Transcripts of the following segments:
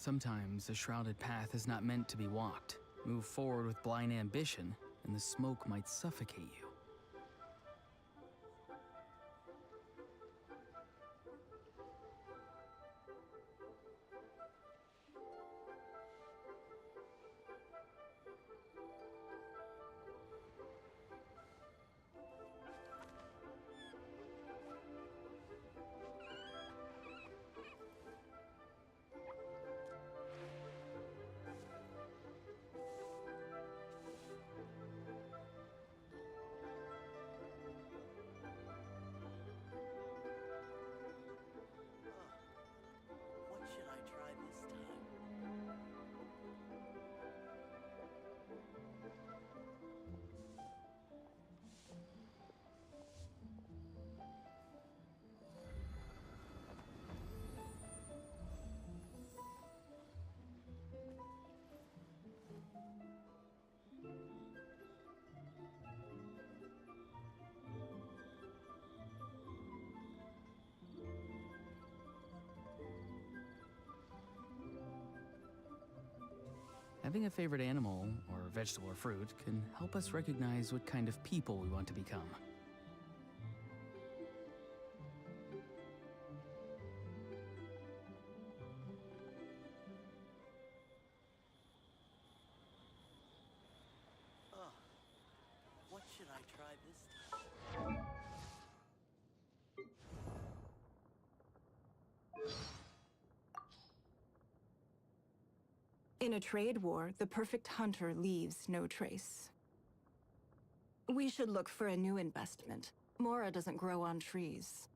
Sometimes a shrouded path is not meant to be walked. Move forward with blind ambition, and the smoke might suffocate you. Having a favorite animal, or vegetable or fruit, can help us recognize what kind of people we want to become. What should I try this time? In a trade war, the perfect hunter leaves no trace. We should look for a new investment. Mora doesn't grow on trees.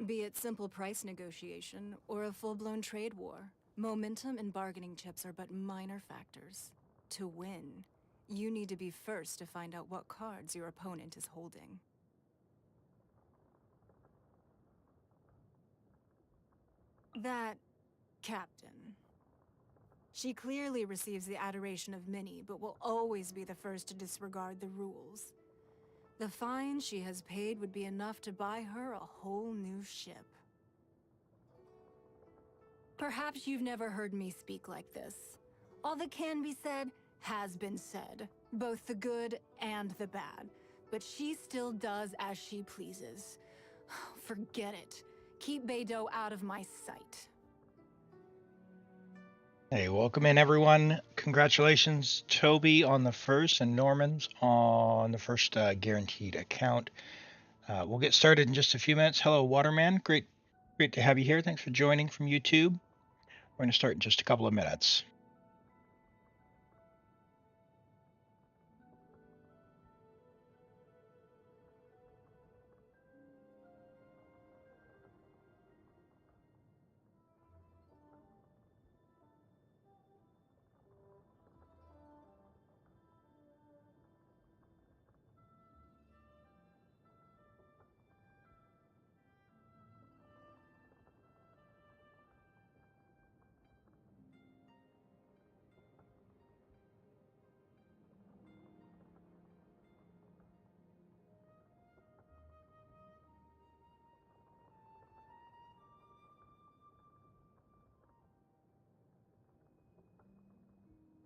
Be it simple price negotiation or a full-blown trade war, momentum and bargaining chips are but minor factors. To win, you need to be first to find out what cards your opponent is holding. That captain. She clearly receives the adoration of many, but will always be the first to disregard the rules. The fine she has paid would be enough to buy her a whole new ship. Perhaps you've never heard me speak like this. All that can be said has been said, both the good and the bad. But she still does as she pleases. Forget it. Keep Beidou out of my sight. Hey, welcome in everyone. Congratulations, Toby on the first and Norman's on the first guaranteed account. We'll get started in just a few minutes. Hello, Waterman. Great to have you here. Thanks for joining from YouTube. We're going to start in just a couple of minutes.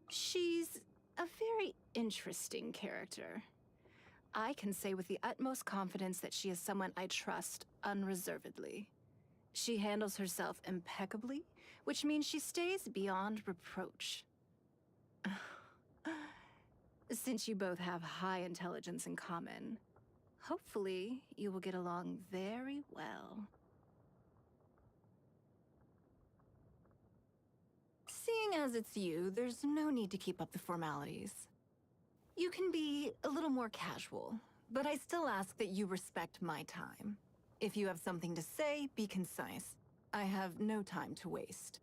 She's a very interesting character. I can say with the utmost confidence that she is someone I trust unreservedly. She handles herself impeccably, which means she stays beyond reproach. Since you both have high intelligence in common, hopefully you will get along very well. Seeing as it's you, there's no need to keep up the formalities. You can be a little more casual, but I still ask that you respect my time. If you have something to say, be concise. I have no time to waste.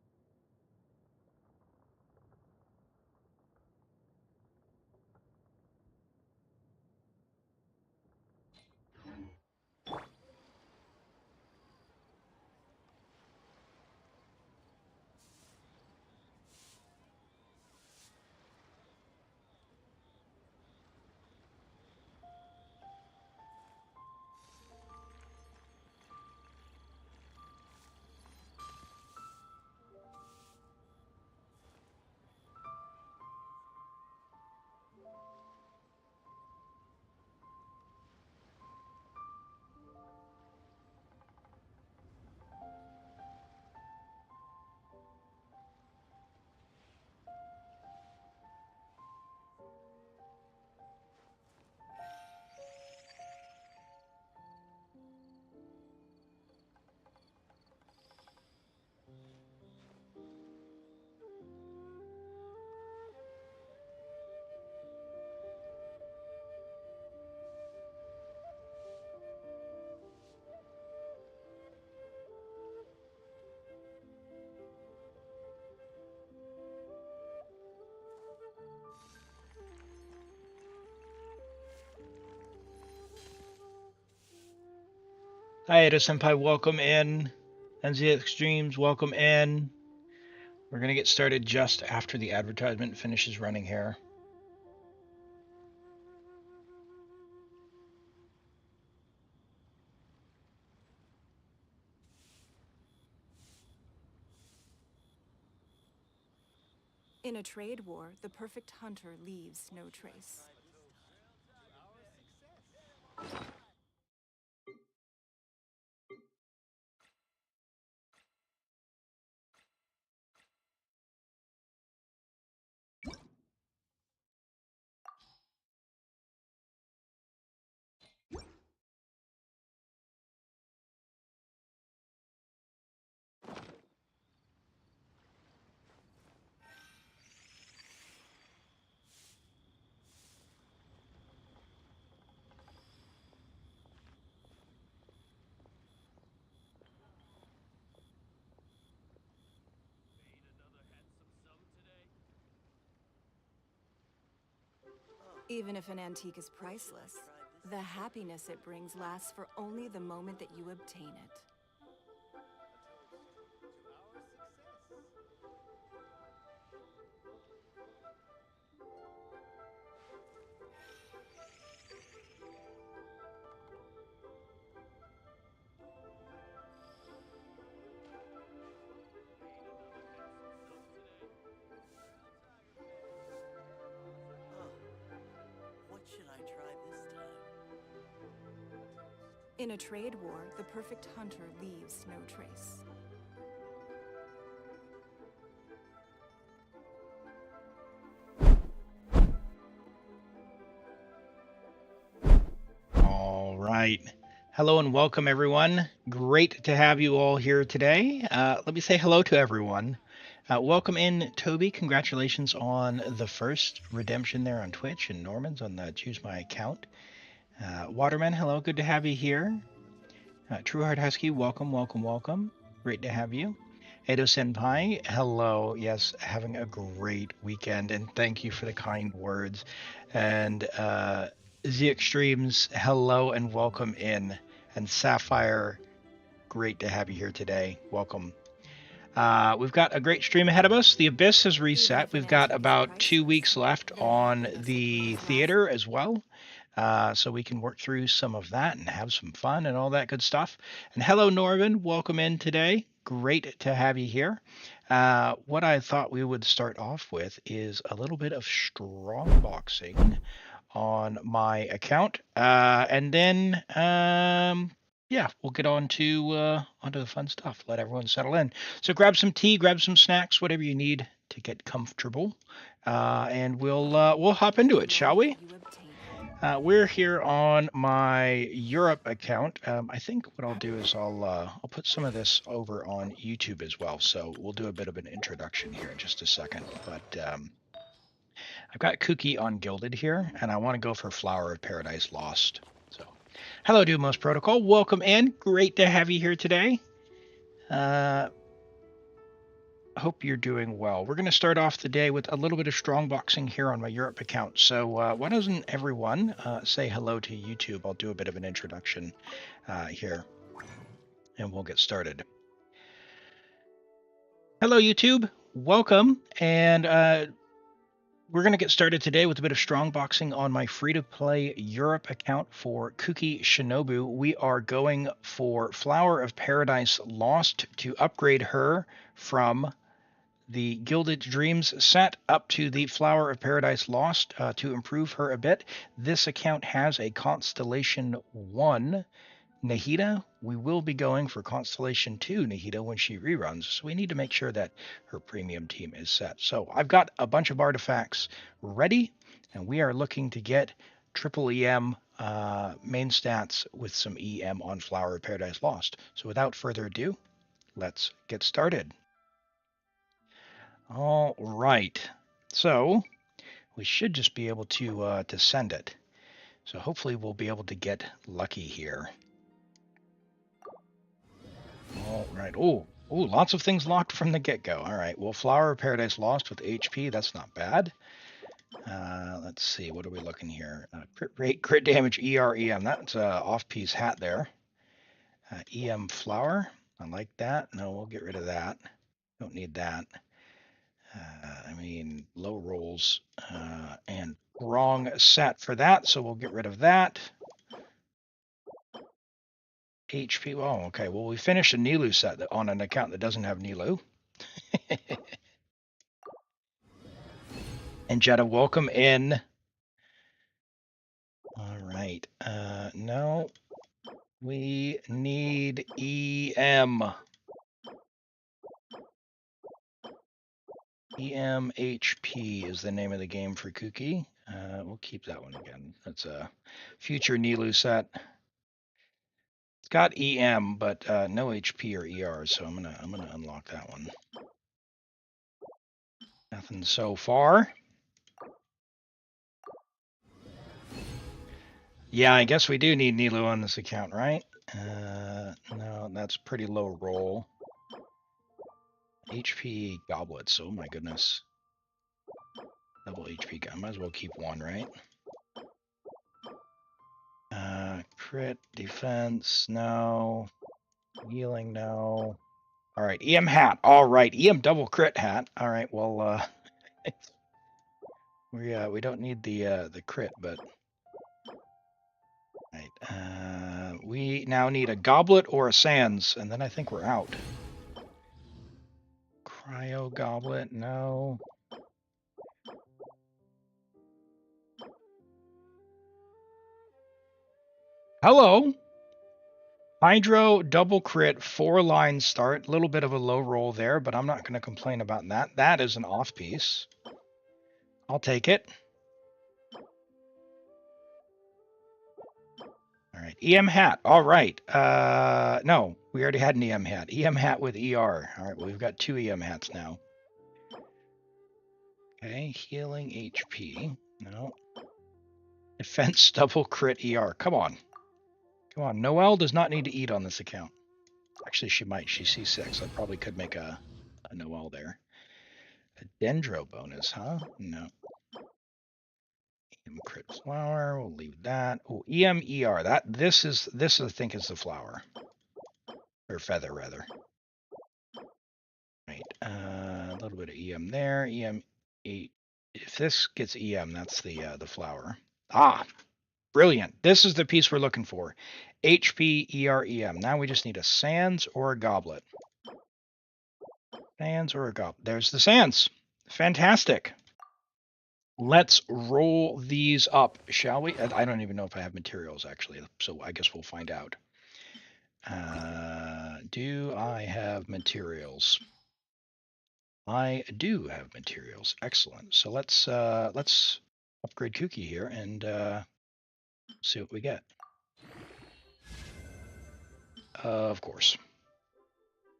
Hi, Ada Senpai, welcome in. NZ Extremes, welcome in. We're going to get started just after the advertisement finishes running here. In a trade war, the perfect hunter leaves no trace. Even if an antique is priceless, the happiness it brings lasts for only the moment that you obtain it. What should I try this time? In a trade war, the perfect hunter leaves no trace. All right. Hello and welcome, everyone. Great to have you all here today. Let me say hello to everyone. Welcome in, Toby. Congratulations on the first redemption there on Twitch, and Norman's on the Choose My Account. Waterman, hello. Good to have you here. Trueheart Husky, welcome, welcome, welcome. Great to have you. Edo Senpai, hello. Yes, having a great weekend, and thank you for the kind words. And Z Extremes, hello and welcome in. And Sapphire, great to have you here today. Welcome. We've got a great stream ahead of us. The Abyss has reset. We've got about 2 weeks left on the theater as well. So we can work through some of that and have some fun and all that good stuff. And hello, Norman. Welcome in today. Great to have you here. What I thought we would start off with is a little bit of strongboxing on my account. And then, yeah, we'll get on to onto the fun stuff. Let everyone settle in. So grab some tea, grab some snacks, whatever you need to get comfortable. And we'll hop into it, shall we? We're here on my Europe account. I think what I'll do is I'll put some of this over on YouTube as well. So we'll do a bit of an introduction here in just a second. But I've got Kuki on Gilded here, and I want to go for Flower of Paradise Lost. So, hello, Dumos Protocol. Welcome in. Great to have you here today. Hope you're doing well. We're going to start off the day with a little bit of strongboxing here on my Europe account. So why doesn't everyone say hello to YouTube? I'll do a bit of an introduction here, and we'll get started. Hello, YouTube. Welcome. And we're going to get started today with a bit of strongboxing on my free-to-play Europe account for Kuki Shinobu. We are going for Flower of Paradise Lost to upgrade her from the Gilded Dreams set up to the Flower of Paradise Lost to improve her a bit. This account has a Constellation 1 Nahida. We will be going for Constellation 2 Nahida when she reruns, so we need to make sure that her premium team is set. So I've got a bunch of artifacts ready, and we are looking to get triple EM main stats with some EM on Flower of Paradise Lost. So without further ado, let's get started. All right, so we should just be able to send it. So hopefully we'll be able to get lucky here. All right. Oh, lots of things locked from the get-go. All right. Well, Flower of Paradise Lost with HP. That's not bad. Let's see. What are we looking here? Crit rate, crit damage, EREM. That's off-piece hat there. EM flower. I like that. No, we'll get rid of that. Don't need that. I mean, low rolls and wrong set for that, so we'll get rid of that. HP. Oh, okay. Well, we finished a Nilu set on an account that doesn't have Nilu. And Jetta, welcome in. All right. No, we need EM. EMHP is the name of the game for Kuki. We'll keep that one again. That's a future Nilu set. It's got EM, but no HP or ER, so I'm gonna unlock that one. Nothing so far. Yeah, I guess we do need Nilu on this account, right? No, that's pretty low roll. HP goblets. Oh my goodness. Double HP. I might as well keep one, right? Crit, defense, no. Healing, no. All right, EM hat. All right, EM double crit hat. All right, well, we don't need the crit, but right. We now need a goblet or a sands, and then I think we're out. Cryo goblet, no. Hello. Hydro double crit, 4-line start. A little bit of a low roll there, but I'm not going to complain about that. That is an off piece. I'll take it. All right, EM hat. All right. No, we already had an EM hat. EM hat with ER. All right, well, we've got 2 EM hats now. Okay, healing HP. No. Defense double crit ER. Come on. Come on. Noelle does not need to eat on this account. Actually, she might. She's C6. I probably could make a Noelle there. A Dendro bonus, huh? No. EM crit flower. We'll leave that. Oh, EM ER. This I think is the flower. Or feather, rather. Right. A little bit of EM there. EM 8. If this gets EM, that's the flower. Ah, brilliant. This is the piece we're looking for. HP ER EM. Now we just need a sands or a goblet. Sands or a goblet. There's the sands. Fantastic. Let's roll these up, shall we? I don't even know if I have materials, actually, so I guess we'll find out. Do I have materials? I do have materials. Excellent. So let's upgrade Kuki here and see what we get. Of course.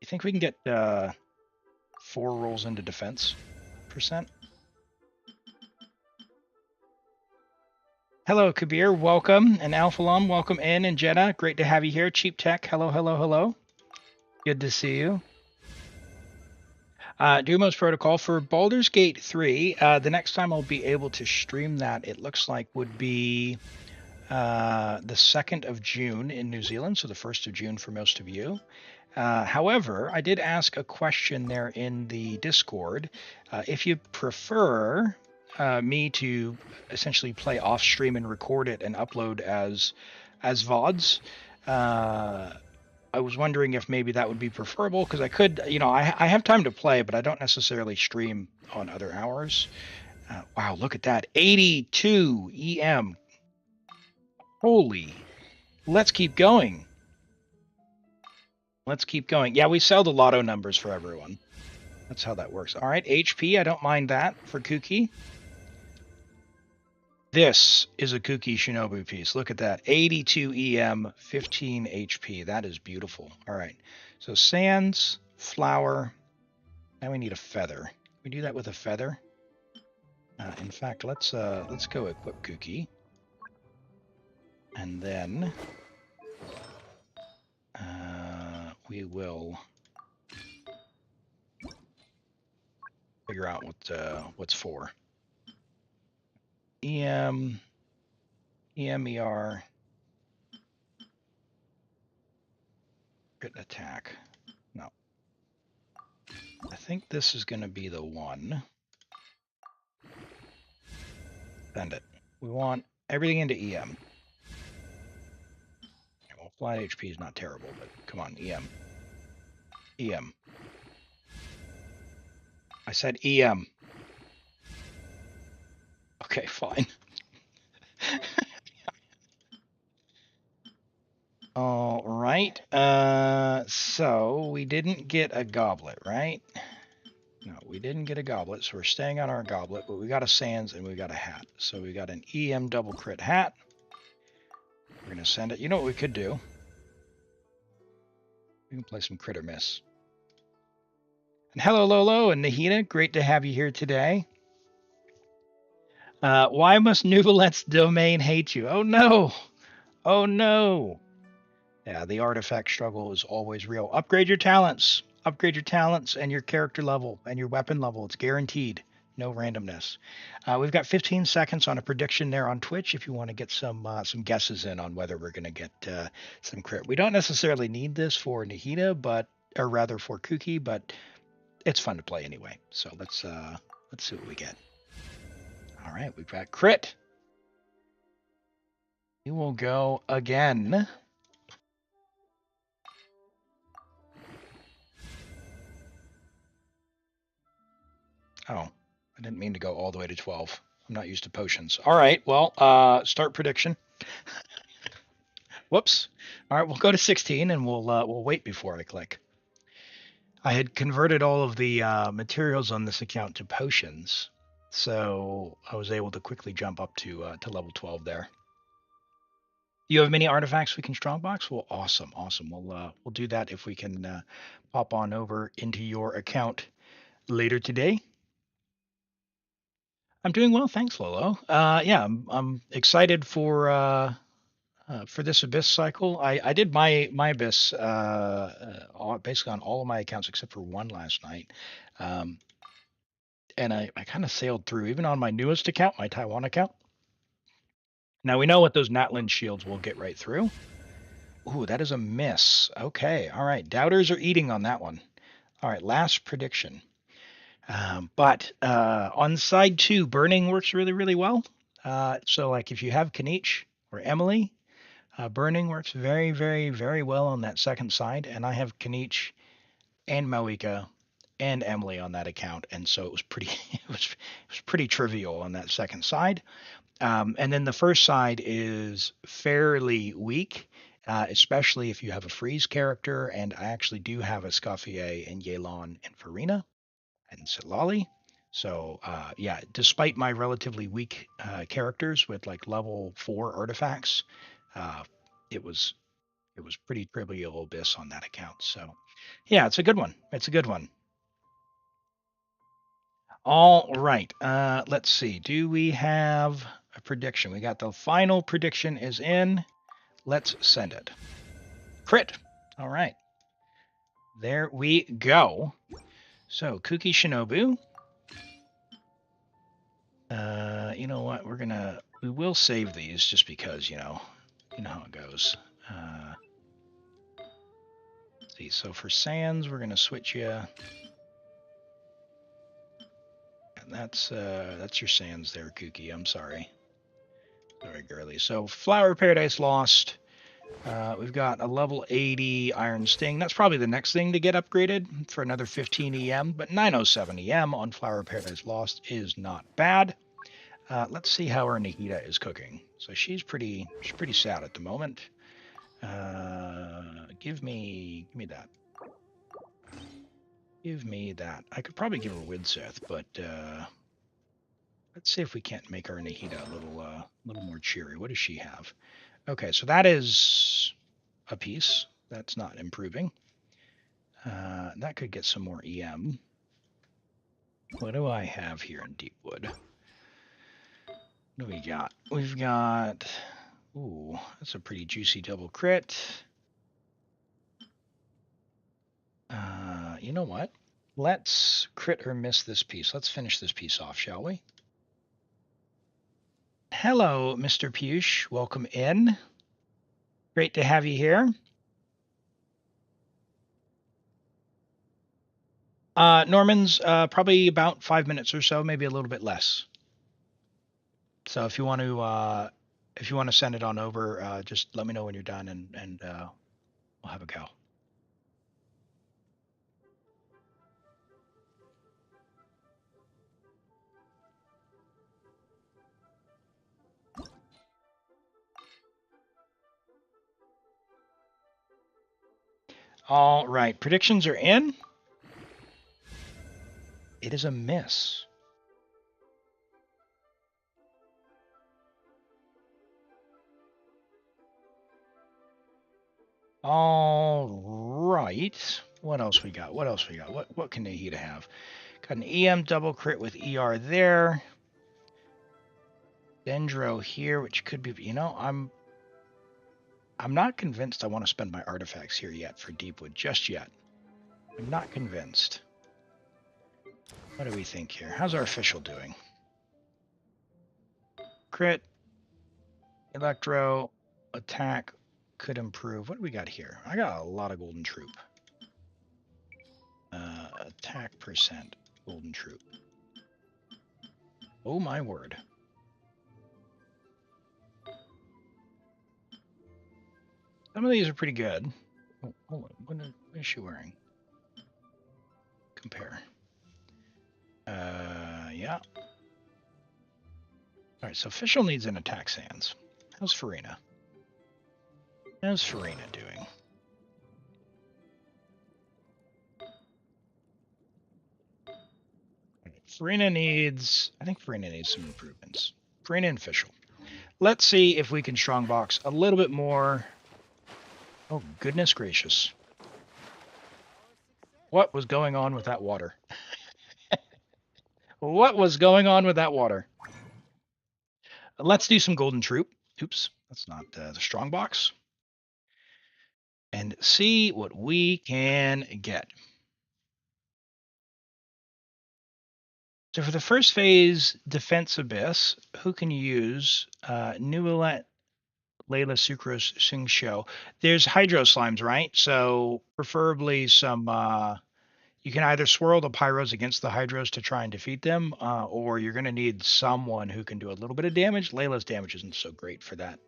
You think we can get 4 rolls into defense %? Hello, Kabir. Welcome. And Alphalom, welcome in. And Jenna, great to have you here. Cheap Tech, hello, hello, hello. Good to see you. Dumo's Protocol for Baldur's Gate 3. The next time I'll be able to stream that, it looks like, would be the 2nd of June in New Zealand, so the 1st of June for most of you. However, I did ask a question there in the Discord. If you prefer me to essentially play off stream and record it and upload as VODs, I was wondering if maybe that would be preferable, because I could, I have time to play, but I don't necessarily stream on other hours. Wow, look at that. 82 EM. Holy. Let's keep going. Let's keep going. Yeah, we sell the lotto numbers for everyone. That's how that works. All right, HP, I don't mind that for Kuki. This is a Kuki Shinobu piece. Look at that. 82 EM, 15 HP. That is beautiful. All right. So sands, flower. Now we need a feather. We do that with a feather. In fact, let's go equip Kuki. And then we will figure out what's for. EM, EMER. Crit attack. No. I think this is going to be the one. Send it. We want everything into EM. Well, flat HP is not terrible, but come on, EM. EM. I said EM. Okay, fine. All right. So we didn't get a goblet, right? No, we didn't get a goblet, so we're staying on our goblet, but we got a Sands and we got a hat. So we got an EM double crit hat. We're going to send it. You know what we could do? We can play some crit or miss. And hello, Lolo and Nahida. Great to have you here today. Why must Neuvillette's domain hate you? Oh, no. Oh, no. Yeah, the artifact struggle is always real. Upgrade your talents. Upgrade your talents and your character level and your weapon level. It's guaranteed. No randomness. We've got 15 seconds on a prediction there on Twitch if you want to get some guesses in on whether we're going to get some crit. We don't necessarily need this for Nahida, or rather for Kuki, but it's fun to play anyway. So let's see what we get. All right, we've got crit. We will go again. Oh, I didn't mean to go all the way to 12. I'm not used to potions. All right, well, start prediction. Whoops. All right, we'll go to 16 and we'll wait before I click. I had converted all of the materials on this account to potions, so I was able to quickly jump up to level 12 there. You have many artifacts we can strongbox? Well, awesome. We'll do that if we can pop on over into your account later today. I'm doing well, thanks, Lolo. Yeah, I'm excited for this Abyss cycle. I did my Abyss basically on all of my accounts except for one last night. And I kind of sailed through, even on my newest account, my Taiwan account. Now we know what those Natlan shields will get right through. Ooh, that is a miss. Okay, all right. Doubters are eating on that one. All right, last prediction. But on side 2, burning works really, really well. So like if you have Kanich or Emily, burning works very, very, very well on that second side. And I have Kanich and Mawika and Emily on that account, and so it was pretty it was pretty trivial on that second side. And then the first side is fairly weak, especially if you have a freeze character, and I actually do have a Scoffier and Yelan and Farina and Silali. So yeah, despite my relatively weak characters with like level 4 artifacts, it was pretty trivial Abyss on that account. So yeah, it's a good one. It's a good one. All right. Let's see. Do we have a prediction? We got the final prediction is in. Let's send it. Crit. All right. There we go. So Kuki Shinobu. You know what? We will save these just because, you know how it goes. Let's see. So for Sands, we're going to switch you. That's your Sands there, Kuki. I'm sorry. Sorry, girly. So Flower Paradise Lost. We've got a level 80 Iron Sting. That's probably the next thing to get upgraded for another 15 EM, but 907 EM on Flower Paradise Lost is not bad. Let's see how our Nahida is cooking. So she's pretty sad at the moment. Give me that. Give me that. I could probably give her Widseth, but let's see if we can't make our Nahida a little more cheery. What does she have? Okay, so that is a piece. That's not improving. That could get some more EM. What do I have here in Deepwood? What do we got? We've got... Ooh, that's a pretty juicy double crit. You know what? Let's crit or miss this piece. Let's finish this piece off, shall we? Hello, Mr. Push. Welcome in. Great to have you here. Norman's probably about 5 minutes or so, maybe a little bit less. So if you want to send it on over, just let me know when you're done, and we'll have a go. All right, predictions are in. It is a miss. All right. What else we got? What can Nahida have? Got an EM double crit with ER there. Dendro here, which could be, I'm not convinced I want to spend my artifacts here yet for Deepwood just yet. I'm not convinced. What do we think here? How's our Fischl doing? Crit, Electro, attack could improve. What do we got here? I got a lot of Golden Troop. Attack percent, Golden Troop. Oh my word. Some of these are pretty good. Oh, hold on. What is she wearing? Compare. Yeah. All right, so Fischl needs an attack sans. How's Farina? How's Farina doing? Farina needs, I think Farina needs some improvements. Farina and Fischl. Let's see if we can strongbox a little bit more. Oh, goodness gracious. What was going on with that water? What was going on with that water? Let's do some Golden Troop. Oops, that's not the strongbox. And see what we can get. So for the first phase, Defense Abyss, who can you use? Neuvillette, Layla, Sucrose, Xingsho. There's Hydro Slimes, right? So preferably some, you can either swirl the Pyros against the Hydros to try and defeat them, or you're going to need someone who can do a little bit of damage. Layla's damage isn't so great for that.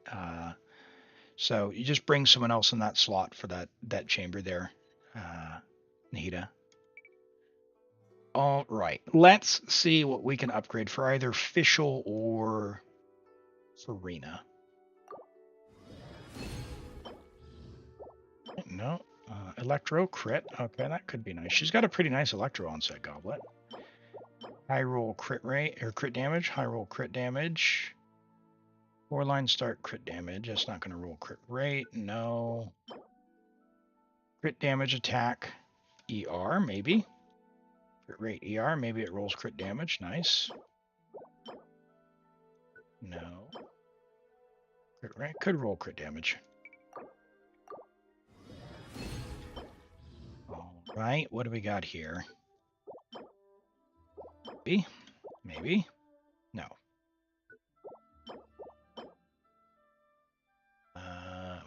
So you just bring someone else in that slot for that chamber there, Nahida. All right, let's see what we can upgrade for either Fischl or Farina. No, Electro crit. Okay, that could be nice. She's got a pretty nice Electro onset goblet. High roll crit rate or crit damage. High roll crit damage. 4-line start crit damage. That's not going to roll crit rate. No. Crit damage attack. ER maybe. Crit rate ER. Maybe it rolls crit damage. Nice. No. Crit rate could roll crit damage. All right. What do we got here? Maybe. Maybe. No.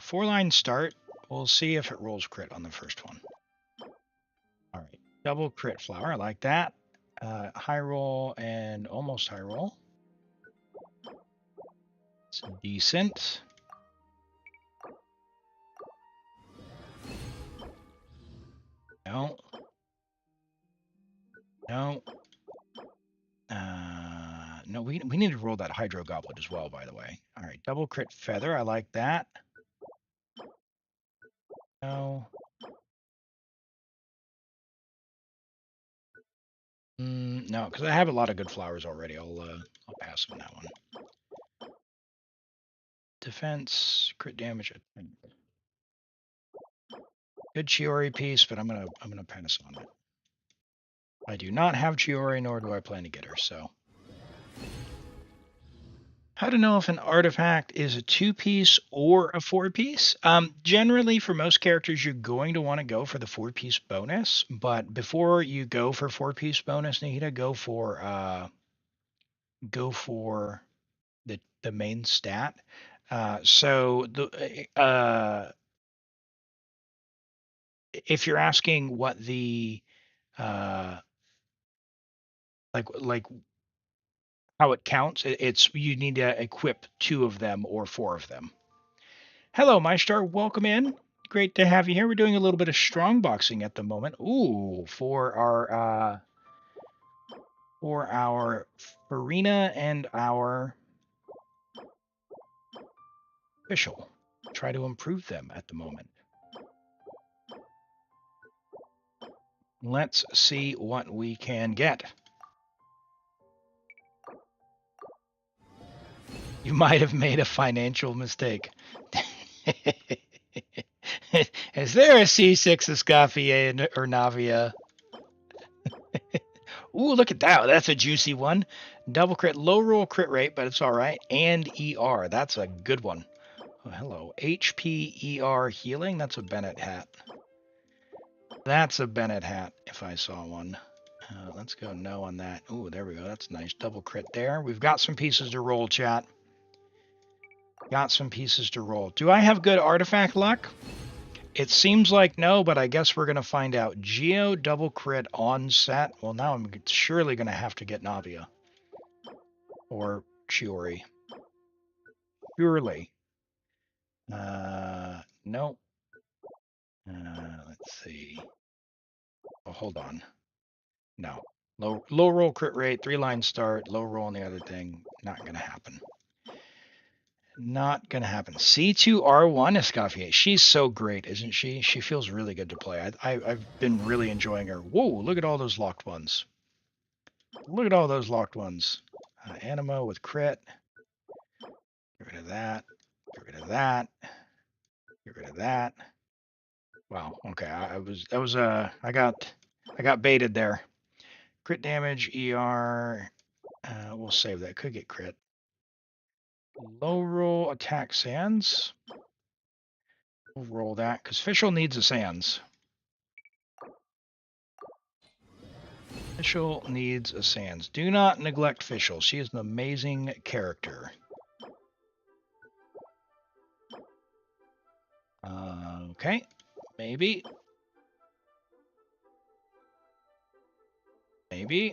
4-line start. We'll see if it rolls crit on the first one. All right. Double crit flower. I like that. High roll and almost high roll. It's decent. No. No. No, we need to roll that Hydro Goblet as well, by the way. All right, double crit feather. I like that. No. No, because I have a lot of good flowers already. I'll pass on that one. Defense, crit damage. Good Chiori piece, but I'm gonna pass on it. I do not have Chiori, nor do I plan to get her. So, how to know if an artifact is a 2-piece or a 4-piece? Generally, for most characters, you're going to want to go for the 4-piece bonus. But before you go for 4-piece bonus, Nahida, go for the main stat. So if you're asking what the like how it counts. It's you need to equip 2 of them or 4 of them. Hello, Maestar. Welcome in. Great to have you here. We're doing a little bit of strongboxing at the moment. Ooh, for our Farina and our Fischl. Try to improve them at the moment. Let's see what we can get. You might have made a financial mistake. Is there a C6 Escoffier or Navia? Ooh, look at that. That's a juicy one. Double crit, low roll crit rate, but it's all right. And ER. That's a good one. Oh, hello. HP ER healing. That's a Bennett hat. That's a Bennett hat if I saw one. Let's go no on that. Ooh, there we go. That's nice. Double crit there. We've got some pieces to roll, chat. Got some pieces to roll. Do I have good artifact luck? It seems like no, but I guess we're going to find out. Geo double crit on set. Well, now I'm surely going to have to get Navia. Or Chiori. Surely. No. Let's see. Oh, hold on. No. Low roll crit rate, 3-line start, low roll on the other thing. Not going to happen. Not going to happen. C2R1 Escoffier. She's so great, isn't she? She feels really good to play. I've been really enjoying her. Whoa, look at all those locked ones. Look at all those locked ones. Animo with crit. Get rid of that. Get rid of that. Get rid of that. Wow. Okay. I got baited there. Crit damage, ER. We'll save that. Could get crit. Low roll attack sands. We'll roll that because Fischl needs a sands. Fischl needs a sands. Do not neglect Fischl. She is an amazing character. Okay. Maybe. Maybe.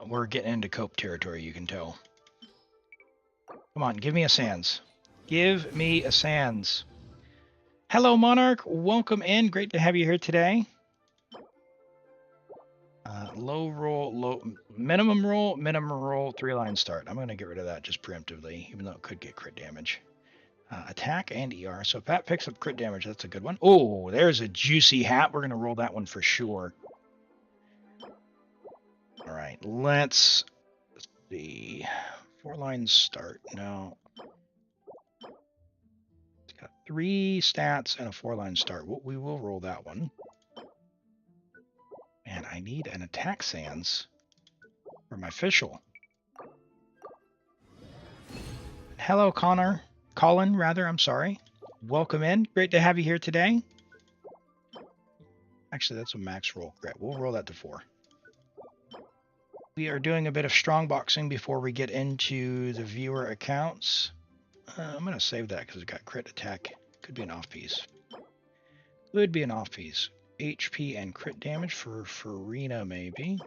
We're getting into cope territory, you can tell. Come on, give me a sans. Give me a sans. Hello, Monarch. Welcome in. Great to have you here today. Low roll, minimum roll, 3-line start. I'm going to get rid of that just preemptively, even though it could get crit damage. Attack and ER. So if that picks up crit damage, that's a good one. Oh, there's a juicy hat. We're going to roll that one for sure. All right, let's see. 4-line start. No. It's got 3 stats and a 4-line start. We will roll that one. Man, I need an attack sans for my Fischl. Hello, Colin, rather, I'm sorry. Welcome in. Great to have you here today. Actually, that's a max roll. Great. We'll roll that to 4. We are doing a bit of strongboxing before we get into the viewer accounts. I'm going to save that because it got crit attack. Could be an off piece. Could be an off piece. HP and crit damage for Farina, maybe.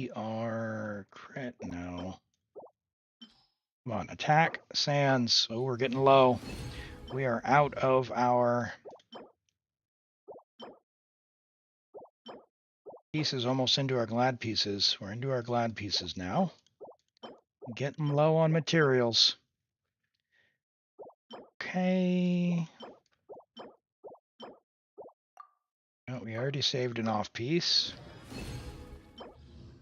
ER crit, no. Come on, attack, sands. Oh, we're getting low. We are out of our pieces, almost into our glad pieces. We're into our glad pieces now. Getting low on materials. Okay. Oh, we already saved an off piece.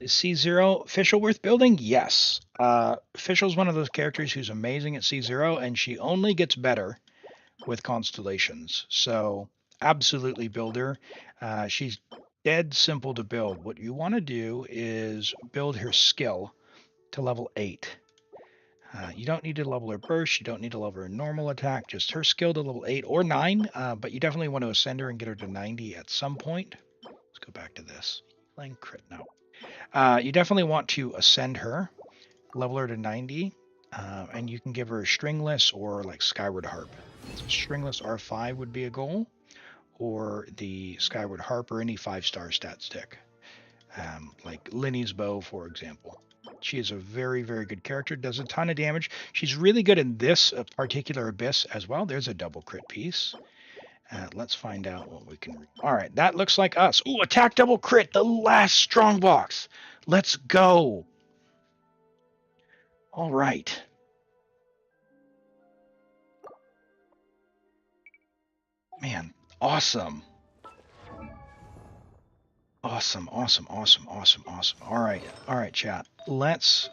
Is C0 Fischl worth building? Yes. Fischl's one of those characters who's amazing at C0, and she only gets better with constellations. So absolutely build her. She's dead simple to build. What you want to do is build her skill to level 8. You don't need to level her burst. You don't need to level her normal attack. Just her skill to level 8 or 9. But you definitely want to ascend her and get her to 90 at some point. Let's go back to this. Playing crit now. You definitely want to ascend her, level her to 90. And you can give her a stringless or like Skyward Harp. So stringless R5 would be a goal, or the Skyward Harp or any 5-star stat stick, like Linny's bow, for example. She is a very, very good character, does a ton of damage. She's really good in this particular abyss as well. There's a double crit piece. Let's find out what we can... All right, that looks like us. Ooh, attack double crit, the last strongbox. Let's go. All right. Man, awesome. Awesome, awesome, awesome, awesome, awesome. All right, chat. Let's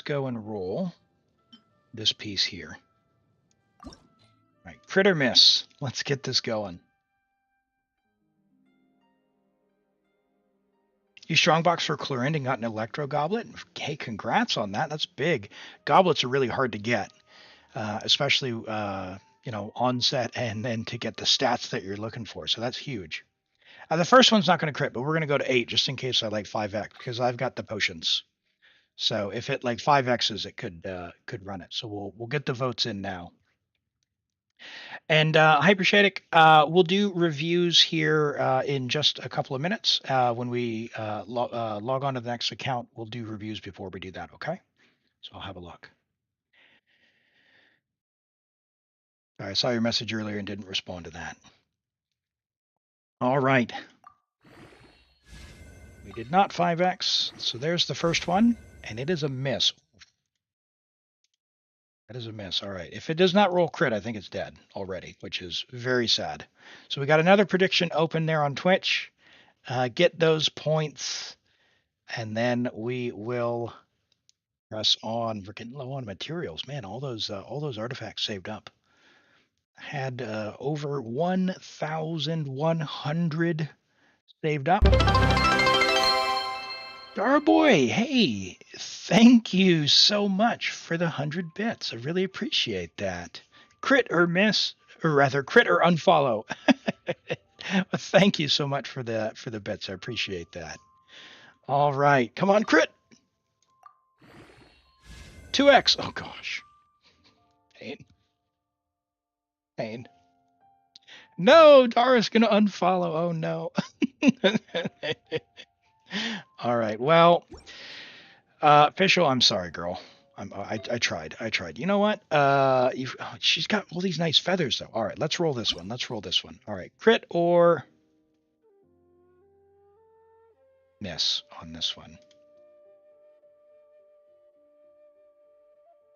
go and roll this piece here. All right, crit or miss. Let's get this going. You strongbox for Clorinde and got an Electro Goblet? Hey, congrats on that. That's big. Goblets are really hard to get, especially on set and then to get the stats that you're looking for. So that's huge. The first one's not going to crit, but we're going to go to 8 just in case I like 5x because I've got the potions. So if it like 5x's, it could run it. So we'll get the votes in now. And Hypershadic, we'll do reviews here in just a couple of minutes. When we log on to the next account, we'll do reviews before we do that, okay? So I'll have a look. I saw your message earlier and didn't respond to that. All right. We did not 5x, so there's the first one, and it is a miss. That is a miss. All right. If it does not roll crit, I think it's dead already, which is very sad. So we got another prediction open there on Twitch. Get those points, and then we will press on. We're getting low on materials. Man, all those artifacts saved up. Had over 1,100 saved up. Darboy, hey, thank you so much for the 100 bits. I really appreciate that. Crit or miss, or rather crit or unfollow. Well, thank you so much for the bits. I appreciate that. All right, come on, crit. 2x. Oh gosh. Pain. No, Dara's gonna unfollow. Oh no. All right. Well, Fischl, I'm sorry, girl. I tried. You know what? She's got all these nice feathers, though. All right, let's roll this one. All right, crit or miss on this one.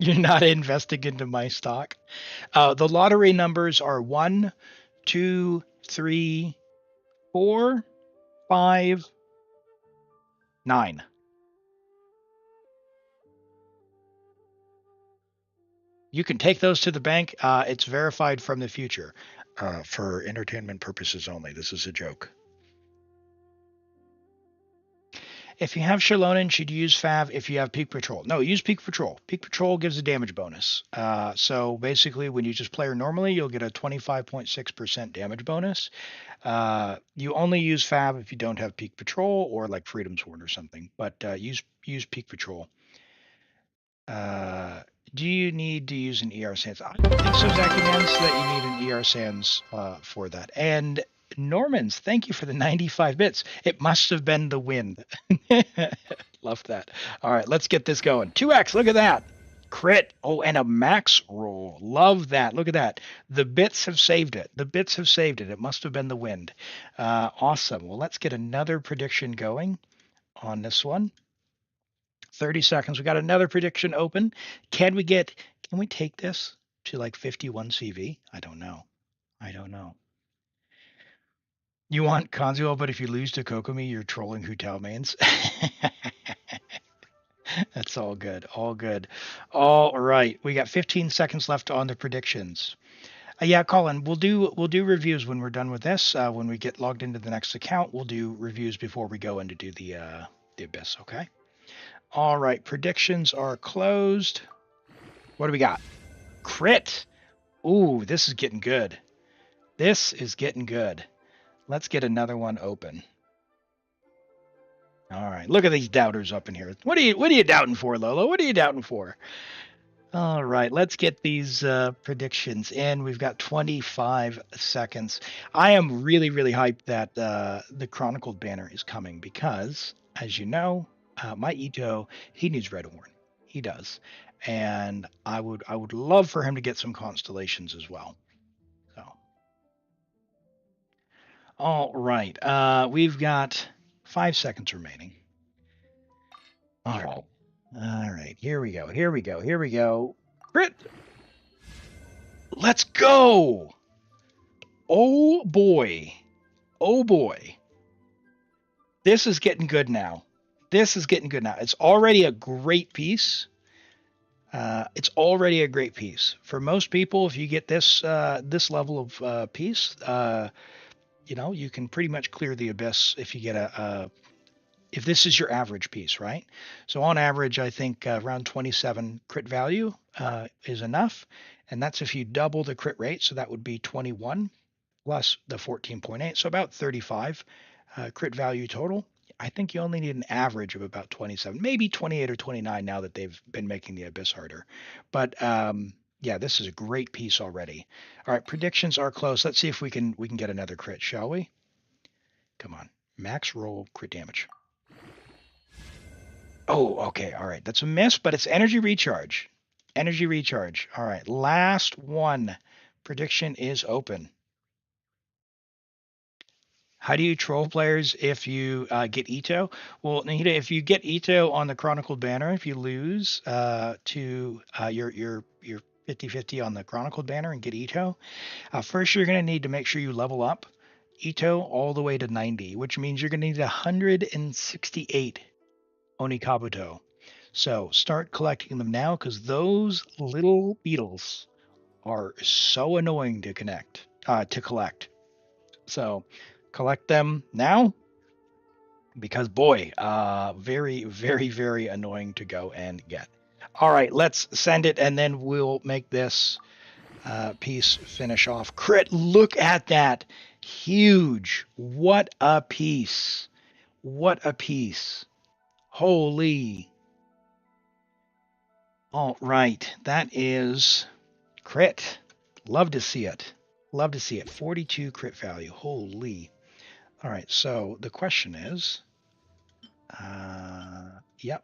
You're not investing into my stock. The lottery numbers are 1, 2, 3, 4, 5, 9. You can take those to the bank. It's verified from the future for entertainment purposes only. This is a joke. If you have Shallonen, should you use Fav if you have Peak Patrol? No, use Peak Patrol. Peak Patrol gives a damage bonus. So basically, when you just play her normally, you'll get a 25.6% damage bonus. You only use Fav if you don't have Peak Patrol or like Freedom Sword or something. But use Peak Patrol. Do you need to use an ER Sans? I don't think so, Zachy, so that you need an ER Sans for that. And Normans, thank you for the 95 bits. It must have been the wind. Love that. All right, let's get this going. 2x, look at that. Crit. Oh, and a max roll. Love that. Look at that. The bits have saved it. It must have been the wind. Awesome. Well, let's get another prediction going on this one. 30 seconds. We got another prediction open. Can we take this to like 51 CV? I don't know. You want Kanzuo, but if you lose to Kokomi, you're trolling Hu Tao mains. That's all good. All right. We got 15 seconds left on the predictions. Yeah, Colin, we'll do reviews when we're done with this. When we get logged into the next account, we'll do reviews before we go in to do the Abyss, okay? All right, predictions are closed. What do we got? Crit. Ooh, this is getting good. Let's get another one open. All right, look at these doubters up in here. What are you doubting for, Lolo? What are you doubting for? All right, let's get these predictions in. We've got 25 seconds. I am really, really hyped that the Chronicled banner is coming because, as you know, my Ito, he needs Red Horn. He does. And I would love for him to get some constellations as well. So, all right, we've got 5 seconds remaining. All right. All right, here we go. Here we go. Here we go. Crit. Let's go. Oh boy. Oh boy. This is getting good now. This is getting good now. It's already a great piece. It's already a great piece. For most people, if you get this this level of piece, you know, you can pretty much clear the abyss if you get if this is your average piece, right? So on average, I think around 27 crit value is enough. And that's if you double the crit rate. So that would be 21 plus the 14.8. So about 35 crit value total. I think you only need an average of about 27, maybe 28 or 29 now that they've been making the abyss harder. But yeah, this is a great piece already. All right, predictions are close. Let's see if we can get another crit, shall we? Come on. Max roll crit damage. Oh, okay. All right. That's a miss, but it's energy recharge. Energy recharge. All right. Last one. Prediction is open. How do you troll players if you get Ito? Well, Nahida, if you get Ito on the Chronicled banner, if you lose to your 50-50 on the Chronicled banner and get Ito, first you're going to need to make sure you level up Ito all the way to 90, which means you're going to need 168 Onikabuto. So start collecting them now because those little beetles are so annoying to collect. So collect them now because boy, very, very, very annoying to go and get. All right, let's send it and then we'll make this piece finish off. Crit, look at that. Huge. What a piece. What a piece. Holy. All right, that is crit. Love to see it. Love to see it. 42 crit value. Holy. All right, so the question is, yep,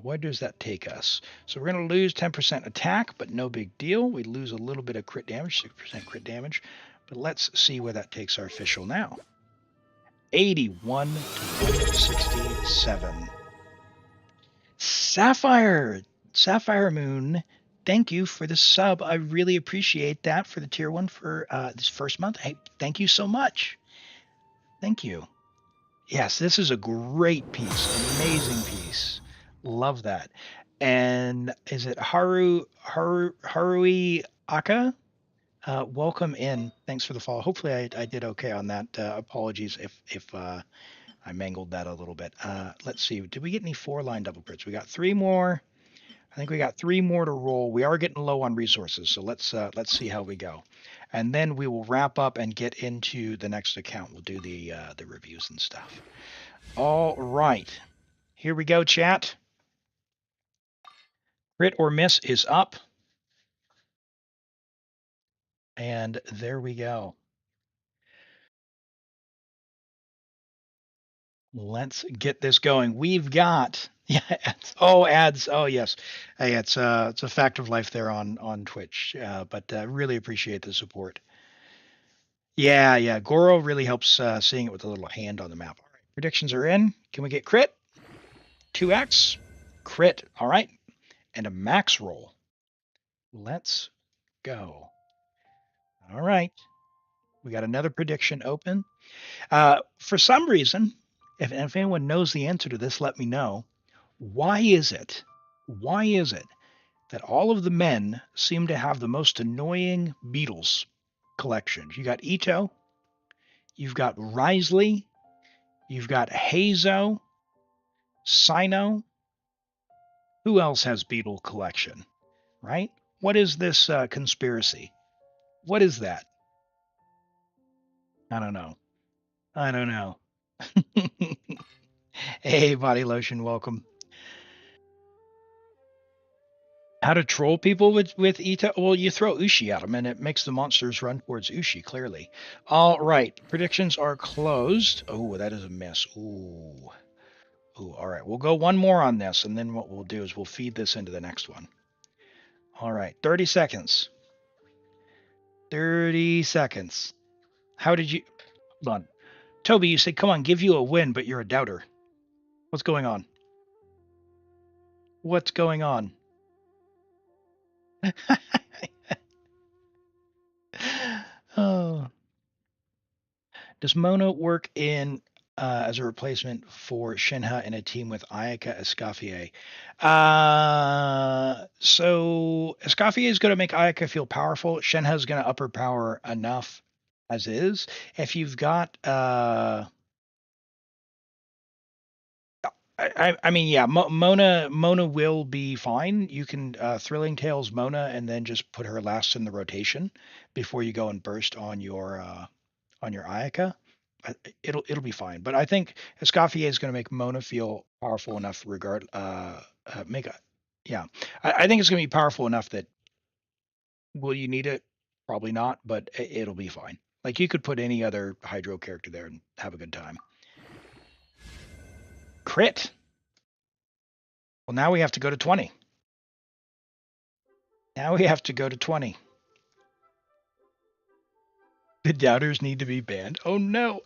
where does that take us? So we're going to lose 10% attack, but no big deal. We lose a little bit of crit damage, 6% crit damage. But let's see where that takes our Fischl now. 81 to 167. Sapphire Moon, thank you for the sub. I really appreciate that for the tier 1 for this first month. Hey, thank you so much. Thank you. Yes, this is a great piece, amazing piece. Love that. And is it Harui Aka? Welcome in. Thanks for the follow. Hopefully I did okay on that. Apologies if I mangled that a little bit. Let's see. Did we get any 4-line double crits? We got 3 more. I think we got 3 more to roll. We are getting low on resources, so let's see how we go. And then we will wrap up and get into the next account. We'll do the reviews and stuff. All right. Here we go, chat. Crit or miss is up. And there we go. Let's get this going. We've got ads. Oh yes. Hey, it's a fact of life there on Twitch. But really appreciate the support. Yeah. Goro really helps seeing it with a little hand on the map. All right, predictions are in. Can we get crit? 2x crit. All right, and a max roll. Let's go. All right, we got another prediction open. For some reason, if anyone knows the answer to this, let me know. Why is it that all of the men seem to have the most annoying beetles collections? You got Ito, you've got Risley, you've got Hazo, Sino. Who else has beetle collection, right? What is this conspiracy? What is that? I don't know. Hey, Body Lotion, welcome. How to troll people with Ita? Well, you throw Ushi at them, and it makes the monsters run towards Ushi, clearly. All right, predictions are closed. Oh, that is a miss. Ooh. Ooh, all right. We'll go one more on this, and then what we'll do is we'll feed this into the next one. All right, 30 seconds. 30 seconds. How did you... Hold on. Toby, you said, come on, give you a win, but you're a doubter. What's going on? What's going on? Oh. Does Mona work in as a replacement for Shenhe in a team with Ayaka Escoffier? So Escoffier is going to make Ayaka feel powerful. Shenhe is going to up her power enough as is. If you've got I mean, yeah, Mona will be fine. You can Thrilling Tales Mona and then just put her last in the rotation before you go and burst on your Ayaka. It'll be fine. But I think Escoffier is going to make Mona feel powerful enough. Yeah, I think it's going to be powerful enough that will you need it? Probably not, but it'll be fine. Like you could put any other Hydro character there and have a good time. Crit. Well, now we have to go to 20. Now we have to go to 20. The doubters need to be banned. Oh no.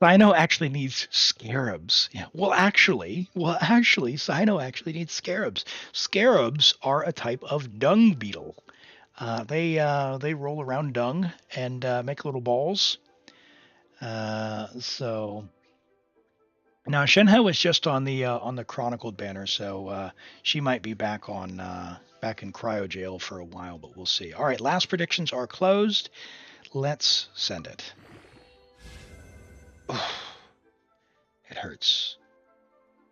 Cyno actually needs scarabs. Yeah. Well, actually, Cyno actually needs scarabs. Scarabs are a type of dung beetle. They roll around dung and make little balls. So now Shenhe was just on the chronicled banner, so she might be back on back in cryo jail for a while, but we'll see. All right, last predictions are closed. Let's send it. It hurts.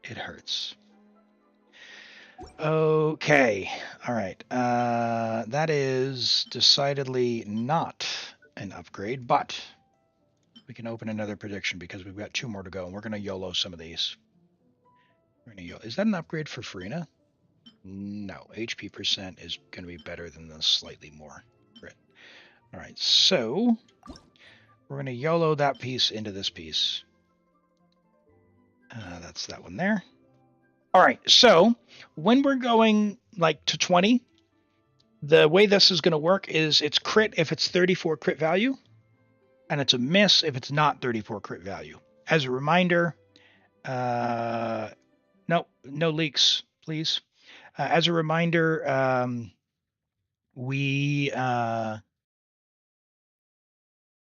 It hurts. Okay. All right. That is decidedly not an upgrade, but we can open another prediction because we've got 2 more to go, and we're going to YOLO some of these. Is that an upgrade for Farina? No. HP percent is going to be better than the slightly more crit. All right. So we're going to YOLO that piece into this piece. That's that one there. All right, so when we're going like to 20, the way this is going to work is it's crit if it's 34 crit value, and it's a miss if it's not 34 crit value. As a reminder, no leaks, please. As a reminder, we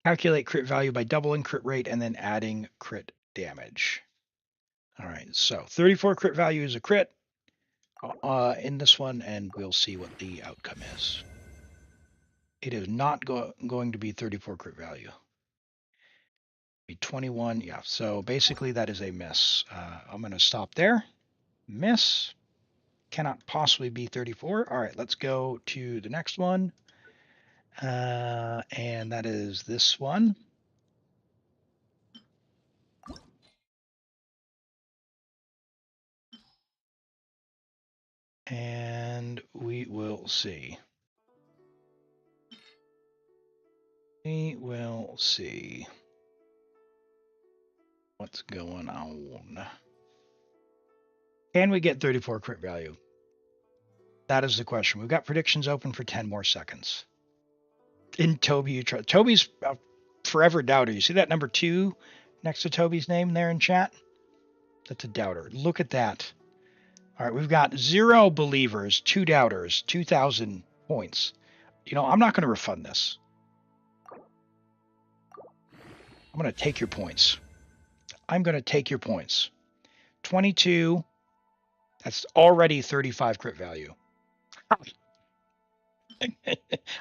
calculate crit value by doubling crit rate and then adding crit damage. All right, so 34 crit value is a crit in this one, and we'll see what the outcome is. It is not going to be 34 crit value. Be 21, yeah. So basically that is a miss. I'm going to stop there. Miss. Cannot possibly be 34. All right, let's go to the next one. And that is this one. And we will see. We will see what's going on. Can we get 34 crit value? That is the question. We've got predictions open for 10 more seconds. In Toby, you try. Toby's a forever doubter. You see that number 2 next to Toby's name there in chat? That's a doubter. Look at that. All right, we've got 0 believers, 2 doubters, 2,000 points. You know, I'm not going to refund this. I'm going to take your points. I'm going to take your points. 22. That's already 35 crit value.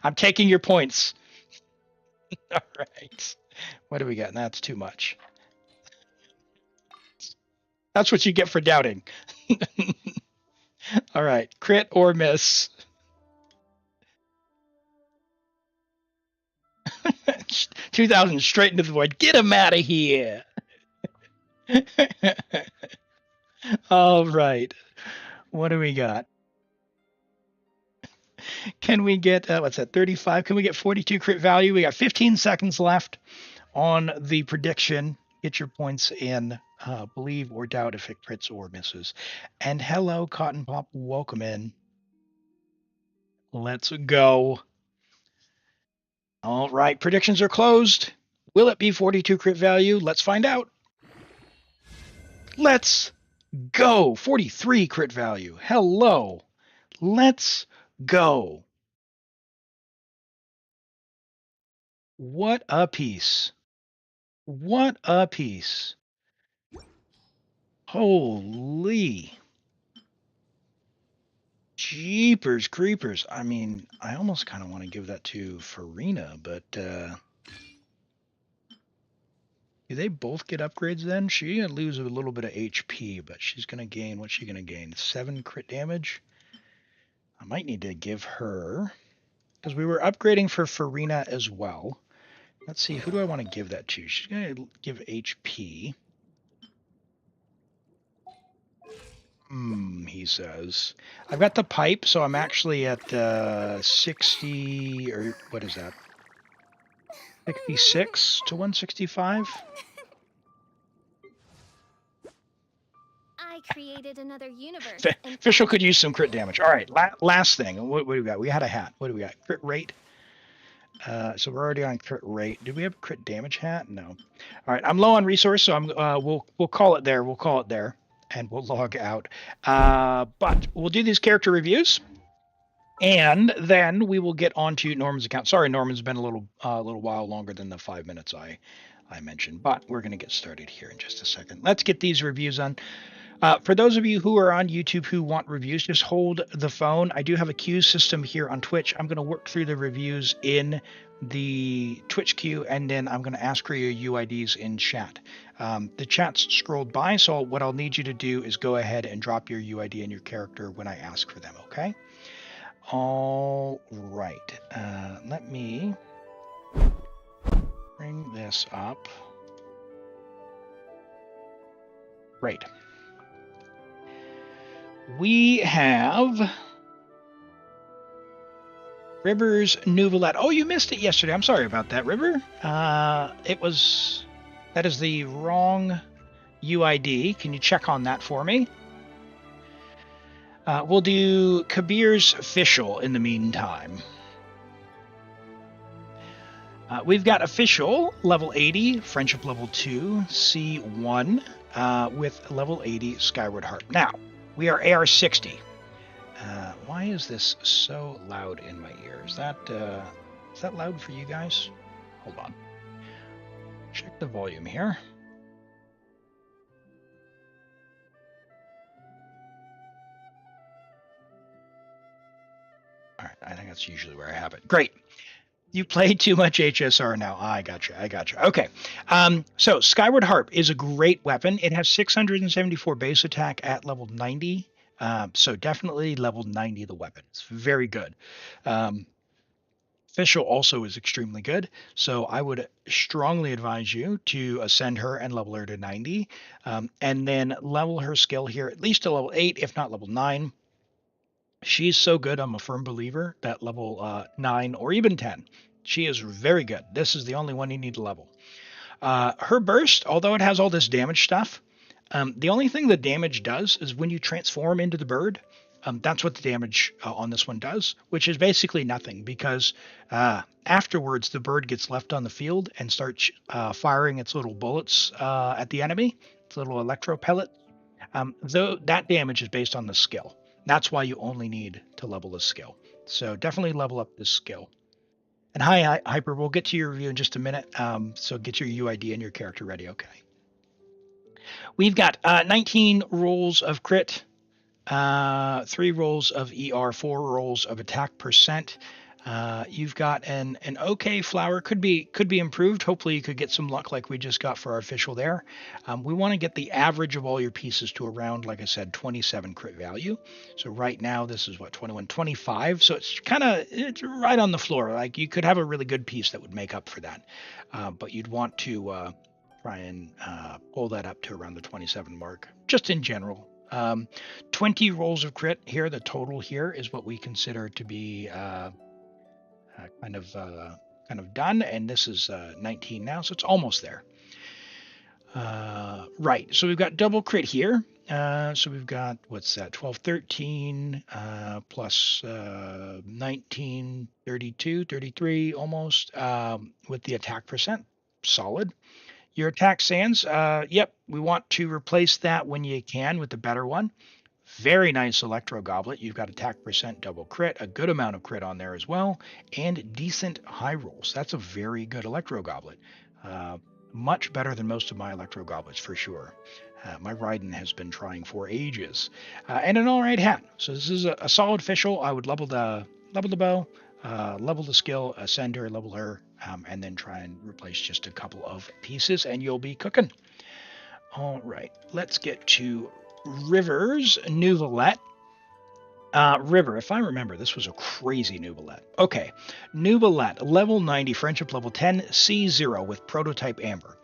I'm taking your points. All right. What do we got? That's too much. That's what you get for doubting. All right. Crit or miss. 2,000 straight into the void. Get him out of here. All right. What do we got? Can we get, what's that, 35? Can we get 42 crit value? We got 15 seconds left on the prediction. Get your points in. Believe or doubt if it crits or misses. And hello, Cotton Pop. Welcome in. Let's go. All right, predictions are closed. Will it be 42 crit value? Let's find out. Let's go. 43 crit value. Hello. Let's go. What a piece. What a piece. Holy. Jeepers creepers. I mean, I almost kind of want to give that to Farina, but do they both get upgrades then? She's going to lose a little bit of HP, but she's going to gain, what's she going to gain? 7 crit damage? I might need to give her, because we were upgrading for Farina as well. Let's see, who do I want to give that to? She's going to give HP. He says. I've got the pipe, so I'm actually at 60, or what is that? 66 to 165? I created another universe. Fischl could use some crit damage. All right, last thing. What do we got? We had a hat. What do we got? Crit rate. So we're already on crit rate. Did we have a crit damage hat? No. All right, I'm low on resource, so we'll call it there. We'll call it there, and we'll log out. But we'll do these character reviews, and then we will get on to Norman's account. Sorry, Norman's been a little while longer than the 5 minutes I mentioned, but we're going to get started here in just a second. Let's get these reviews on. For those of you who are on YouTube who want reviews, just hold the phone. I do have a queue system here on Twitch. I'm going to work through the reviews in the Twitch queue, and then I'm going to ask for your UIDs in chat. The chat's scrolled by, so what I'll need you to do is go ahead and drop your UID and your character when I ask for them, okay? All right. Let me bring this up. Great. We have River's Neuvillette. Oh, you missed it yesterday. I'm sorry about that, River. That is the wrong UID. Can you check on that for me? We'll do Kabir's Fischl in the meantime. We've got Fischl, level 80, Friendship level 2, C1, with level 80 Skyward Harp. Now, we are AR60. Why is this so loud in my ear? Is that loud for you guys? Hold on. Check the volume here. All right, I think that's usually where I have it. Great. You played too much HSR now. I gotcha. Okay. So Skyward Harp is a great weapon. It has 674 base attack at level 90. So definitely level 90 the weapon. It's very good. Fischl also is extremely good. So I would strongly advise you to ascend her and level her to 90. And then level her skill here at least to level 8, if not level 9. She's so good, I'm a firm believer that level 9 or even 10, she is very good. This is the only one you need to level. Her burst, although it has all this damage stuff, the only thing the damage does is when you transform into the bird, that's what the damage on this one does, which is basically nothing because afterwards the bird gets left on the field and starts firing its little bullets at the enemy, its little electro pellet. Though that damage is based on the skill. That's why you only need to level the skill. So definitely level up this skill. And hi, Hyper, we'll get to your review in just a minute. So get your UID and your character ready, okay? We've got 19 rolls of crit, 3 rolls of ER, 4 rolls of attack percent. You've got an okay flower, could be improved. Hopefully you could get some luck like we just got for our Fischl there. We want to get the average of all your pieces to around, like I said, 27 crit value. So right now this is what, 21, 25. So it's right on the floor. Like you could have a really good piece that would make up for that. But you'd want to try and pull that up to around the 27 mark, just in general. 20 rolls of crit here. The total here is what we consider to be kind of done, and this is 19 now, so it's almost there. Right, so we've got double crit here. So we've got, what's that, 12, 13, plus 19, 32, 33 almost, with the attack percent. Solid. Your attack sands, yep, we want to replace that when you can with the better one. Very nice Electro Goblet. You've got attack percent, double crit, a good amount of crit on there as well, and decent high rolls. That's a very good Electro Goblet. Much better than most of my Electro Goblets for sure. My Raiden has been trying for ages. And an alright hat. So this is a solid Fischl. I would level the bow, level the skill, ascend her, level her, and then try and replace just a couple of pieces, and you'll be cooking. Alright, let's get to River's Neuvillette. River, if I remember, this was a crazy Neuvillette. Okay, Neuvillette, level 90, friendship level 10, C0 with Prototype Amber.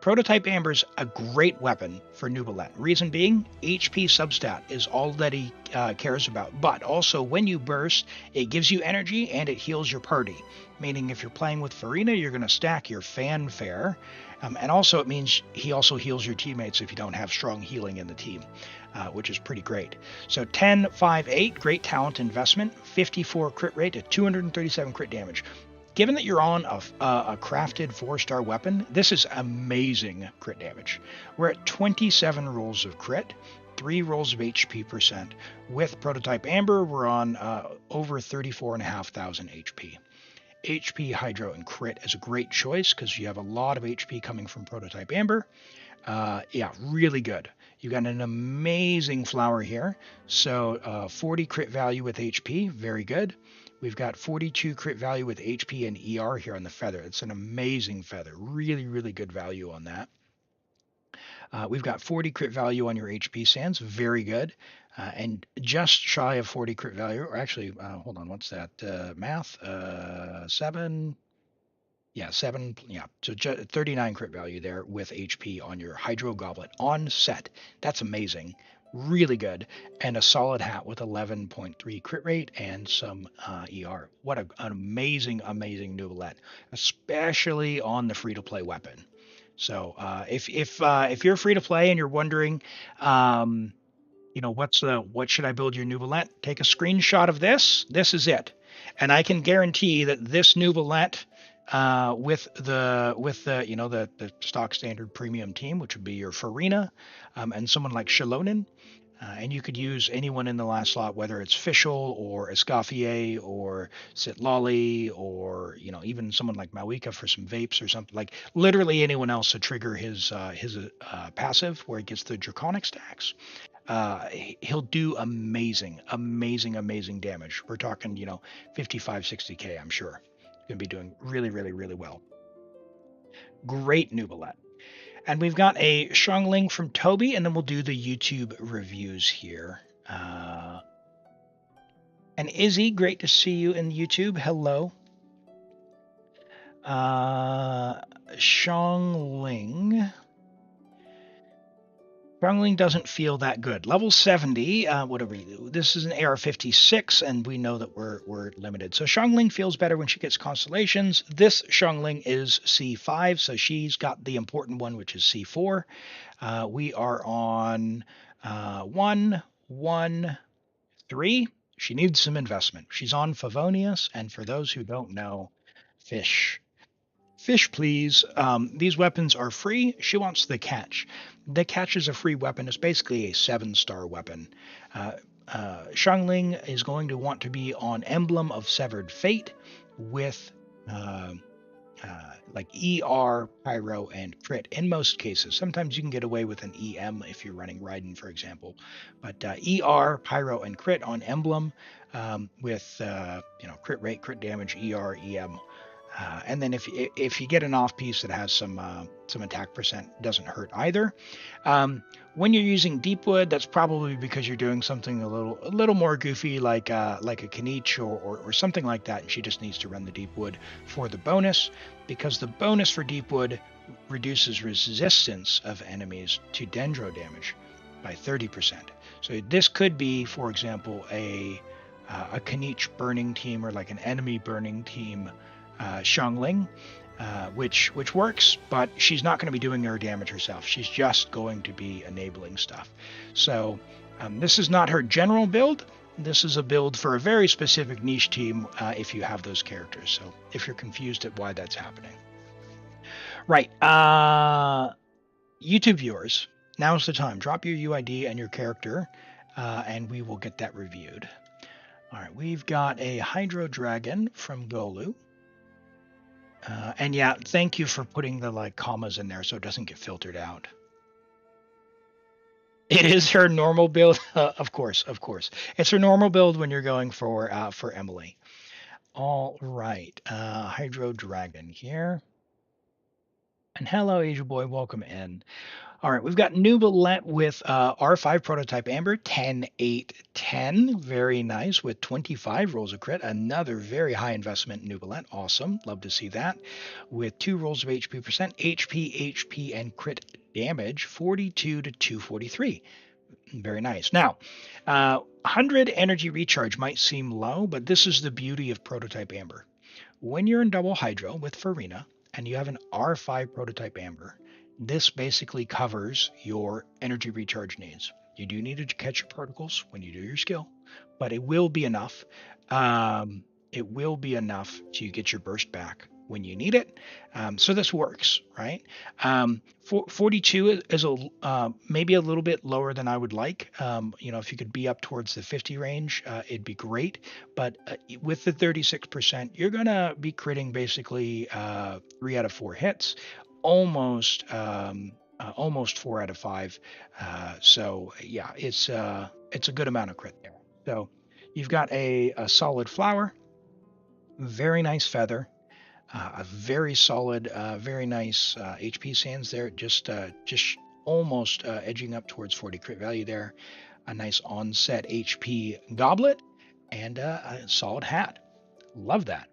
Prototype Amber's a great weapon for Neuvillette. Reason being, HP substat is all that he cares about. But also, when you burst, it gives you energy and it heals your party. Meaning, if you're playing with Farina, you're going to stack your fanfare. And also, it means he also heals your teammates if you don't have strong healing in the team, which is pretty great. So 10, 5, 8, great talent investment, 54 crit rate at 237 crit damage. Given that you're on a crafted 4-star weapon, this is amazing crit damage. We're at 27 rolls of crit, 3 rolls of HP percent. With Prototype Amber, we're on over 34,500 HP. HP, Hydro, and Crit is a great choice because you have a lot of HP coming from Prototype Amber. Yeah, really good. You got an amazing flower here. So 40 crit value with HP, very good. We've got 42 crit value with HP and ER here on the feather. It's an amazing feather. Really, really good value on that. We've got 40 crit value on your HP sands. Very good. And just shy of 40 crit value. Or actually, hold on, what's that? Math? 7. Yeah, 7. Yeah, so 39 crit value there with HP on your Hydro Goblet on set. That's amazing. Really good. And a solid hat with 11.3 crit rate and some ER. What an amazing, amazing Neuvillette, especially on the free-to-play weapon. So if you're free to play and you're wondering, what should I build your Neuvillette? Take a screenshot of this. This is it, and I can guarantee that this Neuvillette, with the stock standard premium team, which would be your Farina, and someone like Xiangling. And you could use anyone in the last slot, whether it's Fischl or Escoffier or Sitlali or even someone like Mawika for some vapes or something, like literally anyone else to trigger his passive where he gets the draconic stacks. He'll do amazing damage. We're talking 55, 60k. I'm sure going to be doing really, really, really well. Great Neuvillette. And we've got a Xiangling from Toby, and then we'll do the YouTube reviews here. And Izzy, great to see you in YouTube. Hello. Xiangling doesn't feel that good. Level 70, whatever. This is an AR-56, and we know that we're limited. So Xiangling feels better when she gets constellations. This Xiangling is C5, so she's got the important one, which is C4. We are on 1, 1, 3. She needs some investment. She's on Favonius, and for those who don't know, Fish, please. These weapons are free. She wants the catch. The catch is a free weapon. It's basically a 7-star weapon. Xiangling is going to want to be on Emblem of Severed Fate with like ER, Pyro, and Crit in most cases. Sometimes you can get away with an EM if you're running Raiden, for example. But ER, Pyro, and Crit on Emblem with crit rate, crit damage, ER, EM. And then if you get an off piece that has some attack percent, doesn't hurt either. When you're using Deepwood, that's probably because you're doing something a little more goofy, like a Kanich or something like that, and she just needs to run the Deepwood for the bonus, because the bonus for Deepwood reduces resistance of enemies to Dendro damage. by 30%. So this could be, for example, a Kanich burning team or like an enemy burning team Xiangling, which works, but she's not going to be doing her damage herself. She's just going to be enabling stuff. So this is not her general build. This is a build for a very specific niche team if you have those characters. So if you're confused at why that's happening. Right. YouTube viewers, now's the time. Drop your UID and your character, and we will get that reviewed. All right, we've got a Hydro Dragon from Golu. And yeah, thank you for putting the like commas in there so it doesn't get filtered out. It is her normal build, of course. It's her normal build when you're going for Emily. All right, Hydro Dragon here. And hello, Asia Boy, welcome in. All right, we've got Neuvillette with R5 prototype Amber, 10, 8, 10. Very nice with 25 rolls of crit. Another very high investment Neuvillette. Awesome. Love to see that. With 2 rolls of HP percent, HP, and crit damage, 42 to 243. Very nice. Now, 100 energy recharge might seem low, but this is the beauty of prototype Amber. When you're in double Hydro with Farina and you have an R5 prototype Amber, this basically covers your energy recharge needs. You do need to catch your particles when you do your skill, but it will be enough. It will be enough to get your burst back when you need it. So this works, right? 42 is maybe a little bit lower than I would like. If you could be up towards the 50 range, it'd be great. But with the 36%, you're going to be critting basically 3 out of 4 hits. Almost 4 out of 5. So yeah, it's a good amount of crit there. So you've got a solid flower, very nice feather, a very solid, very nice HP sands there, just almost edging up towards 40 crit value there. A nice onset HP goblet and a solid hat. Love that.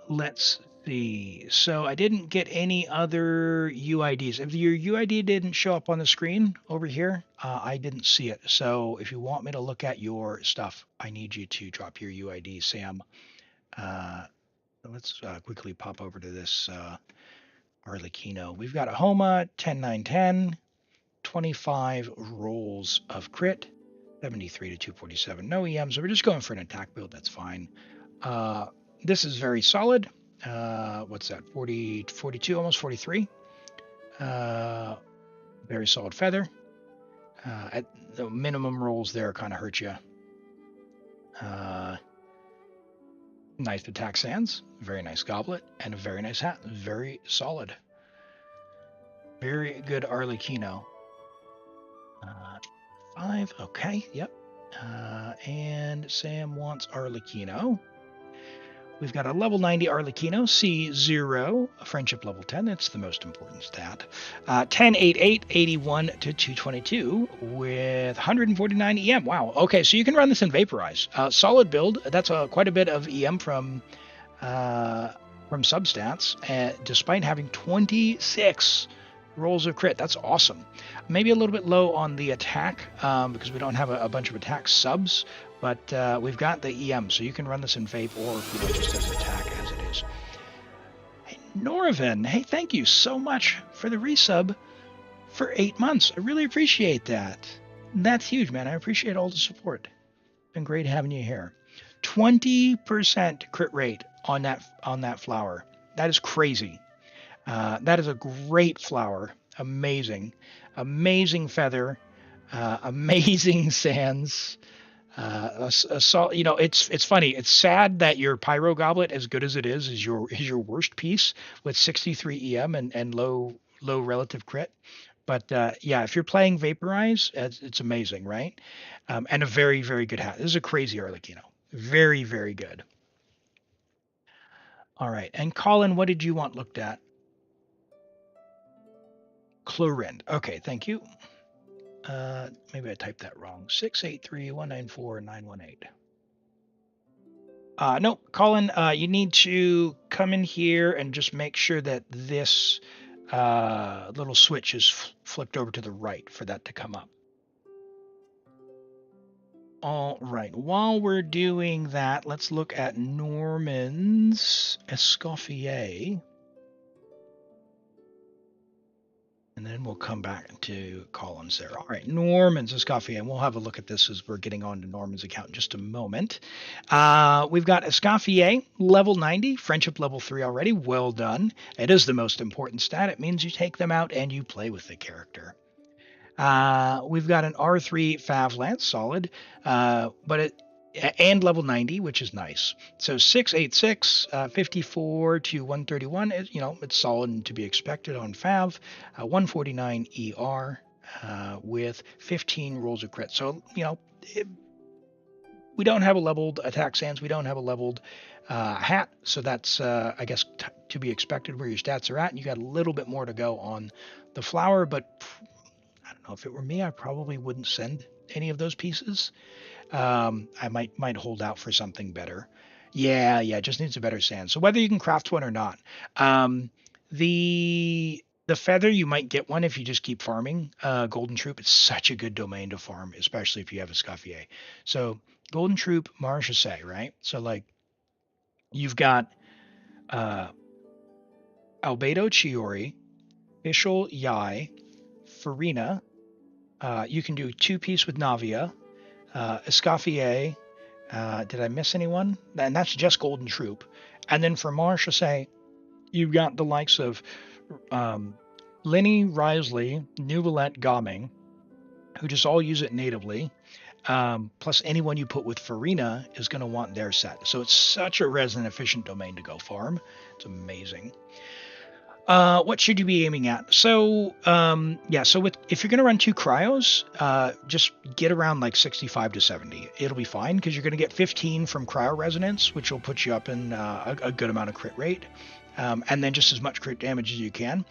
Let's see. So I didn't get any other UIDs. If your UID didn't show up on the screen over here, I didn't see it. So if you want me to look at your stuff, I need you to drop your UID, Sam. Let's quickly pop over to this Arlecchino. We've got a Homa, 10, 9, 10, 25 rolls of crit, 73 to 247. No EM, so we're just going for an attack build. That's fine. This is very solid. What's that? 40, 42, almost 43. Very solid feather. At the minimum rolls there kind of hurt you. Nice attack sands, very nice goblet, and a very nice hat. Very solid. Very good Arlecchino. 5, okay, yep. And Sam wants Arlecchino. We've got a level 90 Arlecchino, C0, friendship level 10. That's the most important stat. 10, 8, 8, 81 to 222 with 149 EM. Wow. Okay, so you can run this in Vaporize. Solid build. That's quite a bit of EM from substats, despite having 26 rolls of crit. That's awesome. Maybe a little bit low on the attack because we don't have a bunch of attack subs. But we've got the EM, so you can run this in Vape or just as attack as it is. Hey, Noravin, hey, thank you so much for the resub for 8 months. I really appreciate that. That's huge, man. I appreciate all the support. It's been great having you here. 20% crit rate on that flower. That is crazy. That is a great flower. Amazing. Amazing feather. Amazing sands. It's funny. It's sad that your Pyro Goblet, as good as it is your worst piece with 63 EM and low relative crit. But yeah, if you're playing Vaporize, it's amazing, right? And a very, very good hat. This is a crazy Arlecchino. Very, very good. All right. And Colin, what did you want looked at? Clorinde. Okay, thank you. Maybe I typed that wrong. 683-194-918. No, Colin, you need to come in here and just make sure that this little switch is flipped over to the right for that to come up. All right, while we're doing that, let's look at Norman's Escoffier. And then we'll come back to columns there. All right, Norman's Escoffier. And we'll have a look at this as we're getting on to Norman's account in just a moment. We've got Escoffier, level 90, friendship level 3 already. Well done. It is the most important stat. It means you take them out and you play with the character. We've got an R3 Fav Lance, solid, and level 90, which is nice. So 686, 54 to 131, it's solid and to be expected on Fav. 149 ER with 15 rolls of crit. So, we don't have a leveled attack sans. We don't have a leveled hat. So that's, I guess, to be expected where your stats are at. And you got a little bit more to go on the flower, but I don't know, if it were me, I probably wouldn't send any of those pieces. I might hold out for something better. Yeah, it just needs a better sand. So whether you can craft one or not, the feather, you might get one if you just keep farming. Golden Troop, it's such a good domain to farm, especially if you have a Escoffier. So Golden Troop, Marchese, right? So like you've got Albedo Chiori, Fischl Yai, Farina. You can do 2-piece with Navia, Escoffier. Did I miss anyone? And that's just Golden Troop. And then for Marchese, you've got the likes of Linny, Risley, Neuvillette, Gaming, who just all use it natively. Plus anyone you put with Farina is going to want their set. So it's such a res and efficient domain to go farm. It's amazing. What should you be aiming at? So, if you're going to run 2 cryos, just get around like 65 to 70. It'll be fine because you're going to get 15 from cryo resonance, which will put you up in a good amount of crit rate. And then just as much crit damage as you can.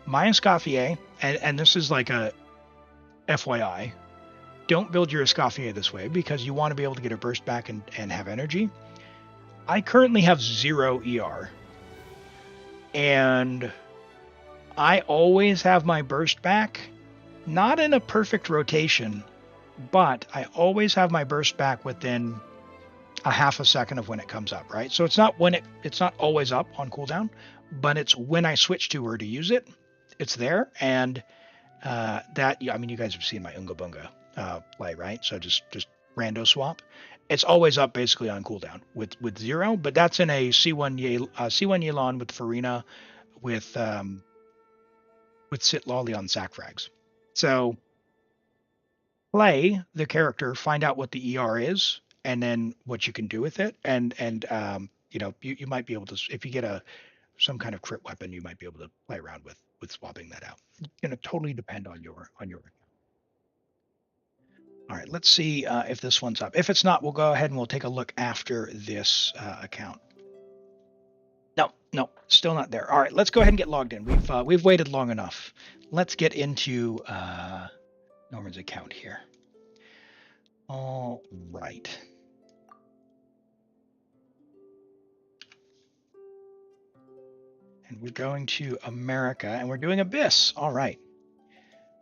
My Escoffier, and this is like a FYI, don't build your Escoffier this way because you want to be able to get a burst back and have energy. I currently have 0 ER. And I always have my burst back, not in a perfect rotation, but I always have my burst back within a half a second of when it comes up, right? So it's not always up on cooldown, but it's when I switch to her to use it, it's there. And you guys have seen my Unga Bunga play, right? So just rando swap. It's always up basically on cooldown with 0, but that's in a C1 Yelan with Farina with Sit Lolly on sack frags. So play the character, find out what the ER is, and then what you can do with it. And you might be able to, if you get some kind of crit weapon, you might be able to play around with swapping that out. It's going to totally depend on your account. All right, let's see if this one's up. If it's not, we'll go ahead and we'll take a look after this account. No, still not there. All right, let's go ahead and get logged in. We've waited long enough. Let's get into Norman's account here. All right. And we're going to America, and we're doing Abyss. All right.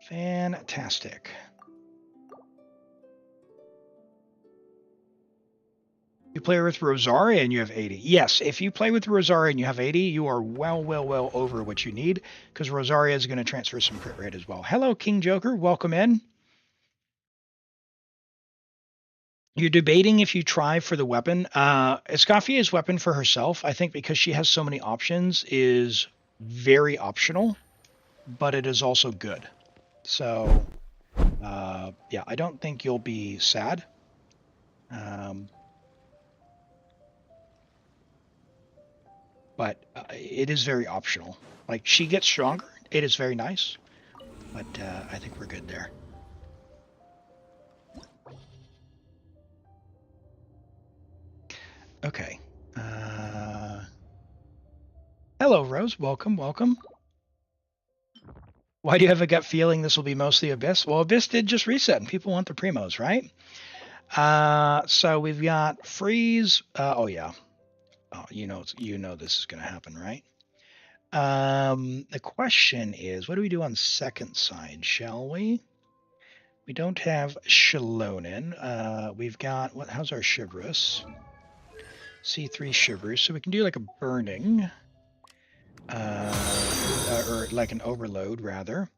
Fantastic. You play with Rosaria and you have 80. Yes, if you play with Rosaria and you have 80, you are well over what you need, because Rosaria is going to transfer some crit rate as well. Hello, King Joker. Welcome in. You're debating if you try for the weapon. Escoffier's weapon for herself, I think because she has so many options, is very optional, but it is also good. So, yeah, I don't think you'll be sad. But it is very optional. Like, she gets stronger. It is very nice. But I think we're good there. Okay. Hello, Rose. Welcome. Why do you have a gut feeling this will be mostly Abyss? Well, Abyss did just reset, and people want the primos, right? So we've got Freeze. Oh, yeah. Oh, you know this is going to happen, right? The question is, what do we do on second side, shall we? We don't have Shalonin. We've got, how's our Chivalrous? C3 Shivers, so we can do like a burning. Or like an overload, rather.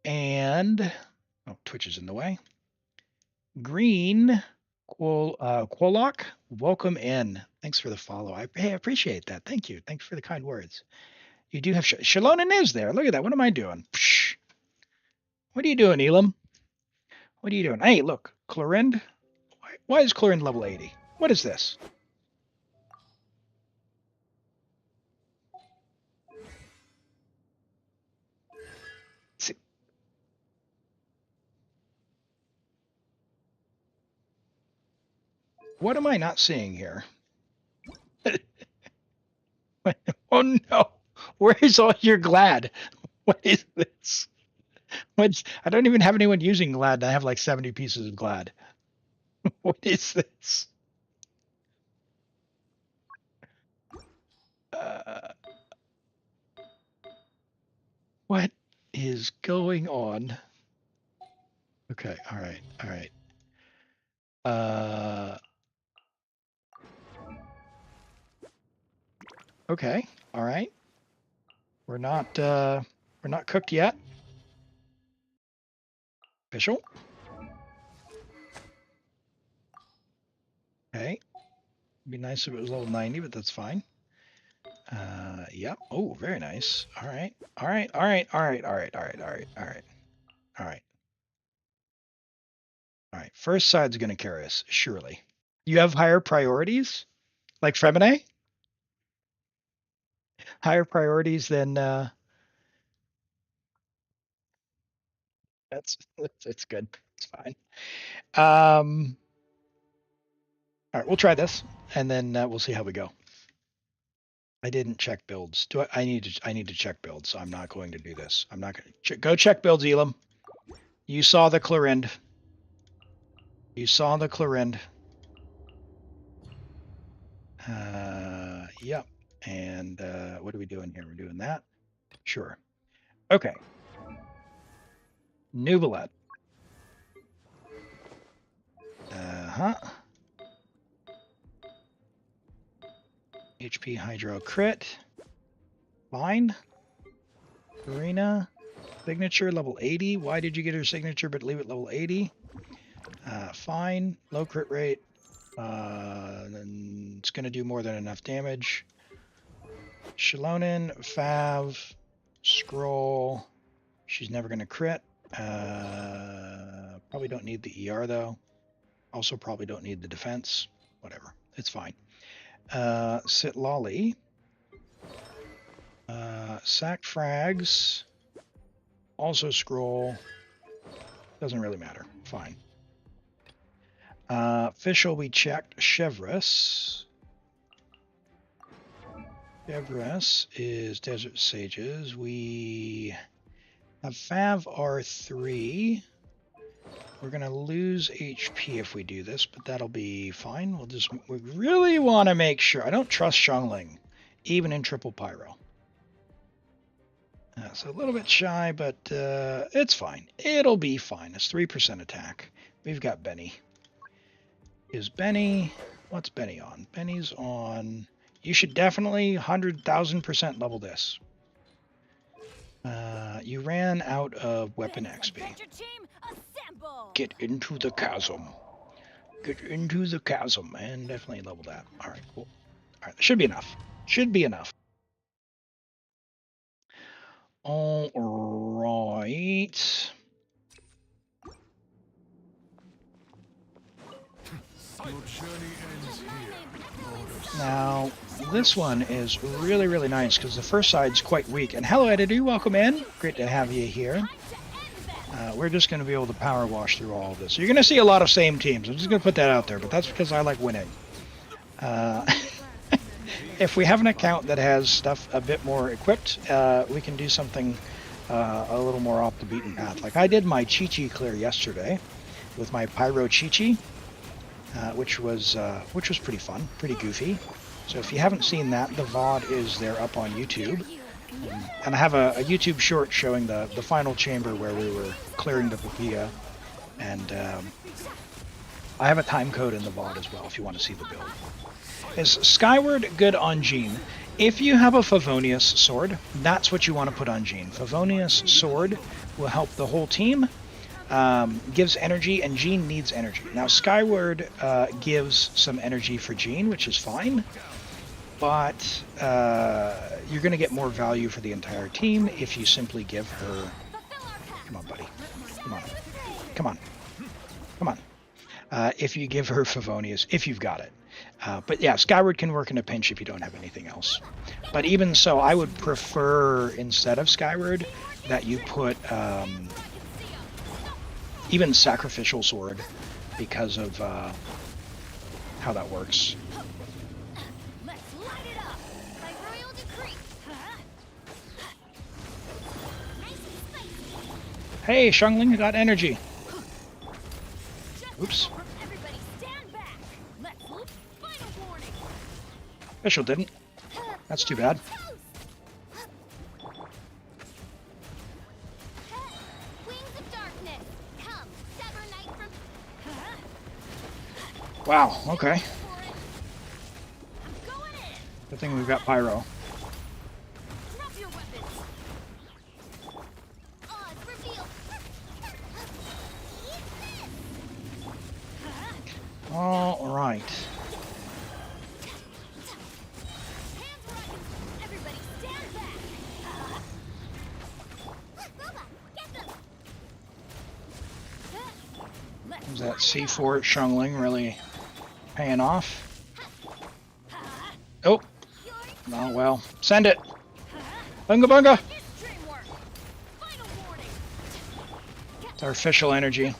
And, oh, Twitch is in the way. Green, Quolok, welcome in. Thanks for the follow. I appreciate that. Thank you. Thanks for the kind words. You do have Shalonin is there. Look at that. What am I doing? Psh. What are you doing, Elim? What are you doing? Hey, look, Clorinde. Why is Clorinde level 80? What is this? What am I not seeing here? Oh no! Where's all your Glad? What is this? I don't even have anyone using Glad. I have like 70 pieces of Glad. What is this? What is going on? Okay, all right. Okay, all right. We're not cooked yet. Fischl. Okay. It'd be nice if it was level 90, but that's fine. Yep. Oh, very nice. All right. First side's gonna carry us, surely. You have higher priorities? Like Fremine? Higher priorities than it's good. It's fine. All right, we'll try this, and then we'll see how we go. I didn't check builds. I need to check builds, so I'm not going to do this. I'm not going to go check builds, Elim. You saw the Clorinde. You saw the Clorinde. Yep. And what are we doing here? We're doing that. Sure. Okay. Neuvillette. HP Hydro crit. Fine. Arena. Signature level 80. Why did you get her signature but leave it level 80? Fine. Low crit rate. Then it's going to do more than enough damage. Shalonin, Fav, Scroll. She's never going to crit. Probably don't need the ER though. Also probably don't need the defense. Whatever. It's fine. Sit Lolly. Sack Frags. Also Scroll. Doesn't really matter. Fine. Fischl we checked. Chevreuse. Chevreuse is Desert Sages. We have Fav R3. We're going to lose HP if we do this, but that'll be fine. We really want to make sure. I don't trust Xiangling, even in triple pyro. So a little bit shy, but it's fine. It'll be fine. It's 3% attack. We've got Benny. What's Benny on? Benny's on, you should definitely 100,000% level this. You ran out of weapon XP. Get into the chasm. Get into the chasm, and definitely level that. All right, cool. All right, should be enough. Should be enough. All right. Now, this one is really, really nice because the first side's quite weak. And hello, Editor, welcome in. Great to have you here. We're just going to be able to power wash through all of this. So you're going to see a lot of same teams. I'm just going to put that out there, but that's because I like winning. If we have an account that has stuff a bit more equipped, we can do something a little more off the beaten path. Like I did my Chi-Chi clear yesterday with my Pyro Chi-Chi, which was pretty fun, pretty goofy. So if you haven't seen that, the VOD is there up on YouTube. And I have a YouTube short showing the final chamber where we were clearing the Papilla. And I have a time code in the VOD as well if you want to see the build. Is Skyward good on Jean? If you have a Favonius sword, that's what you want to put on Jean. Favonius sword will help the whole team, gives energy, and Jean needs energy. Now Skyward gives some energy for Jean, which is fine, but you're going to get more value for the entire team if you simply give her... Come on, buddy. Come on. Come on. Come on. If you give her Favonius, if you've got it. But yeah, Skyward can work in a pinch if you don't have anything else. But even so, I would prefer, instead of Skyward, that you put even Sacrificial Sword, because of how that works. Hey, Xiangling got energy. Oops. Fischl didn't. That's too bad. Wow, okay. Good thing we've got Pyro. All right. Is that C4 Xiangling really paying off? Oh. Oh, well. Send it. Bunga bunga. It's our official energy.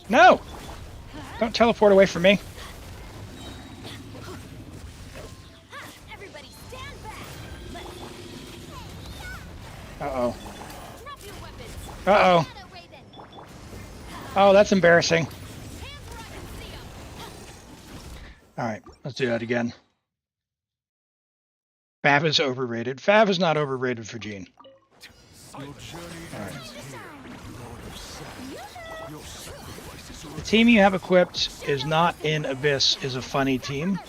No! Don't teleport away from me. Uh-oh. Uh-oh. Oh, that's embarrassing. Alright, let's do that again. Fav is overrated. Fav is not overrated for Jean. Alright. The team you have equipped is not in Abyss is a funny team.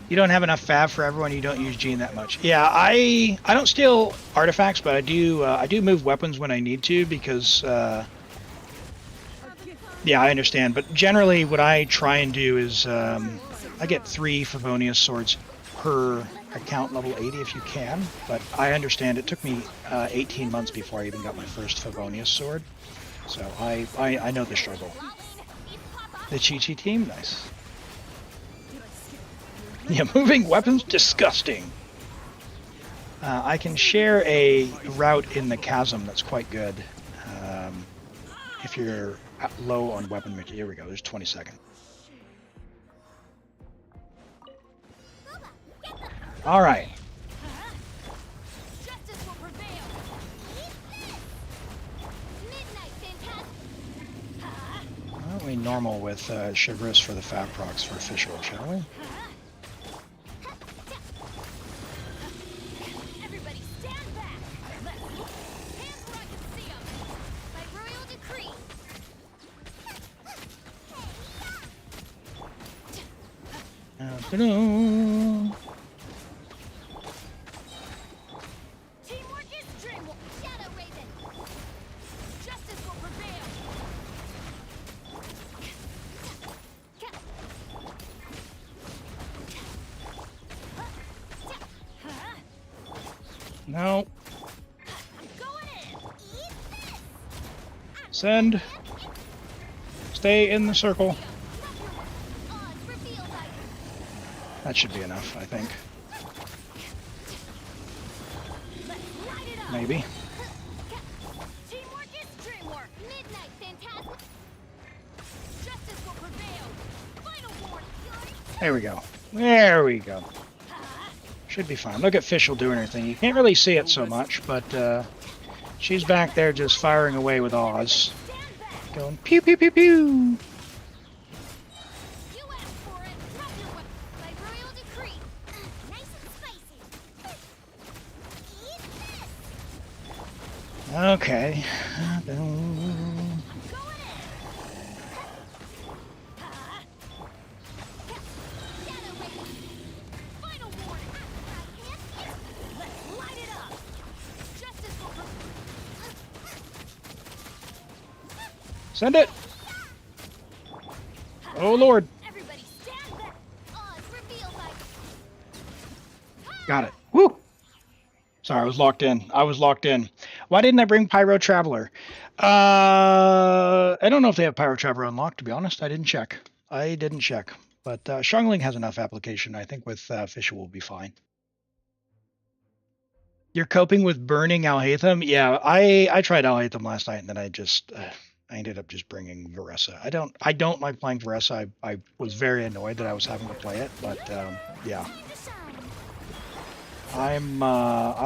You don't have enough Fav for everyone. You don't use Jean that much. Yeah, I don't steal artifacts, but I do move weapons when I need to because yeah, I understand. But generally, what I try and do is I get 3 Favonius swords per account level 80 if you can. But I understand it took me 18 months before I even got my first Favonius sword, so I know the struggle. The Chi-Chi team, nice. Yeah, moving weapons, disgusting. I can share a route in the chasm that's quite good. If you're low on weapon material. Here we go, there's 20 seconds. Alright. Why don't we normal with Chagris for the Fab procs for Fischl, shall we? Teamwork is dreamwork. Shadow Raven. Justice will prevail. No. Send. Stay in the circle. That should be enough, I think. Maybe. There we go. There we go. Should be fine. Look at Fischl doing her thing. You can't really see it so much, but she's back there just firing away with Oz. Going pew pew pew pew. Okay. Send it! Oh lord! Got it. Woo! Sorry, I was locked in. Why didn't I bring Pyro Traveler? I don't know if they have Pyro Traveler unlocked, to be honest. I didn't check. But Xiangling has enough application. I think with Fischl will be fine. You're coping with burning Alhaitham? Yeah, I tried Alhaitham last night, and then I ended up just bringing Veressa. I don't like playing Veressa. I was very annoyed that I was having to play it, but yeah. I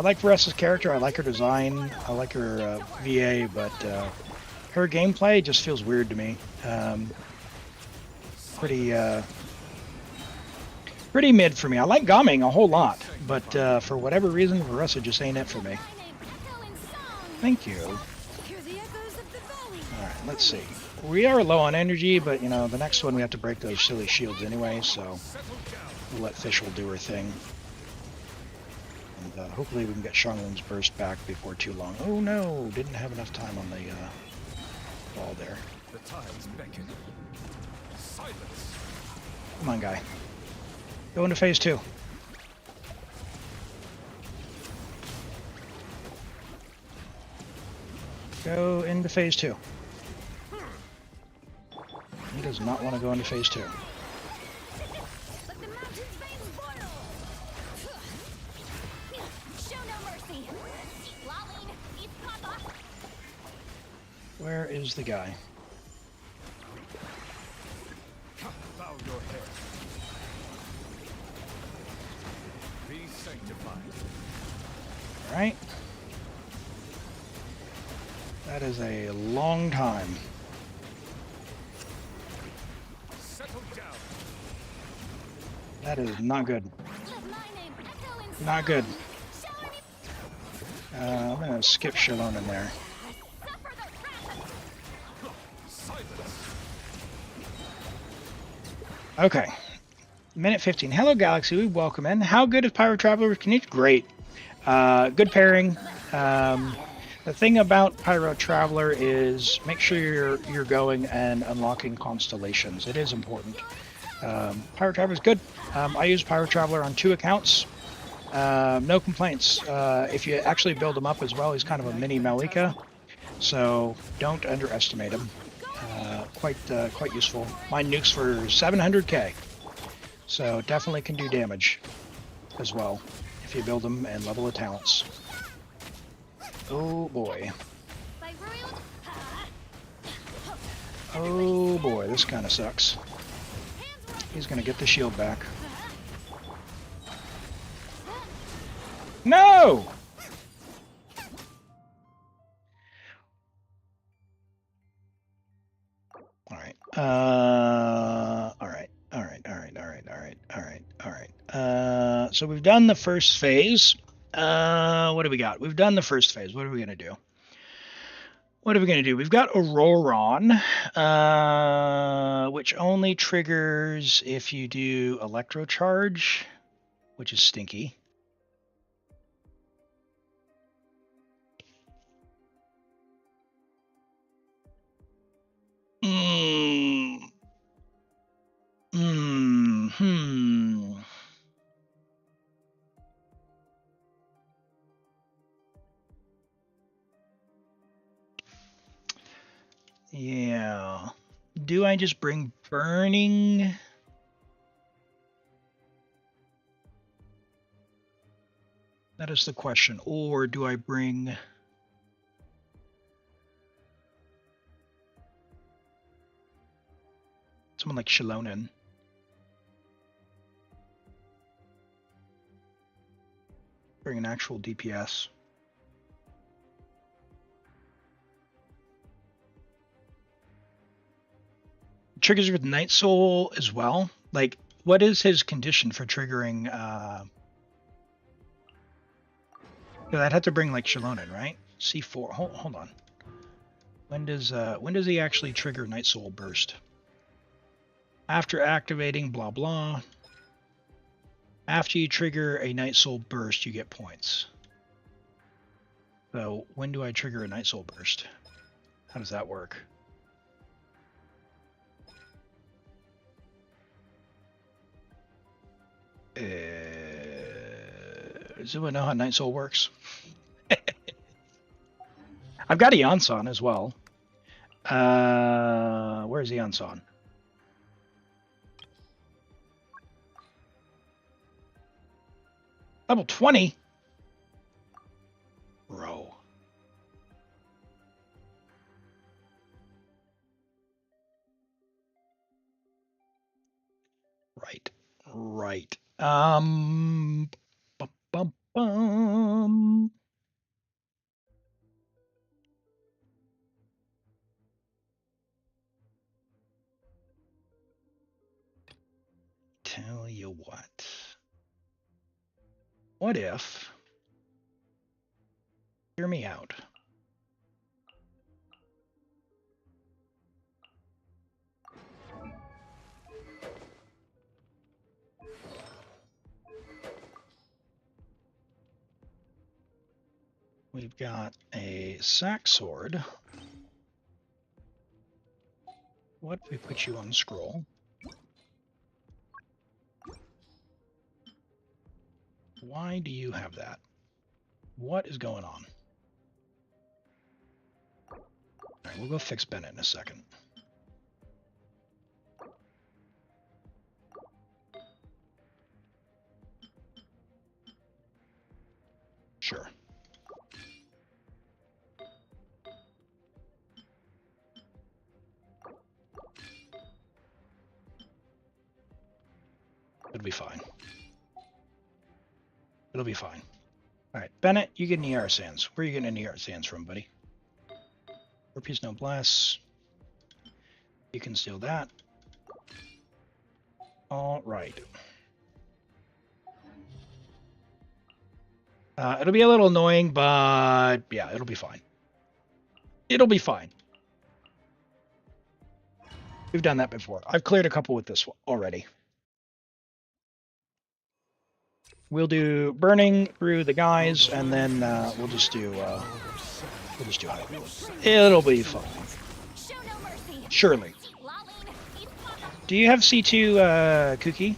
like Veressa's character. I like her design. I like her VA, but her gameplay just feels weird to me. Pretty mid for me. I like Gaming a whole lot, but for whatever reason, Veressa just ain't it for me. Thank you. Alright, let's see. We are low on energy, but, you know, the next one we have to break those silly shields anyway, so we'll let Fischl do her thing. And hopefully we can get Xiangling's burst back before too long. Oh no! Didn't have enough time on the ball there. The tides beckon. Silence. Come on, guy. Go into phase 2. Go into phase 2. He does not want to go into phase 2. Where is the guy? Bow your head. Be sanctified. All right. That is a long time. Settle down. That is not good. Not good. I'm gonna skip Shalon in there. Okay. Minute 15. Hello, Galaxy. Welcome in. How good is Pyro Traveler? Great. Good pairing. The thing about Pyro Traveler is make sure you're going and unlocking constellations. It is important. Pyro Traveler is good. I use Pyro Traveler on 2 accounts. No complaints. If you actually build him up as well, he's kind of a mini Malika, so don't underestimate him. Quite useful. Mine nukes for 700k, so definitely can do damage as well if you build them and level the talents. Oh boy. Oh boy, this kind of sucks. He's gonna get the shield back. No! Alright. Alright. So we've done the first phase. What do we got? We've done the first phase. What are we gonna do? We've got Auroron, which only triggers if you do Electro Charge, which is stinky. Yeah. Do I just bring Burning? That is the question. Or do I bring... someone like Shilonen? Bring an actual DPS. Triggers with Night Soul as well. Like, what is his condition for triggering? I'd have to bring like Shilonen, right? C4. Hold on. When does he actually trigger Night Soul Burst? After activating blah blah. After you trigger a Night Soul Burst, you get points. So when do I trigger a Night Soul Burst? How does that work? Does anyone know how Night Soul works? I've got Eonson as well. Where's Eonson? Level 20? Bro. Right. Bum, bum, bum. Tell you what. What if, hear me out. We've got a sack sword. What if we put you on scroll? Why do you have that? What is going on? All right, we'll go fix Bennett in a second. Sure. It'll be fine. It'll be fine. All right, Bennett, you get an ER Sands. Where are you getting an ER Sands from, buddy? Rupees no bless. You can steal that. All right. It'll be a little annoying, but yeah, it'll be fine. It'll be fine. We've done that before. I've cleared a couple with this already. We'll do burning through the guys, and then we'll just do high. It'll be fun. Surely. Do you have C2 Kuki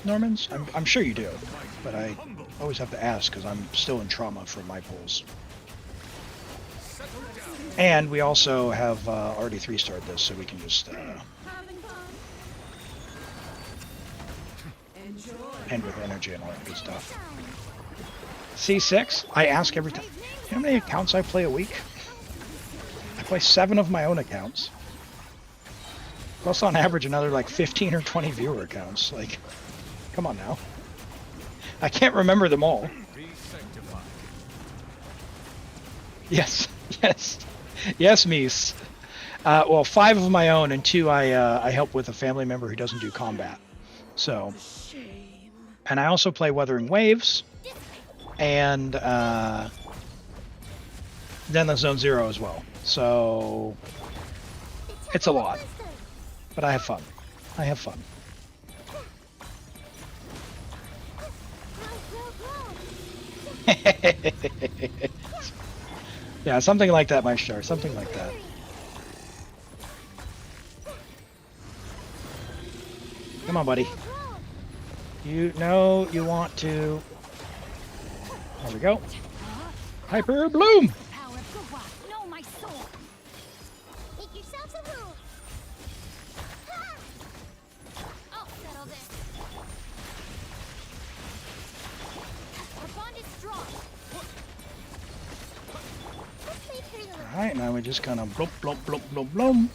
Normans? I'm sure you do, but I always have to ask because I'm still in trauma from my pulls. And we also have already 3-starred this, so we can just end with energy and all that good stuff. C6, I ask every time. You know how many accounts I play a week? I play 7 of my own accounts. Plus on average another like 15 or 20 viewer accounts. Like, come on now. I can't remember them all. Yes, yes. Yes, Mies. Well, 5 of my own and 2 I help with a family member who doesn't do combat. So, and I also play Weathering Waves, and then the Zone Zero as well. So it's a lot, but I have fun. I have fun. Yeah, something like that, my star. Something like that. Come on, buddy. You know you want to. There we go. Hyper Bloom! Alright, now we just kind of blop, blop, blop, blop, blop.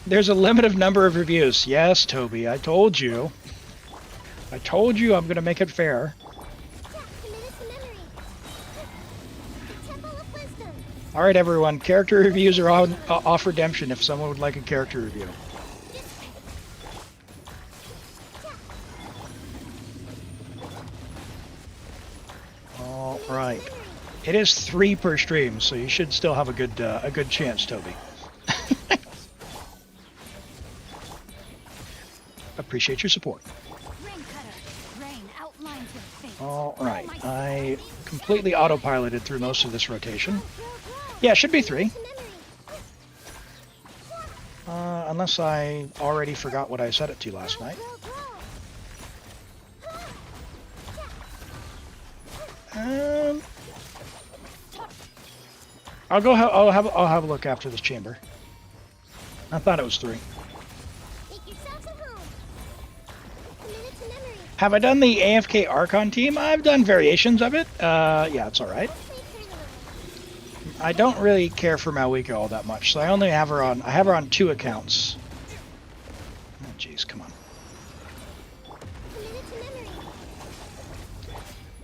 There's a limited number of reviews. Yes, Toby, I told you. I told you I'm going to make it fair. Alright, everyone. Character reviews are on off redemption if someone would like a character review. Alright. It is 3 per stream, so you should still have a good chance, Toby. Appreciate your support. All right, I completely autopiloted through most of this rotation. Yeah, it should be 3. Unless I already forgot what I set it to last night. I'll have a look after this chamber. I thought it was 3. Have I done the AFK Archon team? I've done variations of it. Yeah, it's alright. I don't really care for Malwika all that much, so I only have her on. I have her on 2 accounts. Oh, jeez, come on.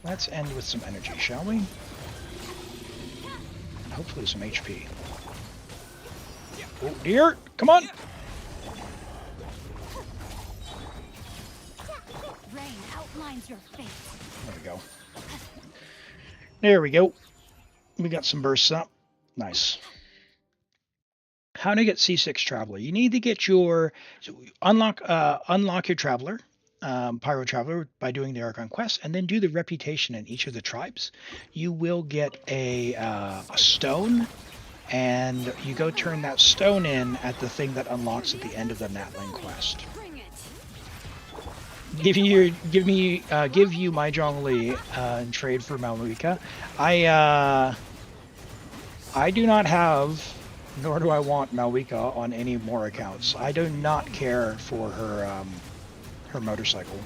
Let's end with some energy, shall we? And hopefully some HP. Oh dear! Come on! There we go. There we go. We got some bursts up. Nice. How to get C6 Traveler? You need to get your unlock your Traveler, Pyro Traveler, by doing the Archon quest, and then do the reputation in each of the tribes. You will get a stone, and you go turn that stone in at the thing that unlocks at the end of the Natling quest. Give you my Zhongli in trade for Malwika. I do not have, nor do I want Malwika on any more accounts. I do not care for her her motorcycle.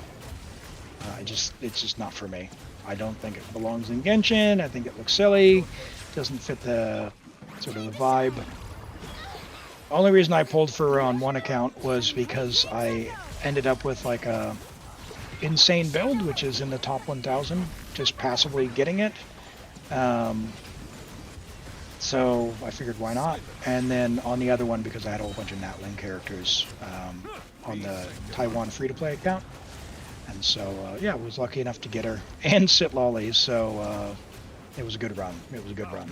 It's just not for me. I don't think it belongs in Genshin. I think it looks silly. Doesn't fit the sort of the vibe. Only reason I pulled for her on one account was because I ended up with like a insane build, which is in the top 1,000, just passively getting it. So I figured why not? And then on the other one, because I had a whole bunch of Natling characters on the Taiwan free-to-play account. And so, yeah, I was lucky enough to get her and sit lollies, so it was a good run. It was a good run.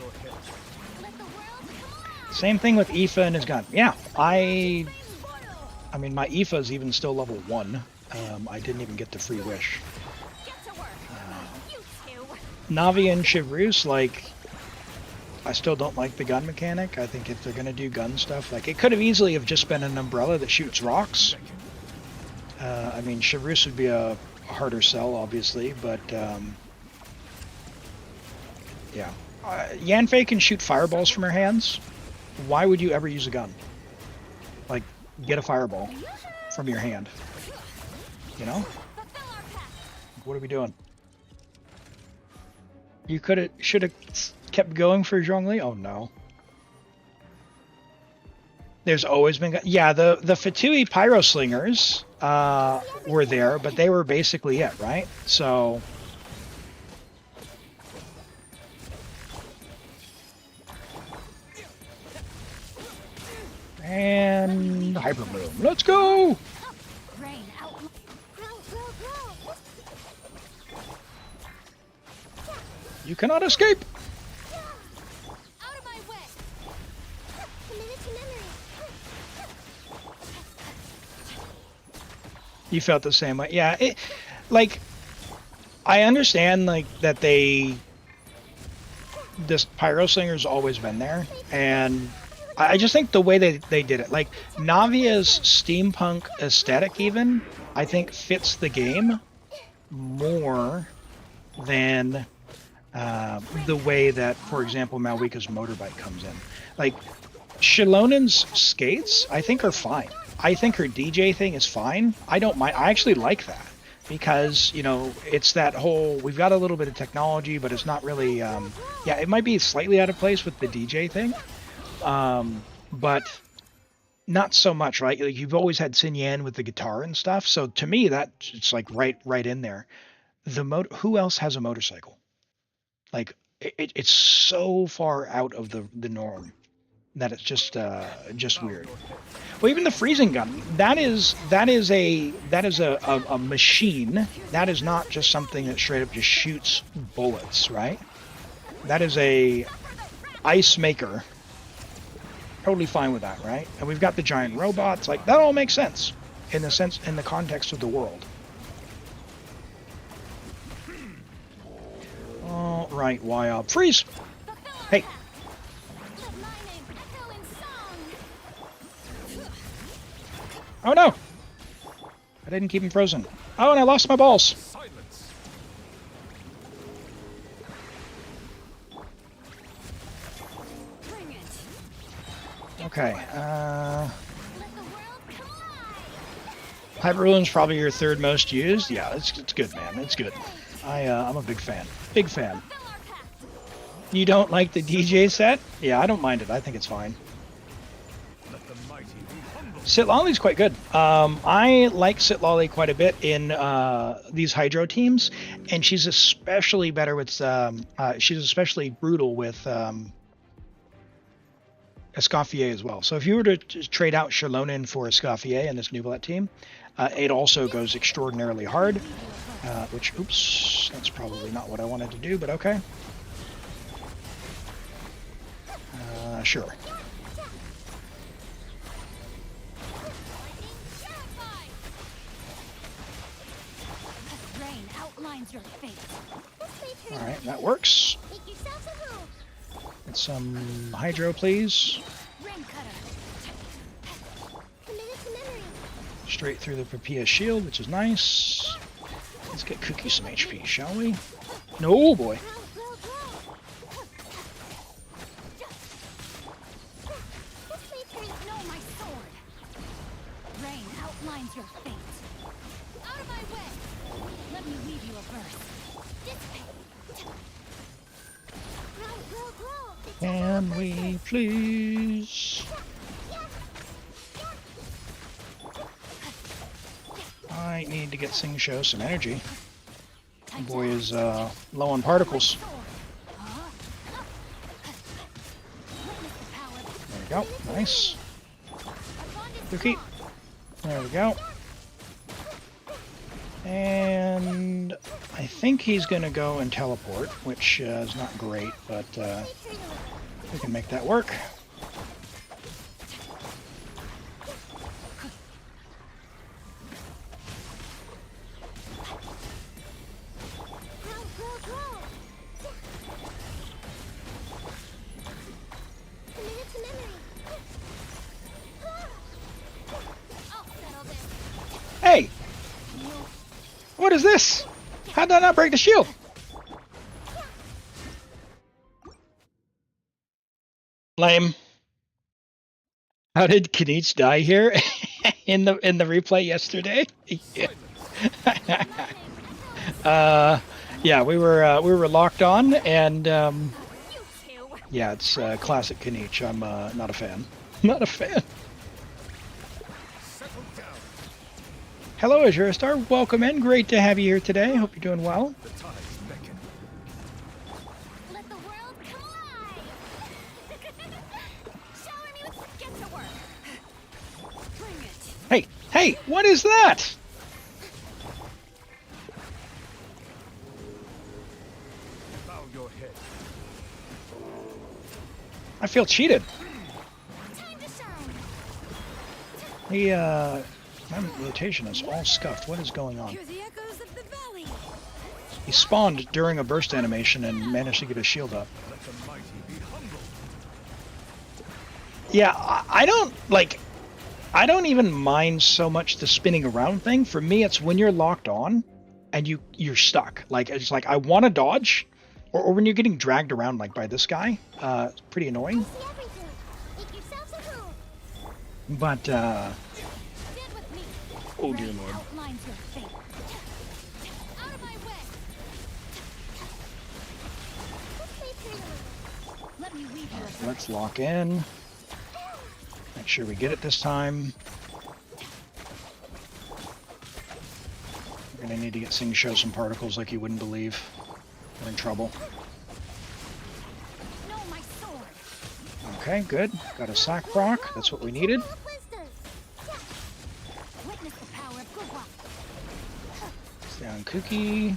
Same thing with Aoife and his gun. Yeah, I mean, my Aoife is even still level 1. I didn't even get the free wish. Navi and Chevreuse, like, I still don't like the gun mechanic. I think if they're going to do gun stuff, like, it could have easily have just been an umbrella that shoots rocks. I mean, Chevreuse would be a harder sell, obviously, but, yeah. Yanfei can shoot fireballs from her hands. Why would you ever use a gun? Like, get a fireball from your hand. You know? What are we doing? You should have kept going for Zhongli? Oh no. There's always been... Yeah, the Fatui Pyro Slingers were there, but they were basically it, right? So... And... Hyper Boom. Let's go! You cannot escape! Out of my way. You felt the same way. Yeah, like, I understand, like, that this Pyro Slinger's always been there, and I just think the way they did it, like, Navia's steampunk aesthetic even, I think fits the game more than the way that, for example, Malwika's motorbike comes in. Like, Shilonen's skates, I think, are fine. I think her DJ thing is fine. I don't mind. I actually like that because, you know, it's that whole, we've got a little bit of technology, but it's not really, yeah, it might be slightly out of place with the DJ thing, but not so much, right? Like, you've always had Xin Yan with the guitar and stuff, so to me, that it's like right in there. Who else has a motorcycle? Like, it's so far out of the norm that it's just weird. Well, even the freezing gun, that is a machine. That is not just something that straight up just shoots bullets, right? That is a ice maker. Totally fine with that, right? And we've got the giant robots. Like, that all makes sense in the context of the world. All right, Wyob. Freeze! Hey. Oh no! I didn't keep him frozen. Oh, and I lost my balls. Silence. Okay, Hyper Ruin's probably your third most used. Yeah, it's good, man. It's good. I'm a big fan. Big fan. You don't like the DJ set? Yeah, I don't mind it. I think it's fine. Let the mighty be humble. Sitlolly's quite good. I like Sitlolly quite a bit in these Hydro teams, and she's especially better with. She's especially brutal with Escoffier as well. So if you were to trade out Xiangling for Escoffier in this Neuvillette team, it also goes extraordinarily hard. Which, oops, that's probably not what I wanted to do, but okay. Sure. Alright, that works. Get some Hydro, please. Straight through the Papilla shield, which is nice. Let's get Kuki some HP, shall we? No, boy. Can we please? I need to get Singsho some energy. The boy is low on particles. There we go. Nice. Kuki. There we go. And I think he's going to go and teleport, which is not great, but we can make that work. Hey! What is this? How did I not break the shield? Lame. How did Kinich die here in the replay yesterday? Yeah, we were locked on, and yeah, it's classic Kinich. I'm not a fan. Not a fan. Hello, Azure Star. Welcome in. Great to have you here today. Hope you're doing well. The tides beckon. Let the world collide. Shower me with get to work. Bring it. Hey, what is that? Bow your head. I feel cheated. Time to shine. The my rotation is all scuffed. What is going on? Hear the echoes of the valley. He spawned during a burst animation and managed to get his shield up. Let the mighty be humble. Yeah, I don't even mind so much the spinning around thing. For me, it's when you're locked on and you're stuck. Like, it's like I want to dodge, or when you're getting dragged around like by this guy. It's pretty annoying. See everything. Make yourselves at home. But Stand with me. oh dear lord. Outlines your fate. Out of my way. Let me weave you a Let's lock in. Make sure we get it this time. We're gonna need to get Singsho some particles like you wouldn't believe. We're in trouble. No, my sword. Okay, good. Got a sack proc. That's what we needed. Witness the power of good luck. Down Kuki.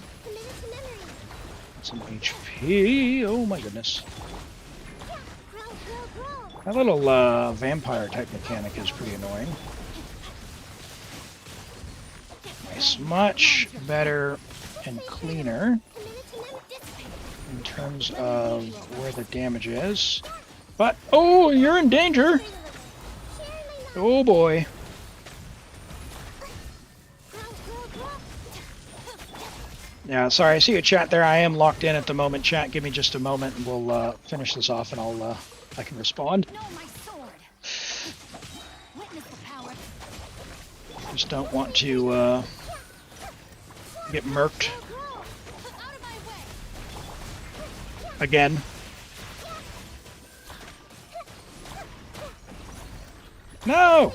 Some HP. Oh my goodness. That little vampire type mechanic is pretty annoying. Nice. Much better and cleaner in terms of where the damage is. But, oh, you're in danger! Oh boy. Yeah, sorry, I see your chat there. I am locked in at the moment, chat. Give me just a moment and we'll finish this off and I can respond. Just don't want to get murked again. No!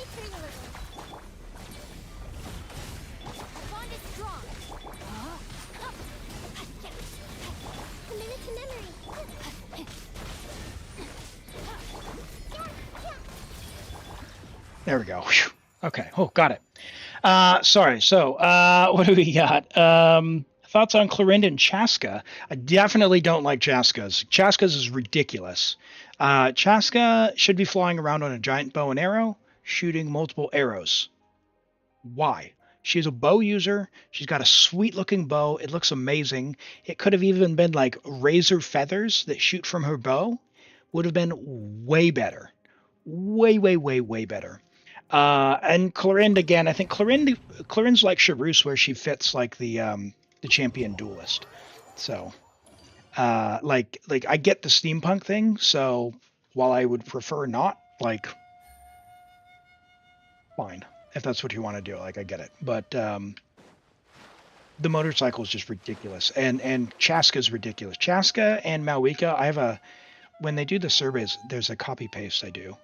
There we go. Whew. Okay. Oh, got it. Sorry. So, what do we got? Thoughts on Clorinde and Chasca? I definitely don't like Chasca's. Chasca's is ridiculous. Chasca should be flying around on a giant bow and arrow, shooting multiple arrows. Why? She's a bow user. She's got a sweet looking bow. It looks amazing. It could have even been like razor feathers that shoot from her bow. Would have been way better. Way, way, way, way better. And Clorinde again, I think Clorinde's like Charus, where she fits like the champion duelist. So, like I get the steampunk thing. So while I would prefer not, like, fine if that's what you want to do. Like I get it, but the motorcycle is just ridiculous, and Chasca's ridiculous. Chasca and Malwika, when they do the surveys, there's a copy paste I do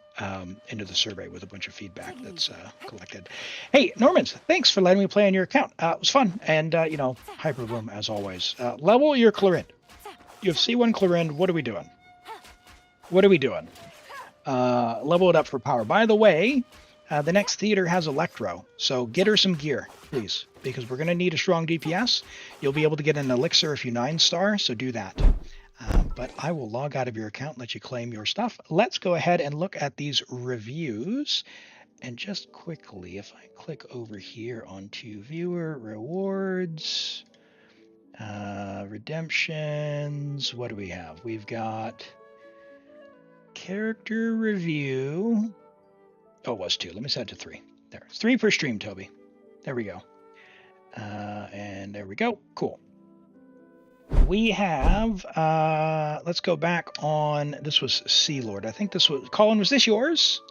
into the survey with a bunch of feedback that's collected. Hey, Normans, thanks for letting me play on your account. It was fun. And, Hyperbloom, as always. Level your Clorinde. You have C1 Clorinde. What are we doing? Level it up for power. By the way, the next theater has Electro, so get her some gear, please, because we're going to need a strong DPS. You'll be able to get an elixir if you 9-star, so do that. But I will log out of your account and let you claim your stuff. Let's go ahead and look at these reviews. And just quickly, if I click over here onto viewer, rewards, redemptions, what do we have? We've got character review. Oh, it was 2. Let me set it to 3. There, it's 3 per stream, Toby. There we go. And there we go. Cool. We have, let's go back on, this was Sea Lord. I think this was, Colin, was this yours?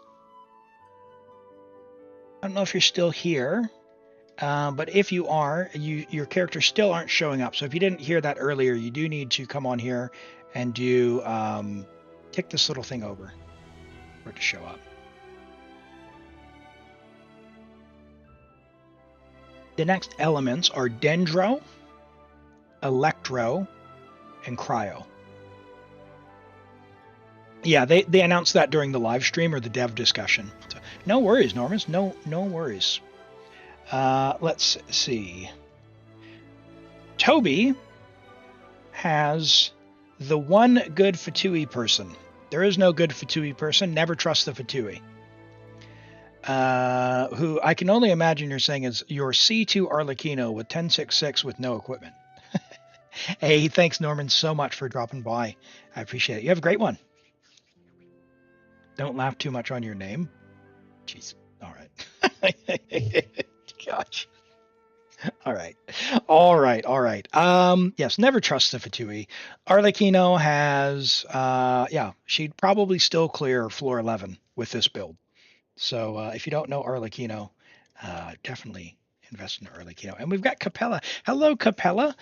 I don't know if you're still here, but if you are, your characters still aren't showing up. So if you didn't hear that earlier, you do need to come on here and do, tick this little thing over for it to show up. The next elements are Dendro, Electro, and Cryo. Yeah, they announced that during the live stream or the dev discussion. So, no worries, Normans. No worries. Let's see. Toby has the one good Fatui person. There is no good Fatui person. Never trust the Fatui. Who I can only imagine you're saying is your C2 Arlecchino with 1066 with no equipment. Hey, thanks, Norman, so much for dropping by. I appreciate it. You have a great one. Don't laugh too much on your name. Jeez. All right. Gosh. All right. Yes, never trust the Fatui. Arlecchino has, she'd probably still clear floor 11 with this build. So if you don't know Arlecchino, definitely invest in Arlecchino. And we've got Capella. Hello, Capella.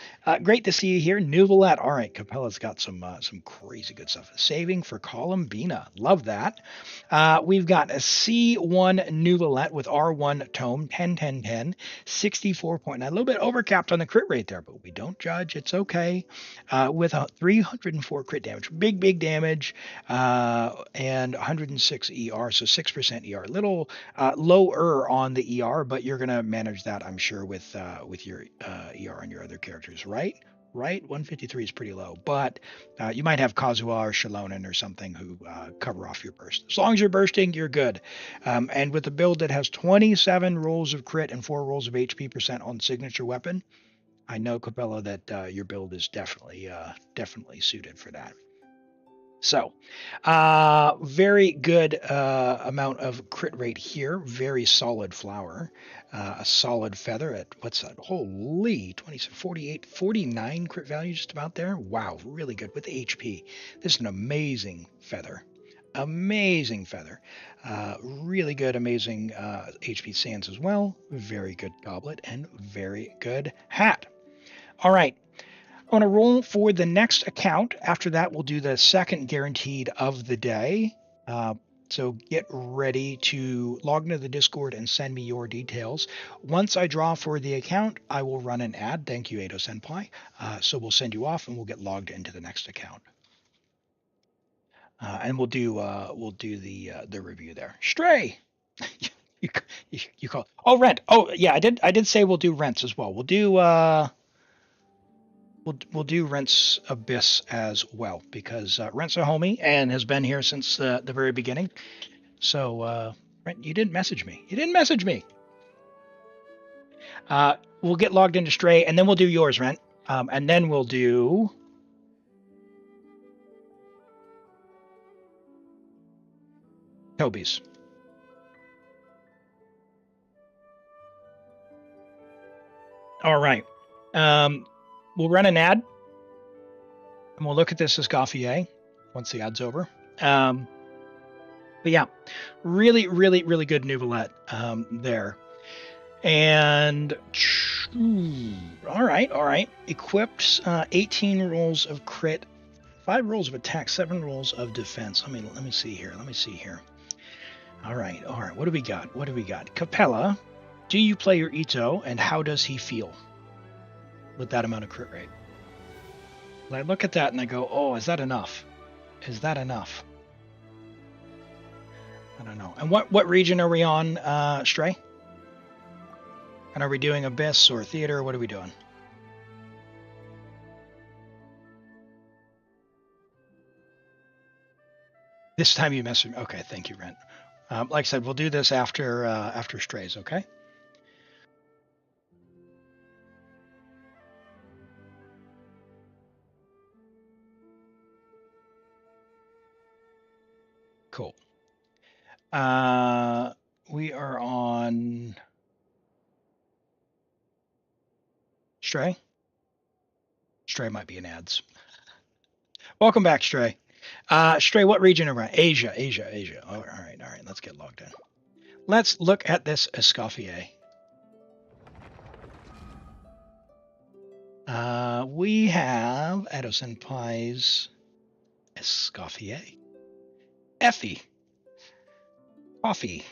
Great to see you here. Neuvillette. All right, Capella's got some crazy good stuff. Saving for Columbina. Love that. We've got a C1 Neuvillette with R1 tome, 10, 64 point. A little bit overcapped on the crit rate there, but we don't judge. It's okay. With a 304 crit damage. Big damage. And 106 ER, so 6% ER. Little lower on the ER, but you're going to manage that, I'm sure, with your ER on your other characters, right? right? 153 is pretty low, but you might have Kazuha or Shalonen or something who cover off your burst. As long as you're bursting, you're good. And with a build that has 27 rolls of crit and 4 rolls of HP percent on signature weapon, I know, Capella, that your build is definitely suited for that. So, very good amount of crit rate here. Very solid flower. A solid feather at, what's that? Holy, 27, 48, 49 crit value just about there. Wow, really good with HP. This is an amazing feather. Amazing feather. Really good, amazing HP sands as well. Very good goblet and very good hat. All right. I'm going to roll for the next account. After that, we'll do the second guaranteed of the day. So get ready to log into the Discord and send me your details. Once I draw for the account, I will run an ad. Thank you, Edo Senpai. So we'll send you off and we'll get logged into the next account. And we'll do the review there. Stray. you call. Oh, rent. Oh yeah, I did say we'll do rents as well. We'll do. We'll do Rent's Abyss as well, because Rent's a homie and has been here since the very beginning. So, Rent, you didn't message me. We'll get logged into Stray, and then we'll do yours, Rent. And then we'll do... Toby's. All right. We'll run an ad, and we'll look at this as Gauffier once the ad's over. But yeah, really, really, really good Neuvillette there. And all right. Equipped 18 rolls of crit, 5 rolls of attack, 7 rolls of defense. Let me see here. All right. What do we got? Capella, do you play your Ito, and how does he feel with that amount of crit rate? I look at that and I go, oh, is that enough? I don't know. And what region are we on, Stray? And are we doing Abyss or Theater? What are we doing? This time you messaged me. Okay, thank you, Rent. Like I said, we'll do this after Strays, okay? Cool. We are on Stray. Stray might be in ads. Welcome back, Stray. Stray, what region are we on? Asia. All right. Let's get logged in. Let's look at this Escoffier. We have Edo Senpai's Escoffier. Effie. Coffee.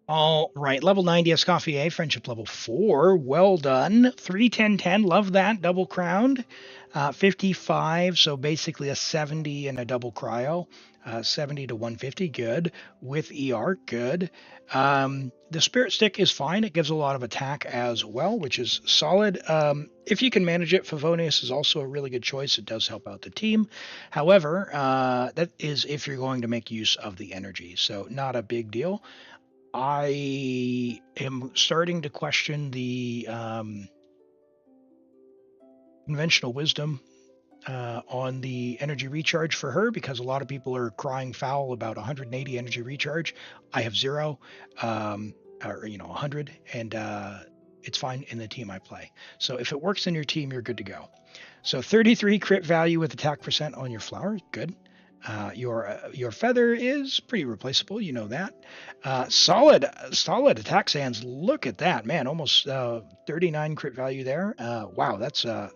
All right, level 90 Escoffier, friendship level 4. Well done. 31010, love that. Double crowned. 55, so basically a 70 and a double cryo. 70 to 150, good. With ER, good. The Spirit Stick is fine. It gives a lot of attack as well, which is solid. If you can manage it, Favonius is also a really good choice. It does help out the team. However, that is if you're going to make use of the energy, so not a big deal. I am starting to question the conventional wisdom on the energy recharge for her, because a lot of people are crying foul about 180 energy recharge. I have 0, or 100, and it's fine in the team I play. So if it works in your team, you're good to go. So 33 crit value with attack percent on your flower, good. Your feather is pretty replaceable, you know that. Solid attack sands. Look at that, man! Almost 39 crit value there. Wow, that's a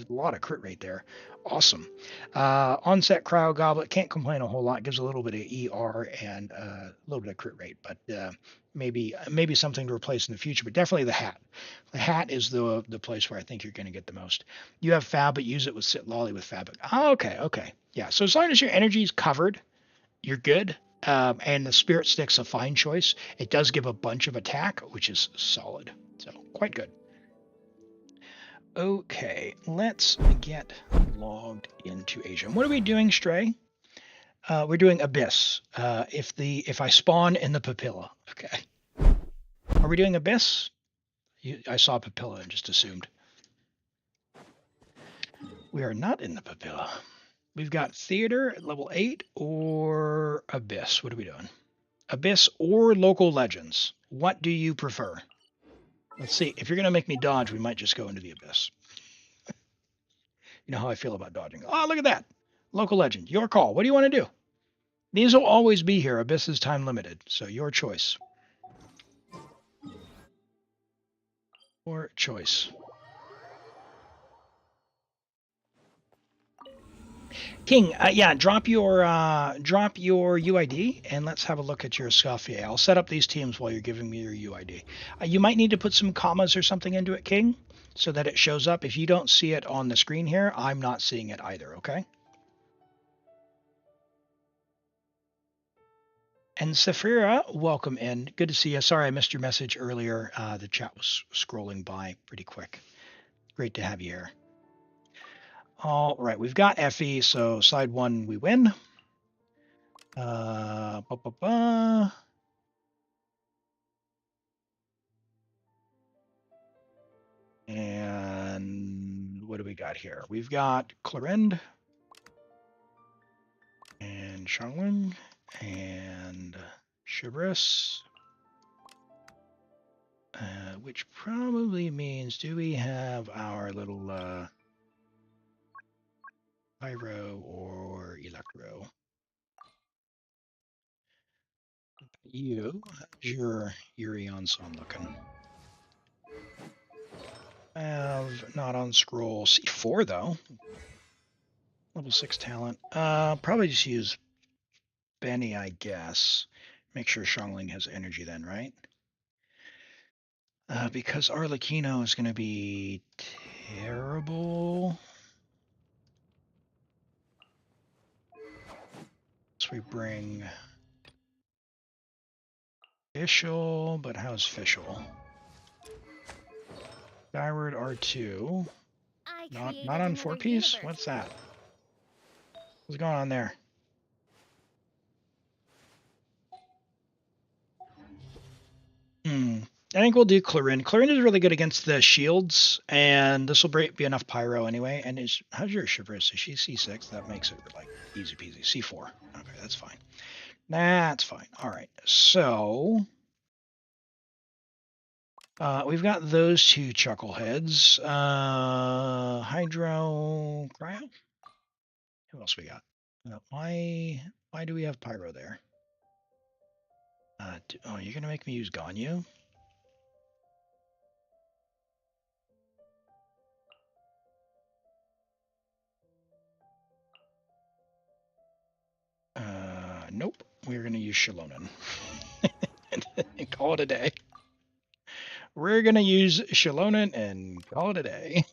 lot of crit rate there. Awesome. Onset cryo goblet, can't complain a whole lot. Gives a little bit of ER and a little bit of crit rate, but maybe something to replace in the future. But definitely the hat. The hat is the place where I think you're going to get the most. You have Fab, but use it with Sit Lolly with Fab. Oh, okay. Yeah, so as long as your energy is covered, you're good. And the Spirit Stick's a fine choice. It does give a bunch of attack, which is solid. So quite good. Okay, let's get logged into Asia. What are we doing, Stray? We're doing Abyss. If I spawn in the Papilla. Okay. Are we doing Abyss? I saw Papilla and just assumed. We are not in the Papilla. We've got Theater at level 8 or Abyss. What are we doing? Abyss or Local Legends. What do you prefer? Let's see. If you're going to make me dodge, we might just go into the Abyss. You know how I feel about dodging. Oh, look at that. Local Legend. Your call. What do you want to do? These will always be here. Abyss is time limited, so your choice. Your choice. King, yeah, drop your UID and let's have a look at your Scaffier. I'll set up these teams while you're giving me your UID. You might need to put some commas or something into it, King, so that it shows up. If you don't see it on the screen here, I'm not seeing it either, okay? And Safira, welcome in. Good to see you. Sorry I missed your message earlier. The chat was scrolling by pretty quick. Great to have you here. All right, we've got Effie, so side 1 we win. And what do we got here? We've got Clorinde and Xiangling and Chibris, which probably means, do we have our little Pyro or Electro? You, how's your Urion song looking? Have not on scroll. C4 though. Level 6 talent. Probably just use Benny, I guess. Make sure Xiangling has energy then, right? Because Arlecchino is going to be terrible. So we bring Fischl, but how's Fischl? Skyward R2. Not on 4-piece? What's that? What's going on there? I think we'll do Clorinde. Clorinde is really good against the shields, and this will be enough pyro anyway. And how's your Chivris? Is she C6? That makes it like easy peasy. C4. Okay, that's fine. That's fine. All right. So we've got those two chuckleheads. Hydro, Cryo. Who else we got? Why do we have pyro there? Oh, you're gonna make me use Ganyu? Nope. We're gonna use Shalonen. And call it a day. We're gonna use Shalonen and call it a day.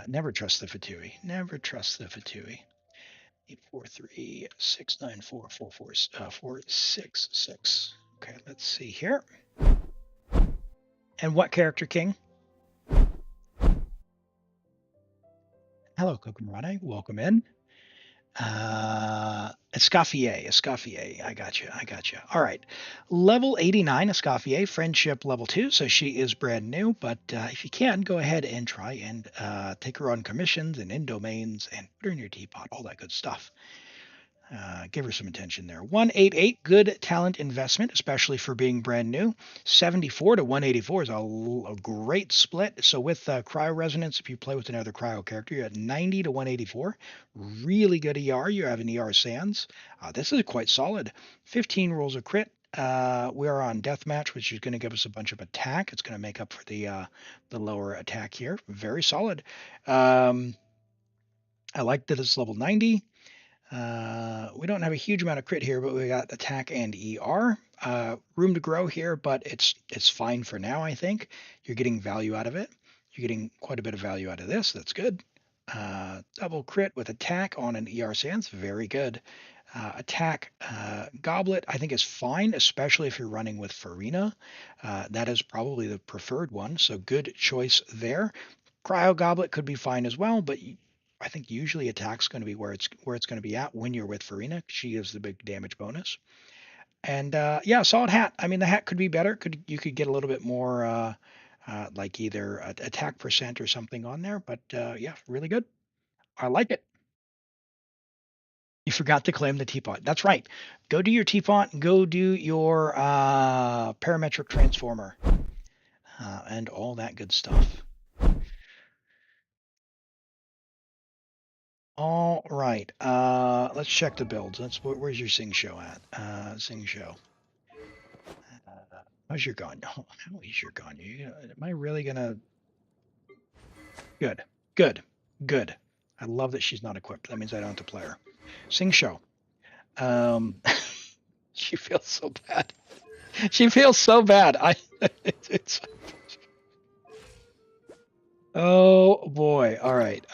Never trust the Fatui. Never trust the Fatui. 843-694-466. Okay, let's see here. And what character, King? Hello, Kokomrade. Welcome in. Escoffier. I got you. All right. Level 89, Escoffier, friendship level 2. So she is brand new, but if you can, go ahead and try and take her on commissions and in domains and put her in your teapot, all that good stuff. Give her some attention there. 188, good talent investment, especially for being brand new. 74 to 184 is a great split. So with Cryo Resonance, if you play with another Cryo character, you're at 90 to 184. Really good ER. You have an ER Sans. This is quite solid. 15 rolls of crit. We are on Deathmatch, which is going to give us a bunch of attack. It's going to make up for the lower attack here. Very solid. I like that it's level 90. We don't have a huge amount of crit here, but we got attack and ER. Room to grow here, but it's fine for now, I think. You're getting value out of it. You're getting quite a bit of value out of this. That's good. Double crit with attack on an ER Sans. Very good. Attack Goblet, I think, is fine, especially if you're running with Farina. That is probably the preferred one, so good choice there. Cryo Goblet could be fine as well, but I think usually attack's going to be where it's going to be at when you're with Farina. She gives the big damage bonus. And yeah, solid hat. I mean, the hat could be better. You could get a little bit more like either attack percent or something on there, but yeah, really good. I like it. You forgot to claim the teapot. That's right. Go do your teapot. Go do your parametric transformer and all that good stuff. All right. Let's check the builds. Where's your Sing Show at? Sing Show. How's your gun? How is your gun? Am I really gonna? Good. Good. Good. I love that she's not equipped. That means I don't have to play her. Sing Show. She feels so bad. She feels so bad. It's. Oh boy. All right.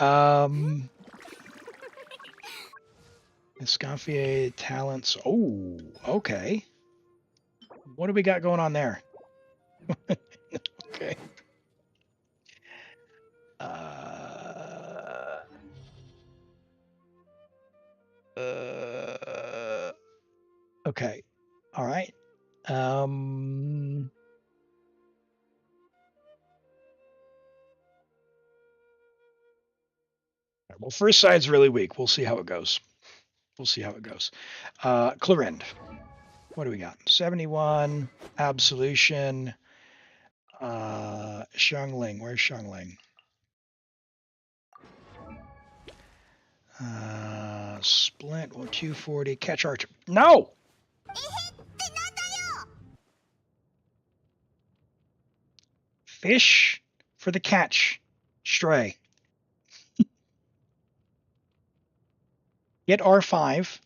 Escoffier talents. Oh, okay. What do we got going on there? Okay. Okay. All right. Well, first side's really weak. We'll see how it goes. We'll see how it goes. Clorinde. What do we got? 71. Absolution. Xiangling. Where's Xiangling? Splint. 240. Catch Archer. No! Fish for the catch. Stray. Get R5.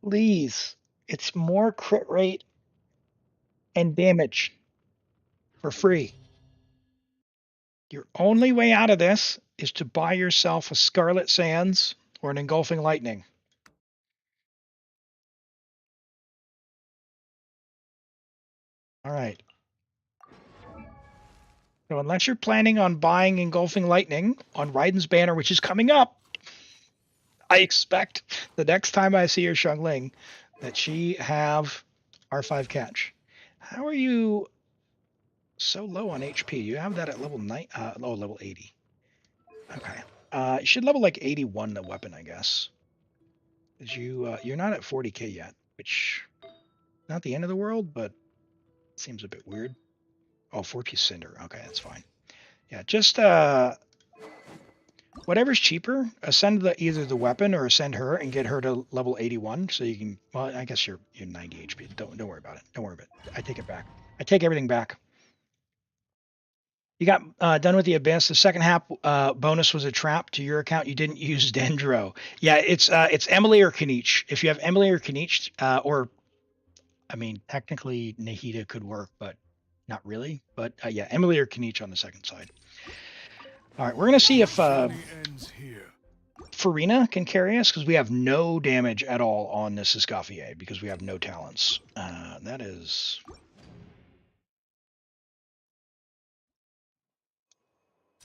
Please. It's more crit rate and damage for free. Your only way out of this is to buy yourself a Scarlet Sands or an Engulfing Lightning. All right. So unless you're planning on buying Engulfing Lightning on Raiden's banner, which is coming up, I expect the next time I see her Xiangling that she have R5 catch. How are you so low on HP? You have that at level 9, level 80. Okay. You should level like 81 the weapon, I guess. Because you're not at 40k yet, which not the end of the world, but seems a bit weird. Oh, 4-piece cinder. Okay, that's fine. Yeah, just whatever's cheaper, ascend either the weapon or ascend her and get her to level 81 so you can, well, I guess you're 90 HP. Don't worry about it. Don't worry about it. I take it back. I take everything back. You got done with the Abyss. The second half bonus was a trap to your account. You didn't use Dendro. Yeah, it's Emily or Kanich. If you have Emily or Kanich, or I mean, technically Nahida could work, but not really. But yeah, Emily or Kanich on the second side. All right, we're gonna see if Farina can carry us because we have no damage at all on this Escoffier because we have no talents. That is.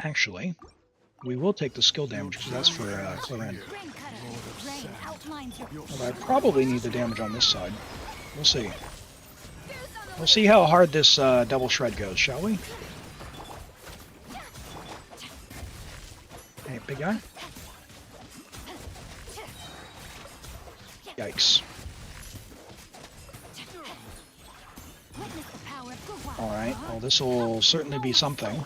Actually, we will take the skill damage because that's for Clorinde. But I probably need the damage on this side. We'll see. We'll see how hard this double shred goes, shall we? Hey, big guy. Yikes. Alright, well this will certainly be something.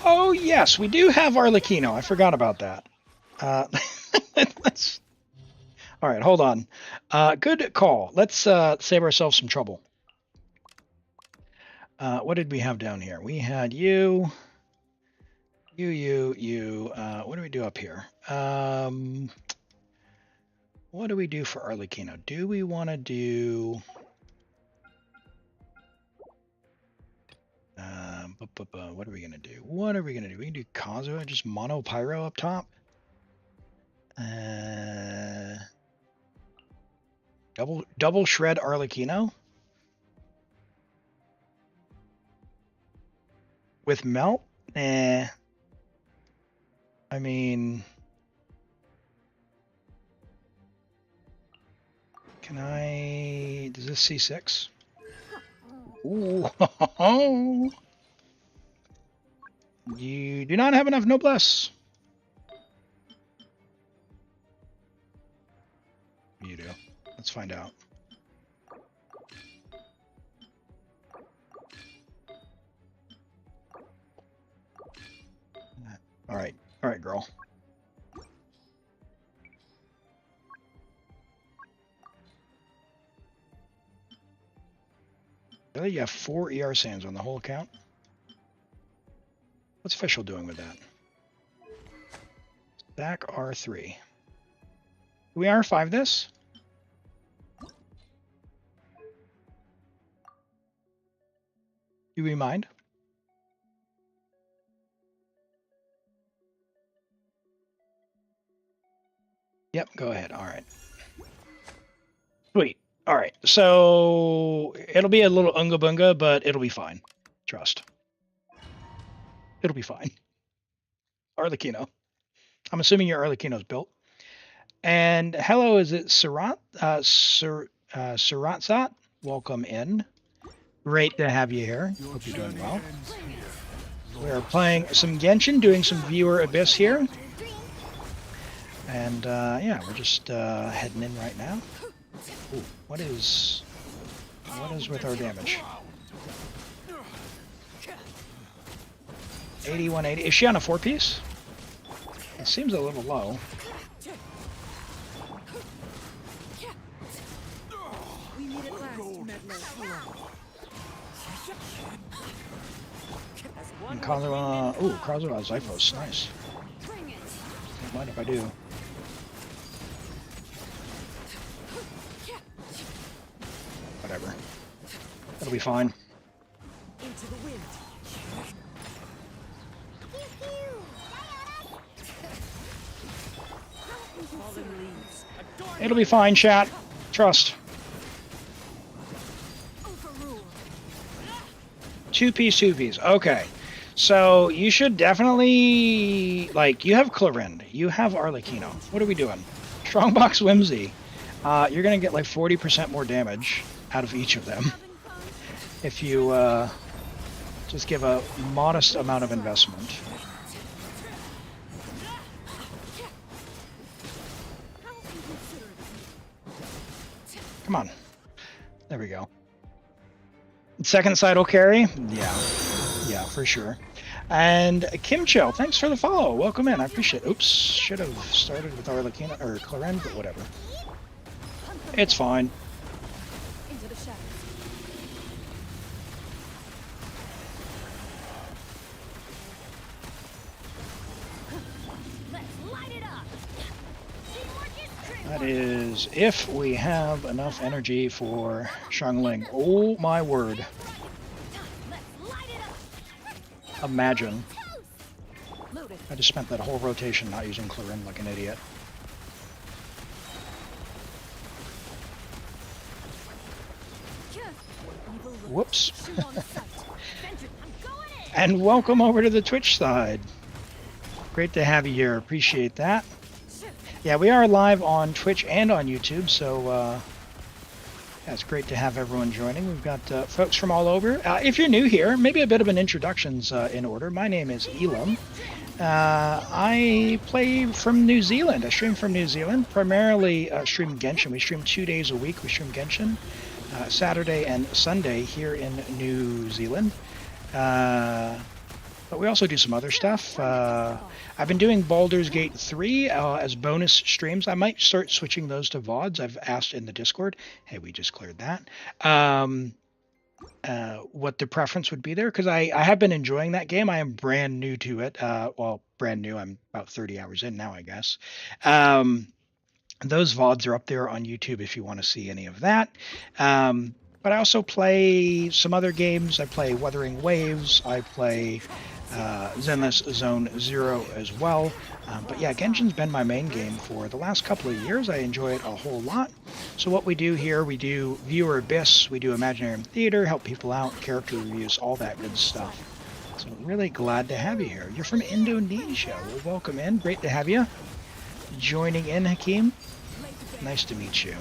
Oh yes, we do have Arlecchino. I forgot about that. Alright, hold on. Good call. Let's save ourselves some trouble. What did we have down here? We had you. What do we do up here? What do we do for Arlecchino? Do we want to do... what are we going to do? We can do Kazuha, just mono pyro up top. Double shred Arlecchino with melt. I mean, can I? Does this C6? Ooh. You do not have enough noblesse. You do. Let's find out. All right, girl. Really, you have 4 ER sands on the whole account. What's Fischl doing with that? Stack R3. Do we R5 this? Do we mind? Yep, go ahead. All right. Sweet. All right. So it'll be a little unga bunga, but it'll be fine. Trust. It'll be fine. Arlecchino. I'm assuming your Arlecchino's built. And hello, is it Suratsat? Welcome in. Great to have you here. Hope you're doing well. We are playing some Genshin, doing some viewer abyss here. And yeah, we're just heading in right now. Ooh, what is with our damage? 8180. Is she on a 4-piece? It seems a little low. And Kazuha, ooh, Kazuha Zyphos, nice. Don't mind if I do. Whatever. It'll be fine. Into the wind. It'll be fine, chat. Trust. 2-piece. Okay. So you should definitely, like, you have Clorinde, you have Arlecchino. What are we doing? Strongbox Whimsy. You're going to get like 40% more damage out of each of them if you just give a modest amount of investment. Come on. There we go. Second side will carry? Yeah, for sure. And Kimcho, thanks for the follow. Welcome in. I appreciate it. Oops, should have started with Arlecchino or Clorinde, but whatever. It's fine. Into the shadows. Let's light it up. That is if we have enough energy for Xiangling. Oh my word. Imagine. I just spent that whole rotation not using Clorinde like an idiot. Whoops. And welcome over to the Twitch side. Great to have you here. Appreciate that. Yeah, we are live on Twitch and on YouTube, so yeah, it's great to have everyone joining. We've got folks from all over. If you're new here, maybe a bit of an introduction's in order. My name is Elim. I play from New Zealand. I stream from New Zealand, primarily stream Genshin. We stream 2 days a week. We stream Genshin, Saturday and Sunday here in New Zealand. But we also do some other stuff. I've been doing Baldur's Gate 3 as bonus streams. I might start switching those to VODs. I've asked in the Discord. Hey, we just cleared that. What the preference would be there, because I have been enjoying that game. I am brand new to it. Well, brand new. I'm about 30 hours in now, I guess. Those VODs are up there on YouTube if you want to see any of that. But I also play some other games. I play Wuthering Waves. I play Zenless Zone Zero as well. But yeah, Genshin's been my main game for the last couple of years. I enjoy it a whole lot. So what we do here, we do Viewer Abyss, we do Imaginarium Theater, help people out, character reviews, all that good stuff. So really glad to have you here. You're from Indonesia. Well, welcome in. Great to have you. Joining in, Hakeem. Nice to meet you.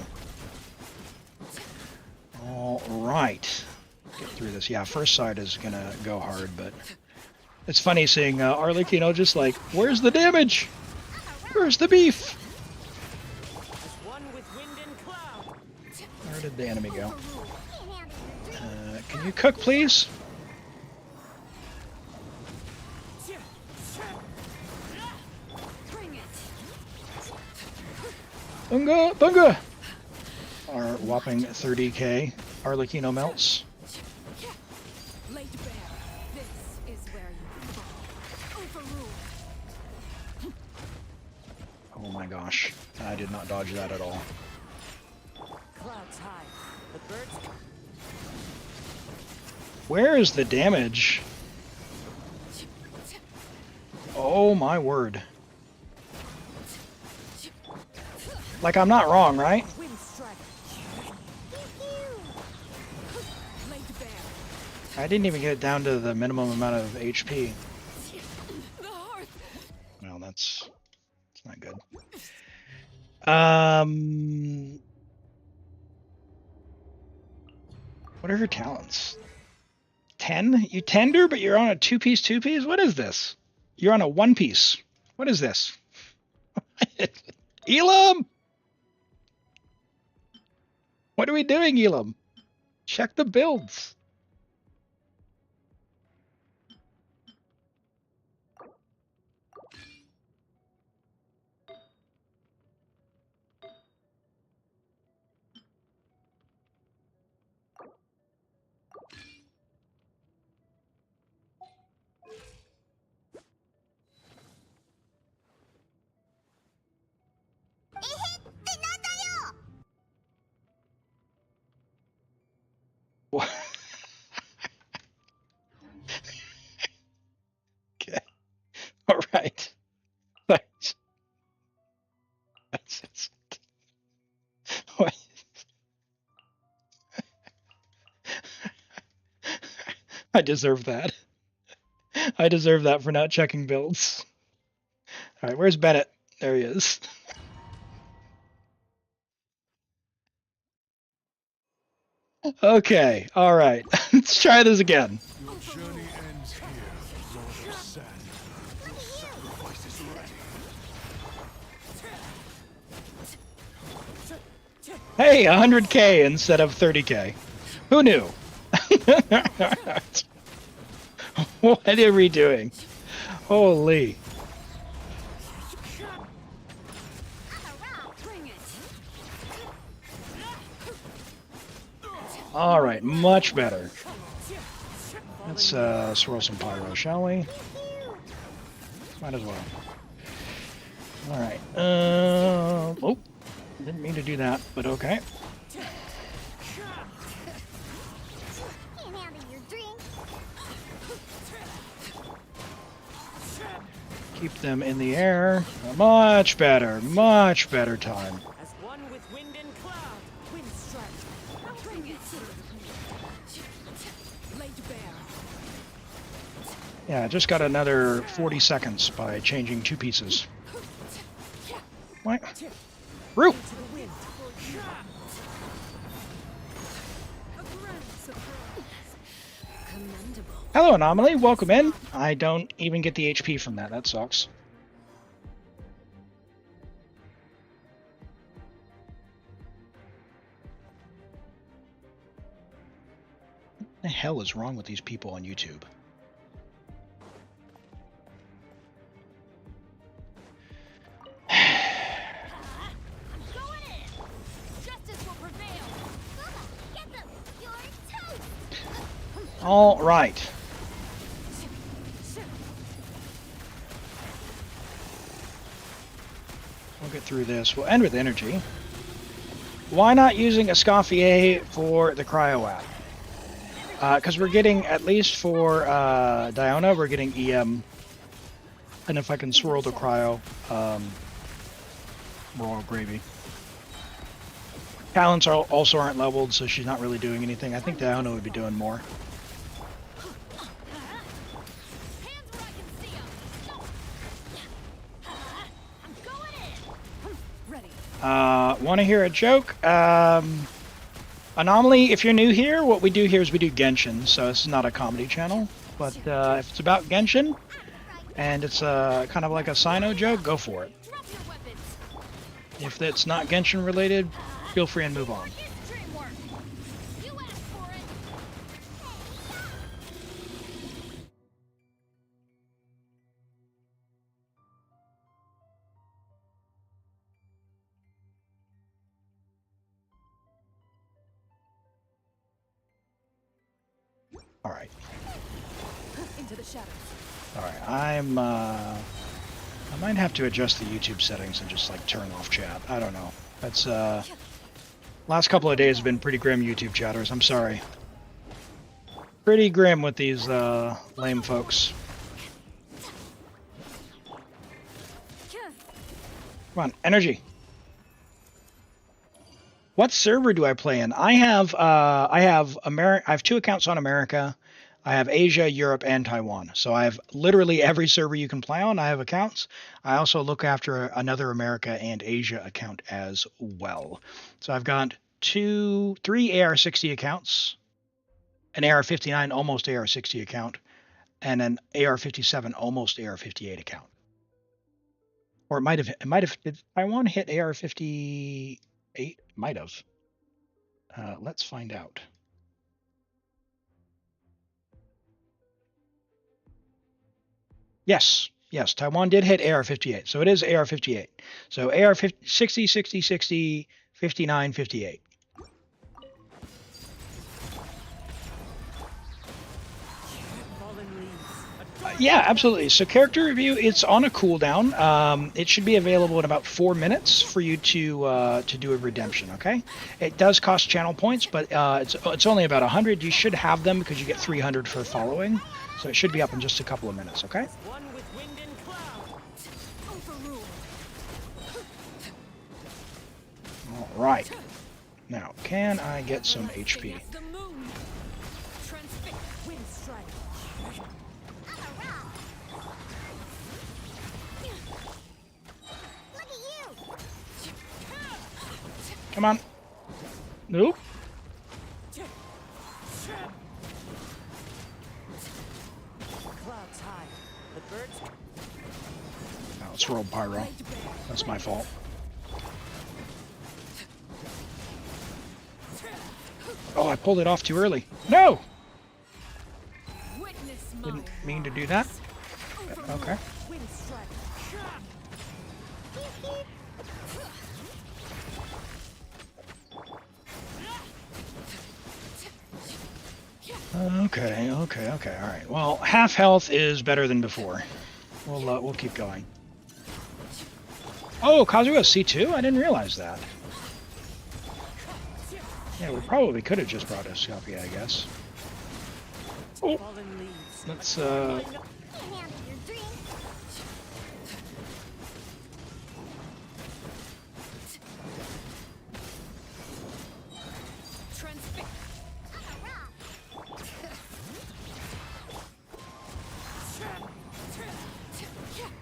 All right. Get through this. Yeah, first side is going to go hard, but it's funny seeing Arlecchino just like, where's the damage? Where's the beef? Where did the enemy go? Can you cook, please? Bunga! Bunga! Our whopping 30k Arlecchino melts. Oh my gosh, I did not dodge that at all. Clouds high. The birds. Where is the damage? Oh my word. Like, I'm not wrong, right? I didn't even get it down to the minimum amount of HP. Well, that's not good. What are her talents? 10? You tender, but you're on a two-piece? What is this? You're on a one-piece. What is this? Elim! What are we doing, Elim? Check the builds. What? Okay. All right. Thanks. That's it. What? I deserve that. I deserve that for not checking builds. All right, where's Bennett? There he is. Okay, all right. Let's try this again. Your journey ends here, Lord of Sand. Your sacrifice is ready. Hey, 100k instead of 30k. Who knew? What are we doing? Holy. All right, much better. Let's swirl some pyro, shall we? Might as well. All right. Oh, didn't mean to do that, but okay. Keep them in the air. Much better time. As one with wind and cloud, wind strike. Bring it. Laid bare. Yeah, just got another 40 seconds by changing two pieces. What? Root! Hello, Anomaly. Welcome in. I don't even get the HP from that. That sucks. What the hell is wrong with these people on YouTube? All right. We'll get through this. We'll end with energy. Why not using Escoffier for the cryo app? Because we're getting, at least for Diona, we're getting EM And if I can swirl the cryo, we're all gravy. Talents also aren't leveled, so she's not really doing anything. I think Diana would be doing more. Want to hear a joke? Anomaly, if you're new here, what we do here is we do Genshin, so this is not a comedy channel. But if it's about Genshin, and it's kind of like a Sino joke, go for it. If it's not Genshin related, feel free and move on. All right. Into the shadows. All right. I might have to adjust the YouTube settings and just like turn off chat. I don't know. That's last couple of days have been pretty grim, YouTube chatters. I'm sorry. Pretty grim with these lame folks. Come on, energy. What server do I play in? I have two accounts on America. I have Asia, Europe, and Taiwan. So I have literally every server you can play on. I have accounts. I also look after another America and Asia account as well. So I've got three AR-60 accounts, an AR-59 almost AR-60 account, and an AR-57 almost AR-58 account. Or it might have. Did Taiwan hit AR-58? Might have. Let's find out. Yes, Taiwan did hit AR-58, so it is AR-58. So AR-60, 60, 60, 59, 58. Yeah, absolutely. So character review, it's on a cooldown. It should be available in about 4 minutes for you to do a redemption. Okay, it does cost channel points, but it's only about 100. You should have them because you get 300 for following. So it should be up in just a couple of minutes. Okay. All right. Now, can I get some HP? Come on. Nope. Now let's roll pyro. That's my fault. Oh, I pulled it off too early. No! Didn't mean to do that. Okay. Okay. All right. Well, half health is better than before. We'll keep going. Oh, Kazuha C2? I didn't realize that. Yeah, we probably could have just brought a Scorpia, I guess. Oh, let's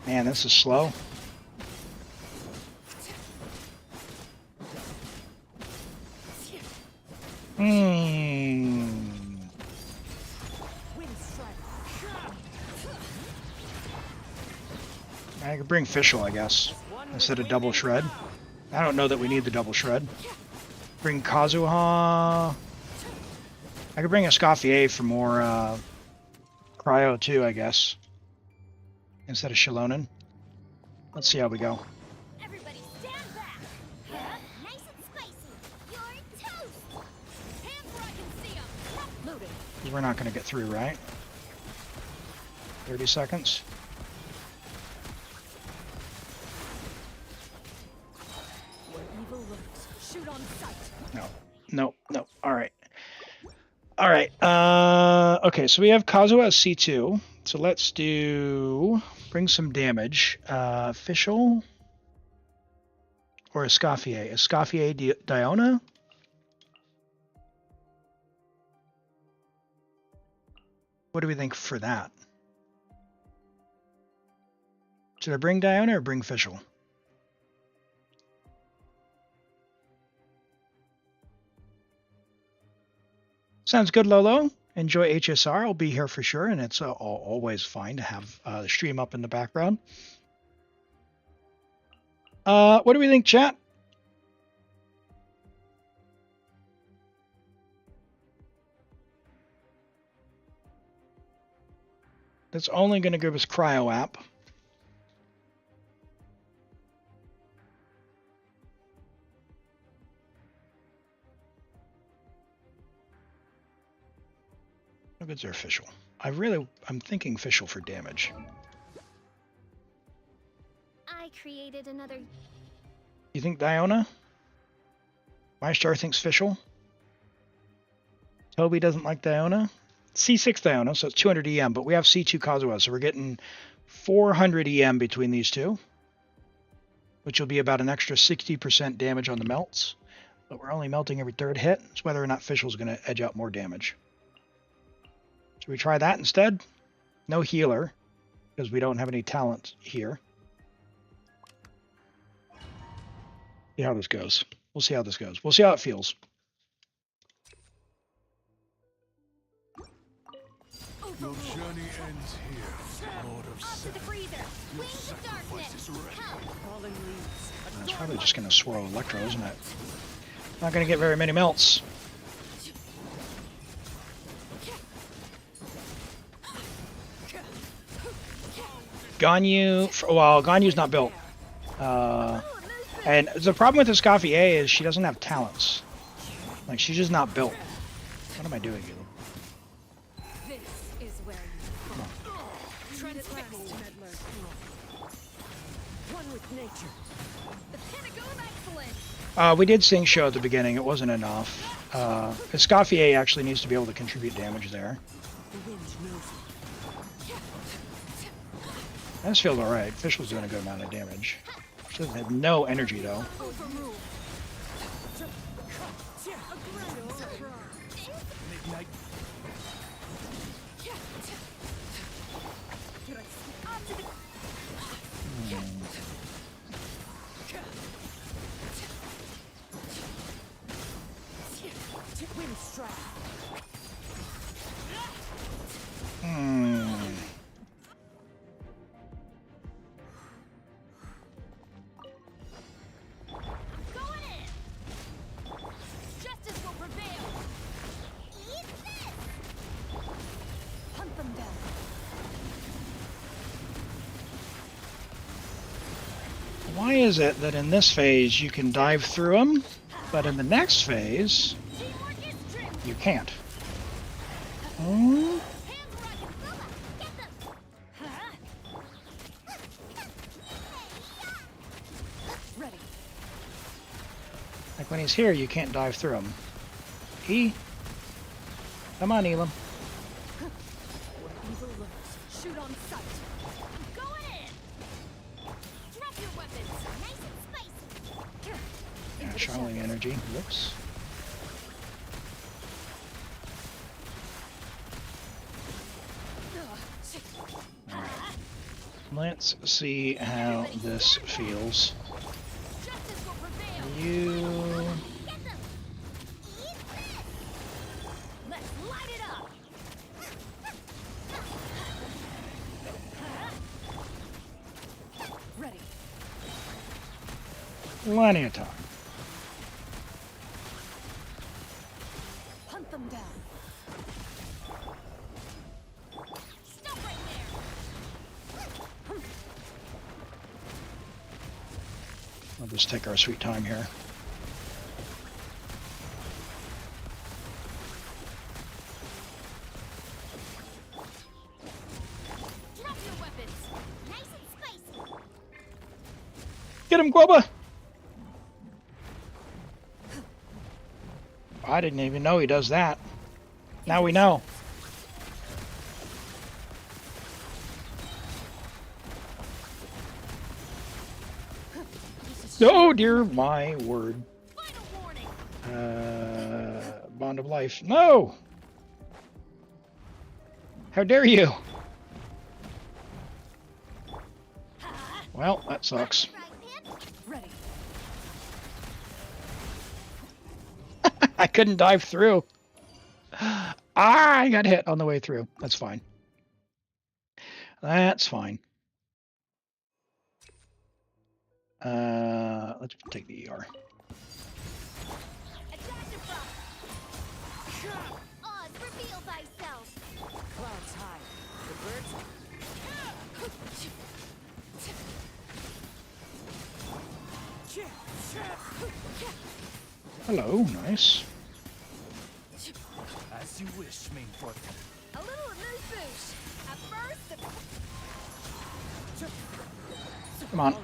Man, this is slow. I could bring Fischl, I guess, instead of double shred. I don't know that we need the double shred. Bring Kazuha. I could bring a Escoffier for more cryo too, I guess, instead of Shilonen. Let's see how we go. Everybody stand back. Nice and spicy. You're toast. Hands where I can see 'em. Loaded. We're not going to get through, right? 30 seconds. Where evil lurks, shoot on sight. No. All right. Okay, so we have Kazuha as C2. So let's do Bring some damage. Fischl or Escoffier? Escoffier Diona? What do we think for that? Should I bring Diona or bring Fischl? Sounds good, Lolo. Enjoy HSR. I'll be here for sure, and it's always fine to have the stream up in the background. What do we think, chat? That's only going to give us Cryo App. How good's our Fischl? I'm thinking Fischl for damage. I created another. You think Diona? My star thinks Fischl. Toby doesn't like Diona. C6 Diona, so it's 200 EM, but we have C2 Kazuha, so we're getting 400 EM between these two, which will be about an extra 60% damage on the melts, but we're only melting every third hit, so whether or not Fischl's going to edge out more damage. Should we try that instead? No healer, because we don't have any talent here. See how this goes. We'll see how this goes. We'll see how it feels. Your journey ends here, Lord of Off to the Sand. freezer. Your Wings of sacrifice darkness. is ready. Help. Falling leaves. It's probably just going to swirl Electro, isn't it? Not going to get very many melts. Ganyu, well, Ganyu's not built. And the problem with Escoffier is she doesn't have talents. Like, she's just not built. What am I doing, Elim? This is where you transfixed meddler. One with nature. The pinnacle of excellence. We did sing show at the beginning. It wasn't enough. Escoffier actually needs to be able to contribute damage there. The wind knows. This feels alright. Fischl's doing a good amount of damage. She doesn't have no energy, though. Midnight. Wind strike. Going in. Justice will prevail. Eat this. Hunt them down. Why is it that in this phase you can dive through them, but in the next phase Teamwork is true. you can't? Hands where I can feel them. Get them. Ready. Like when he's here, you can't dive through him. Come on, Elim. Evil lurks. Shoot on sight. I'm going in. Drop your weapons. Nice and spicy. Yeah, Xiangling energy. Whoops. Let's see how this feels. Justice will prevail. You... Get them. Eat this. Let's light it up. Ready. Plenty of time. Hunt them down. Stop right there. We'll just take our sweet time here. Drop your weapons. Nice and spicy. Get him, Guoba! I didn't even know he does that. Now we know. Oh dear, my word. Final warning. Bond of life. No! How dare you? Well, that sucks. Ready. I couldn't dive through. I got hit on the way through. That's fine. That's fine. Let's take the ER. Oz, reveal thyself. Clouds high. The birds. Hello, nice. As you wish, main fork. A little amuse-bouche. At first, Come on.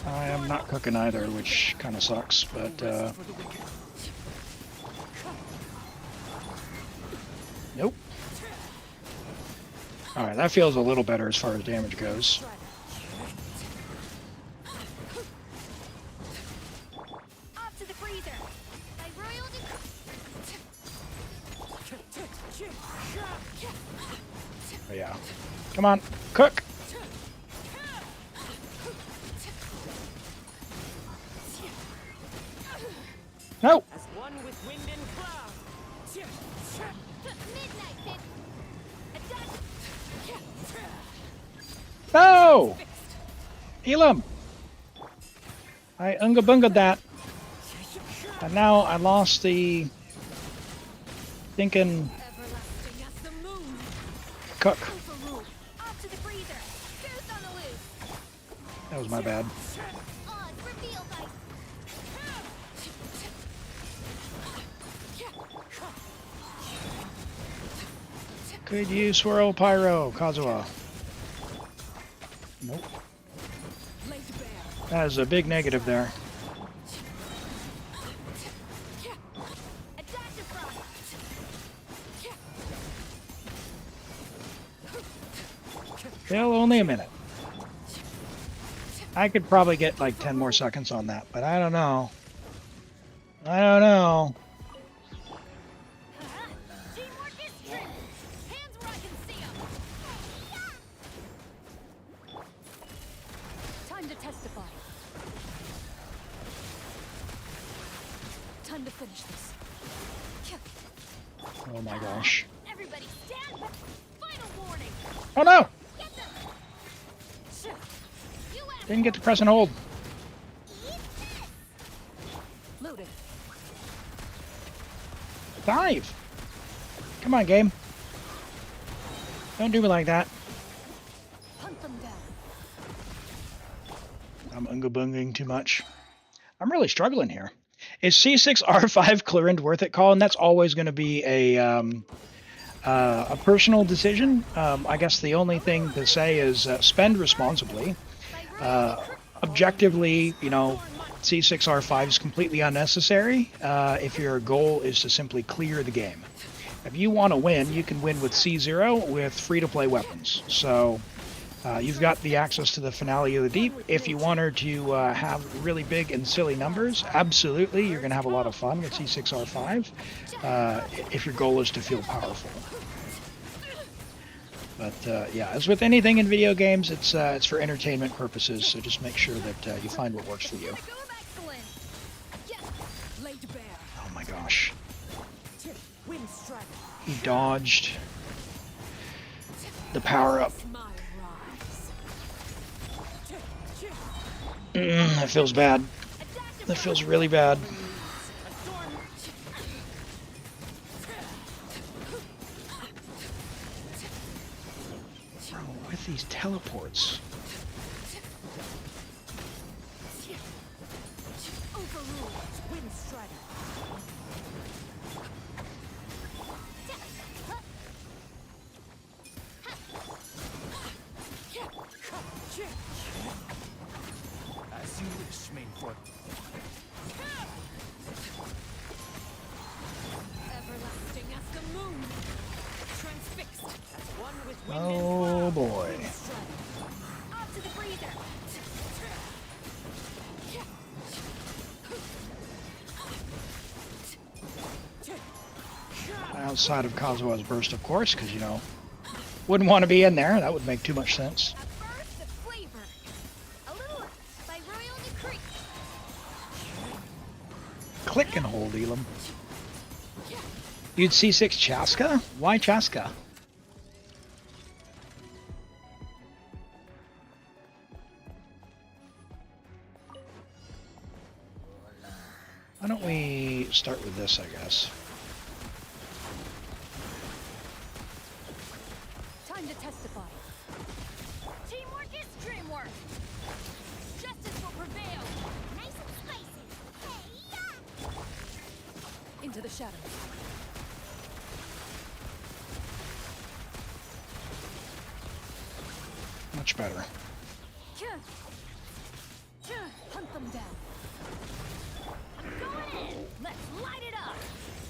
I am not cooking either, which kind of sucks, but nope. Alright, that feels a little better as far as damage goes. off to the freezer. My royal Oh, yeah. Come on, cook! No! As one with wind and cloud. midnight hit. Attack. No! Elim! I unga bunga that. And now I lost the thinking Everlasting as the moon. cook. Overruled. Off to the freezer. Goose on the loose. That was my bad. Oz, reveal thyself. Could you swirl pyro, Kazuha? Nope. That is a big negative there. Still only a minute. I could probably get like 10 more seconds on that, but I don't know. I don't know. Teamwork is strength. Hands where I can see 'em. Time to testify. Time to finish this. Oh my gosh. Everybody stand back. Final warning. Oh no! Get them. You asked Didn't get to press and hold. eat this. Loaded. Dive! Come on, game. Don't do me like that. Hunt them down. I'm unga-bunging too much. I'm really struggling here. Is C6R5 Clorinde worth it, Colin? That's always going to be a personal decision. I guess the only thing to say is spend responsibly. Objectively, you know, C6R5 is completely unnecessary if your goal is to simply clear the game. If you want to win, you can win with C0 with free-to-play weapons. So you've got the access to the Finale of the Deep. If you wanted to have really big and silly numbers, absolutely, you're going to have a lot of fun with C6R5 if your goal is to feel powerful. But yeah, as with anything in video games, it's for entertainment purposes, so just make sure that you find what works for you. Oh my gosh. He dodged the power-up. That feels bad. That feels really bad. Bro, with these teleports. As you wish, main fork. Everlasting as the moon. Transfixed. As one with wind and Oh boy. Off to the freezer. outside of Kazuha's burst, of course, because, you know, wouldn't want to be in there. That would make too much sense. A burst of flavor. A little by royal decree. Click and hold, Elim. You'd C6 Chasca? Why Chasca? Why don't we start with this, I guess? Time to testify. Teamwork is dreamwork. Justice will prevail. Nice and spicy. Hey-ya! Into the shadows. Much better. Hunt them down. I'm going in. Let's light it up.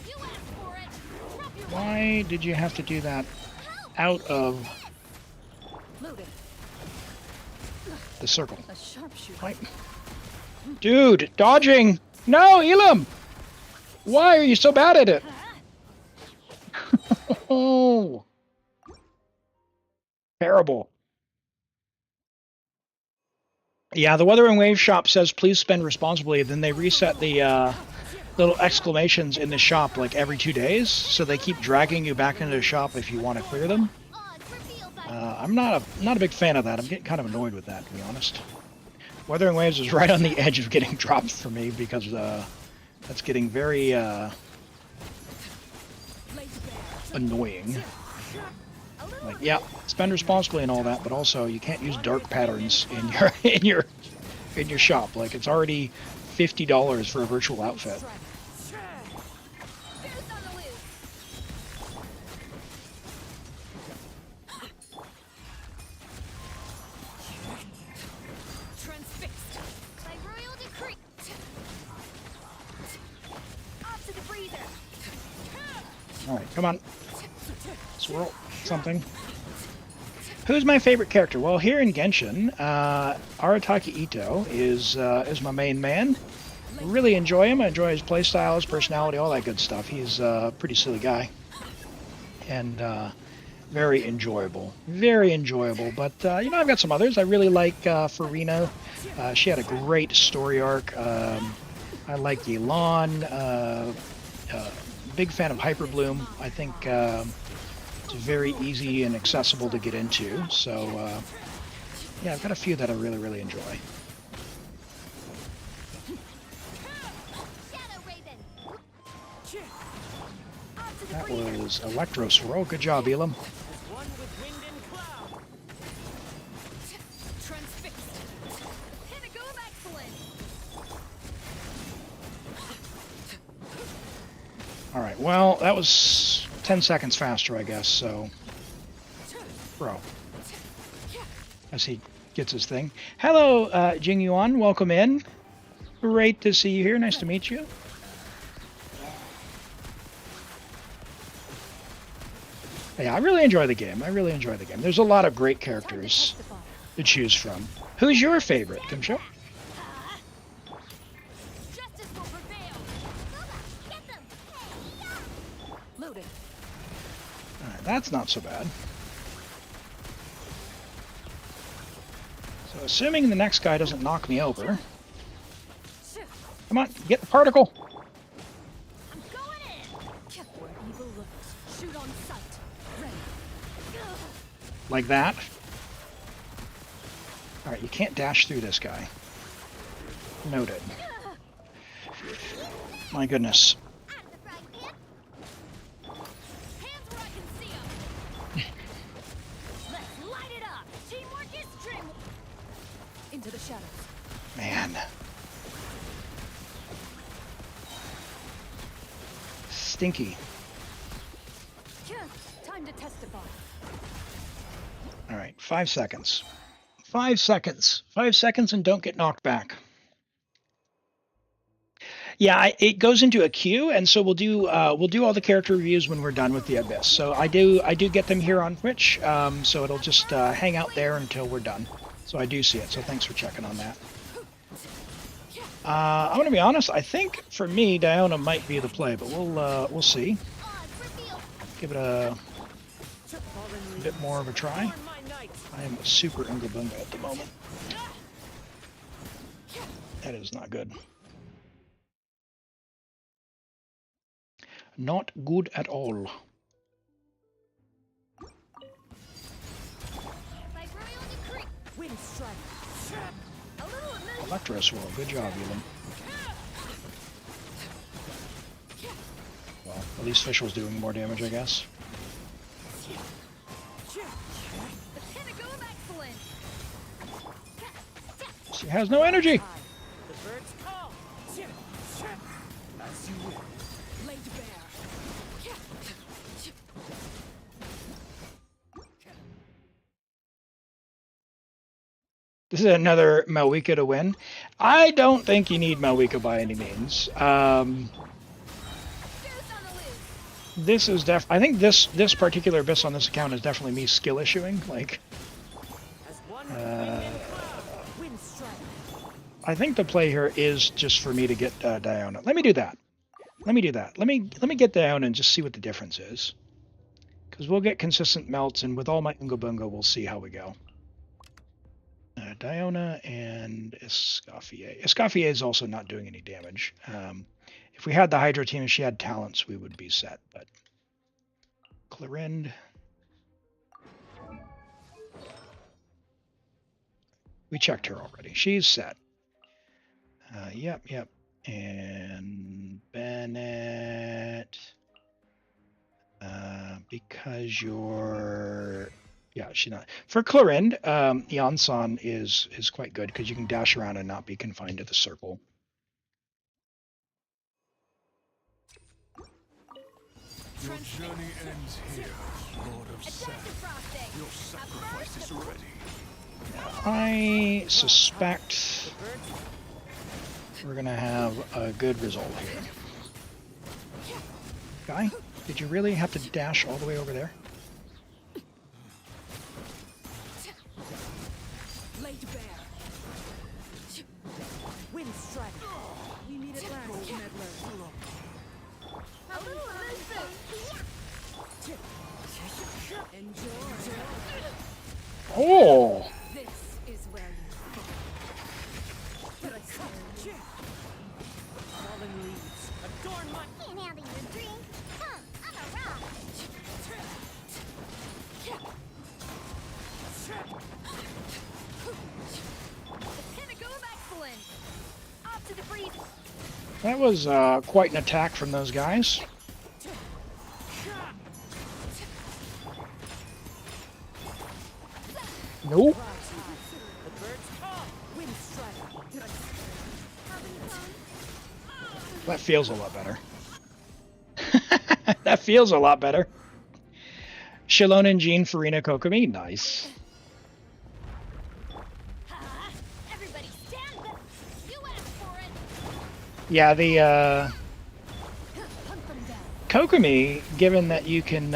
You asked for it. Drop your Why did you have to do that out of loaded. the circle? A sharpshooter. Why? Dude, dodging! No, Elim! Why are you so bad at it? Oh, terrible. Yeah, the Weather and Wave shop says please spend responsibly. Then they reset the little exclamations in the shop like every 2 days, so they keep dragging you back into the shop if you want to clear them. I'm not a big fan of that. I'm getting kind of annoyed with that, to be honest. Weather and Waves is right on the edge of getting dropped for me because that's getting very annoying. Like, yeah, spend responsibly and all that, but also you can't use dark patterns in your shop. Like, it's already $50 for a virtual outfit. Transfixed by royal decree. Off to the freezer. All right, come on. Swirl something. Who's my favorite character? Well, here in Genshin, Arataki Ito is my main man. Really enjoy him. I enjoy his playstyle, his personality, all that good stuff. He's a pretty silly guy. And very enjoyable. Very enjoyable. But, you know, I've got some others. I really like Farina. She had a great story arc. I like Elim. Big fan of Hyperbloom. I think it's very easy and accessible to get into. So, yeah, I've got a few that I really, really enjoy. That was Electro Swirl. Good job, Elim. Alright, well, that was 10 seconds faster, I guess, so... Bro. As he gets his thing. Hello, Jing Yuan. Welcome in. Great to see you here. Nice to meet you. Yeah, I really enjoy the game. I really enjoy the game. There's a lot of great characters to choose from. Who's your favorite, Kimsho? Alright, that's not so bad. So assuming the next guy doesn't knock me over. Come on, get the particle! I'm going in. Where evil lurks, shoot on sight. Ready. Like that. Alright, you can't dash through this guy. Noted. My goodness. Into the shadows. Man. Stinky. Time to testify. All right, 5 seconds. 5 seconds. 5 seconds and don't get knocked back. Yeah, it goes into a queue, and so we'll do all the character reviews when we're done with the Abyss. So I do get them here on Twitch, so it'll just hang out there until we're done. So I do see it, so thanks for checking on that. I'm gonna be honest, I think for me Diona might be the play, but we'll see. give it a bit more of a try. I am super Ungabunga at the moment. That is not good. Not good at all. Electro Swirl, good job, Elim. Well, at least Fischl's doing more damage, I guess. She has no energy! This is another Malwika to win. I don't think you need Malwika by any means. This is I think this particular Abyss on this account is definitely me skill issuing. Like, I think the play here is just for me to get Diona. Let me do that. Let me get Diona and just see what the difference is. Because we'll get consistent melts, and with all my Ungabunga, we'll see how we go. Diona and Escoffier. Escoffier is also not doing any damage. If we had the Hydro team and she had talents, we would be set. But Clorinde, we checked her already. She's set. Yep. And Bennett, because you're. Yeah, she's not. For Clorinde, Yansan is quite good because you can dash around and not be confined to the circle. Your journey ends here, Lord of Sand. Your sacrifice is ready. I suspect we're going to have a good result here. Guy, did you really have to dash all the way over there? Oh! This is where you fallen leaves adorn my can't handle your drink. Come, I'm a rock. The pinnacle of excellence. Off to the breeze. That was quite an attack from those guys. Nope. That feels a lot better. That feels a lot better. Shilon and Jean, Farina, Kokomi, nice. Everybody stand back. You asked for it. Yeah, the Kokomi, given that you can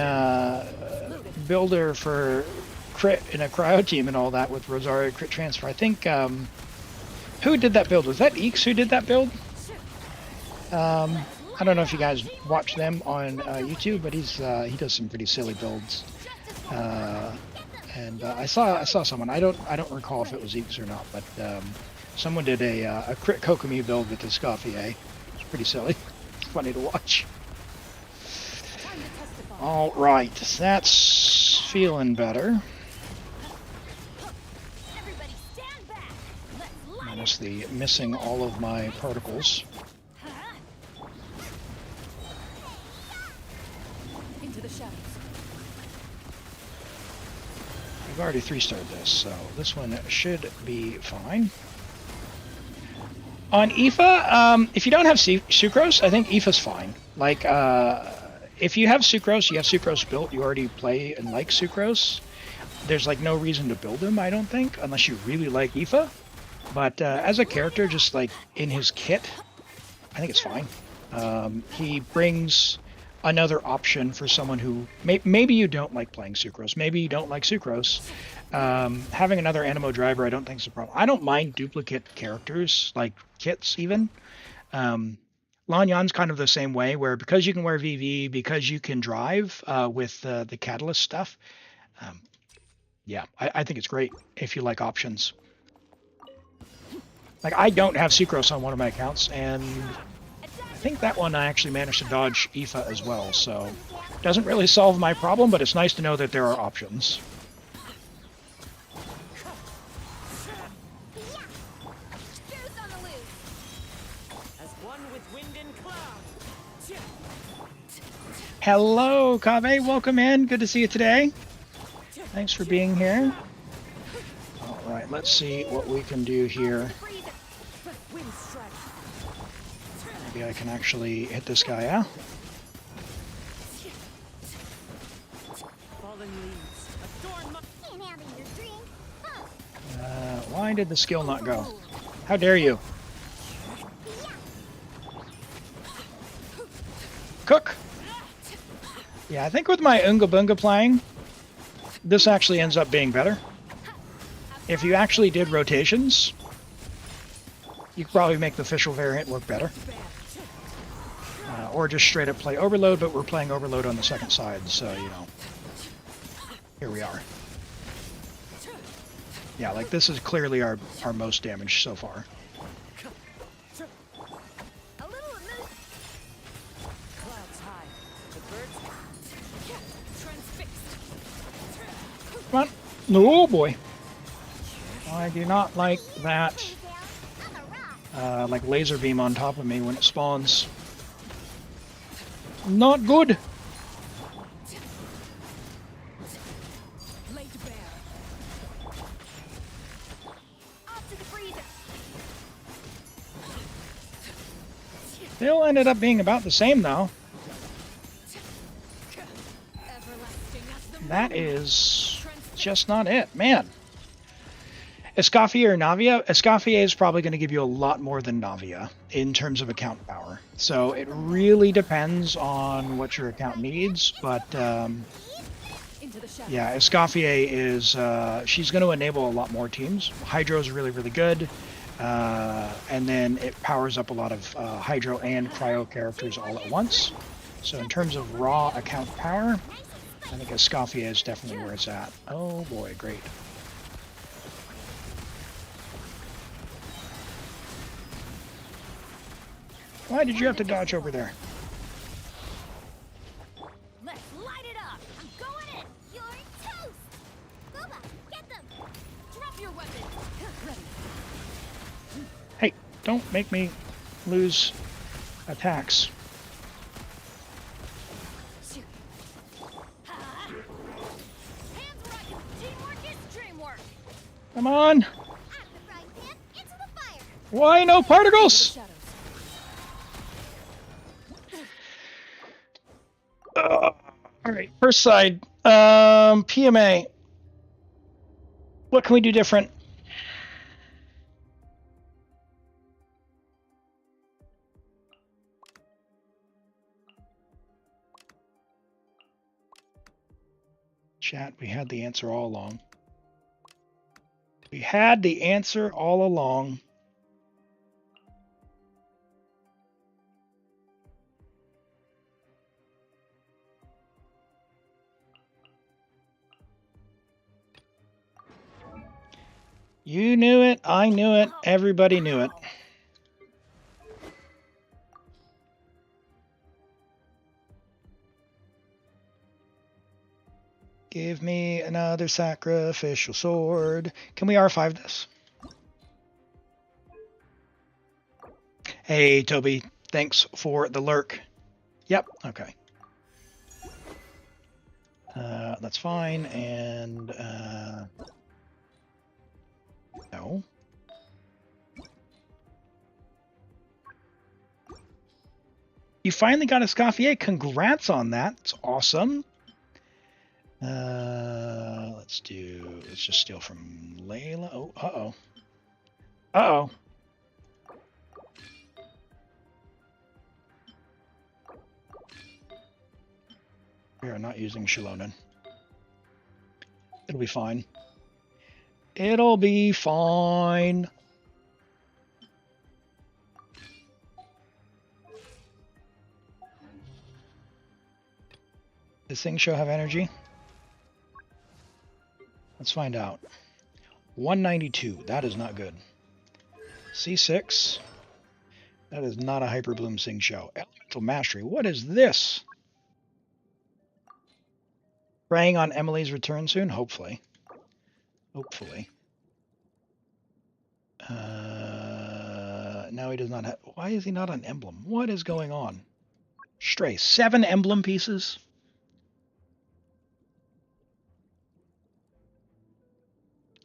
build her for crit in a cryo team and all that with Rosario crit transfer. I think who did that build? Was that Eeks who did that build? I don't know if you guys watch them on YouTube, but he does some pretty silly builds. And I saw someone. I don't recall if it was Eeks or not, but someone did a crit Kokomi build with the Escoffier. It's pretty silly. It's funny to watch. All right, that's feeling better. Minus the missing all of my particles. Into the shadows. We've already 3-starred this, so this one should be fine. On Aoife, if you don't have Sucrose, I think Aoife's fine. Like, if you have Sucrose, you have Sucrose built, you already play and like Sucrose, there's like no reason to build him, I don't think, unless you really like Aoife. But as a character, just like in his kit, I think it's fine. He brings another option for someone who maybe you don't like playing Sucrose, maybe you don't like Sucrose. Having another Animo driver, I don't think is a problem. I don't mind duplicate characters, like kits even. Lanyan's kind of the same way, where because you can wear VV, because you can drive with the catalyst stuff, yeah, I think it's great if you like options. Like, I don't have Sucrose on one of my accounts, and I think that one I actually managed to dodge Aoife as well, so it doesn't really solve my problem, but it's nice to know that there are options. Hello, Kave. Welcome in. Good to see you today. Thanks for being here. All right, let's see what we can do here. Maybe I can actually hit this guy out. Why did the skill not go? How dare you? Cook! Yeah, I think with my Unga Bunga playing, this actually ends up being better. If you actually did rotations, you could probably make the Fischl variant work better. Or just straight up play Overload, but we're playing Overload on the second side, so, you know. Here we are. Yeah, like this is clearly our most damage so far. Come on. No, boy. I do not like that like laser beam on top of me when it spawns. Not good. Still ended up being about the same though. That is just not it, man. Escoffier or Navia? Escoffier is probably going to give you a lot more than Navia in terms of account power. So it really depends on what your account needs, but yeah, Escoffier is, she's going to enable a lot more teams. Hydro is really, really good, and then it powers up a lot of Hydro and Cryo characters all at once. So in terms of raw account power, I think Escoffier is definitely where it's at. Oh boy, great. Why did you have to dodge over there? Let's light it up. I'm going in. You're toast. Booba, get them. Drop your weapon. Hey, don't make me lose attacks. Hands right. Teamwork is dreamwork. Come on. Out the frying pan, into the fire. Why no particles? All right, first side. PMA. What can we do different? Chat, we had the answer all along. We had the answer all along. You knew it, I knew it, everybody knew it. Give me another sacrificial sword. Can we R5 this? Hey, Toby, thanks for the lurk. Yep, okay. That's fine, and no. You finally got a Escoffier. Congrats on that. It's awesome. Let's just steal from Layla. Oh, uh-oh. Uh-oh. We are not using Shilonen. It'll be fine. It'll be fine. Does Xingqiu have energy? Let's find out. 192. That is not good. C6. That is not a Hyper Bloom Xingqiu. Elemental Mastery. What is this? Praying on Emily's return soon? Hopefully. Hopefully. Now he does not have... Why is he not an emblem? What is going on? Stray. 7 emblem pieces?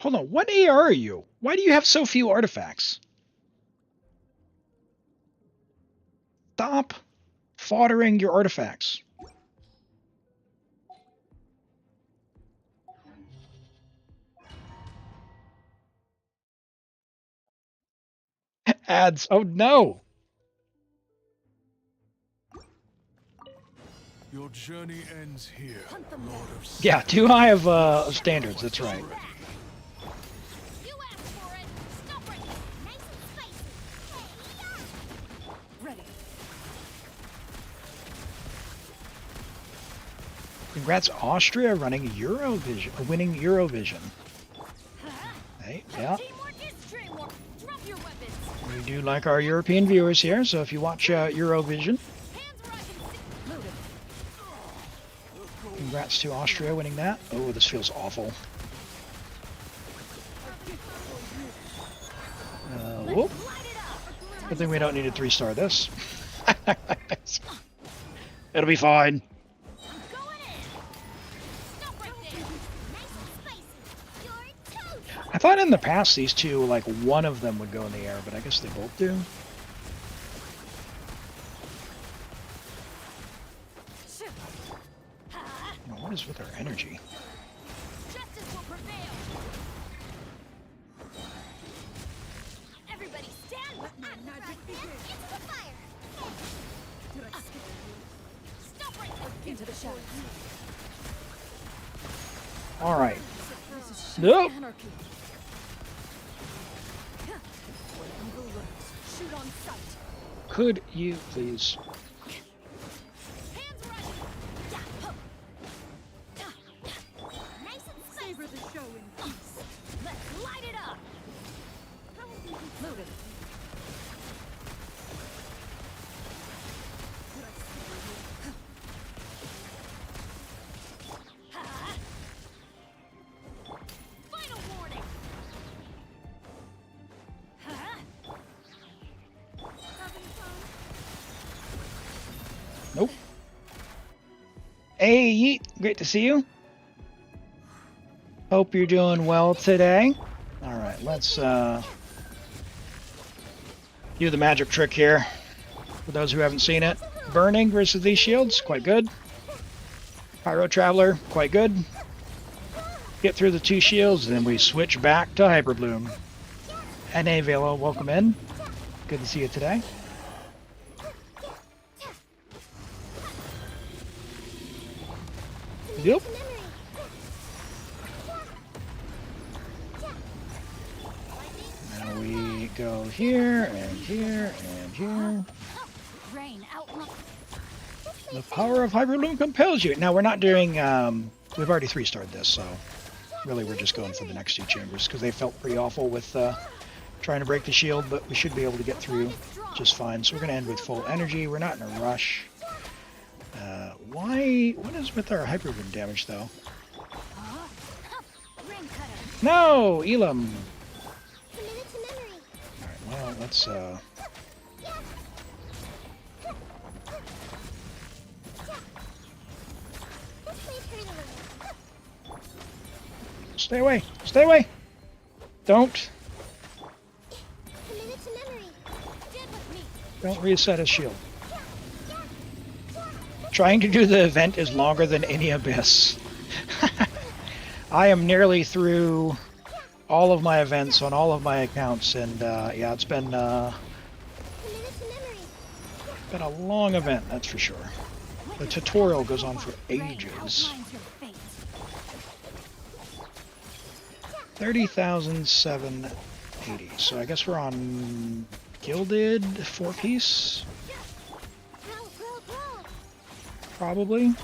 Hold on. What AR are you? Why do you have so few artifacts? Stop foddering your artifacts. Ads. Oh no. Your journey ends here, Lord of Yeah, too high of standards. That's right. You asked for it. Stop right there. Nice and spicy. Hey, Ready. Congrats, Austria, running Eurovision, winning Eurovision. Hey, yeah. Teamwork is dreamwork. Drop your weapons. We do like our European viewers here, so if you watch Eurovision, Hands where I can see. Loaded. congrats to Austria winning that. Oh, this feels awful. Whoop. Light it up. Good thing we don't need to 3-star this. It'll be fine. I'm going in. Stop right there. Nice and spicy. You're toast. I thought in the past these two, like one of them would go in the air, but I guess they both do. You know, what is with our energy? Justice will prevail. Everybody stand into the fire. Stop right there. Into the shadows. All right. Nope. Anarchy. Shoot on sight. Could you please? Hands right. Nice and spicy. Savor the show in peace. Let's light it up. Loaded. Final warning. Nope. Hey, Yeet. Great to see you. Hope you're doing well today. All right, let's do the magic trick here. For those who haven't seen it, burning versus these shields, quite good. Pyro Traveler, quite good. Get through the 2 shields, and then we switch back to Hyper Bloom. N.A. Velo, welcome in. Good to see you today. Yep. Now we go here and here and here. Rain out. The power of Hyper Bloom compels you. Now we're not doing. We've already 3-starred this, so really we're just going for the next 2 chambers because they felt pretty awful with trying to break the shield, but we should be able to get through just fine. So we're going to end with full energy. We're not in a rush. Why? What is with our Hyper Bloom damage though? Ring cutter. No, Elim. Commit to memory. All right, well, let's stay away. Stay away. Don't. Commit to memory. Stand with me. Don't reset his shield. Trying to do the event is longer than any abyss. I am nearly through all of my events on all of my accounts, and yeah, it's been a long event, that's for sure. The tutorial goes on for ages. 30,780. So I guess we're on Gilded 4-piece. Probably.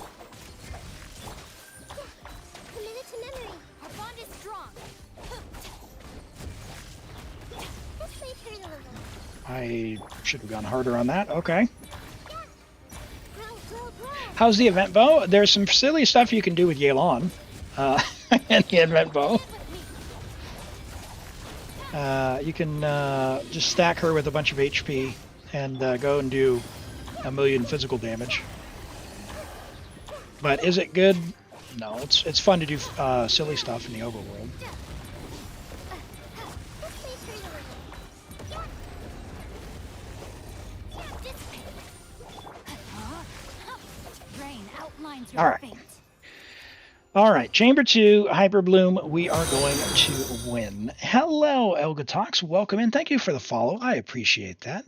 I should have gone harder on that. Okay. How's the event bow? There's some silly stuff you can do with Yelan in the event bow. You can just stack her with a bunch of HP and go and do 1,000,000 physical damage. But is it good? No, it's fun to do silly stuff in the overworld. All right, Chamber 2, Hyper Bloom, we are going to win. Hello, Elgatox, welcome in. Thank you for the follow. I appreciate that.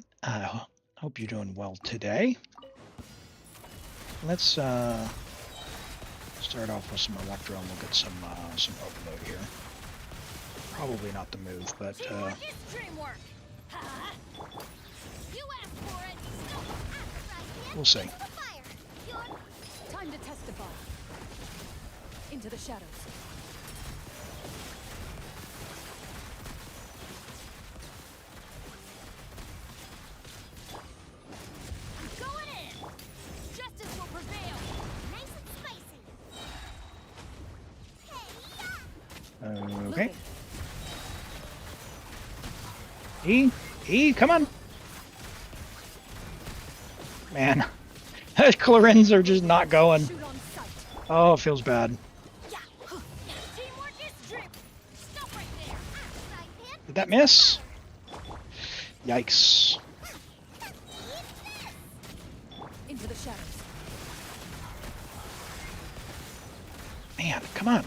Hope you're doing well today. Let's start off with some Electro and we'll get some overload here. Probably not the move, but we'll see. Time to testify. Into the shadows. I'm going in. Justice will prevail. Nice and spicy. Okay. Come on. Man, Clorindes are just not going. Oh, it feels bad. Did that miss? Yikes. Into the shadows. Man, come on.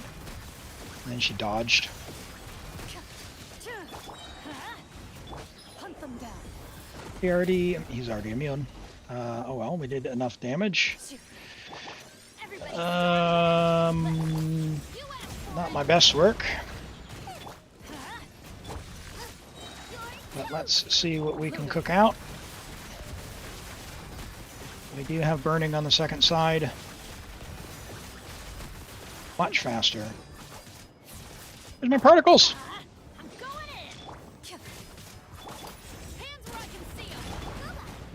And then she dodged. Hunt them down. He's already immune. Oh well, we did enough damage. Not my best work. But let's see what we can cook out. We do have burning on the second side. Much faster. There's my particles!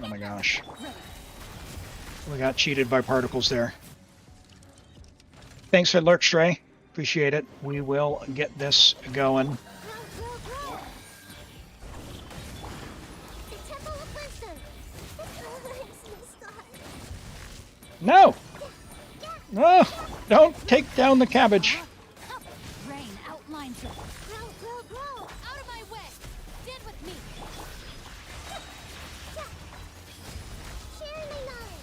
Oh my gosh. We got cheated by particles there. Thanks for Lurk Stray. Appreciate it. We will get this going. No! No! Don't take down the cabbage. Rain outlines your grow. Out of my way. Stand with me. Sharing my knowledge.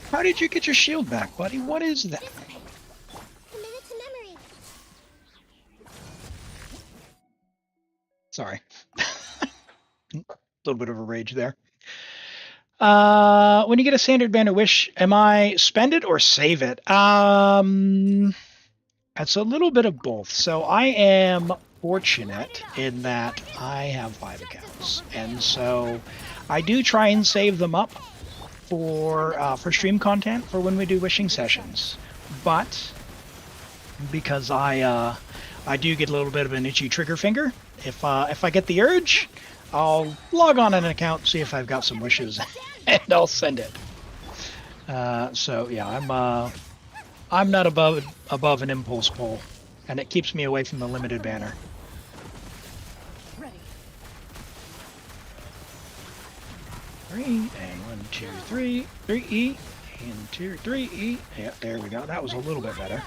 How did you get your shield back, buddy? What is that? Commit it to memory. Sorry. A little bit of a rage there. When you get a standard banner wish, am I spend it or save it? It's a little bit of both. So I am fortunate in that I have 5 accounts. And so I do try and save them up for stream content for when we do wishing sessions. But because I do get a little bit of an itchy trigger finger, if I get the urge, I'll log on an account, see if I've got some wishes, and I'll send it. So yeah, I'm not above an impulse pull, and it keeps me away from the limited banner. Ready. 3 and 1, 2, 3, 3E and 2, 3E. Yeah, there we go. That was a little bit better.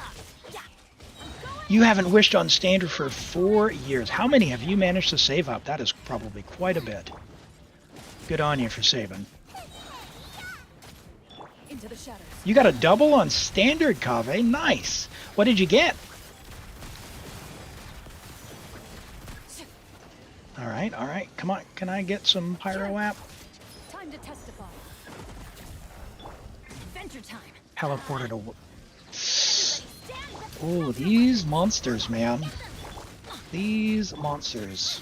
You haven't wished on standard for 4 years. How many have you managed to save up? That is probably quite a bit. Good on you for saving. Into the shadows. You got a double on standard, Kave. Nice. What did you get? All right, all right. Come on. Can I get some Pyro app? Time to testify. Adventure time. Teleported away. Oh, these monsters, man. These monsters.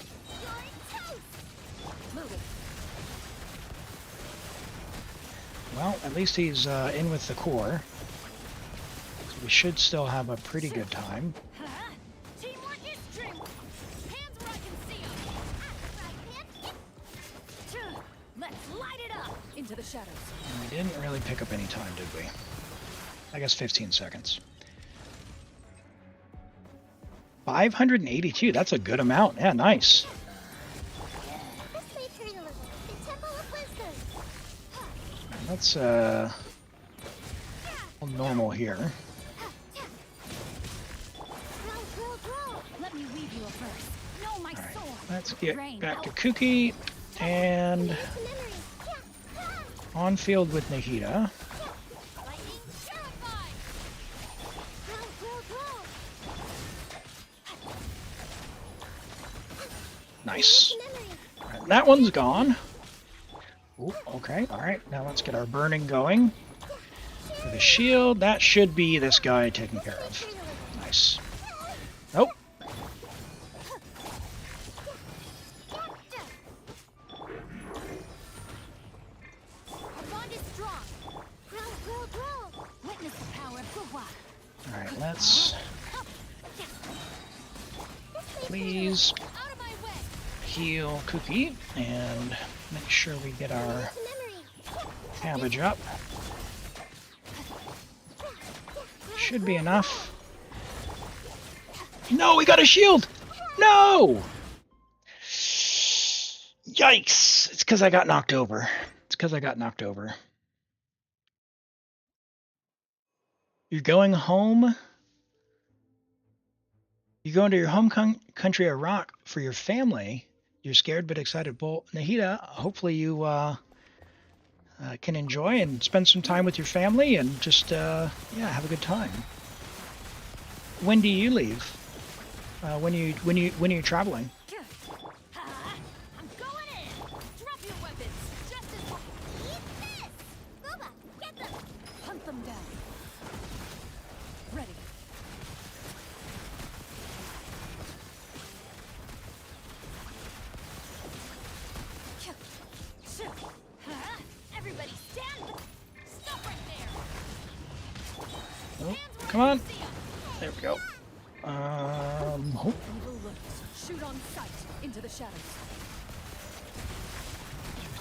Well, at least he's in with the core. So We should still have a pretty good time. Teamwork is dreamwork. Hands where I can see 'em. Let's light it up into the shadows. And we didn't really pick up any time, did we? I guess 15 seconds. 582, that's a good amount. Yeah, nice. This may turn a little. The Temple of Wisdom. That's normal here. Let me weave you a verse. Know my Alright, sword. let's get Rain back to out. Kuki and on field with Nahida. Lightning terrified. Nice. Alright, that one's gone. Ooh, okay, alright, now let's get our burning going. For the shield, that should be this guy taken care of. Nice. Nope. Our bond is strong. Grow. Witness the power of Kuwa. Alright, let's please Out of my way. heal Kuki and make sure we get our cabbage up. Should be enough. No, we got a shield! No! Yikes! It's because I got knocked over. You're going home? You go into your home country, Iraq, for your family. You're scared but excited. Well, Nahida, hopefully you can enjoy and spend some time with your family and just yeah, have a good time. When do you leave? When are you traveling? I'm going in. Drop your weapons. Just as well. Eat this. Boba, get them. Hunt them down. Ready. Everybody stand. Stop right there. Oh, Hands where come I on. can see 'em. There we go. Oh. Evil looks. Shoot on sight into the shadows.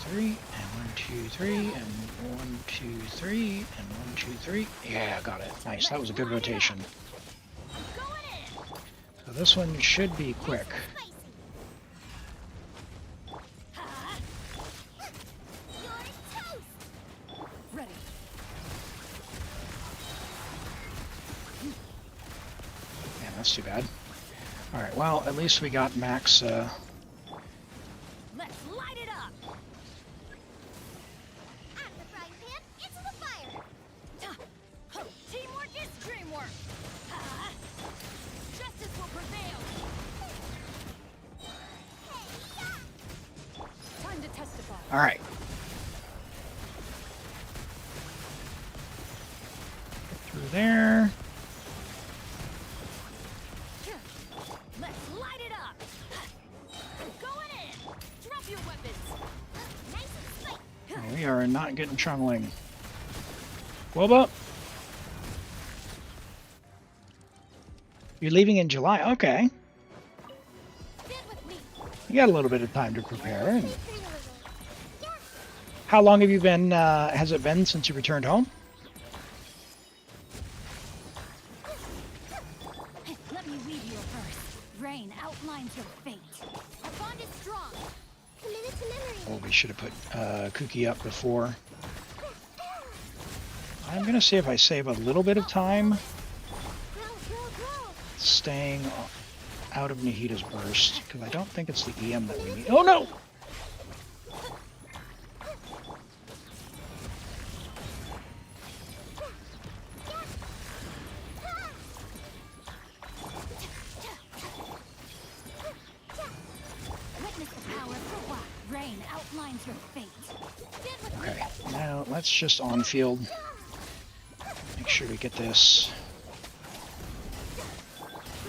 2, 3, and 1, 2, 3, and 1, 2, 3, and 1, 2, 3. Yeah, got it. Nice. That was a good rotation. I'm going in. So this one should be quick. You're toast. Ready. Yeah, that's too bad. All right. Well, at least we got max. Let's light it up. Out of the frying pan, into the fire. Teamwork is dreamwork. Justice will prevail. Time to testify. All right. Get through there. Let's light it up. Going in. Drop your weapons. Nice and slight. We are not getting Xiangling. Woba. You're leaving in July. Okay. Stand with me. You got a little bit of time to prepare. And how long have you been? Has it been since you returned home? Let me weave you a verse. Rain outlines your fate. Our bond is strong. Committed to memory. Oh, we should have put Kuki up before. I'm gonna see if I save a little bit of time staying out of Nahida's burst, because I don't think it's the EM that we need. Oh no! Witness the power of what? Rain outlines your fate. Stand with me. Okay, now let's just on field. Make sure we get this.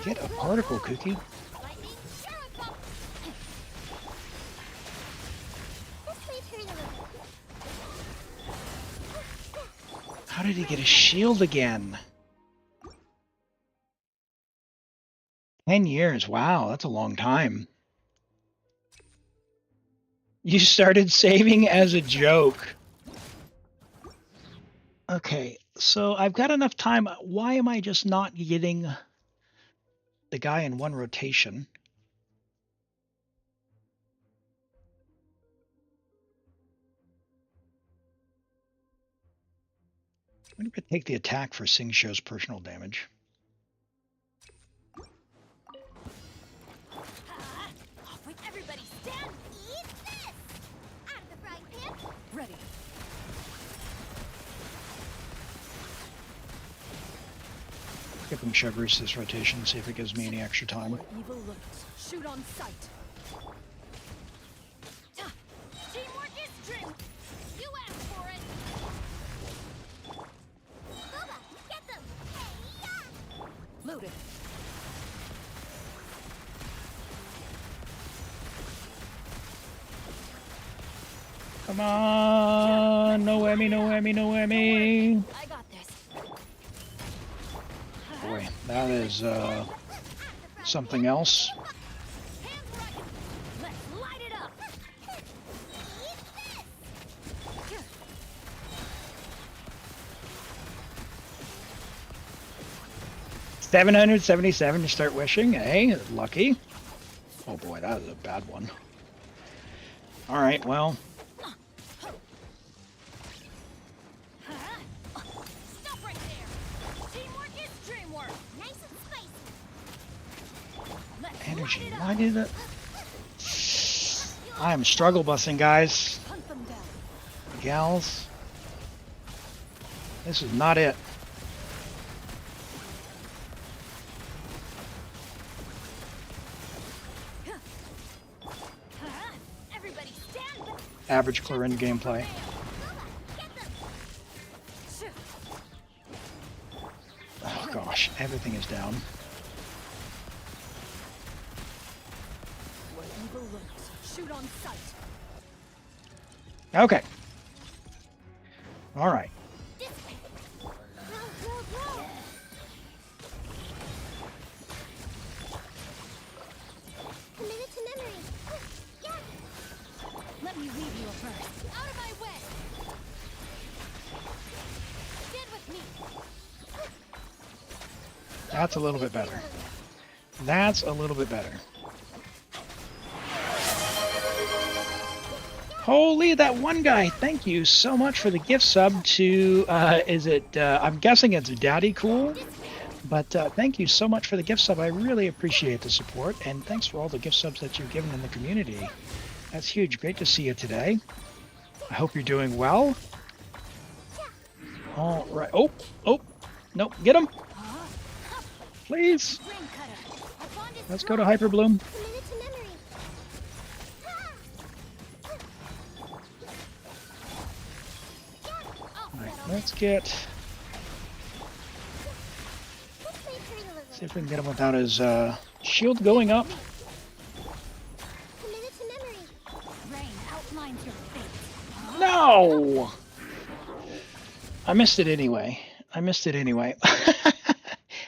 Get a particle, Kuki. Lightning terrified. This may turn a little. How did he get a shield again? 10 years. Wow, that's a long time. You started saving as a joke. Okay, so I've got enough time. Why am I just not getting the guy in one rotation? I'm going to take the attack for Xingqiu's personal damage. Off with everybody, stand! Eat this! Out of the frying pan! Ready. Skip him Chevreuse this rotation, see if it gives me any extra time. Evil looks. Shoot on sight. Teamwork is dream. You asked for it. Booba, get them. Hey-ya! Loaded. Come on! No whammy, no whammy, no whammy! I got this. Boy, that is something else. Hands where I can. Let's light it up. Eat this. 777 to start wishing. Hey, lucky. Oh boy, that is a bad one. All right, well. Stop right there. Teamwork is dream work. Nice and spicy. Let's Energy. light it up. Why did it? I am struggle busing, guys. Hunt them down. Gals. This is not it. Everybody stand back. Average Clorinde gameplay. Get them. Oh gosh, everything is down. Where evil lurks. Shoot on sight. Okay. All right. This way. Go, go, go. Commit it to memory. Yeah. Let me leave you a verse. Out of my way. Stand with me. That's a little bit better. That's a little bit better. Holy, that one guy. Thank you so much for the gift sub to, I'm guessing it's Daddy Cool. But thank you so much for the gift sub. I really appreciate the support. And thanks for all the gift subs that you've given in the community. That's huge. Great to see you today. I hope you're doing well. All right. Oh, nope. Get him. Please. Ring cutter. Our bond is Let's go to Hyperbloom. Commit it to memory. All right, let's get. See if we can get him without his shield going up. Commit it to memory. Rain outlines your fate. No! I missed it anyway.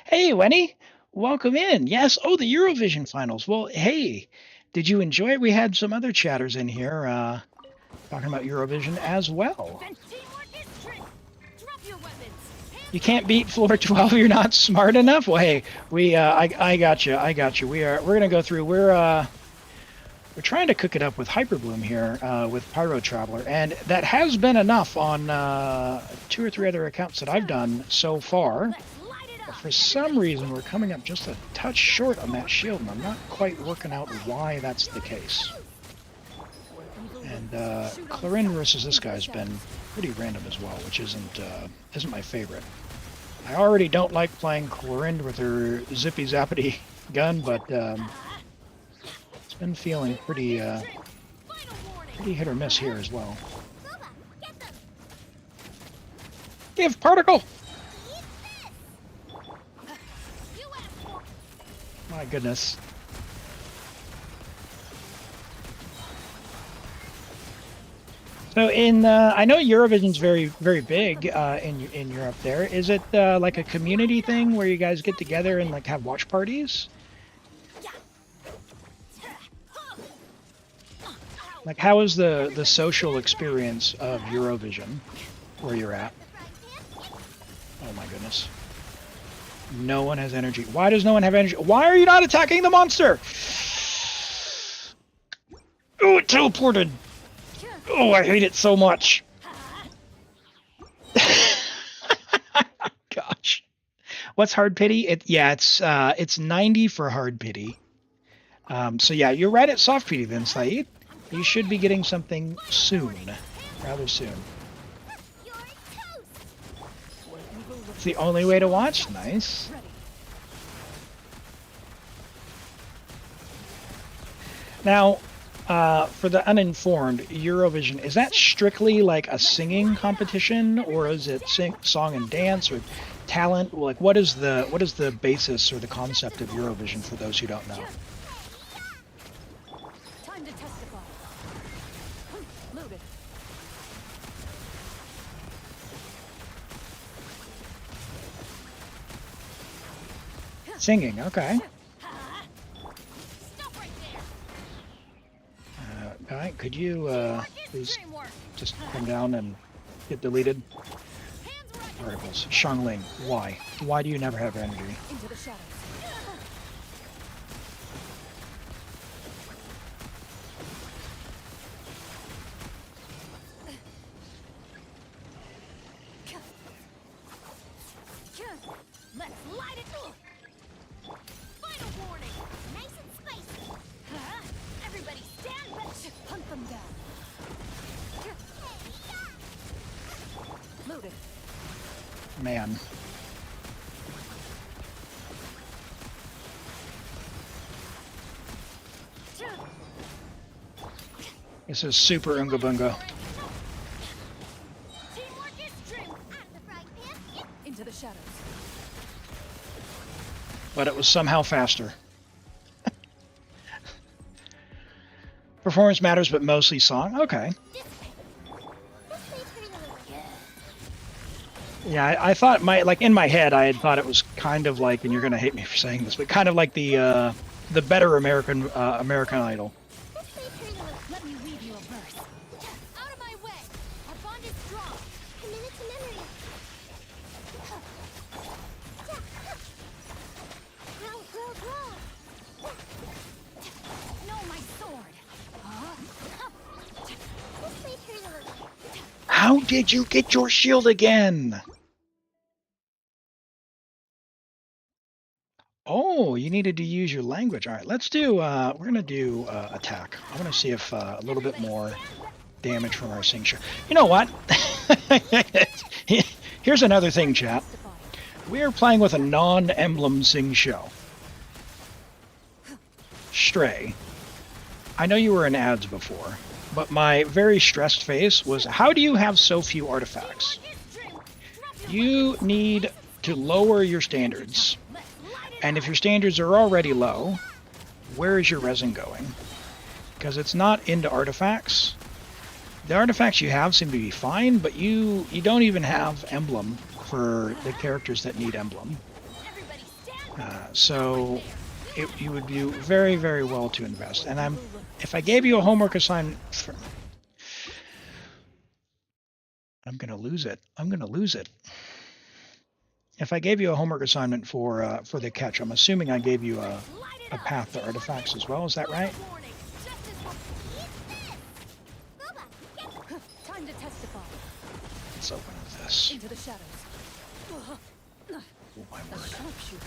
Hey, Wenny. Welcome in. Yes. Oh, the Eurovision finals. Well, hey, did you enjoy it? We had some other chatters in here talking about Eurovision as well. Then teamwork is trick. Drop your weapons. You can't beat floor 12. You're not smart enough. Well, hey, I got you. We're gonna go through. We're trying to cook it up with Hyperbloom here with Pyro Traveler, and that has been enough on 2 or 3 other accounts that I've done so far. Let's light it But up. for some reason, we're coming up just a touch short on that shield, and I'm not quite working out why that's the case. And Clorinde versus this guy has been pretty random as well, which isn't my favorite. I already don't like playing Clorinde with her zippy zappity gun, but it's been feeling pretty Final warning. pretty hit or miss here as well. Booba, get them. Give particle! Eat this. You asked for it. My goodness. So in I know Eurovision's very big in Europe. There is it like a community thing where you guys get together and like have watch parties? Like, how is the social experience of Eurovision where you're at? Oh my goodness. No one has energy. Why does no one have energy? Why are you not attacking the monster? Oh, it teleported. Oh, I hate it so much. Gosh. What's hard pity? It's 90 for hard pity. So yeah, you're right at soft pity then, Saeed. You should be getting something soon. Rather soon. It's the only way to watch? Nice. Now, for the uninformed, Eurovision, is that strictly like a singing competition, or is it song and dance, or talent? Like, what is the basis or the concept of Eurovision for those who don't know? Time to testify. Loaded. Singing, okay. Stop right there. Guy, could you please just come down and get deleted? Articles. Xiangling, why? Why do you never have energy? Into the shadows. Let's light it up. Final warning. Nice and spicy. Everybody stand back. Hunt them down. Loaded. Man. This is super Unga Bunga. Teamwork is trim. At the frying pan. Into the shadows. But it was somehow faster. Performance matters, but mostly song? Okay. Yeah, I thought in my head I had thought it was kind of like, and you're gonna hate me for saying this, but kind of like the better American Idol. Let me read you a verse. Out of my way. Our bond is strong. Commit it to memory. No, my sword. How did you get your shield again? Oh, you needed to use your language. All right, let's do, we're going to do attack. I want to see if a little bit more damage from our Sing Show. You know what? Here's another thing, chat. We are playing with a non-emblem Sing Show. Stray. I know you were in ads before, but my very stressed face was, how do you have so few artifacts? You need to lower your standards. And if your standards are already low, where is your resin going? Because it's not into artifacts. The artifacts you have seem to be fine, but you don't even have emblem for the characters that need emblem. So you would do very, very well to invest. And if I gave you a homework assignment, I'm gonna lose it. I'm gonna lose it. If I gave you a homework assignment for the catch, I'm assuming I gave you a path to artifacts as well. Is that right? Time to testify. Let's open up this. Into the shadows. Oh my word. Sharpshooter.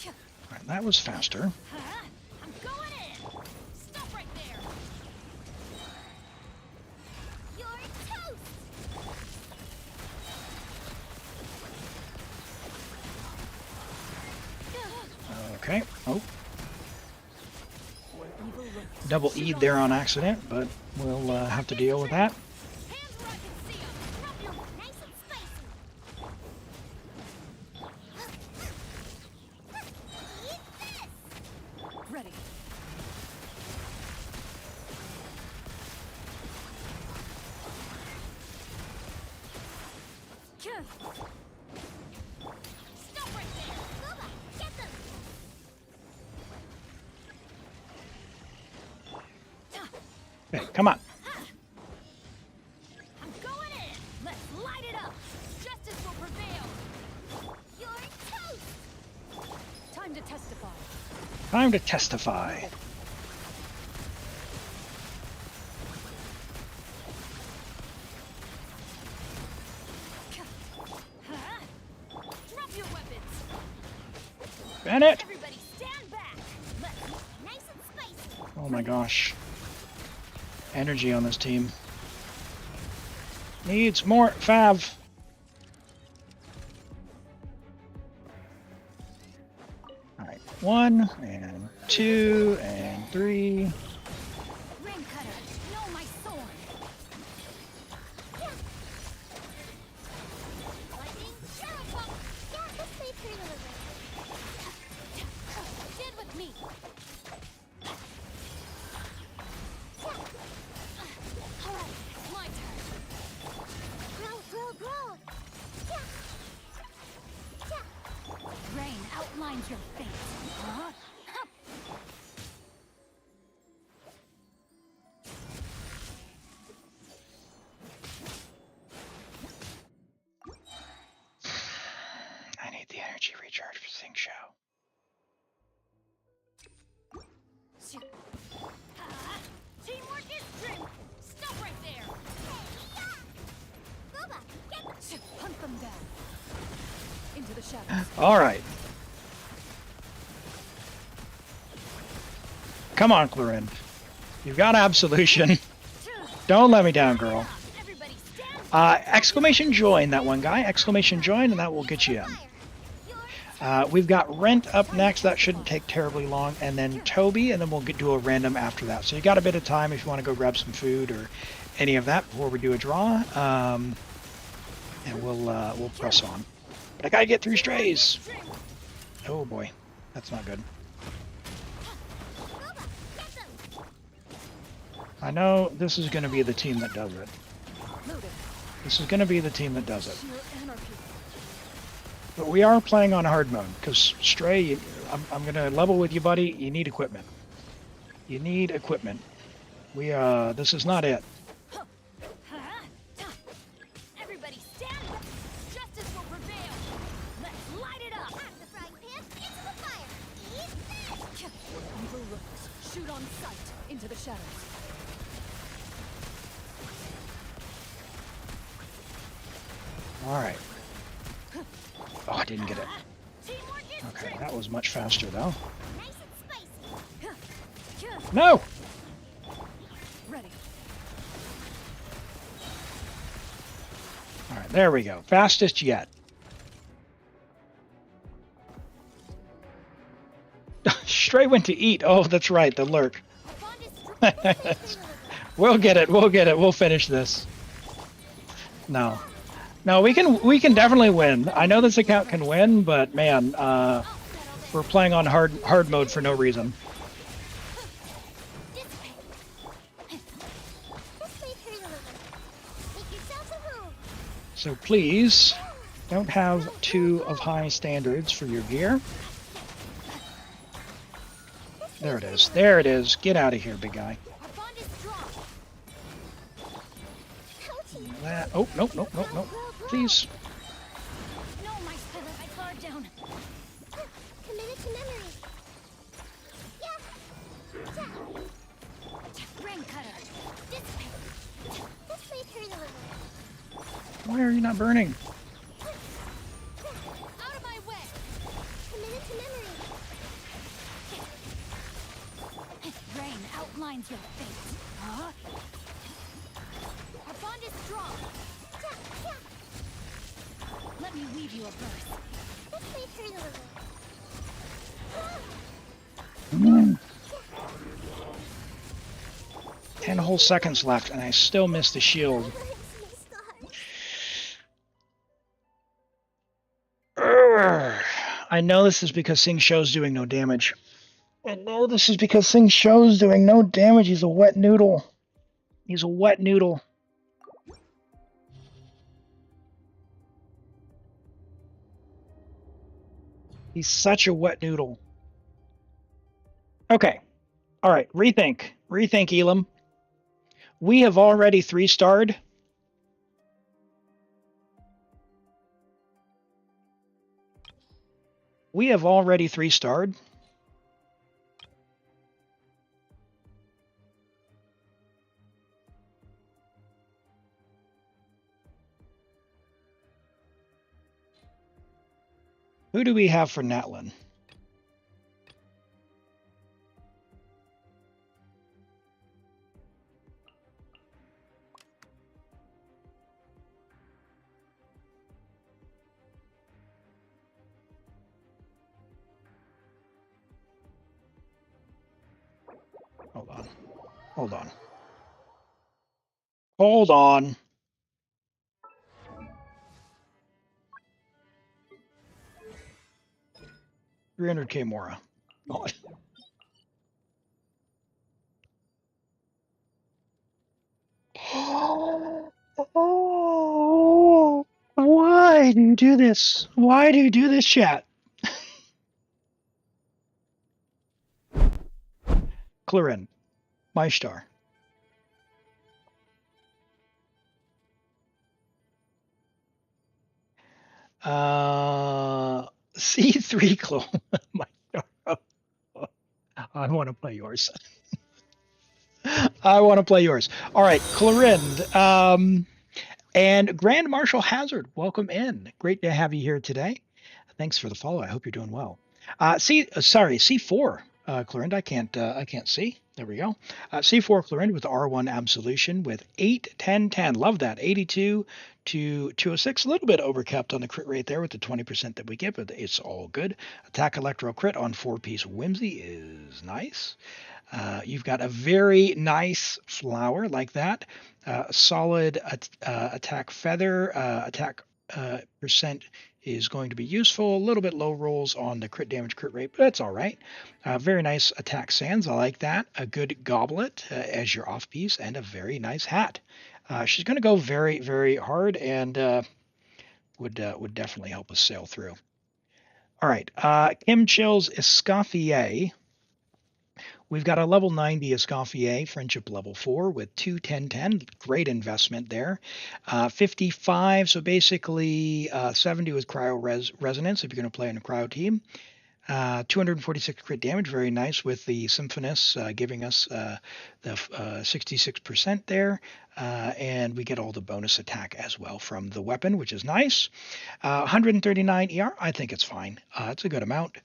All right, that was faster. I'm going in. Stop right there. You're toast. Okay. Oh. Double E'd there on accident, but we'll have to deal with that. Hands where I can see 'em. Drop your nice and spicy. Ready. Stop right there. Get them. Okay, come on. I'm going in. Let's light it up. Justice will prevail. You're toast. Time to testify. Time to testify. Drop your weapons. Bennett! Everybody stand back. Let's nice and spicy. Oh my gosh. Energy on this team. Needs more Fav. Alright, 1 and 2 and 3. Rain cutter, know my sword. Lightning, shadow pump. Yeah, this may pretty little. Stand with me. All right, it's my turn. Grow. Rain outlines your fate. Huh? I need the energy recharge for Sing Show. Teamwork is strength. Stop right there. Boba, get them. Hunt them down. Into the shadows. Alright. Come on, Clorinde. You've got absolution. Don't let me down, girl. Everybody stand. Exclamation join that one guy. Exclamation join, and that will get you in. We've got Rent up next. That shouldn't take terribly long. And then Toby, and then we'll do a random after that. So you got a bit of time if you want to go grab some food or any of that before we do a draw. And we'll press on. But I gotta get through strays. Oh boy, that's not good. I know this is going to be the team that does it. This is going to be the team that does it. But we are playing on hard mode, because Stray, I'm going to level with you, buddy. You need equipment. You need equipment. This is not it. Everybody stand. Justice will prevail. Let's light it up. The frying pan into the fire. Eat this. Evil looks. Shoot on sight. Into the shadows. Alright. Oh, I didn't get it. Okay, that was much faster, though. No! Ready. Alright, there we go. Fastest yet. Stray went to eat. Oh, that's right, the lurk. We'll get it, we'll finish this. No. No, we can definitely win. I know this account can win, but man, we're playing on hard mode for no reason. So please, don't have too of high standards for your gear. There it is. There it is. Get out of here, big guy. That. Oh, nope. Please. No, my spirit, I slowed down. Committed to memory. Yeah. Rain cutter. This way turn a little. Why are you not burning? Out of my way. Committed to memory. Rain outlines your fate. Huh? Our bond is strong. Let me weave you a verse. This way turn a little. 10 whole seconds left, and I still missed the shield. Urgh. I know this is because Sing Show's doing no damage. I know this is because Sing Show's doing no damage. He's a wet noodle. He's a wet noodle. He's such a wet noodle. Okay. All right. Rethink. Rethink, Elim. We have already 3-starred. We have already 3-starred. Who do we have for Natlin? Hold on. Hold on. Hold on. $300K Mora. Oh, why do you do this? Why do you do this, chat? Clorinde, my star. C3 clone. My star. I want to play yours. I want to play yours. All right, Clorinde. And Grand Marshal Hazard, welcome in. Great to have you here today. Thanks for the follow. I hope you're doing well. C4, Clorinde. I can't see. There we go. C4 Clorinde with R1 Absolution with 8, 10, 10. Love that. 82 to 206. A little bit overcapped on the crit rate there with the 20% that we give, but it's all good. Attack Electro crit on 4-piece Whimsy is nice. You've got a very nice flower like that. Solid attack feather. Attack percent is going to be useful. A little bit low rolls on the crit damage crit rate, but that's all right. Very nice attack sands. I like that. A good goblet as your off piece, and a very nice hat. She's going to go very, very hard, and would definitely help us sail through. All right. Kim Chill's Escoffier. We've got a level 90 Escoffier, Friendship level 4 with 2, 10, 10. Great investment there. 55, so basically 70 with Cryo Resonance if you're going to play in a Cryo team. 246 crit damage, very nice with the Symphonus giving us the 66% there. And we get all the bonus attack as well from the weapon, which is nice. 139 ER, I think it's fine. It's a good amount.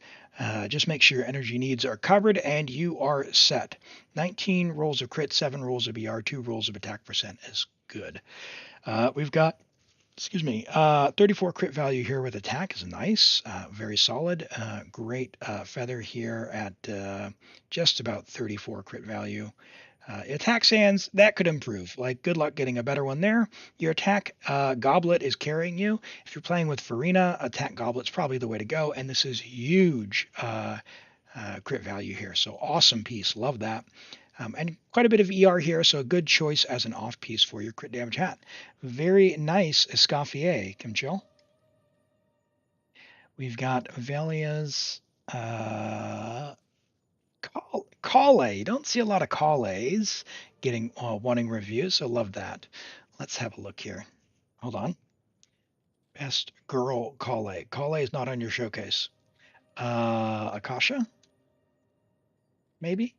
Just make sure your energy needs are covered and you are set. 19 rolls of crit, 7 rolls of ER, 2 rolls of attack percent is good. We've got 34 crit value here with attack is nice. Very solid. Great feather here at just about 34 crit value. Attack sands, that could improve. Like, good luck getting a better one there. Your attack goblet is carrying you. If you're playing with Farina, attack goblet's probably the way to go. And this is huge crit value here. So awesome piece. Love that. And quite a bit of ER here, so a good choice as an off piece for your crit damage hat. Very nice Escoffier, Kim Chill. We've got Velia's Collei. Don't see a lot of Colleis getting wanting reviews, so love that. Let's have a look here. Hold on. Best girl Collei. Collei is not on your showcase. Akasha? Maybe?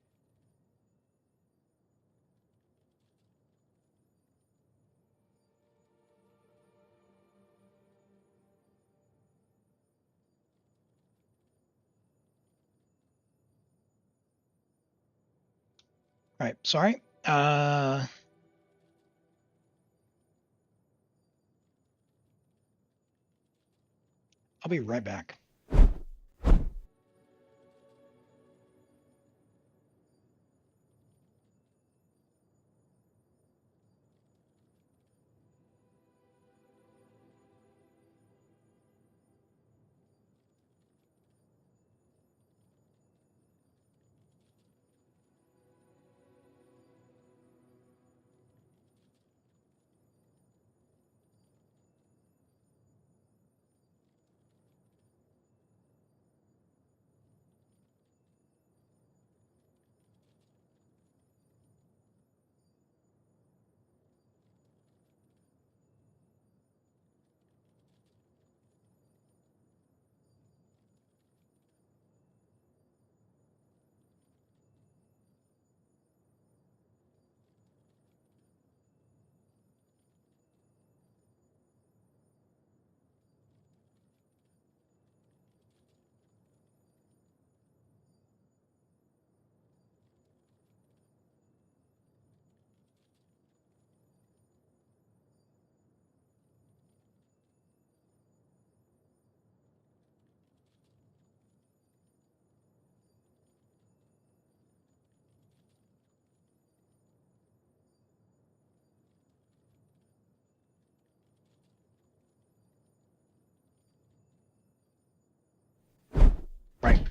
All right, sorry. I'll be right back.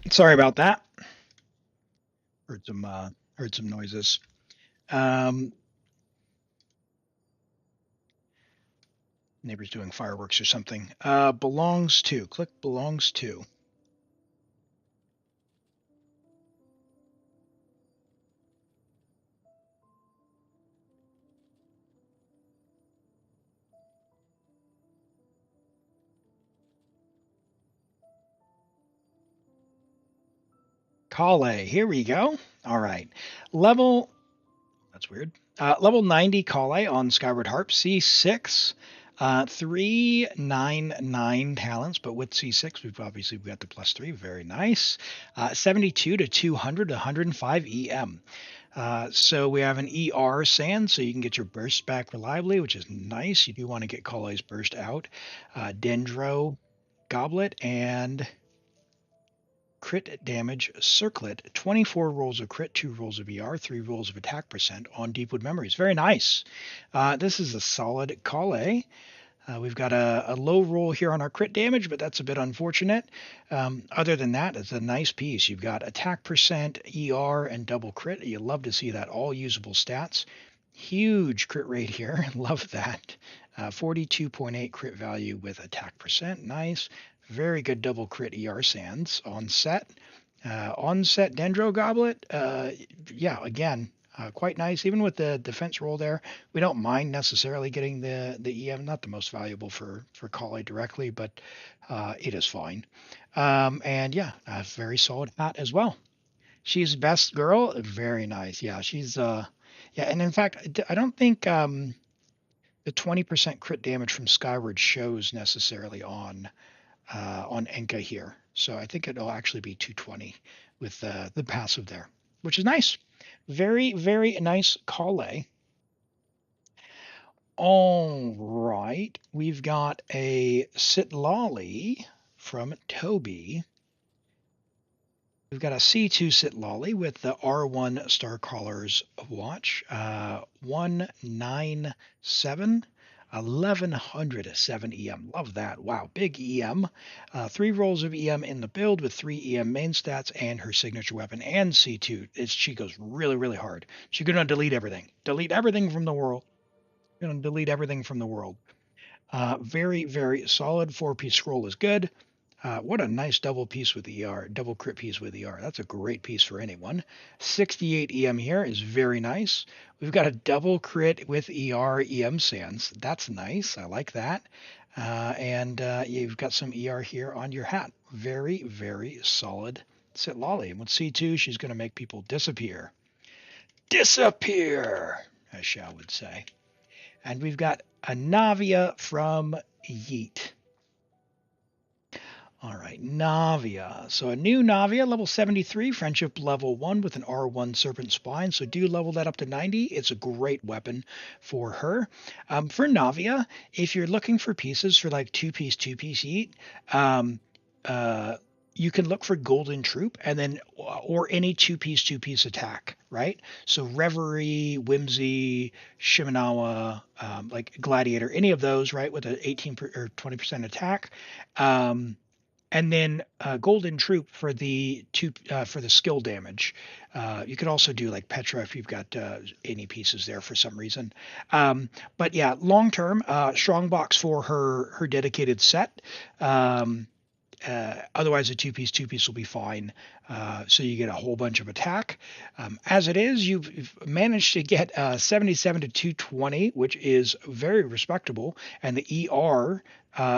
Sorry about that. Heard some noises. Neighbor's doing fireworks or something. Belongs to. Click belongs to. Collei, here we go. All right. Level, that's weird. Level 90 Collei on Skyward Harp, C6. 399 talents, but with C6, we've obviously got the +3. Very nice. 72 to 200, 105 EM. So we have an ER sand, so you can get your burst back reliably, which is nice. You do want to get Collei's burst out. Dendro Goblet and crit damage circlet. 24 rolls of crit, 2 rolls of ER, 3 rolls of attack percent on Deepwood Memories. Very nice. This is a solid Collei. We've got a low roll here on our crit damage, but that's a bit unfortunate. Other than that, it's a nice piece. You've got attack percent, ER, and double crit. You love to see that. All usable stats. Huge crit rate here. Love that. 42.8 crit value with attack percent. Nice. Very good double crit ER sands on set. On set Dendro Goblet. Yeah, again, quite nice. Even with the defense roll there, we don't mind necessarily getting the EM. Not the most valuable for Collei directly, but it is fine. And yeah, a very solid hat as well. She's best girl. Very nice. Yeah, she's yeah. And in fact, I don't think the 20% crit damage from Skyward shows necessarily on Enka here. So I think it'll actually be 220 with the passive there, which is nice. Very, very nice Collei. All right. We've got a Sitlolly from Toby. We've got a C2 Sitlolly with the R1 Starcaller's watch. 197. 1107 EM. Love that. Wow, big EM. 3 rolls of EM in the build with 3 EM main stats and her signature weapon and C2. She goes really, really hard. She's going to delete everything. Delete everything from the world. Going to delete everything from the world. Very, very solid. 4-piece scroll is good. What a nice double piece with ER, double crit piece with ER. That's a great piece for anyone. 68 EM here is very nice. We've got a double crit with ER EM sands. That's nice. I like that. And you've got some ER here on your hat. Very, very solid Sitlolly. And with C2, she's going to make people disappear. Disappear, as Xiao would say. And we've got a Navia from Yeet. All right, Navia. So a new Navia, level 73, friendship level 1 with an R1 Serpent Spine. So do level that up to 90. It's a great weapon for her. For Navia, if you're looking for pieces for like two-piece Yeet, you can look for Golden Troop and then or any two-piece attack, right? So Reverie, Whimsy, Shimenawa, like Gladiator, any of those, right, with an 18 or 20% attack. And then Golden Troop for the skill damage. You could also do like Petra if you've got any pieces there for some reason. But yeah, long term, strongbox for her dedicated set. Otherwise, a two-piece will be fine. So you get a whole bunch of attack. As it is, you've managed to get 77 to 220, which is very respectable. And the ER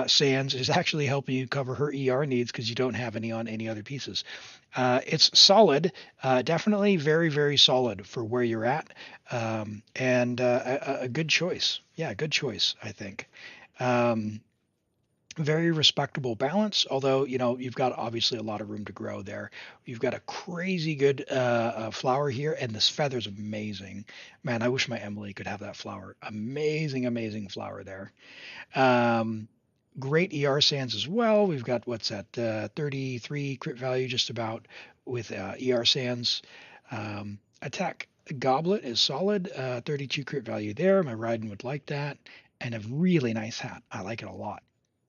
Sands is actually helping you cover her ER needs because you don't have any on any other pieces. It's solid, definitely very, very solid for where you're at, and a good choice. Yeah, good choice, I think. Very respectable balance, although, you know, you've got obviously a lot of room to grow there. You've got a crazy good flower here, and this feather's amazing. Man, I wish my Emily could have that flower. Amazing, amazing flower there. Great ER sands as well. We've got, what's that, 33 crit value just about with ER sands. Attack Goblet is solid, 32 crit value there. My Raiden would like that. And a really nice hat. I like it a lot.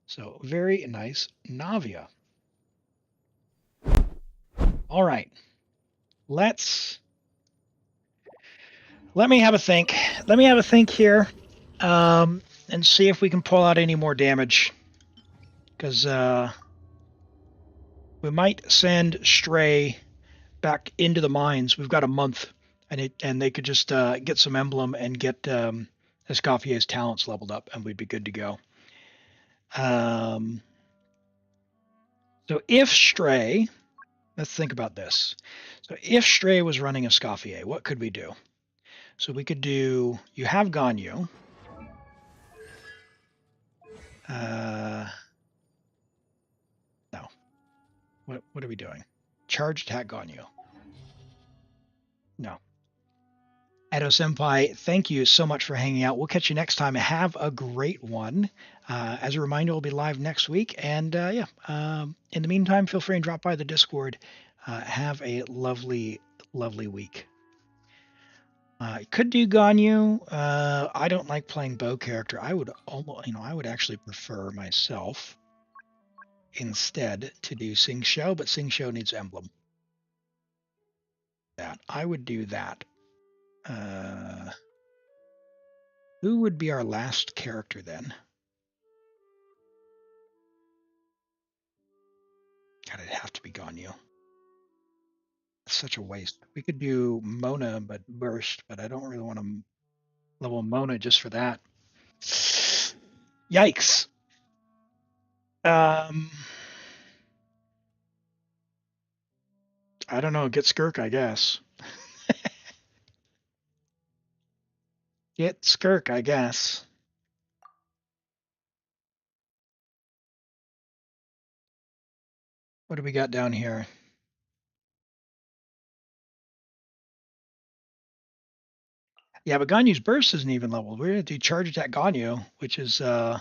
So very nice Navia. All right. Let me have a think. Let me have a think here, and see if we can pull out any more damage. Because we might send Stray back into the mines. We've got a month, and they could just get some emblem and get Escoffier's talents leveled up, and we'd be good to go. So if Stray, let's think about this. So if Stray was running Escoffier, what could we do? So we could do, you have Ganyu. No. What are we doing? Charge attack Ganyu. No. Edo Senpai, thank you so much for hanging out. We'll catch you next time. Have a great one. As a reminder, we'll be live next week. And in the meantime, feel free and drop by the Discord. Have a lovely, lovely week. Could do Ganyu. I don't like playing bow character. I would almost, I would actually prefer myself instead to do Xingqiu, but Xingqiu needs emblem. I would do that. Who would be our last character then? God, it'd have to be Ganyu. It's such a waste. We could do Mona, but Burst, but I don't really want to level Mona just for that. Yikes. I don't know. Get Skirk, I guess. Get Skirk, I guess. What do we got down here? Yeah, but Ganyu's burst isn't even leveled. We're going to do charge attack Ganyu, which is kind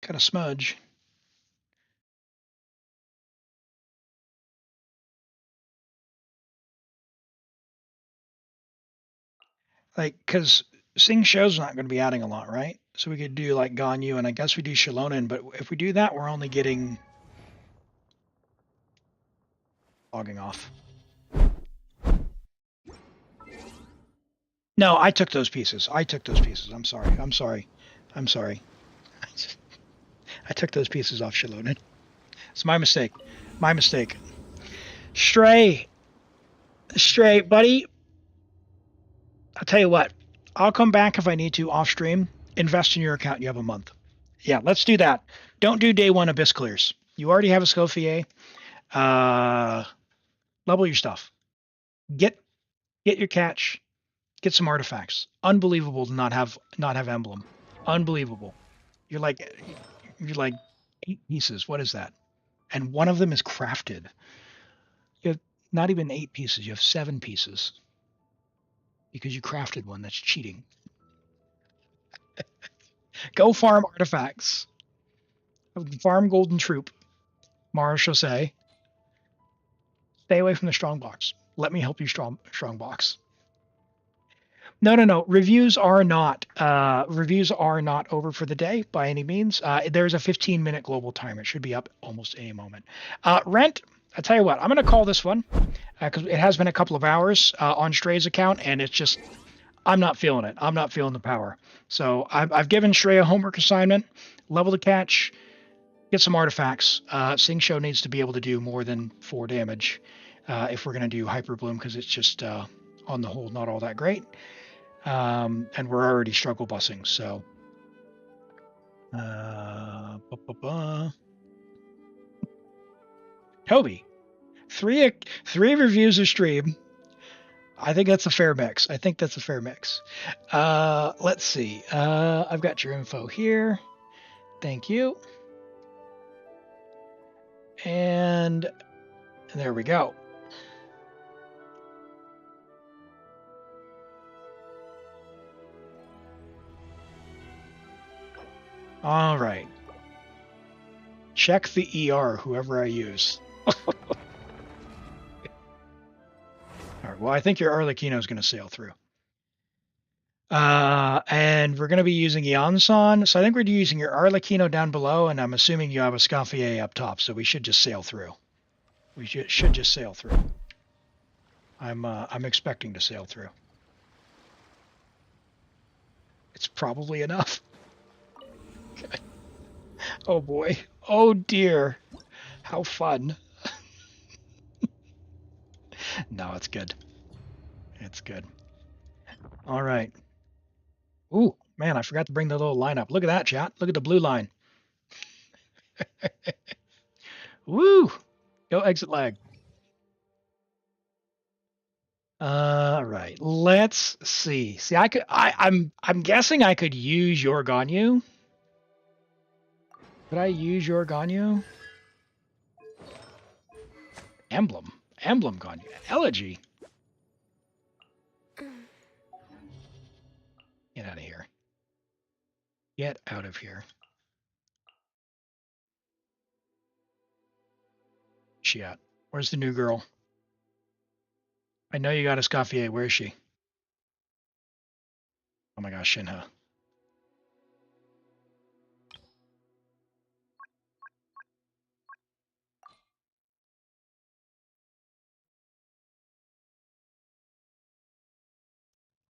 of smudge. Like, because Xingqiu's not going to be adding a lot, right? So we could do like Ganyu, and I guess we do Xiangling, but if we do that, we're only getting logging off. No, I took those pieces. I'm sorry. I took those pieces off Xiangling. It's my mistake. Stray, buddy. I'll tell you what. I'll come back if I need to off stream. Invest in your account. You have a month. Yeah, let's do that. Don't do day one abyss clears. You already have a Escoffier. Level your stuff. Get your catch. Get some artifacts. Unbelievable to not have emblem. Unbelievable. You're like 8 pieces. What is that? And one of them is crafted. You have not even 8 pieces. You have 7 pieces. Because you crafted one. That's cheating. Go farm artifacts. Farm Golden Troop. Mara shall say. Stay away from the strongbox. Let me help you strongbox. No. Reviews are not over for the day by any means. There's a 15-minute global timer. It should be up almost any moment. Rent, I tell you what, I'm going to call this one because it has been a couple of hours on Stray's account, and it's just, I'm not feeling it. I'm not feeling the power. So I've given Stray a homework assignment, level the catch, get some artifacts. Xingqiu needs to be able to do more than 4 damage if we're going to do Hyper Bloom because it's just, on the whole, not all that great. And we're already struggle bussing, so Toby, three reviews a stream. I think that's a fair mix. Let's see. I've got your info here. Thank you. And there we go. All right. Check the ER, whoever I use. All right. Well, I think your Arlecchino is going to sail through. And we're going to be using Yansan. So I think we're using your Arlecchino down below, and I'm assuming you have a Escoffier up top, so we should just sail through. We should just sail through. I'm expecting to sail through. It's probably enough. Oh boy. Oh dear. How fun. No, it's good. It's good. All right. Ooh, man, I forgot to bring the little line up. Look at that, chat. Look at the blue line. Woo! Go exit lag. All right. Let's see. See, I'm guessing I could use your Ganyu. Could I use your Ganyu? Emblem Ganyu. Elegy. Get out of here. Get out of here. She at? Where's the new girl? I know you got a Scaffier. Where is she? Oh my gosh, Shinha.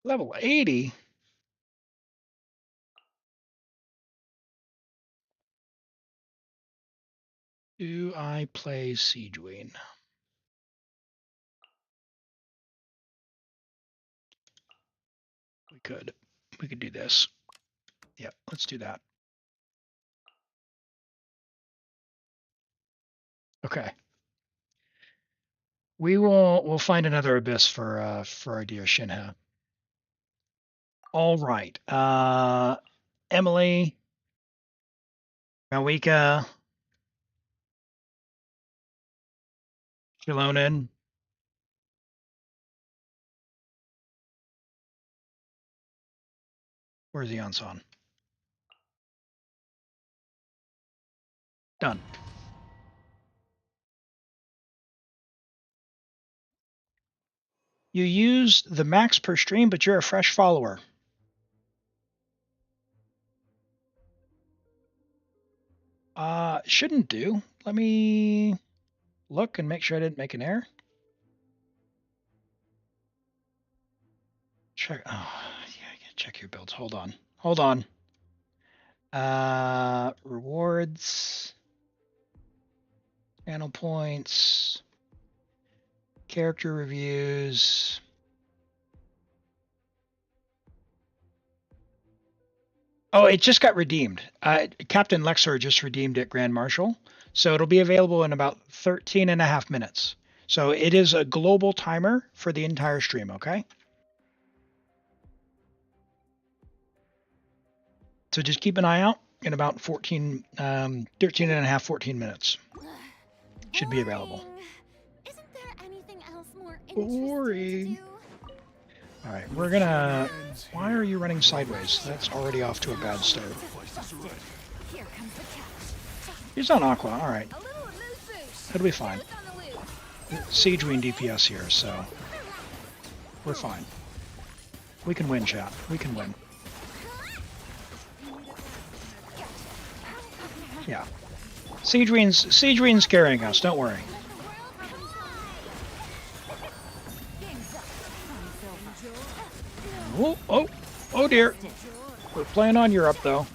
Level 80? Do I play Siegewing? We could. We could do this. Yeah, let's do that. Okay. We'll find another abyss for our dear Shinha. All right. Emily, Malika, Shilonen. Where's the Anson? Done. You used the max per stream, but you're a fresh follower. Shouldn't do. Let me look and make sure I didn't make an error. Check. Oh, yeah, check your builds. Hold on. Hold on. Rewards. Channel points. Character reviews. Oh, it just got redeemed. Captain Lexor just redeemed it, Grand Marshal. So it'll be available in about 13 and a half minutes. So it is a global timer for the entire stream, okay? So just keep an eye out in about 13 and a half, 14 minutes. Should be available. Isn't there anything else more Boring. All right, we're gonna. Why are you running sideways? That's already off to a bad start. He's on Aqua. All right, it'll be fine. Siegewing DPS here, so we're fine. We can win, chat. We can win. Yeah, Siegewing's carrying us. Don't worry. Oh dear. We're playing on Europe, though.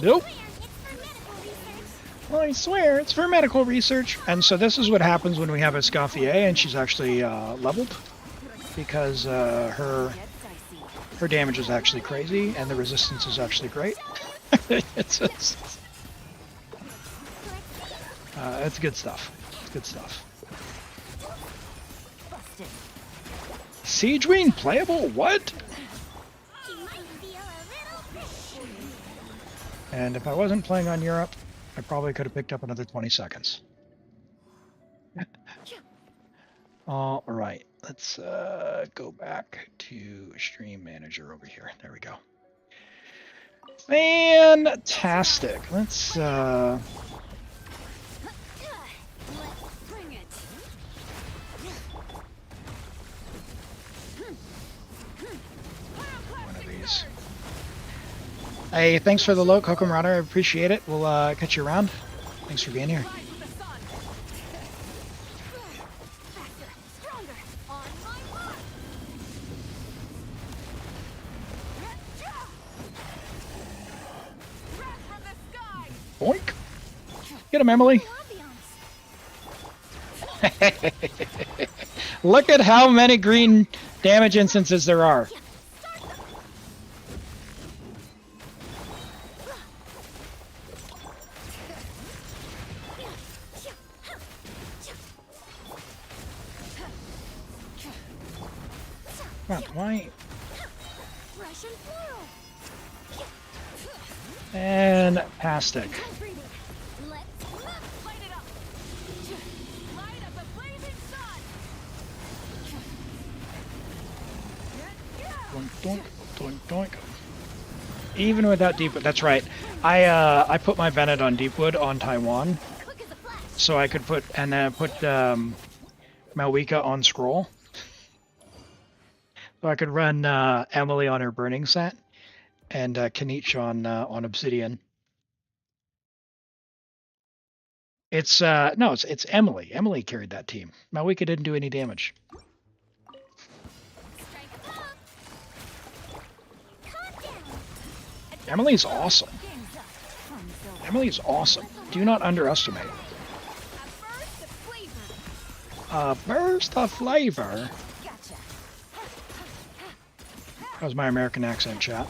Nope. Well, I swear, it's for medical research. And so this is what happens when we have a Scaffier and she's actually leveled. Because her damage is actually crazy and the resistance is actually great. It's good stuff. It's good stuff. Siegewing playable? What? And if I wasn't playing on Europe, I probably could have picked up another 20 seconds. All right, let's go back to Stream Manager over here. There we go. Fantastic. Let's Hey, thanks for the low, Kokomrada. I appreciate it. We'll catch you around. Thanks for being here. Faster, stronger, on my mark. Wrath from the sky. Boink. Get him, Emily. Ambiance. Look at how many green damage instances there are. Come on, why? Russian floral. Fantastic. Let's light it up. Light up the blazing sun. Doink, doink, doink, doink. Even without Deepwood, that's right. I put my Bennett on Deepwood on Taiwan, Quick as a flash. so I could put Malwika on Scroll. So I could run Emily on her Burning set, and Kanich on Obsidian. It's no, it's Emily. Emily carried that team. Malwika didn't do any damage. Strike a pop. Calm down. Emily's awesome. Game's up. Fun so Emily's awesome. Do not underestimate. a burst of flavor. A burst of flavor. Gotcha. That was my American accent, chat.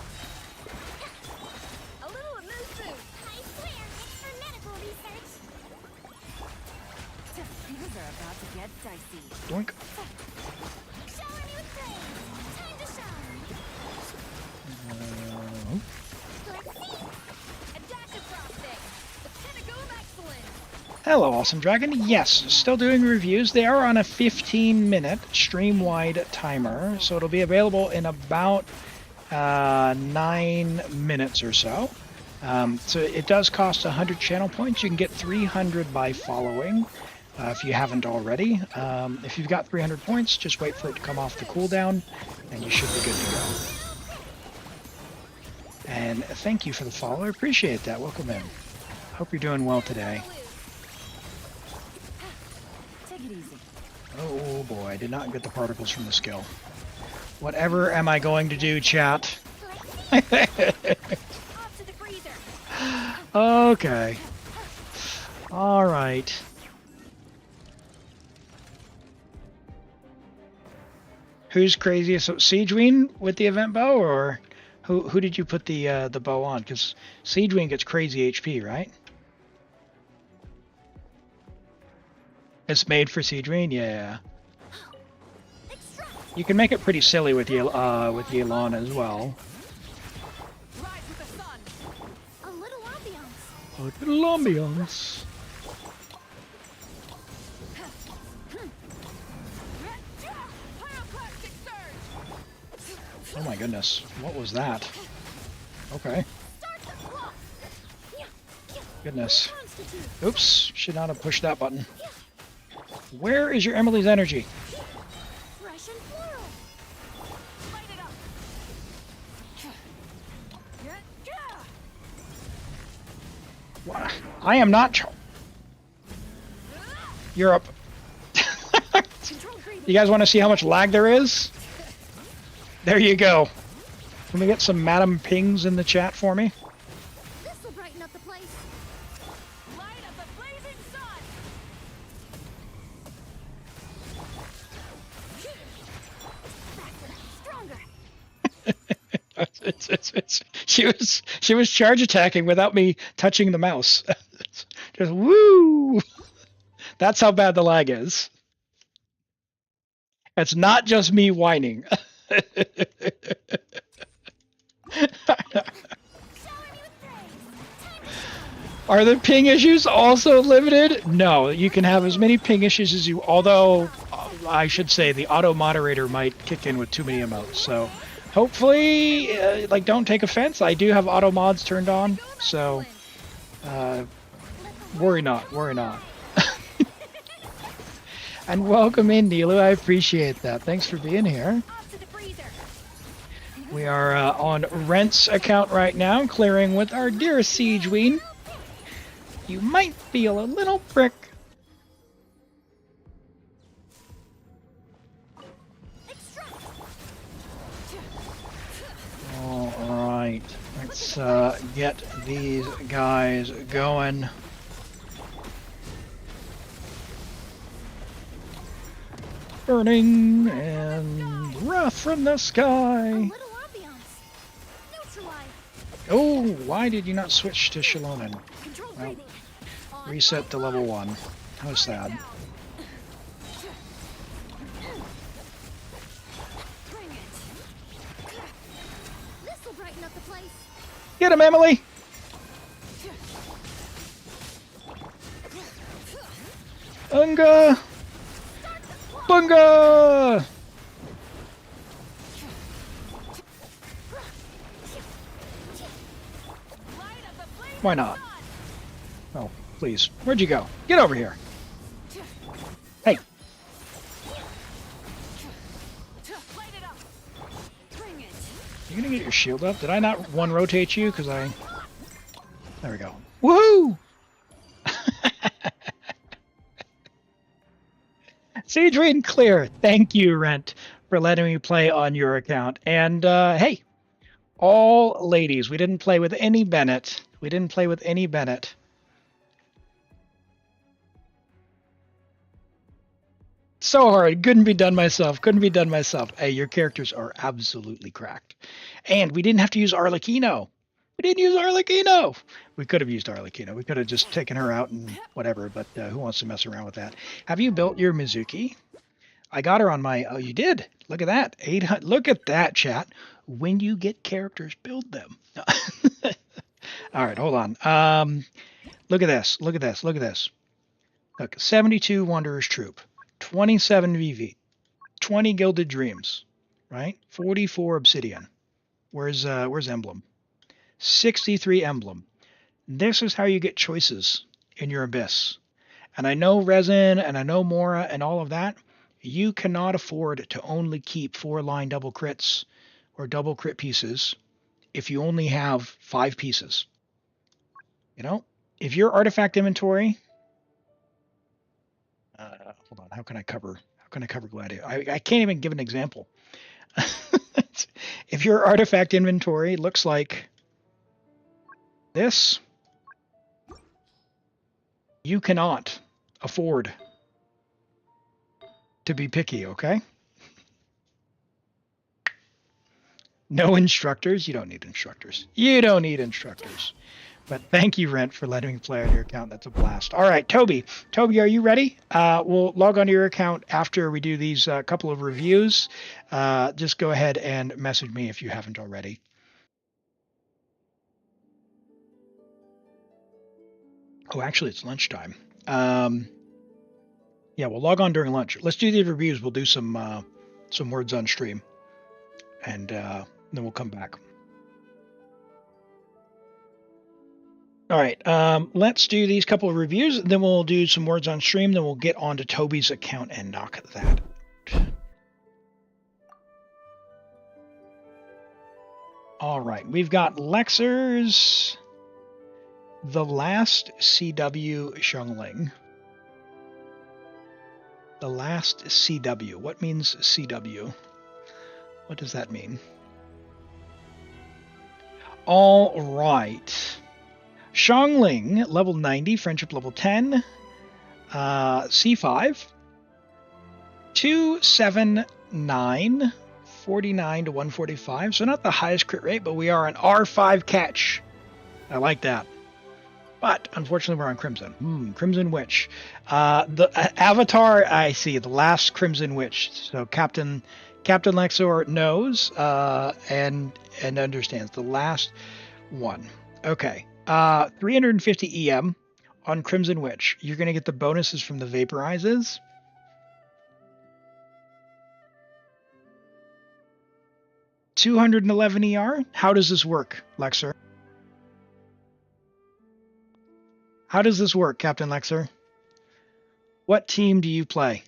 A little elusive. I swear it's for medical research. Things are about to get dicey. Doink. Shower me with praise. Time to shine. Let's see. A dash of frosting. The pinnacle of excellence. Hello, Awesome Dragon. Yes, still doing reviews. They are on a 15-minute stream-wide timer, so it'll be available in about 9 minutes or so. So it does cost 100 channel points. You can get 300 by following, if you haven't already. If you've got 300 points, just wait for it to come off the cooldown, and you should be good to go. And thank you for the follow. I appreciate that. Welcome in. Hope you're doing well today. Take it easy. Oh boy, I did not get the particles from the skill. Whatever am I going to do, chat? Off to the freezer. Okay. Alright. Who's craziest? So Siegeween with the event bow, or who did you put the bow on? Because Siegeween gets crazy HP, right? It's made for Siegeween, yeah. Extract. You can make it pretty silly with Yelan as well. Rise with the sun. A little ambiance. A little ambiance. Pyroclastic surge. Oh my goodness, what was that? Okay, Start the clock. goodness. Constitute. Oops, should not have pushed that button. Where is your Emily's energy? Russian floral. Light it up. Wha- I am not. Europe. Control breathing. You guys want to see how much lag there is? There you go. Can we get some Madam Pings in the chat for me? This will brighten up the place. Light up the blazing sun. Faster, stronger. She was charge attacking without me touching the mouse. Just woo! That's how bad the lag is. It's not just me whining. Shower me with praise. Are the ping issues also limited? No, you can have as many ping issues as you, although I should say the auto moderator might kick in with too many emotes. So hopefully, like, don't take offense. I do have auto mods turned on, so worry not, worry not. And welcome in, Nilu. I appreciate that. Thanks for being here. Off to the freezer. We are on Rent's account right now, clearing with our dear Siegeween. You might feel a little prick. Alright, let's get these guys going. Burning and wrath from the sky. Oh, why did you not switch to Xiangling? Well, reset to level 1. How sad. Get him, Emily! Unga! Bunga! Why not? Oh, please. Where'd you go? Get over here. Hey. You gonna get your shield up? Did I not one rotate you? Because I... There we go. Woohoo! Siege read and clear. Thank you, Rent, for letting me play on your account. And, hey, all ladies. We didn't play with any Bennett. We didn't play with any Bennett. So hard. Couldn't be done myself. Couldn't be done myself. Hey, your characters are absolutely cracked. And we didn't have to use Arlecchino. We didn't use Arlecchino. We could have used Arlecchino. We could have just taken her out and whatever, but who wants to mess around with that? Have you built your Mizuki? I got her on my... Oh, you did? Look at that. 800. Look at that, chat. When you get characters, build them. All right, hold on. Look at this. Look at this. Look at this. Look, 72 Wanderer's Troop. 27 VV. 20 Gilded Dreams. Right? 44 Obsidian. Where's Emblem? 63 Emblem. This is how you get choices in your Abyss. And I know Resin and I know Mora and all of that. You cannot afford to only keep 4-line double crits or double crit pieces if you only have 5 pieces. You know, if your artifact inventory... hold on, how can I cover Gladiator? I can't even give an example. If your artifact inventory looks like this, you cannot afford to be picky, okay? No instructors? You don't need instructors. You don't need instructors. But thank you, Rent, for letting me play on your account. That's a blast. All right, Toby. Toby, are you ready? We'll log on to your account after we do these couple of reviews. Just go ahead and message me if you haven't already. Oh, actually, it's lunchtime. Yeah, we'll log on during lunch. Let's do these reviews. We'll do some words on stream, and then we'll come back. All right, let's do these couple of reviews, then we'll do some words on stream, then we'll get on to Toby's account and knock that. All right, we've got Lexer's The Last CW Xiangling. The Last CW. What means CW? What does that mean? All right. Xiangling, level 90, friendship level 10, C5, 279, 49 to 145. So not the highest crit rate, but we are an R5 catch. I like that. But unfortunately, we're on Crimson. Crimson Witch. The avatar, I see, the last Crimson Witch. So Captain Lexor knows and understands the last one. Okay. 350 EM on Crimson Witch. You're going to get the bonuses from the vaporizes. $211 ER. How does this work, Lexer? How does this work, Captain Lexer? What team do you play?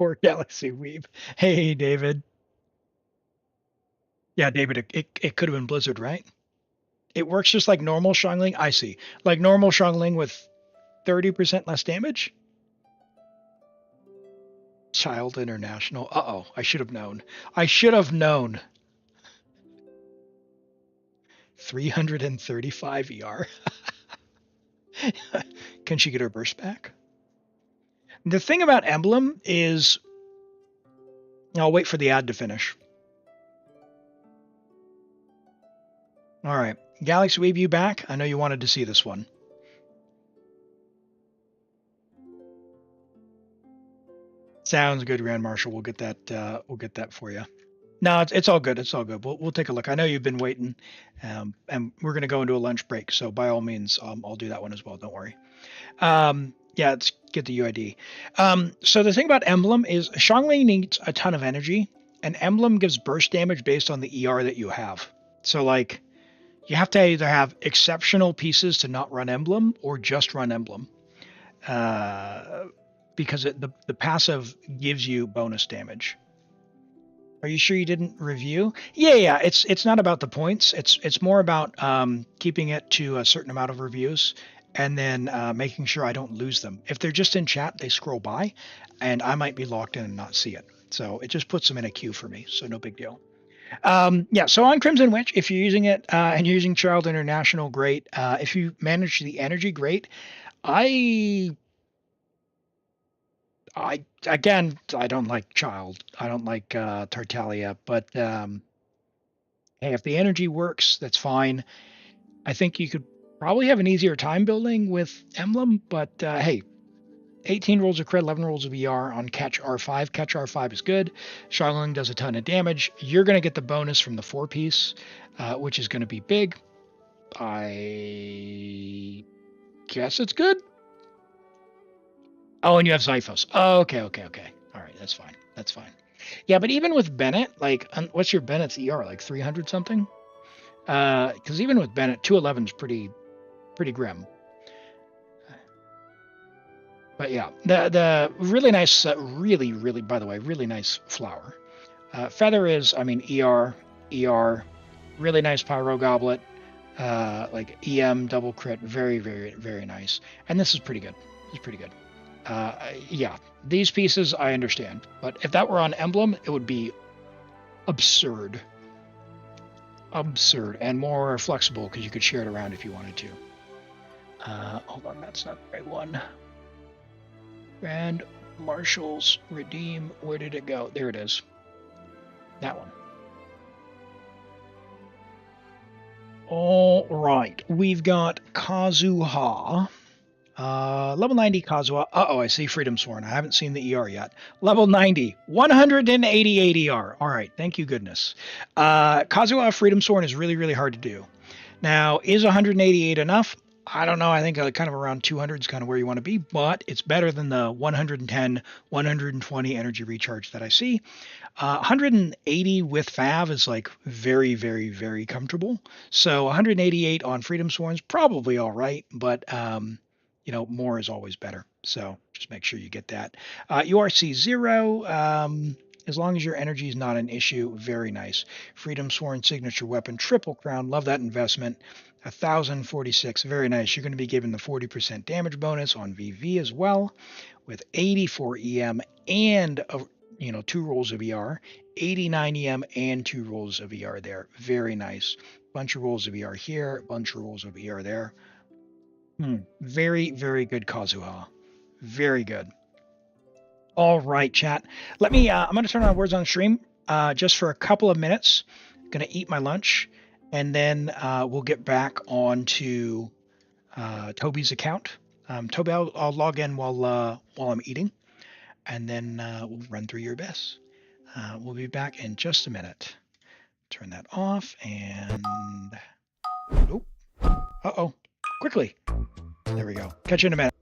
Poor Galaxy Weeb. Hey, David. Yeah, David, it could have been Blizzard, right? It works just like normal Xiangling. I see. Like normal Xiangling with 30% less damage? Child International. Uh-oh, I should have known. I should have known. 335 ER. Can she get her burst back? The thing about Emblem is... I'll wait for the ad to finish. All right. Galaxy Weave, you back? I know you wanted to see this one. Sounds good, Grand Marshal. We'll get that. We'll get that for you. No, it's all good. It's all good. We'll take a look. I know you've been waiting, and we're going to go into a lunch break. So by all means, I'll do that one as well. Don't worry. Yeah, let's get the UID. So the thing about Emblem is Xiangling needs a ton of energy, and Emblem gives burst damage based on the ER that you have. So like, you have to either have exceptional pieces to not run Emblem or just run Emblem. Because the passive gives you bonus damage. Are you sure you didn't review? Yeah. It's not about the points. It's more about keeping it to a certain amount of reviews and then making sure I don't lose them. If they're just in chat, they scroll by, and I might be locked in and not see it. So it just puts them in a queue for me. So no big deal. Yeah. So on Crimson Witch, if you're using it and you're using Child International, great. If you manage the energy, great. I don't like Child. I don't like Tartaglia, but hey, if the energy works, that's fine. I think you could probably have an easier time building with Emblem, but hey, 18 rolls of crit, 11 rolls of ER on Catch R5. Catch R5 is good. Xiangling does a ton of damage. You're going to get the bonus from the 4-piece, which is going to be big. I guess it's good. Oh, and you have Xiphos. Oh, okay. All right, that's fine. That's fine. Yeah, but even with Bennett, like, what's your Bennett's ER? Like 300 something? Because even with Bennett, 211 is pretty grim. But yeah, the really nice, really, by the way, really nice flower. Feather is, I mean, ER, really nice Pyro Goblet, like EM double crit, very, very nice. And this is pretty good. It's pretty good. Yeah, these pieces I understand, but if that were on Emblem, it would be absurd, and more flexible because you could share it around if you wanted to. Hold on, that's not the right one. Grand Marshals redeem. Where did it go? There it is. That one. All right, we've got Kazuha. Level 90 Kazuha. Uh-oh, I see Freedom Sworn. I haven't seen the ER yet. Level 90, 188 ER. All right, thank you, goodness. Kazuha Freedom Sworn is really hard to do. Now, is 188 enough? I don't know. I think kind of around 200 is kind of where you want to be, but it's better than the 110, 120 energy recharge that I see. 180 with Fav is like very comfortable. So 188 on Freedom Sworn is probably all right, but you know, more is always better. So just make sure you get that. URC 0, as long as your energy is not an issue, very nice. Freedom Sworn signature weapon, Triple Crown, love that investment. 1,046, very nice. You're going to be given the 40% damage bonus on VV as well, with 84 EM and 2 rolls of ER, 89 EM and 2 rolls of ER there. Very nice. Bunch of rolls of ER here, bunch of rolls of ER there. Very good Kazuha. Very good. All right, chat. Let me, I'm going to turn on Words on Stream just for a couple of minutes. Going to eat my lunch, and then we'll get back on to Toby's account. Toby, I'll log in while I'm eating, and then we'll run through your best. We'll be back in just a minute. Turn that off, and... Oh. Uh-oh. Quickly. There we go. Catch you in a minute.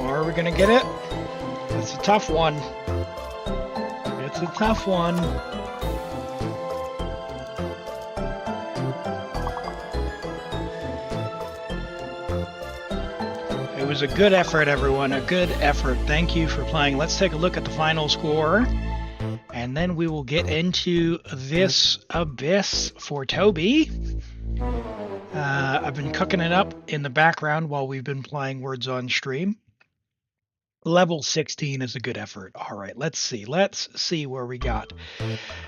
Are we gonna get it? It's a tough one. It's a tough one. It was a good effort, everyone. A good effort. Thank you for playing. Let's take a look at the final score. And then we will get into this abyss for Toby. I've been cooking it up in the background while we've been playing Words on Stream. Level 16 is a good effort. All right, let's see. Let's see where we got.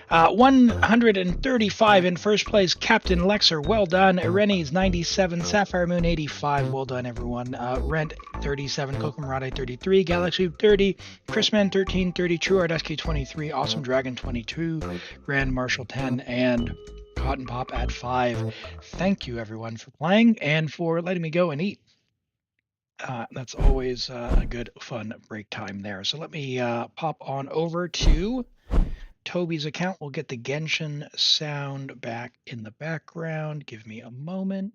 135 in first place, Captain Lexer. Well done. Irene's 97, Sapphire Moon 85. Well done, everyone. Rent 37, Kokomarade 33, Galaxy 30, Chrisman 13, 30, Trueart SK 23, Awesome Dragon 22, Grand Marshal 10, and Cotton Pop at 5. Thank you, everyone, for playing and for letting me go and eat. That's always a good, fun break time there. So let me pop on over to Toby's account. We'll get the Genshin sound back in the background. Give me a moment.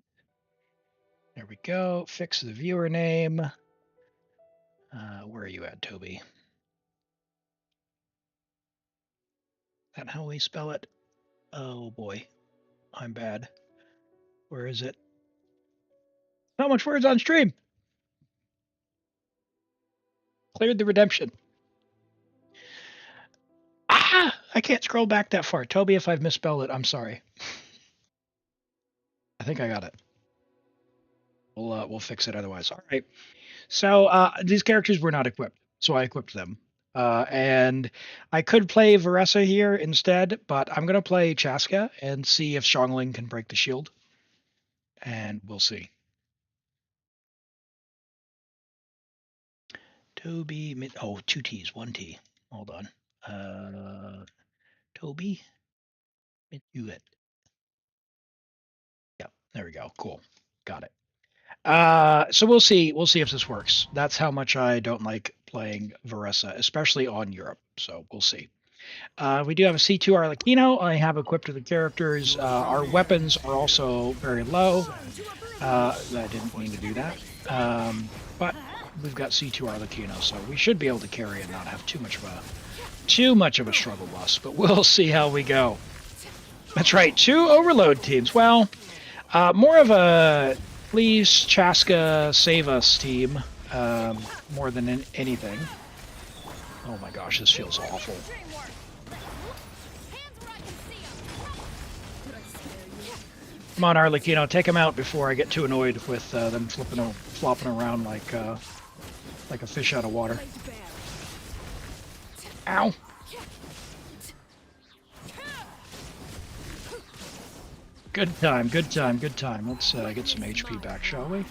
There we go. Fix the viewer name. Where are you at, Toby? Is that how we spell it? Oh boy, I'm bad. Where is it? Not much words on stream. Cleared the redemption. Ah! I can't scroll back that far. Toby, if I've misspelled it, I'm sorry. I think I got it. We'll fix it otherwise. All right. So these characters were not equipped, so I equipped them. And I could play Veressa here instead, but I'm going to play Chasca and see if Xiangling can break the shield. And we'll see. Toby, oh, 2 T's, 1 T. Hold on. Toby, Neuvillette. Yep, there we go. Cool, got it. So we'll see. We'll see if this works. That's how much I don't like playing Veressa, especially on Europe. So we'll see. We do have a C2 Arlecchino. I have equipped the characters. Our weapons are also very low. I didn't mean to do that. But we've got C2 Arlecchino, so we should be able to carry and not have too much of a struggle bus. But we'll see how we go. That's right, 2 overload teams. Well, more of a please Chasca save us team, more than anything. Oh my gosh, this feels awful. Come on, Arlecchino, take him out before I get too annoyed with them flopping around like a fish out of water. Ow! Good time, good time, good time. Let's get some HP back, shall we?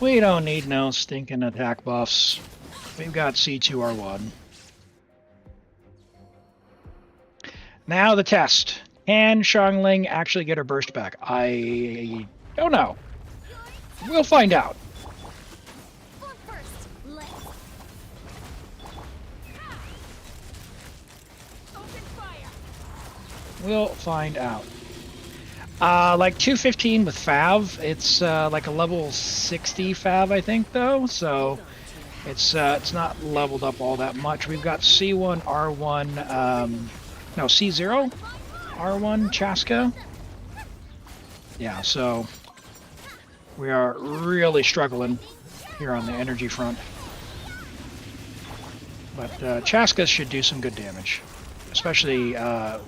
We don't need no stinking attack buffs. We've got C2R1. Now the test. Can Xiangling actually get her burst back? I don't know. We'll find out. Form first. Let's open fire. We'll find out. Like 215 with Fav. It's like a level 60 Fav, I think, though. So it's not leveled up all that much. We've got C1, R1, no, C0, R1, Chasca. Yeah, so we are really struggling here on the energy front. But Chasca should do some good damage. Especially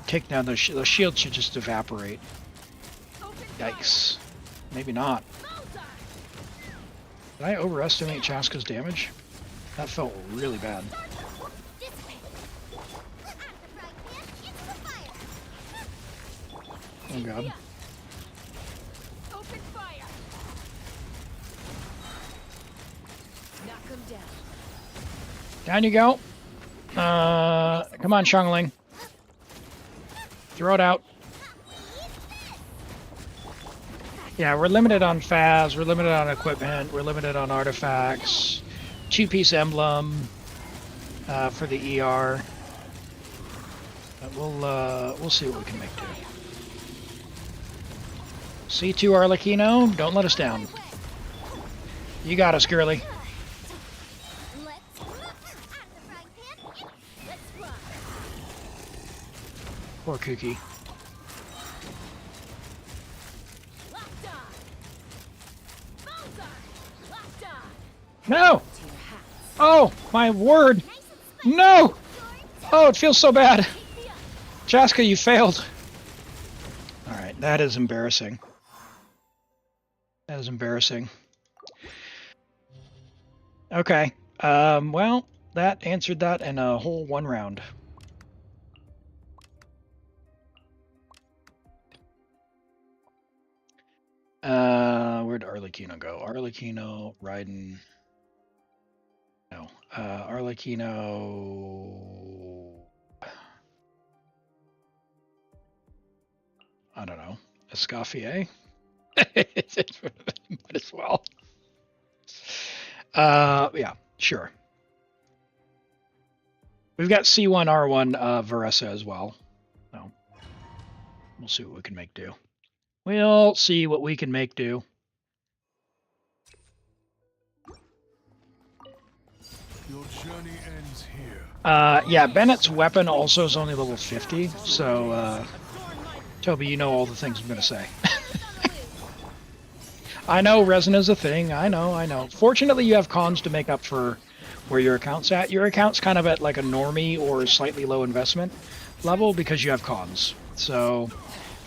take down those shields should just evaporate. Yikes. Maybe not. Did I overestimate Chasca's damage? That felt really bad. Oh god. Open fire. Knock him down. Down you go. Come on, Xiangling. Throw it out. Yeah, we're limited on Faz, we're limited on equipment, we're limited on artifacts. 2-piece emblem for the ER. But we'll see what we can make do. C2 Arlecchino, don't let us down. You got us, girly. Poor Kuki. No! Oh, my word! No! Oh, it feels so bad. Chasca, you failed. Alright, that is embarrassing. That is embarrassing. Okay. Well, that answered that in a whole one round. Where'd Arlecchino go? Arlecchino, Raiden. No. Arlecchino. I don't know. Escoffier? Might as well. Yeah, sure. We've got C1, R1, Varessa as well. So we'll see what we can make do. We'll see what we can make do. Your journey ends here. Yeah, Bennett's weapon also is only level 50, so, Toby, you know all the things I'm going to say. I know resin is a thing, I know. Fortunately, you have cons to make up for where your account's at. Your account's kind of at like a normie or slightly low investment level because you have cons. So,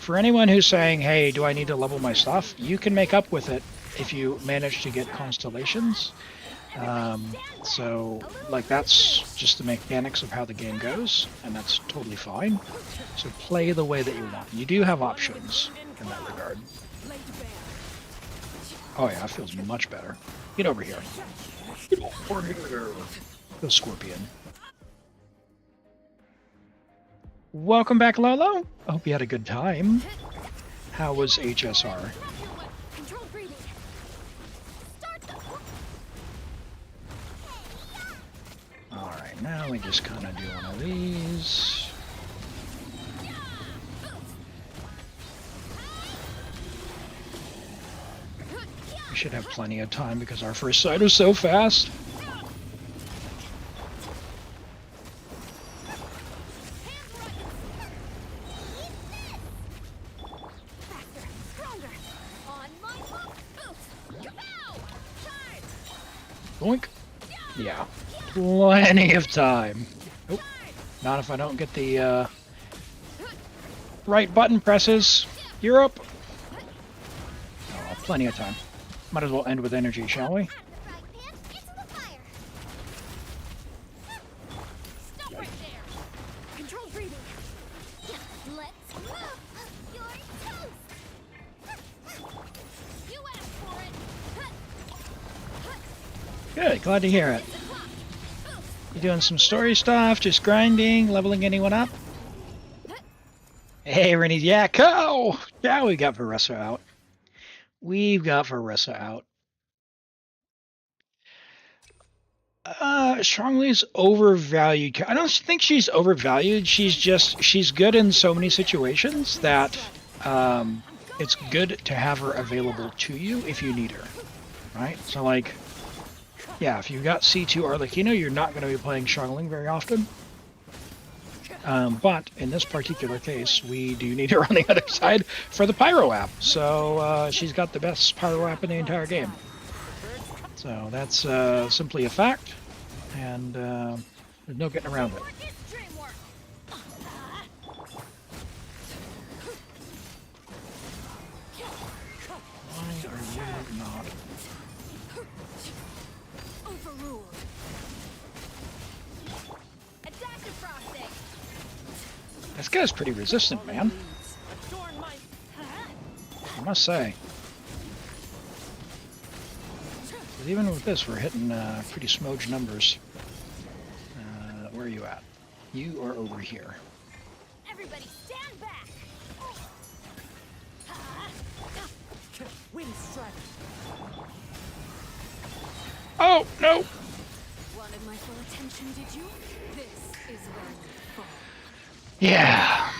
for anyone who's saying, hey, do I need to level my stuff? You can make up with it if you manage to get constellations. So, like, that's just the mechanics of how the game goes, and that's totally fine. So play the way that you want. You do have options in that regard. Oh yeah, it feels much better. Get over here. Get over here. The Scorpion. Welcome back, Lolo. I hope you had a good time. How was HSR? Alright, now we just kind of do one of these. We should have plenty of time because our first sight was so fast. Boink. Yeah. Plenty of time. Nope. Not if I don't get the right button presses. You're up. Oh, plenty of time. Might as well end with energy, shall we? Good, glad to hear it. You doing some story stuff, just grinding, leveling anyone up? Hey, Rennie. Yeah, go! Yeah, we got Varessa out. We've got Varessa out. Xiangling's overvalued. I don't think she's overvalued. She's good in so many situations that it's good to have her available to you if you need her, right? So like, yeah, if you've got C2 Arlecchino, you're not going to be playing Xiangling very often. But in this particular case, we do need her on the other side for the Pyro app. So she's got the best Pyro app in the entire game. So that's simply a fact, and there's no getting around it. Why are you not? This guy's pretty resistant, man. I must say. But even with this, we're hitting pretty smudge numbers. Where are you at? You are over here. Everybody stand back. Oh, no! Wanted my full attention, did you? This is where you fall. Yeah.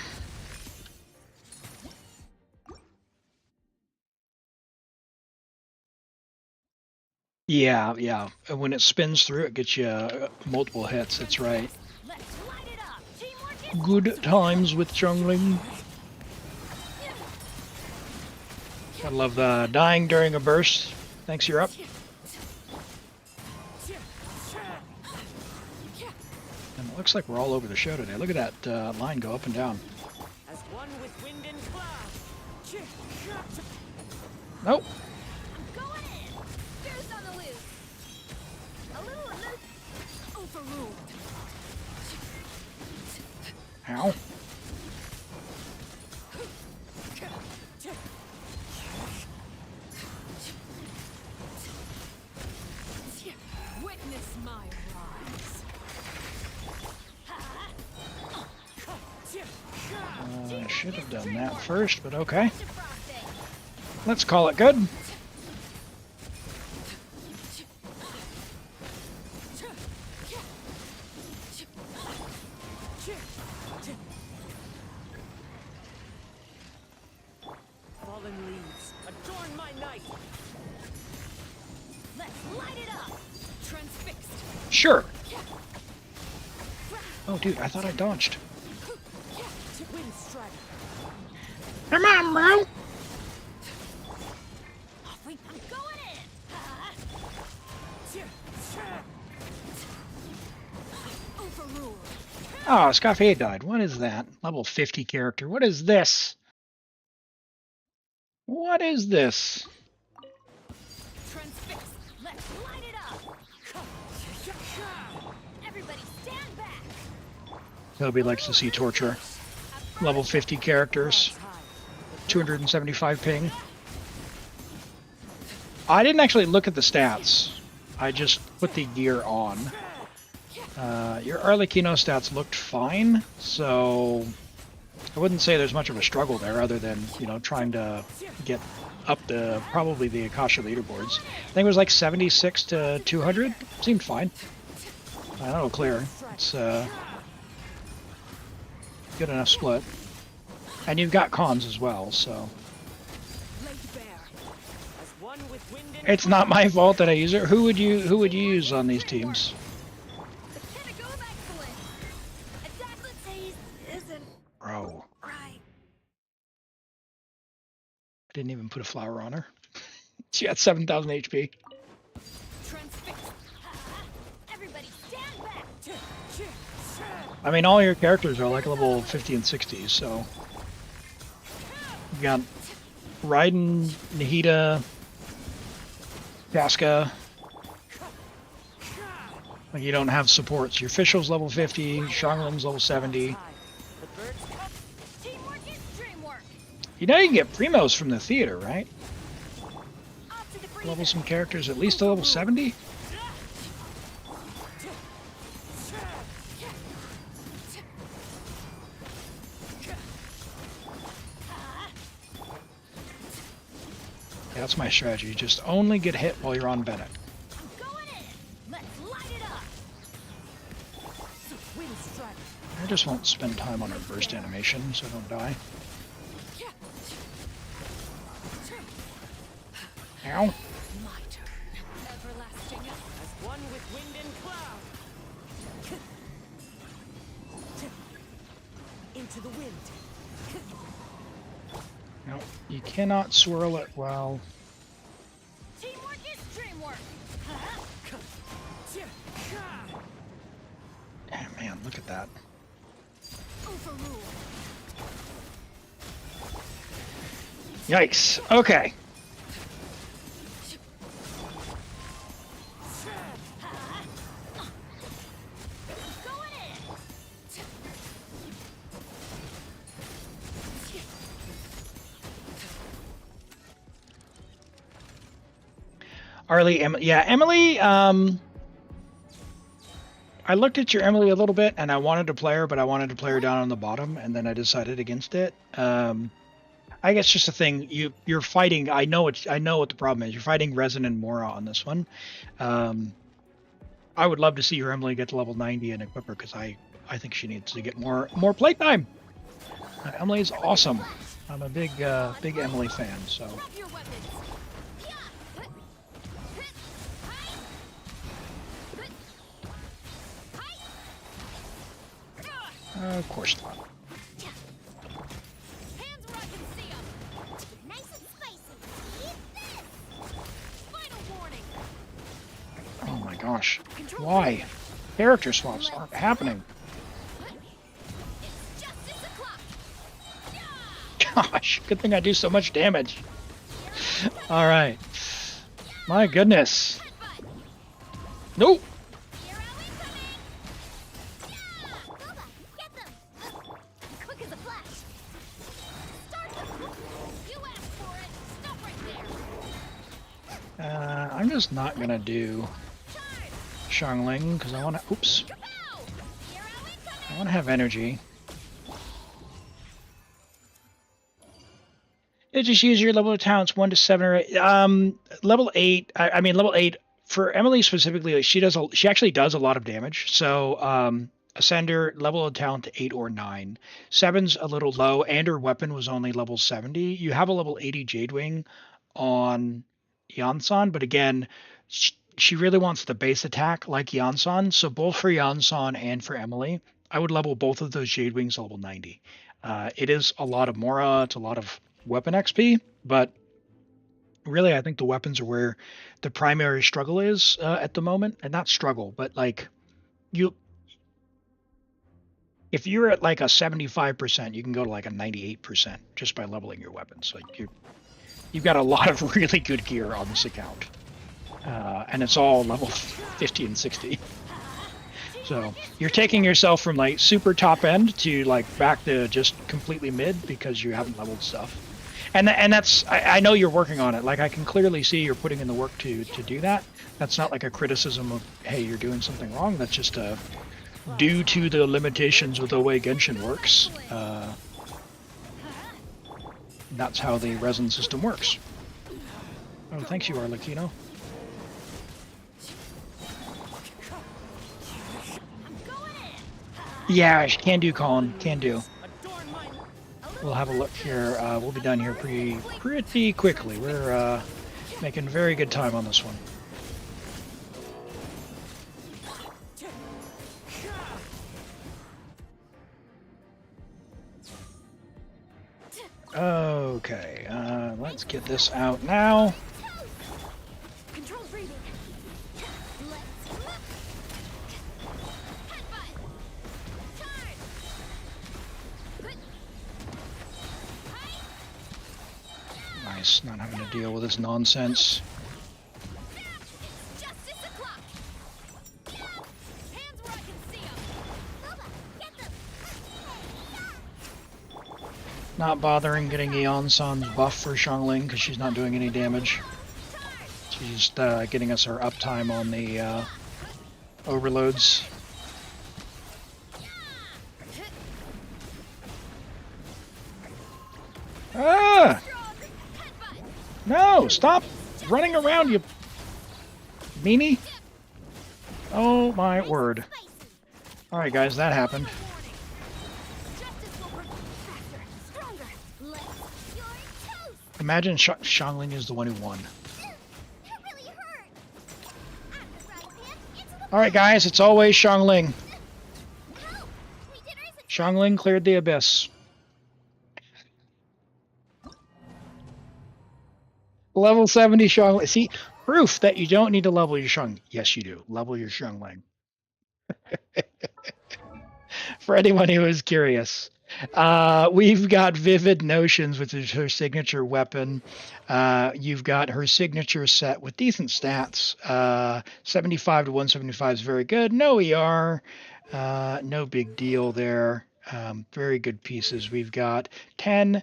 Yeah. When it spins through, it gets you multiple hits. That's right. Let's light it up. Teamwork is Good times with Xiangling. I love the dying during a burst. Thanks, you're up. And it looks like we're all over the show today. Look at that line go up and down. As one with wind and cloud. Nope. I'm going in. Spears on the loose. A little alert. Overruled. Ow. Witness my rise. I should have done that first, but okay. Let's call it good. Fallen leaves, adorn my night. Let's light it up. Transfixed. Sure. Oh, dude, I thought I dodged. Wind strike. Come on, bro. I'm going in. Overruled. Oh, Scafe died. What is that? Level 50 character. What is this? What is this? Transfixed. Let's light it up. Everybody stand back. Toby likes to see torture. Level 50 characters. 275 ping. I didn't actually look at the stats. I just put the gear on. Your Arlecchino stats looked fine, so I wouldn't say there's much of a struggle there other than, you know, trying to get up to probably the Akasha leaderboards. I think it was like 76 to 200. Seemed fine. I don't know, clear. It's good enough split. And you've got cons as well, so it's not my fault that I use it. Who would you use on these teams? Bro. I didn't even put a flower on her. She had 7,000 HP. I mean, all your characters are like level 50 and 60, so you got Raiden, Nahida, Chasca. Like, you don't have supports. Your Fischl's level 50, Xiangling's level 70. You know you can get primos from the theater, right? Level some characters at least to level 70? That's my strategy. Just only get hit while you're on Bennett. Going in. Let's light it up. Wind strike. I just won't spend time on her burst animation so I don't die. Ow. My turn. Everlasting. As one with wind and cloud. Into the wind. No, you cannot swirl it while... Teamwork is dreamwork. Oh, man, look at that. Overruled. Yikes. Okay. Going in. Arlie, yeah, Emily, I looked at your Emily a little bit, and I wanted to play her, but I wanted to play her down on the bottom, and then I decided against it. I guess just a thing, you're fighting, I know what the problem is. You're fighting Resin and Mora on this one. I would love to see your Emily get to level 90 and equip her, because I think she needs to get more playtime. Emily is awesome. I'm a big Emily fan, so... Drop your weapons. Of course not. Hands where I can see 'em. Nice and spicy. Eat this. Final warning. Oh my gosh. Why? Character swaps aren't happening. It's justice o'clock. Gosh, good thing I do so much damage. Alright. My goodness. Headbutt. Nope. Hero incoming. Boba, get them. Quick as a flash. Start them. You asked for it. Stop right there. I'm just not gonna do Charge. Xiangling because I want to. Oops. Kapow. Hero incoming. I want to have energy. You just use your level of talents 1 to 7 or 8. Level 8. I mean level 8 for Emily specifically. Like, she actually does a lot of damage. So Ascender level of talent to 8 or 9. 7's a little low, and her weapon was only level 70. You have a level 80 Jadewing on Yansan, but again, she really wants the base attack like Yansan. So both for Yansan and for Emily, I would level both of those Jadewings level 90. It is a lot of Mora. It's a lot of weapon XP, but really I think the weapons are where the primary struggle is at the moment. And not struggle, but like if you're at like a 75%, you can go to like a 98% just by leveling your weapons. Like you've got a lot of really good gear on this account, and it's all level 50 and 60. So you're taking yourself from like super top end to like back to just completely mid because you haven't leveled stuff. And that's, I know you're working on it. Like I can clearly see you're putting in the work to do that. That's not like a criticism of, hey, you're doing something wrong. That's just due to the limitations with the way Genshin works. That's how the resin system works. Oh, thanks you, Arlecchino. Yeah, can do, Colin. Can do. We'll have a look here. We'll be done here pretty quickly. We're making very good time on this one. Okay, let's get this out now. Control breathing. Nice, not having to deal with this nonsense. Not bothering getting Eon-san's buff for Xiangling because she's not doing any damage. She's just getting us our uptime on the overloads. Ah! No, stop running around, you meanie. Oh my word. Alright guys, that happened. Imagine Xiangling is the one who won. Alright guys, it's always Xiangling. Xiangling cleared the abyss. Level 70 Xiangling. See, proof that you don't need to level your Xiangling. Yes, you do. Level your Xiangling. For anyone who is curious. We've got Vivid Notions, which is her signature weapon. You've got her signature set with decent stats. 75 to 175 is very good. No ER. No big deal there. Very good pieces. We've got 10,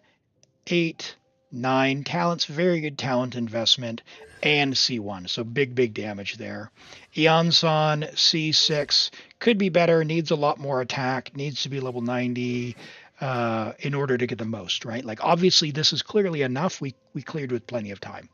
8, 9 talents. Very good talent investment. And C1. So big damage there. Eonson, C6. Could be better. Needs a lot more attack. Needs to be level 90 in order to get the most, right? Like, obviously, this is clearly enough. We cleared with plenty of time.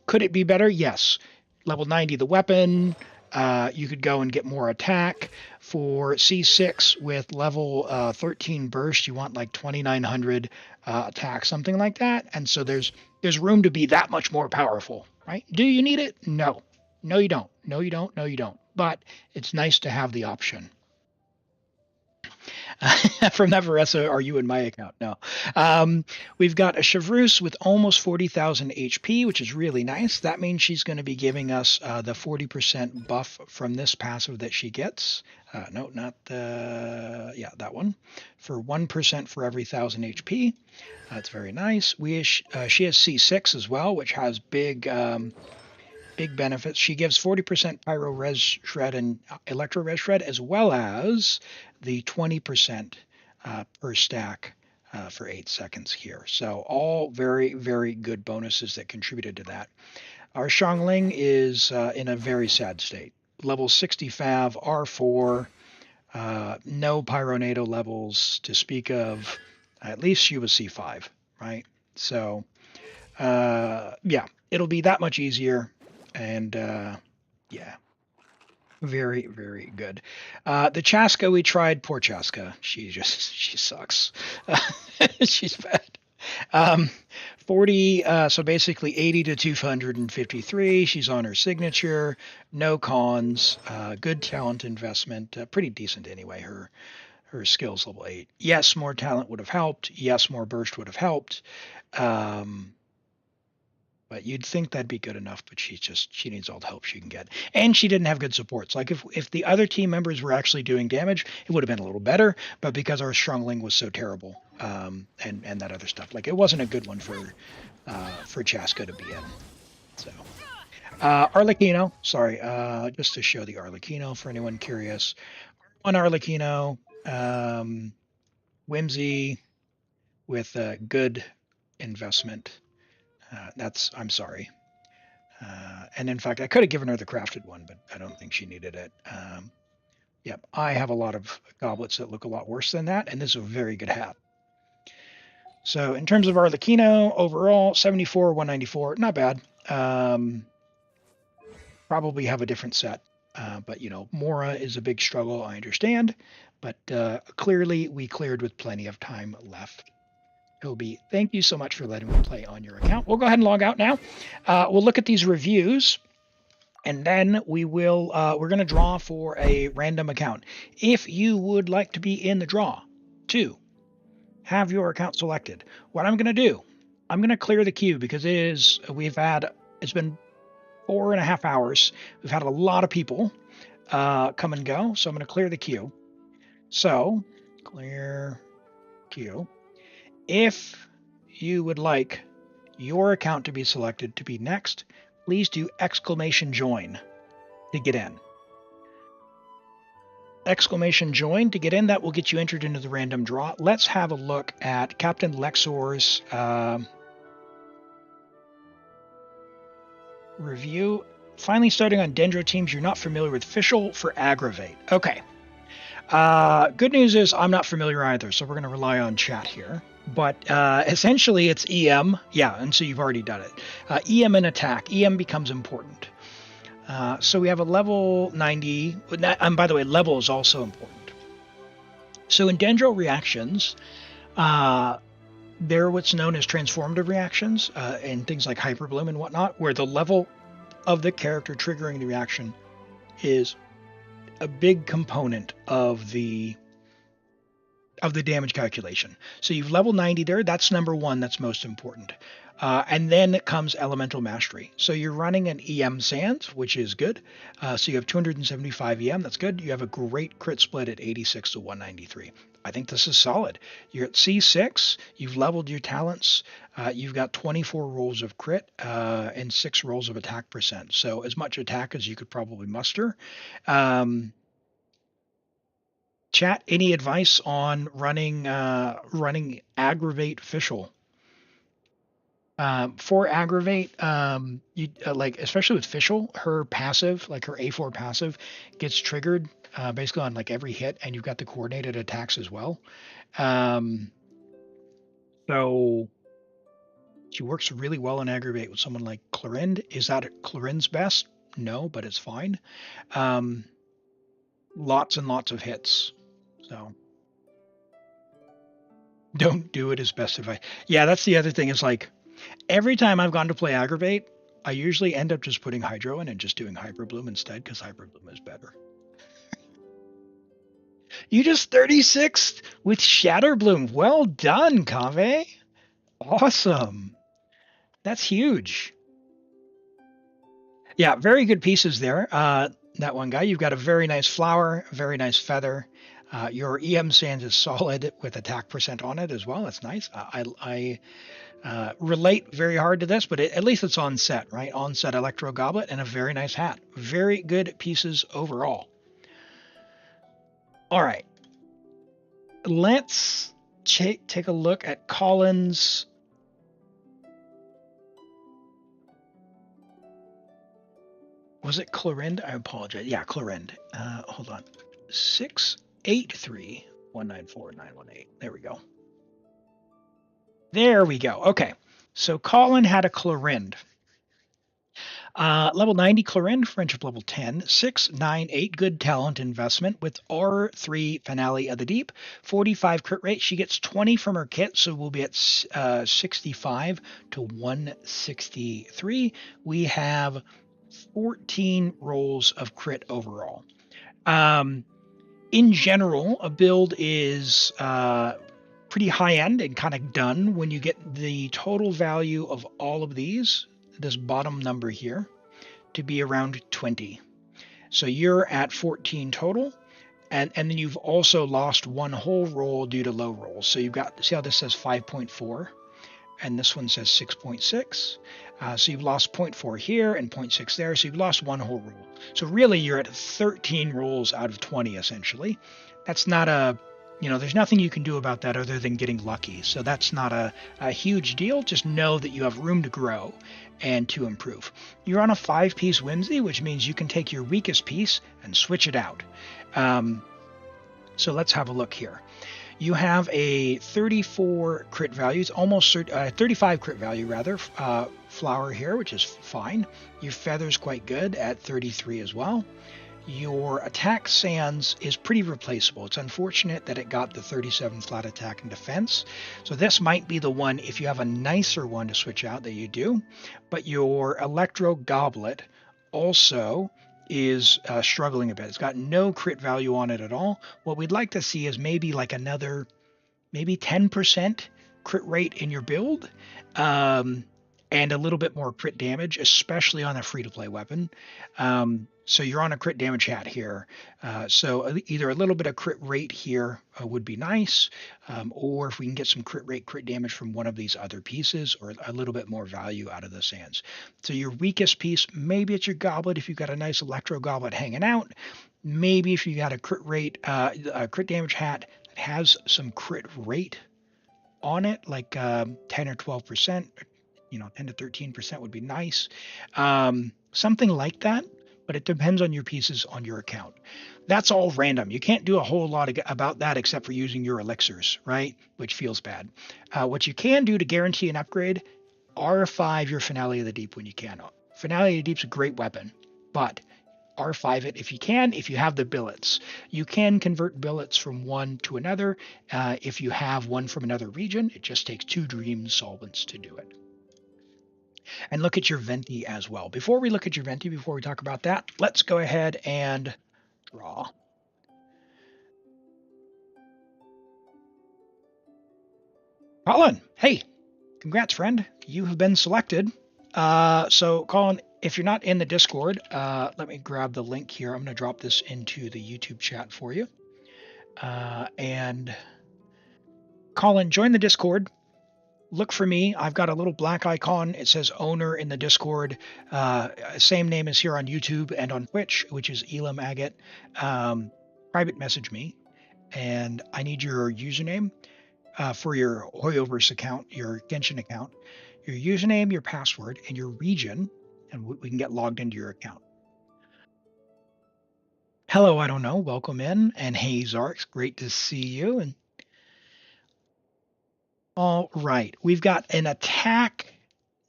Could it be better? Yes. Level 90 the weapon. You could go and get more attack. For C6 with level 13 burst, you want like 2,900 attack, something like that. And so there's room to be that much more powerful, right? Do you need it? No. No, you don't. No, you don't. No, you don't. But it's nice to have the option. From Neveressa, are you in my account? No. We've got a Chevreuse with almost 40,000 HP, which is really nice. That means she's going to be giving us the 40% buff from this passive that she gets. No, not the... Yeah, that one. For 1% for every 1,000 HP. That's very nice. She has C6 as well, which has big benefits. She gives 40% Pyro Res Shred and Electro Res Shred, as well as the 20% per stack for 8 seconds here. So all very good bonuses that contributed to that. Our Xiangling is in a very sad state. Level 60 Fav, R4, no Pyronado levels to speak of. At least she was C5, right? So yeah, it'll be that much easier. And yeah, very good. The Chasca we tried, poor Chasca. She sucks. She's bad. 40, so basically 80 to 253. She's on her signature. No cons. Good talent investment. Pretty decent anyway. Her skills level 8. Yes, more talent would have helped. Yes, more burst would have helped. But you'd think that'd be good enough, but she needs all the help she can get. And she didn't have good supports. Like if the other team members were actually doing damage, it would have been a little better, but because our Xiangling was so terrible, and that other stuff, like it wasn't a good one for Chasca to be in. So Arlecchino, sorry, just to show the Arlecchino for anyone curious. One Arlecchino, Whimsy with a good investment. I'm sorry. And in fact, I could have given her the crafted one, but I don't think she needed it. Yep, I have a lot of goblets that look a lot worse than that, and this is a very good hat. So in terms of Arlecchino, overall, 74, 194, not bad. Probably have a different set. But, you know, Mora is a big struggle, I understand. But clearly, we cleared with plenty of time left. Toby, thank you so much for letting me play on your account. We'll go ahead and log out now. We'll look at these reviews, and then we're going to draw for a random account. If you would like to be in the draw to have your account selected, what I'm going to do, I'm going to clear the queue because it's been 4.5 hours. We've had a lot of people come and go, so I'm going to clear the queue. So, clear queue. If you would like your account to be selected to be next, please do !join to get in. !join to get in, that will get you entered into the random draw. Let's have a look at Captain Lexor's review. Finally starting on Dendro teams, you're not familiar with Fischl for Aggravate. Okay. Good news is I'm not familiar either, so we're going to rely on chat here. But essentially, it's EM. Yeah, and so you've already done it. EM and attack. EM becomes important. So we have a level 90. And by the way, level is also important. So in dendro reactions, they're what's known as transformative reactions and things like hyperbloom and whatnot, where the level of the character triggering the reaction is a big component of the damage calculation. So you've level 90 there. That's number one. That's most important. And then comes elemental mastery. So you're running an EM Sands, which is good. So you have 275 EM. That's good. You have a great crit split at 86 to 193. I think this is solid. You're at C6. You've leveled your talents. You've got 24 rolls of crit and 6 rolls of attack percent. So as much attack as you could probably muster. Chat, any advice on running Aggravate Fischl? For Aggravate, you like, especially with Fischl, her passive, like her A4 passive, gets triggered basically on like every hit, and you've got the coordinated attacks as well. So she works really well in Aggravate with someone like Clorinde. Is that Clorinde's best? No, but it's fine. Lots and lots of hits. So don't do it as best advice. Yeah, that's the other thing is like every time I've gone to play Aggravate, I usually end up just putting Hydro in and just doing Hyperbloom instead because Hyperbloom is better. You just 36th with Shatterbloom. Well done, Kave. Awesome. That's huge. Yeah, very good pieces there. That one guy. You've got a very nice flower, a very nice feather. Your EM Sands is solid with attack percent on it as well. That's nice. I relate very hard to this, but at least it's on set, right? On set Electro Goblet and a very nice hat. Very good pieces overall. All right. Let's take a look at Colin's. Was it Clorinde? I apologize. Yeah, Clorinde. Hold on. 683194918. There we go. There we go. Okay. So Colin had a Clorinde. Level 90 Clorinde, friendship level 10, 698, good talent investment with R3 Finale of the Deep, 45 crit rate. She gets 20 from her kit, so we'll be at 65 to 163. We have 14 rolls of crit overall. In general, a build is pretty high end and kind of done when you get the total value of all of these, this bottom number here, to be around 20. So you're at 14 total, and then you've also lost one whole roll due to low rolls. So you've got, see how this says 5.4, and this one says 6.6. So you've lost 0.4 here and 0.6 there, so you've lost one whole roll. So really you're at 13 rolls out of 20, essentially. That's not a, there's nothing you can do about that other than getting lucky. So that's not a huge deal. Just know that you have room to grow and to improve. You're on a 5-piece Whimsy, which means you can take your weakest piece and switch it out. So let's have a look here. You have a 34 crit value. It's almost 35 crit value, rather, flower here, which is fine. Your feather's quite good at 33 as well. Your attack Sands is pretty replaceable. It's unfortunate that it got the 37 flat attack and defense. So this might be the one, if you have a nicer one to switch out, that you do. But your Electro Goblet also is struggling a bit. It's got no crit value on it at all. What we'd like to see is maybe like another, maybe 10% crit rate in your build. And a little bit more crit damage, especially on a free-to-play weapon. So you're on a crit damage hat here. So either a little bit of crit rate here would be nice, or if we can get some crit rate, crit damage from one of these other pieces, or a little bit more value out of the Sands. So your weakest piece, maybe it's your Goblet if you've got a nice Electro Goblet hanging out. Maybe if you got a crit rate, a crit damage hat that has some crit rate on it, like 10 or 12%. 10 to 13% would be nice. Something like that. but it depends on your pieces on your account. That's all random. You can't do a whole lot about that except for using your elixirs, right? Which feels bad. What you can do to guarantee an upgrade, R5 your Finale of the Deep when you can. Finale of the Deep's a great weapon, but R5 it if you can, if you have the billets. You can convert billets from one to another. If you have one from another region, it just takes 2 dream solvents to do it. And look at your Venti as well. Before we look at your Venti, before we talk about that, let's go ahead and draw. Colin, hey, congrats, friend. You have been selected. So, Colin, if you're not in the Discord, let me grab the link here. I'm going to drop this into the YouTube chat for you. And Colin, join the Discord. Look for me. I've got a little black icon. It says owner in the Discord. Same name as here on YouTube and on Twitch, which is ElimAgate. Private message me. And I need your username for your Hoyoverse account, your Genshin account, your username, your password, and your region, and we can get logged into your account. Hello, I don't know. Welcome in. And hey, Zarks, great to see you. And all right, we've got an attack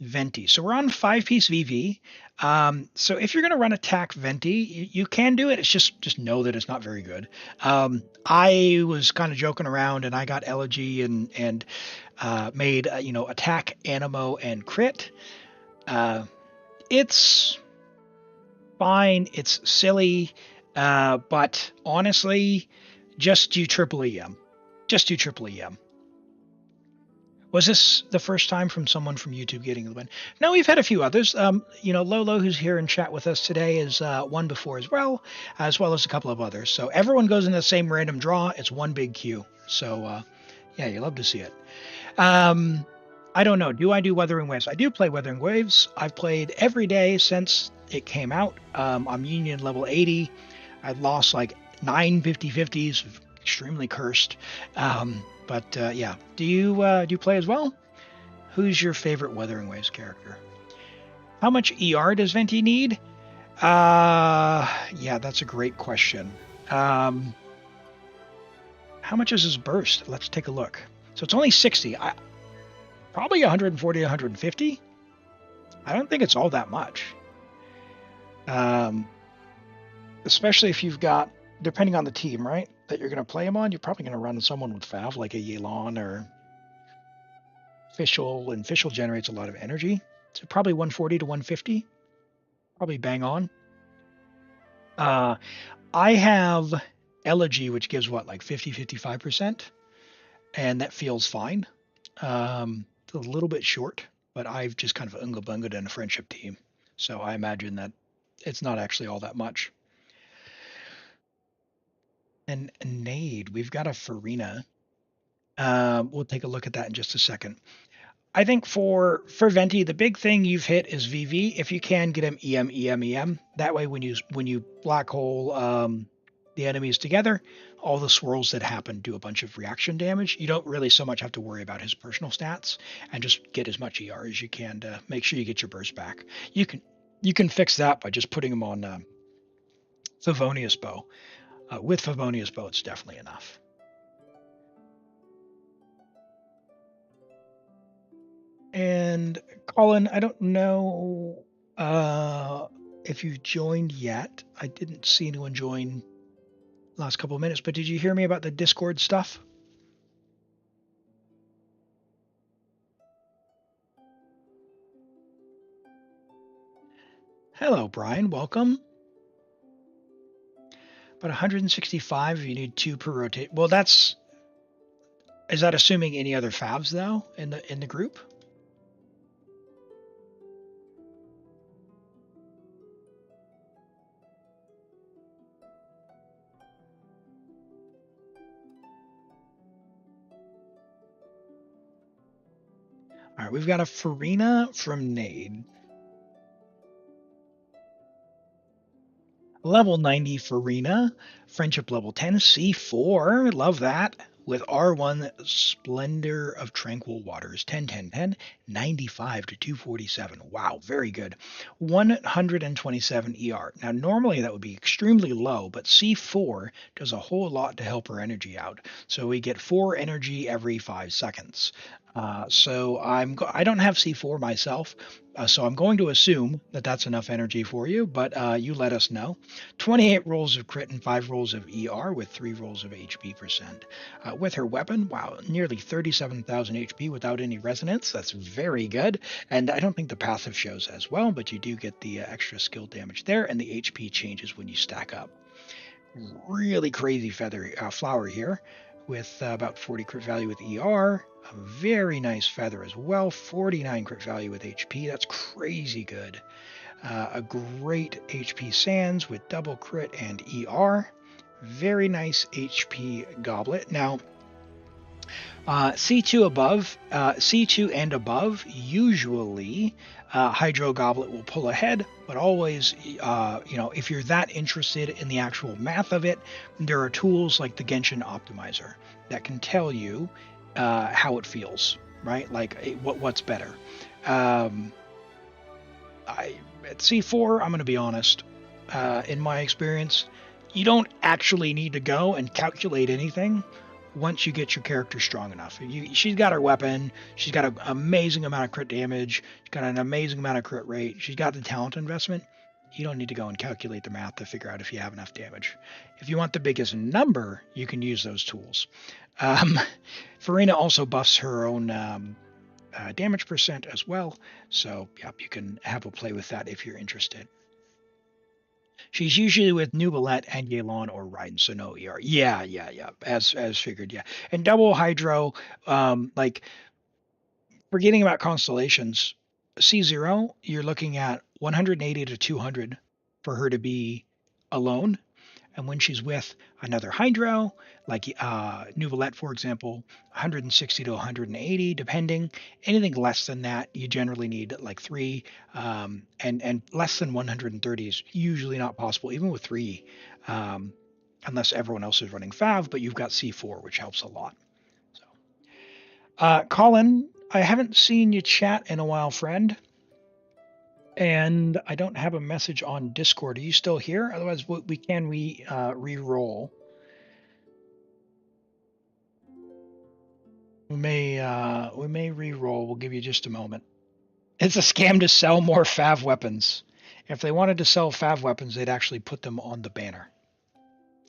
Venti. So we're on 5-piece VV. So if you're going to run attack Venti, you can do it. It's just know that it's not very good. I was kind of joking around, and I got Elegy and made attack, Animo, and crit. It's fine. It's silly, but honestly, just do triple EM. Just do triple EM. Was this the first time from someone from YouTube getting the win? No, we've had a few others. Lolo, who's here in chat with us today, is won before as well as a couple of others. So everyone goes in the same random draw. It's one big queue. So, yeah, you love to see it. I don't know. Do I do Weathering Waves? I do play Weathering Waves. I've played every day since it came out. I'm Union level 80. I've lost like 9 50-50s. Extremely cursed. But yeah, do you play as well? Who's your favorite Weathering Waves character? How much ER does Venti need? Yeah, that's a great question. How much is his burst? Let's take a look. So it's only 60. Probably 140, 150. I don't think it's all that much. Especially if you've got, depending on the team, right, that you're going to play him on, you're probably going to run someone with Fav, like a Yelan or Fischl, and Fischl generates a lot of energy. So probably 140 to 150. Probably bang on. I have Elegy, which gives what, like 50-55%, and that feels fine. It's a little bit short, but I've just kind of unga-bungaed in a friendship team, so I imagine that it's not actually all that much. And Nade, we've got a Farina. We'll take a look at that in just a second. I think for Venti, the big thing you've hit is VV. If you can, get him EM. That way, when you black hole the enemies together, all the swirls that happen do a bunch of reaction damage. You don't really so much have to worry about his personal stats, and just get as much ER as you can to make sure you get your burst back. You can fix that by just putting him on Favonius bow. With Favonius bow, it's definitely enough. And Colin, I don't know if you joined yet. I didn't see anyone join last couple of minutes, but did you hear me about the Discord stuff? Hello, Brian. Welcome. But 165 if you need 2 per rotate. Well, is that assuming any other favs though in the group? All right, we've got a Farina from Nade. Level 90 Farina, friendship level 10, C4, love that. with R1 Splendor of Tranquil Waters, 10, 10, 10, 95 to 247. Wow, very good. 127 ER. Now, normally that would be extremely low, but C4 does a whole lot to help her energy out. So we get 4 energy every 5 seconds. So I don't have C4 myself, so I'm going to assume that that's enough energy for you, but you let us know. 28 rolls of crit and 5 rolls of ER with 3 rolls of HP percent. With her weapon, wow, nearly 37,000 HP without any resonance. That's very good. And I don't think the passive shows as well, but you do get the extra skill damage there, and the HP changes when you stack up. Really crazy flower here with about 40 crit value with ER. A very nice feather as well, 49 crit value with HP. That's crazy good. A great HP Sands with double crit and ER. Very nice HP Goblet. Now, C2 and above, usually Hydro Goblet will pull ahead, but always, if you're that interested in the actual math of it, there are tools like the Genshin Optimizer that can tell you how it feels, right? Like what's better. At C4, I'm going to be honest, in my experience, you don't actually need to go and calculate anything once you get your character strong enough. She's got her weapon, she's got an amazing amount of crit damage, she's got an amazing amount of crit rate, she's got the talent investment. You don't need to go and calculate the math to figure out if you have enough damage. If you want the biggest number, you can use those tools. Farina also buffs her own damage percent as well, so yep, you can have a play with that if you're interested. She's usually with Neuvillette and Yelan or Raiden, so no ER. Yeah, as figured, yeah. And double Hydro, forgetting about constellations, C0, you're looking at 180 to 200 for her to be alone. And when she's with another Hydro, like Neuvillette, for example, 160 to 180, depending. Anything less than that, you generally need like 3, and less than 130 is usually not possible, even with 3, unless everyone else is running Fav, but you've got C4, which helps a lot. So, Colin, I haven't seen you chat in a while, friend. And I don't have a message on Discord. Are you still here? Otherwise, we can re-roll. We may re-roll. We'll give you just a moment. It's a scam to sell more Fav weapons. If they wanted to sell Fav weapons, they'd actually put them on the banner.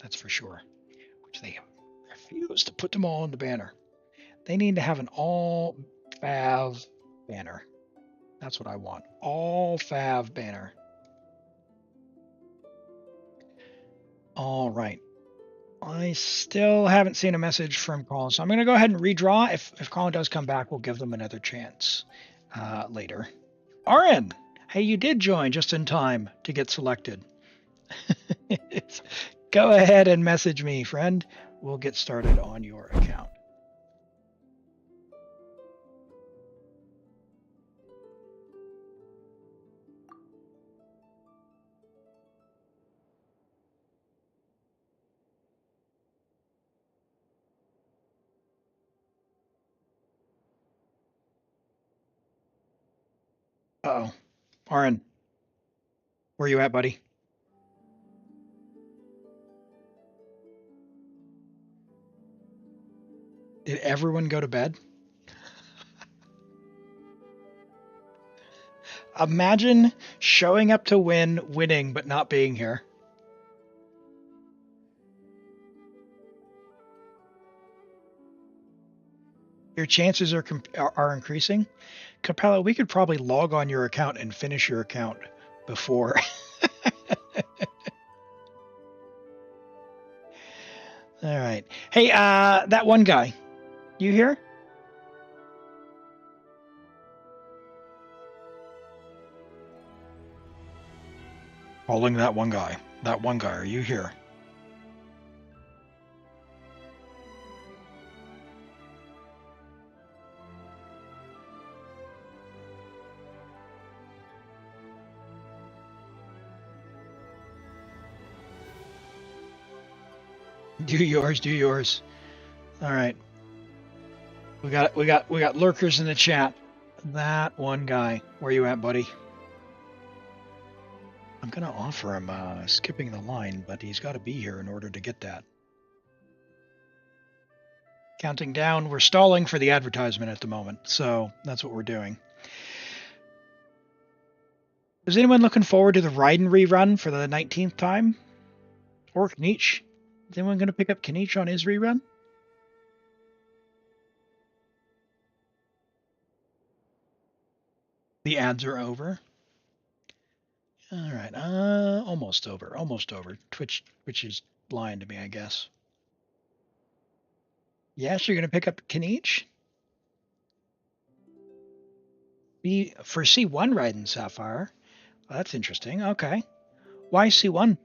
That's for sure. Which they refuse to put them all on the banner. They need to have an all Fav banner. That's what I want. All Fav banner. All right. I still haven't seen a message from Colin, so I'm going to go ahead and redraw. If Colin does come back, we'll give them another chance later. Arin, hey, you did join just in time to get selected. Go ahead and message me, friend. We'll get started on your account. Uh-oh. Arin, where you at, buddy? Did everyone go to bed? Imagine showing up to winning, but not being here. Your chances are increasing. Capella, we could probably log on your account and finish your account before. All right. Hey, that one guy, you here? Calling that one guy. That one guy, are you here? Do yours, do yours. All right. We got lurkers in the chat. That one guy. Where you at, buddy? I'm gonna offer him skipping the line, but he's got to be here in order to get that. Counting down. We're stalling for the advertisement at the moment, so that's what we're doing. Is anyone looking forward to the Raiden rerun for the 19th time? Or Kniech? Is anyone going to pick up Kniech on his rerun? The ads are over. All right, almost over, almost over. Twitch is lying to me, I guess. Yes, you're going to pick up Kniech? For C1 Raiden Sapphire. Well, that's interesting. Okay. Why C1?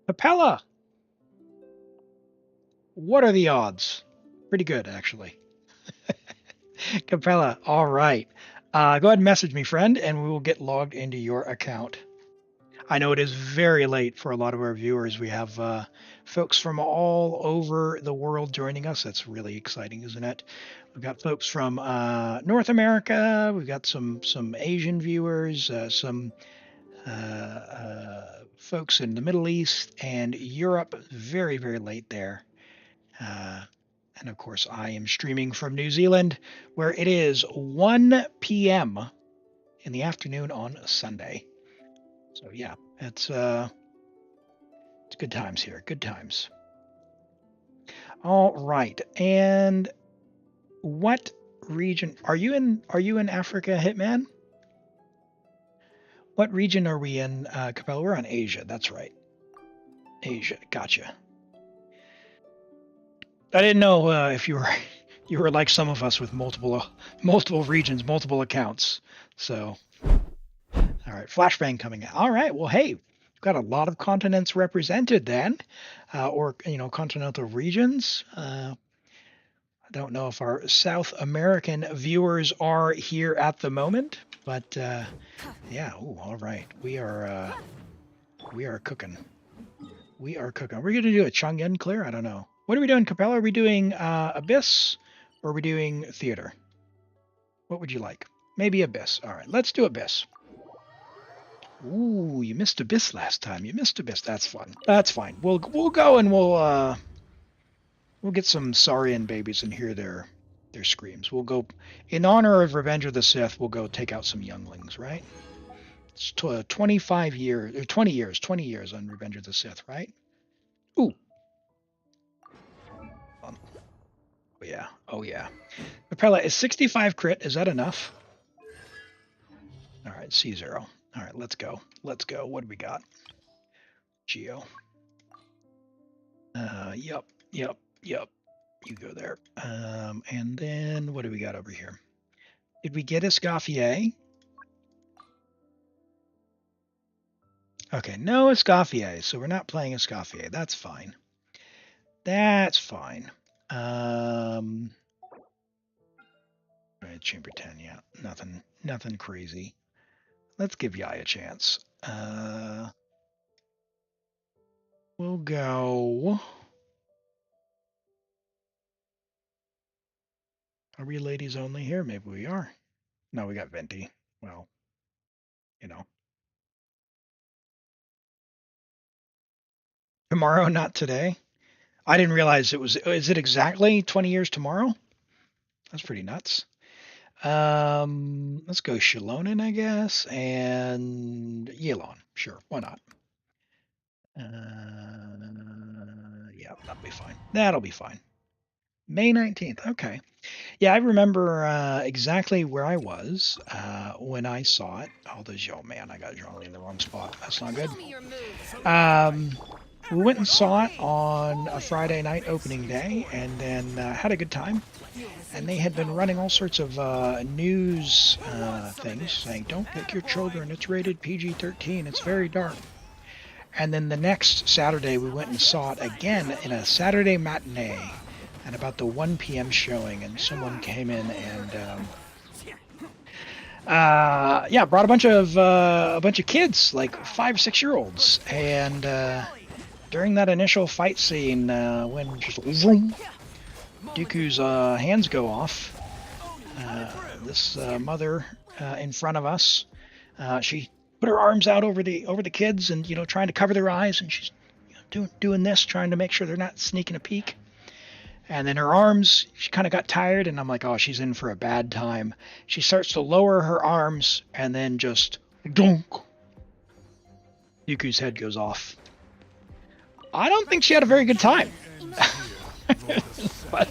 Capella! What are the odds? Pretty good, actually. Capella, all right. Go ahead and message me, friend, and we will get logged into your account. I know it is very late for a lot of our viewers. We have folks from all over the world joining us. That's really exciting, isn't it? We've got folks from North America. We've got some Asian viewers, some folks in the Middle East and Europe. Very, very late there. And of course, I am streaming from New Zealand, where it is 1 p.m. in the afternoon on Sunday. So yeah, it's good times here. Good times. All right, and what region are you in? Are you in Africa, Hitman? What region are we in, Capella? We're on Asia. That's right. Asia. Gotcha. I didn't know if you were like some of us with multiple regions, multiple accounts. So, all right, flashbang coming out. All right, well, hey, we've got a lot of continents represented then, or continental regions. I don't know if our South American viewers are here at the moment, but yeah. Ooh, all right, we are cooking. We are cooking. Are we going to do a Xiangling clear? I don't know. What are we doing, Capella? Are we doing Abyss, or are we doing Theater? What would you like? Maybe Abyss. All right, let's do Abyss. Ooh, you missed Abyss last time. You missed Abyss. That's fun. That's fine. We'll go and we'll get some Saurian babies and hear their screams. We'll go in honor of Revenge of the Sith. We'll go take out some younglings, right? It's 25 years, or 20 years on Revenge of the Sith, right? Ooh. Oh yeah, oh yeah. Capella, is 65 crit, is that enough? All right, C0. All right, let's go. Let's go. What do we got? Geo. Yep. You go there. And then what do we got over here? Did we get Escoffier? Okay, no Escoffier, so we're not playing Escoffier. That's fine. That's fine. All right, Chamber 10, yeah. Nothing crazy. Let's give Yai a chance. We'll go. Are we ladies only here? Maybe we are. No, we got Venti. Well, Tomorrow, not today. I didn't realize it was. Is it exactly 20 years tomorrow? That's pretty nuts. Let's go Shilonen, I guess, and Yelon. Sure, why not? Yeah, that'll be fine. That'll be fine. May 19th. Okay. Yeah, I remember exactly where I was when I saw it. Oh man, I got Zhongli in the wrong spot. That's not good. We went and saw it on a Friday night opening day, and then had a good time. And they had been running all sorts of news things saying, don't pick your children, it's rated PG-13, it's very dark. And then the next Saturday we went and saw it again in a Saturday matinee at about the 1 p.m. showing, and someone came in and brought a bunch of kids, like 5-6 year olds, and during that initial fight scene, when just vroom, Dooku's hands go off, this mother in front of us, she put her arms out over the kids and, trying to cover their eyes, and she's doing this, trying to make sure they're not sneaking a peek. And then her arms, she kind of got tired, and I'm like, oh, she's in for a bad time. She starts to lower her arms, and then just donk. Dooku's head goes off. I don't think she had a very good time. But,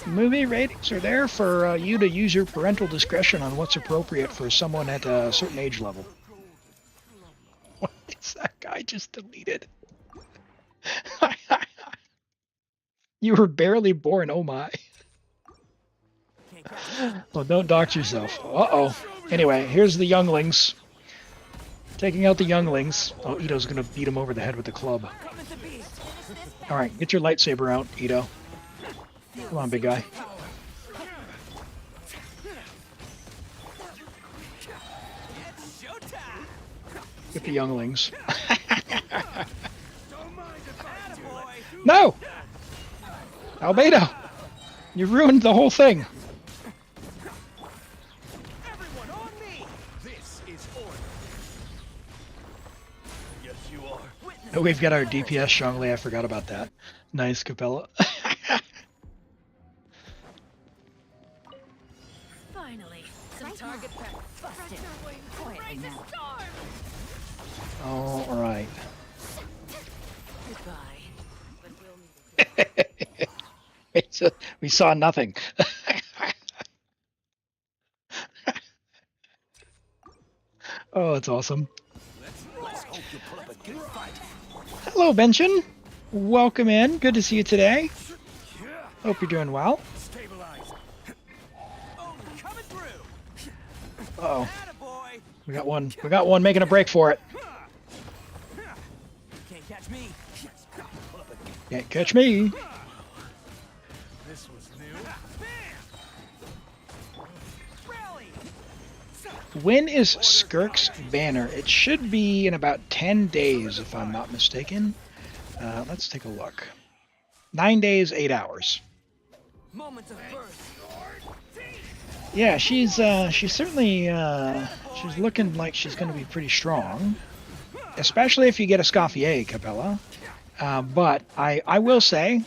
movie ratings are there for you to use your parental discretion on what's appropriate for someone at a certain age level. What is that guy just deleted? You were barely born, oh my. Well, don't dox yourself. Uh-oh. Anyway, here's the younglings. Taking out the younglings. Oh, Ito's gonna beat him over the head with the club. Alright, get your lightsaber out, Ito. Come on, big guy. Get the younglings. No! Albedo! You ruined the whole thing. Everyone on me! This is order. Yes, you are. Oh, we've got our DPS Xiangling. I forgot about that. Nice, Capella. Finally, some target practice busted. Quietly now. All right. Goodbye. But we'll need We saw nothing. Oh, it's awesome. Let's hope you put up a good fight. Hello, Genshin. Welcome in. Good to see you today. Hope you're doing well. Stabilize. Oh, coming through. Uh-oh. Attaboy. We got one making a break for it. Can't catch me. Can't catch me. This was new. Rally. When is Skirk's banner? It should be in about 10 days, if I'm not mistaken. Let's take a look. 9 days, 8 hours. Moments of birth. Yeah, she's certainly she's looking like she's going to be pretty strong, especially if you get a Scoffier, Capella. But I will say,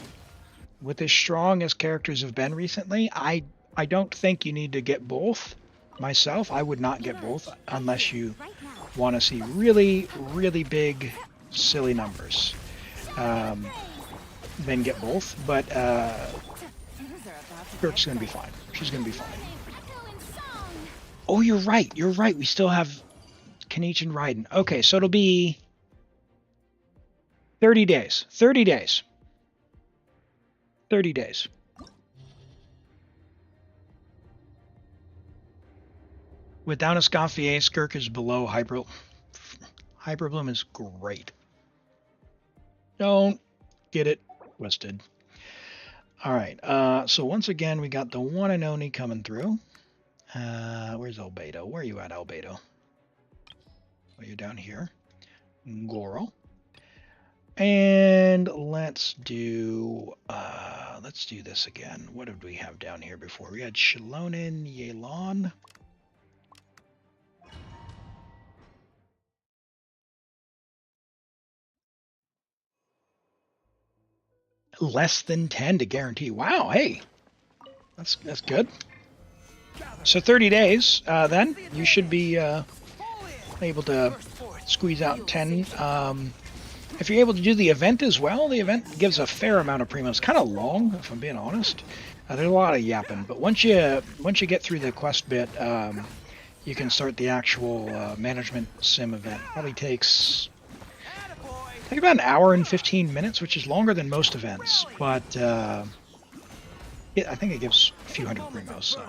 with as strong as characters have been recently, I don't think you need to get both. Myself, I would not get both unless you want to see really, really big, silly numbers. Then get both. But Skirk's going to be fine. She's going to be fine. Oh, you're right. You're right. We still have Kanichi and Raiden. Okay, so it'll be 30 days. 30 days. 30 days. Without a Scoffier, Skirk is below Hyper. Hyperbloom is great. Don't get it twisted. All right. So once again, we got the one and only coming through. Where's Albedo? Where are you at, Albedo? Well, you're down here. Goro. And let's do this again. What did we have down here before? We had Shilonin, Yelan. Less than 10 to guarantee. Wow, hey. That's good. So 30 days, then you should be able to squeeze out 10. If you're able to do the event as well, the event gives a fair amount of premium. It's kind of long, if I'm being honest. There's a lot of yapping, but once you get through the quest bit, you can start the actual management sim event. Probably takes about an hour and 15 minutes, which is longer than most events, but I think it gives a few hundred primos. So.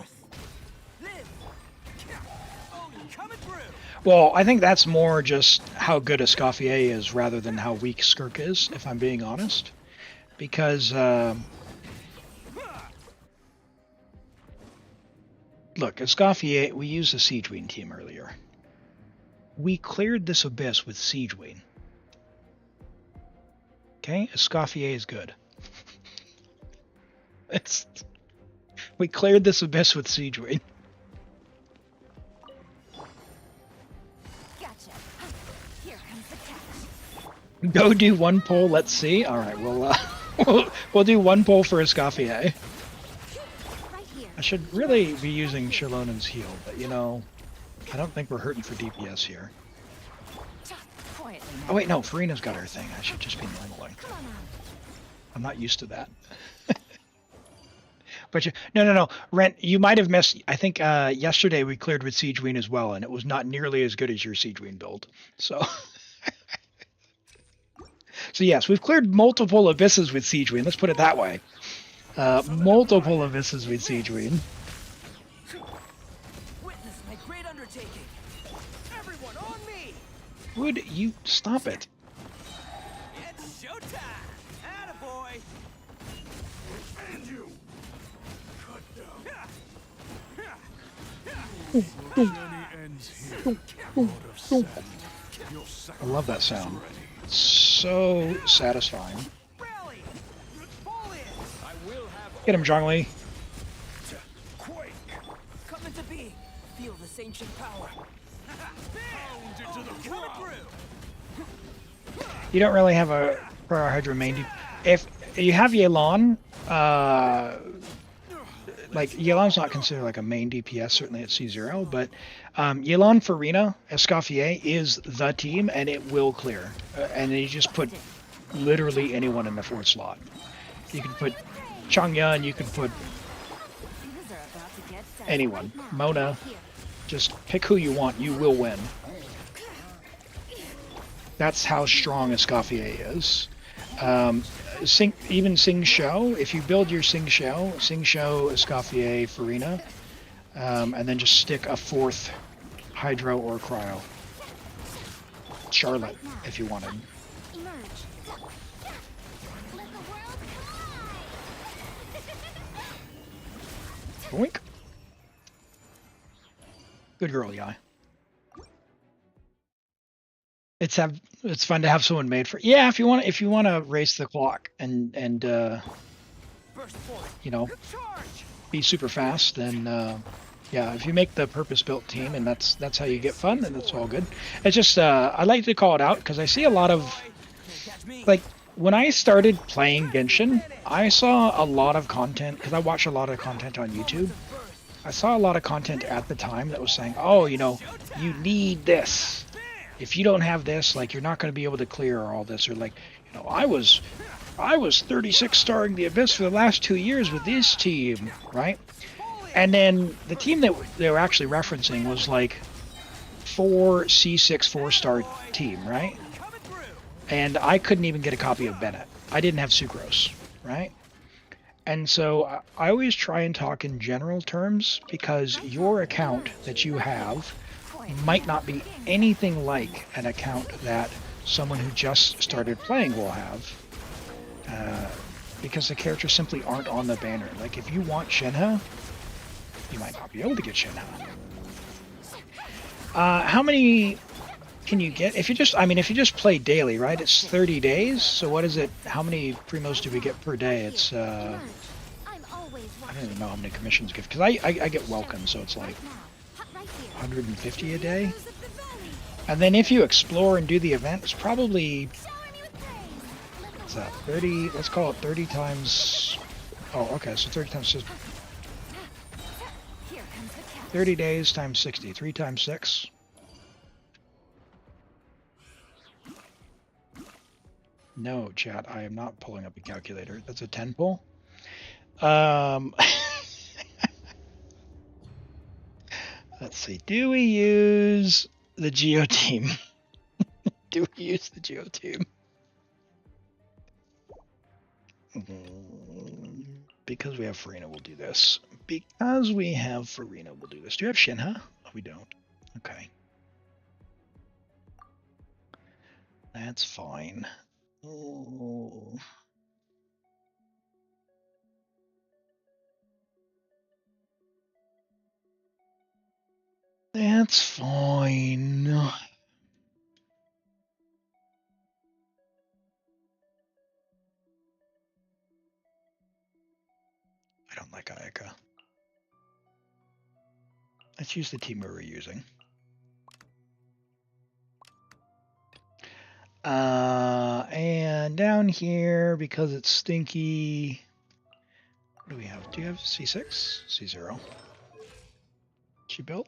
Well, I think that's more just how good a Scoffier is rather than how weak Skirk is, if I'm being honest. Because, look, a Scoffier, we used the Siege Wing team earlier. We cleared this abyss with Siege Wing. Okay, Escoffier is good. We cleared this abyss with Siege Wing. Gotcha. Here comes the catch. Go do one pull. Let's see. All right, we'll do one pull for Escoffier. Right here. I should really be using Shalonen's heal, but you know, I don't think we're hurting for DPS here. Quietly Oh wait, no, Farina's got her thing. I should just be normaling. Come on out. I'm not used to that. But no. Rent, you might have missed. I think yesterday we cleared with Siege Wing as well, and it was not nearly as good as your Siege Wing build. So, so yes, we've cleared multiple abysses with Siege Wing. Let's put it that way. Multiple abysses with Siege Wing. Witness my great undertaking. Everyone on me. Would you stop it? It's showtime. Attaboy. And you. Cut down. Ooh, Your journey ends here, Lord of Sand. Your I love that sacrifice is sound. ready. So satisfying. Rally. Fall in. I will have Get him, Zhongli. Quake. come into being. Feel this ancient power. Pound into the Coming ground. through. You don't really have a Prior Hydra main. If you have Yelan, like Yelan's not considered like a main DPS, certainly at C0, but Yelan, Farina, Escoffier is the team, and it will clear. And then you just put literally anyone in the fourth slot. You can put Changyun, you can put Things are about to get set anyone. right now. Mona, Here. just pick who you want, you will win. That's how strong Escoffier is. Even Sing Shou, if you build your Sing Shou, Escoffier, Farina, and then just stick a fourth Hydro or Cryo. Charlotte, if you wanted. Emerge. Let the world collide. Boink. Good girl, Yai. It's fun to have someone made for. Yeah, if you want to race the clock and Burst forth. you know, Charge. be super fast, then yeah, if you make the purpose-built team and that's how you get fun, then that's all good. It's just I like to call it out because I see a lot of Catch me. like when I started playing Genshin, I saw a lot of content because I watch a lot of content on YouTube. I saw a lot of content at the time that was saying, oh, you know, you need this. If you don't have this, like you're not going to be able to clear all this, or like, you know, I was 36 starring the Abyss for the last 2 years with this team, right? And then the team that they were actually referencing was like 4 C6 4-star team, right? Coming through. And I couldn't even get a copy of Bennett. I didn't have Sucrose, right? And so I always try and talk in general terms because your account that you have might not be anything like an account that someone who just started playing will have. Because the characters simply aren't on the banner. Like if you want Shenhe, you might not be able to get Shenhe. How many can you get? If you just play daily, right? It's 30 days. So what is it? How many primos do we get per day? It's I'm always I don't even know how many commissions give because I get welcome, so it's like right here. 150 a day. And then if you explore and do the event, it's probably Shower me with praise. what's that? 30. Let's call it 30 times. Oh, okay. So 30 times Here comes the catch. 30 days times 60. 3 times 6. No, chat. I am not pulling up a calculator. That's a 10 pull. Let's see. Do we use the Geo team? Do we use the Geo team? Because we have Farina, we'll do this. Because we have Farina, we'll do this. Do you have Shenhe? Oh, we don't. Okay. That's fine. Oh. That's fine. don't like Ayaka. Let's use the team we're using. And down here, because it's stinky, what do we have? Do you have C6? C0. She built?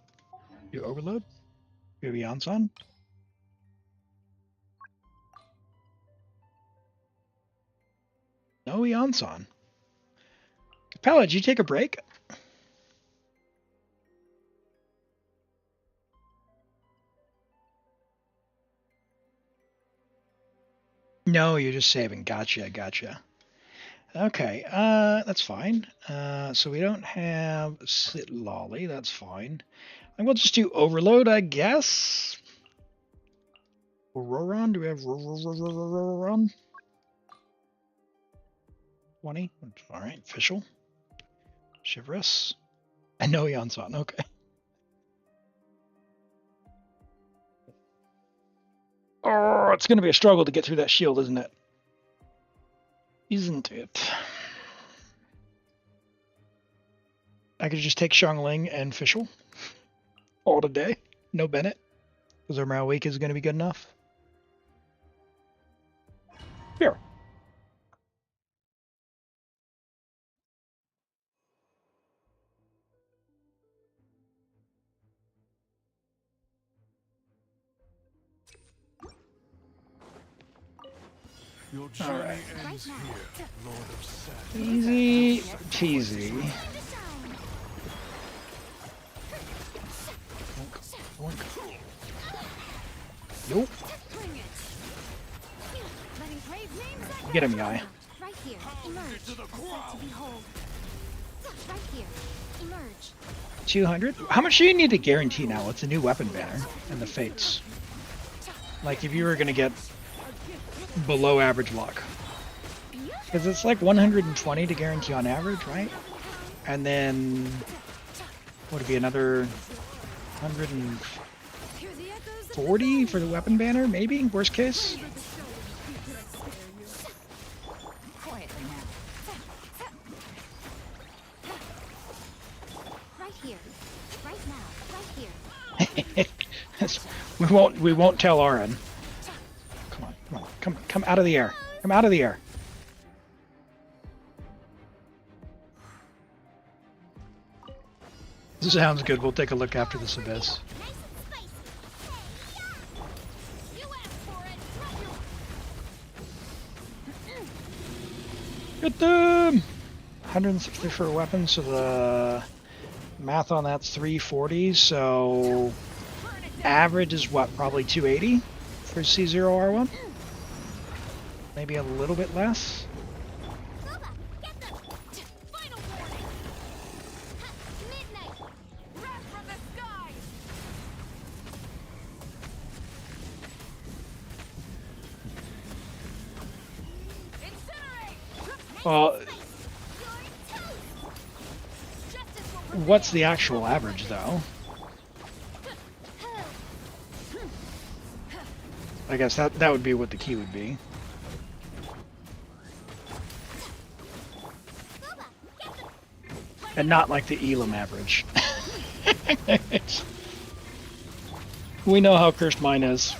You overload? You have Yansan? No Yansan. Capella, did you take a break? No, you're just saving. Gotcha, gotcha. Okay, that's fine. So we don't have Sit Lolly, that's fine. And we'll just do Overload, I guess. Roron, do we have Roron? 20? All right, Fischl. Chivalrous. And no Yansan, okay. Oh, it's going to be a struggle to get through that shield, isn't it? Isn't it? I could just take Xiangling and Fischl all today. No Bennett. Because our morale week is going to be good enough. Here. Your journey ends here, Lord of Sadness. Easy peasy. Nope. Get him, guy. Right here, emerge. To behold. Right here, emerge. 200? How much do you need to guarantee now? It's a new weapon banner and the fates. Like if you were going to get below average luck. Because it's like 120 to guarantee on average, right? And then would it be another 140 for the weapon banner, maybe? Worst case? Right here. Right now. Right here. we won't tell Auron. Come out of the air. Come out of the air. Sounds good. We'll take a look after this abyss. Get them! 160 for a weapon, so the math on that's 340, so average is what, probably 280 for C0R1? Maybe a little bit less. Well, what's the actual average, though? I guess that would be what the key would be. And not like the Elim average. We know how cursed mine is.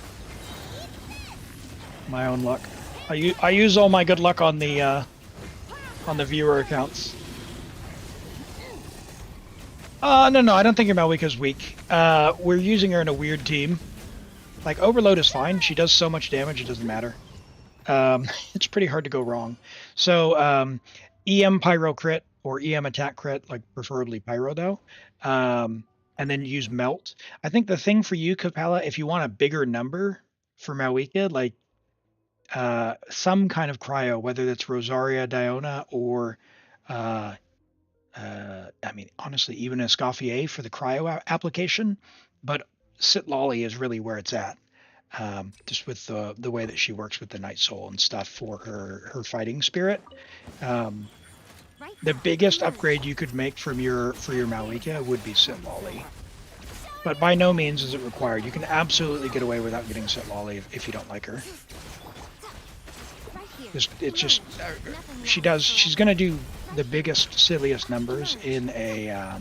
My own luck. I use all my good luck on the viewer accounts. No, I don't think your Malwika's weak. We're using her in a weird team. Like, Overload is fine. She does so much damage, it doesn't matter. It's pretty hard to go wrong. So, EM Pyro crit, or EM attack crit, like preferably Pyro though. And then use Melt. I think the thing for you, Capella, if you want a bigger number for Malwika, like, some kind of cryo, whether that's Rosaria, Diona, or I mean, honestly, even a Escoffier for the cryo application, but Sit Lolly is really where it's at. Just with the way that she works with the Night Soul and stuff for her fighting spirit. The biggest upgrade you could make for your Malwika would be Sit Lolly. But by no means is it required. You can absolutely get away without getting Sit Lolly if you don't like her. It's just she's gonna do the biggest, silliest numbers in a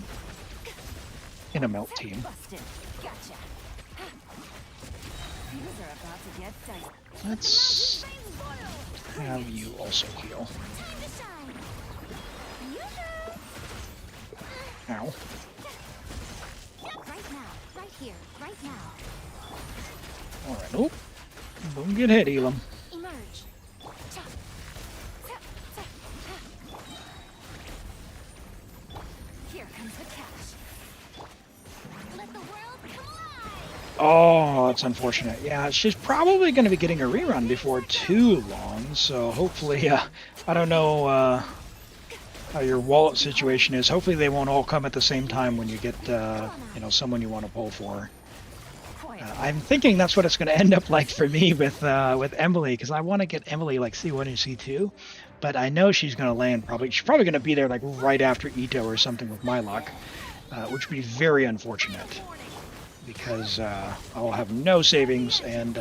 melt team. Busted. Gotcha. These are about to get dicey. Let's have you also heal. Time to shine. Ow. Right now. Right here. Right now. Alright. Oh, don't get hit, Elim. Emerge. Here comes the cash. Let the world come alive. Oh, that's unfortunate. Yeah, she's probably going to be getting a rerun before too long, so hopefully, I don't know how your wallet situation is. Hopefully they won't all come at the same time when you get, someone you want to pull for. I'm thinking that's what it's going to end up like for me with Emily, because I want to get Emily like C1 and C2, but I know she's going to land she's probably going to be there like right after Ito or something with my luck, which would be very unfortunate, because I'll have no savings, and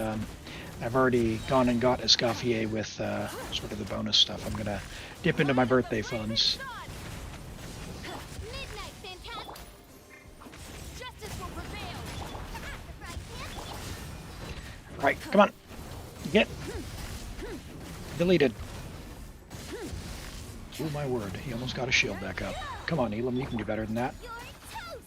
I've already gone and got Escoffier with sort of the bonus stuff. I'm going to dip into my birthday funds. Midnight, fantastic. Justice will prevail. Right, come on. Get deleted. Oh my word, he almost got a shield back up. Come on, Elim, you can do better than that. You're toast.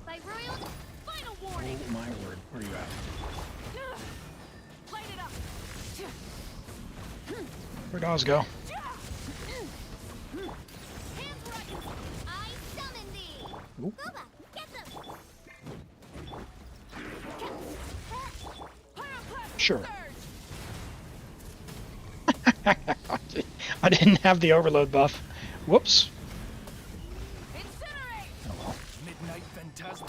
By royal, final warning. Oh my word, where are you at? Light it up. Where'd Oz go? Hands where I summon thee. Ooh. Booba, get them. Sure. I didn't have the overload buff. Whoops. Incinerate. Oh well. Midnight Phantasm.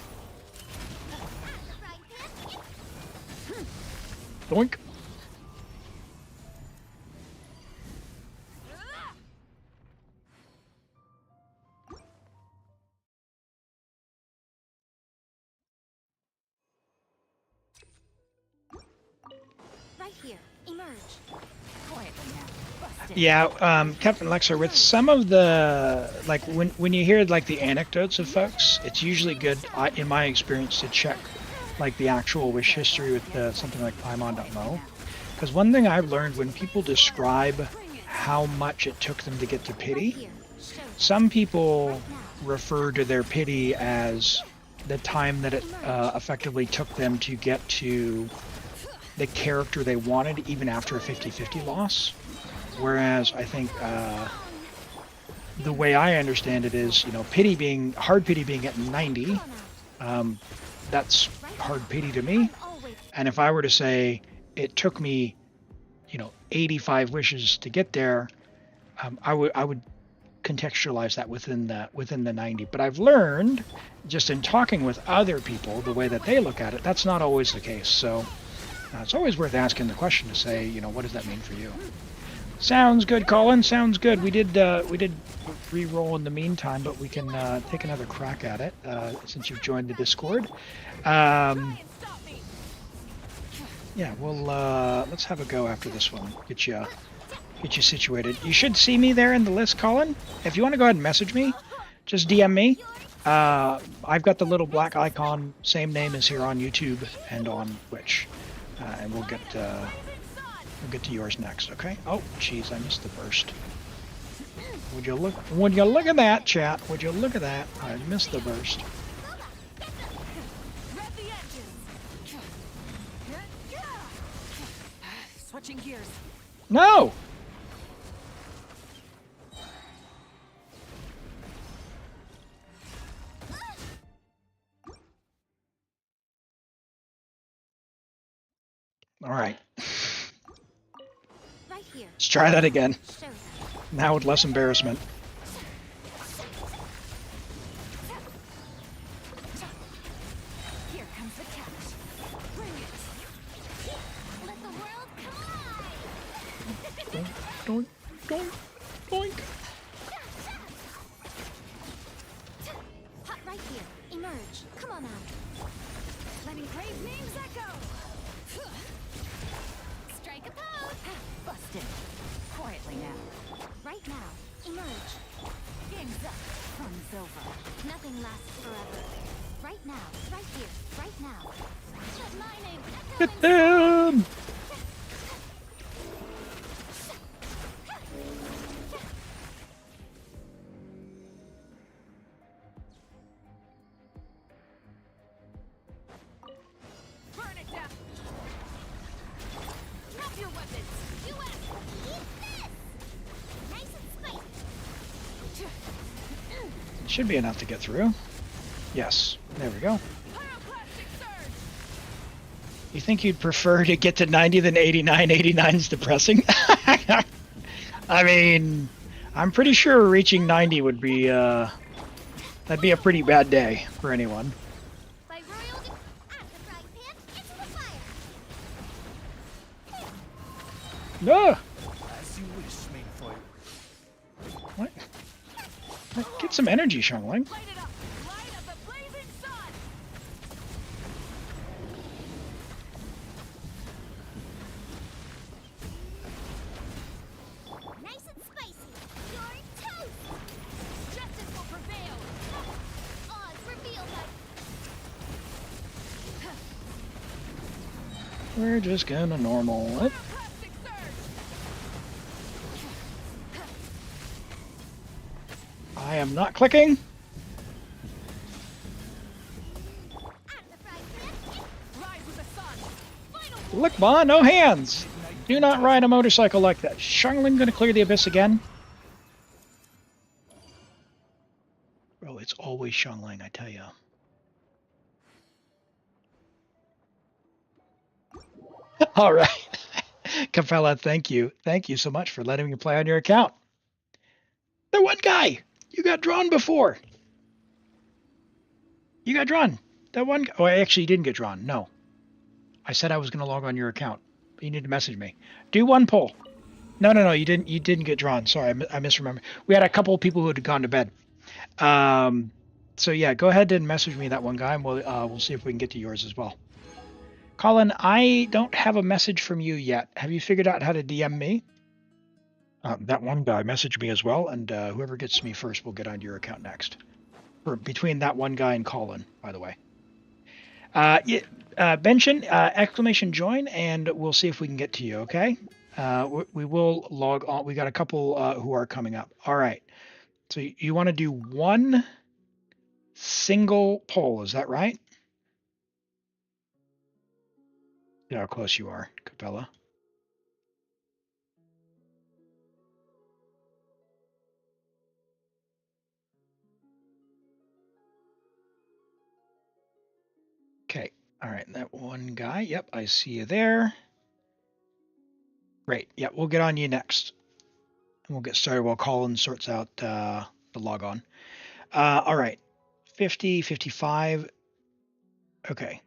Doink. Right here. Emerge. Quietly now. Busted. Yeah, Captain Lexer, with some of the, like, when you hear, like, the anecdotes of folks, it's usually good, in my experience, to check, like, the actual wish history with something like Paimon.mo. Because one thing I've learned, when people describe how much it took them to get to pity, some people refer to their pity as the time that it effectively took them to get to the character they wanted, even after a 50-50 loss. Whereas I think the way I understand it is, hard pity being at 90, that's hard pity to me. And if I were to say it took me, 85 wishes to get there, I would contextualize that within the 90. But I've learned, just in talking with other people, the way that they look at it, that's not always the case. So it's always worth asking the question to say, what does that mean for you? Sounds good, Colin. Sounds good. We did re-roll in the meantime, but we can take another crack at it since you've joined the Discord. Yeah, well, let's have a go after this one. Get you situated. You should see me there in the list, Colin. If you want to go ahead and message me, just DM me. I've got the little black icon, same name as here on YouTube and on Twitch, and we'll get to yours next. Okay? Oh, jeez, I missed the burst. Would you look at that, chat? Would you look at that? I missed the burst. Switching gears. No! All right. Right here. Let's try that again. Show them. Now with less embarrassment. Here comes the cash. Bring it. Let the world collide. Doink, doink, doink. Hot right here. Emerge. Come on out. Letting brave names echo. Strike a pose. Busted. Quietly now. Right Emerge. Game's up. Fun's over. Nothing lasts forever. Right now. Right here. Right now. Let my name echo Get in them! Burn it down. Drop your weapons. US. Eat this. Nice and spicy. Should be enough to get through. Yes, there we go. Pyroclastic surge. You think you'd prefer to get to 90 than 89? 89's depressing. I mean, I'm pretty sure reaching 90 would be, that'd be a pretty bad day for anyone. By royal at the frying pan, into the fire. No! As you wish, main foil. What? Get some energy, Xiangling. Light it up. Light up the blazing sun. Nice and spicy. You're toast. Justice will prevail. Odds reveal that. We're just gonna normal it. Pyroclastic surge. I am not clicking. At the frying pan. Rise with the sun. Final Look, Ma, no hands. Do not ride a motorcycle like that. Xiangling gonna clear the abyss again. Bro, it's always Xiangling, I tell you. All right. Capella, thank you. Thank you so much for letting me play on your account. The one guy! You got drawn before. You got drawn. That one. Oh, actually, you didn't get drawn. No. I said I was going to log on your account. But you need to message me. Do one poll. No. You didn't. You didn't get drawn. Sorry, I misremembered. We had a couple of people who had gone to bed. So yeah, go ahead and message me that one guy, and we'll see if we can get to yours as well. Colin, I don't have a message from you yet. Have you figured out how to DM me? That one guy messaged me as well, and whoever gets me first will get onto your account next. Or between that one guy and Colin, by the way. Mention exclamation join, and we'll see if we can get to you. Okay? We will log on. We got a couple who are coming up. All right. So you want to do one single poll? Is that right? See how close you are, Capella. Okay, all right, that one guy. Yep, I see you there. Great. Yep, we'll get on you next. And we'll get started while Colin sorts out the logon. All right, 50, 55. Okay,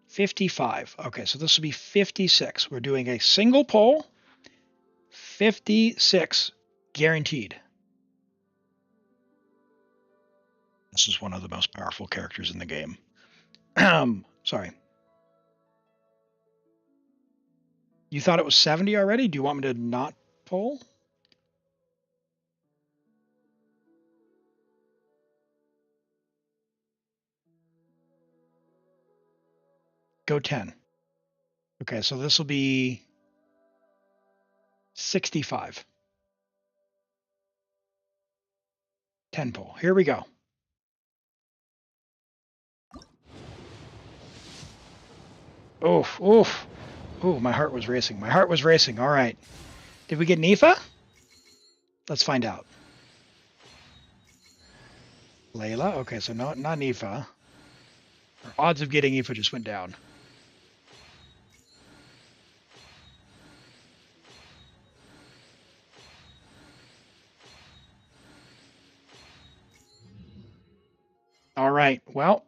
55. Okay, so this will be 56. We're doing a single poll. 56 guaranteed. This is one of the most powerful characters in the game. Sorry. You thought it was 70 already? Do you want me to not poll? Go 10. Okay, so this will be 65. 10 poll. Here we go. Oof, oof. Ooh, my heart was racing. My heart was racing. All right. Did we get Nifa? Let's find out. Layla? Okay, so not Nifa. Our odds of getting Nifa just went down. All right. Well,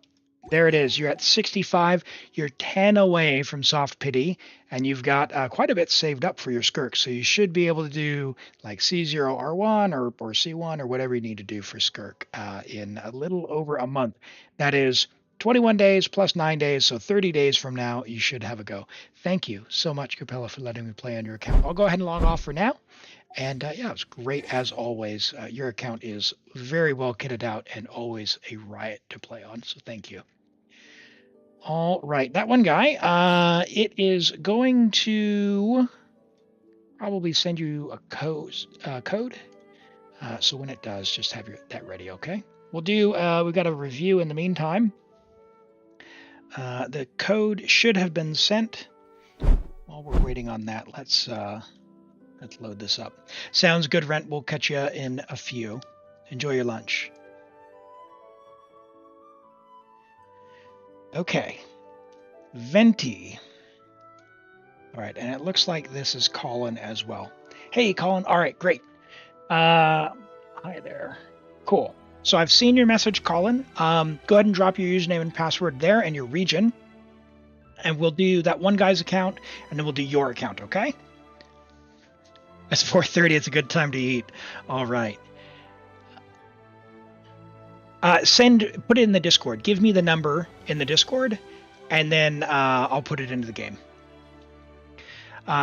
there it is. You're at 65. You're 10 away from Soft Pity, and you've got quite a bit saved up for your Skirk. So you should be able to do like C0R1 or C1 or whatever you need to do for Skirk in a little over a month. That is 21 days plus 9 days, so 30 days from now, you should have a go. Thank you so much, Capella, for letting me play on your account. I'll go ahead and log off for now. And yeah, it's great as always. Your account is very well kitted out and always a riot to play on, so thank you. All right, that one guy, it is going to probably send you a code. So when it does, just have that ready, okay? We'll do, we've got a review in the meantime. The code should have been sent. While we're waiting on that, let's load this up. Sounds good, Rent. We'll catch you in a few. Enjoy your lunch. Okay. Venti. All right, and it looks like this is Colin as well. Hey, Colin. All right, great. Hi there. Cool. So I've seen your message, Colin. Go ahead and drop your username and password there and your region. And we'll do that one guy's account, and then we'll do your account, okay? It's 4:30. It's a good time to eat. All right. Put it in the Discord. Give me the number in the Discord, and then I'll put it into the game.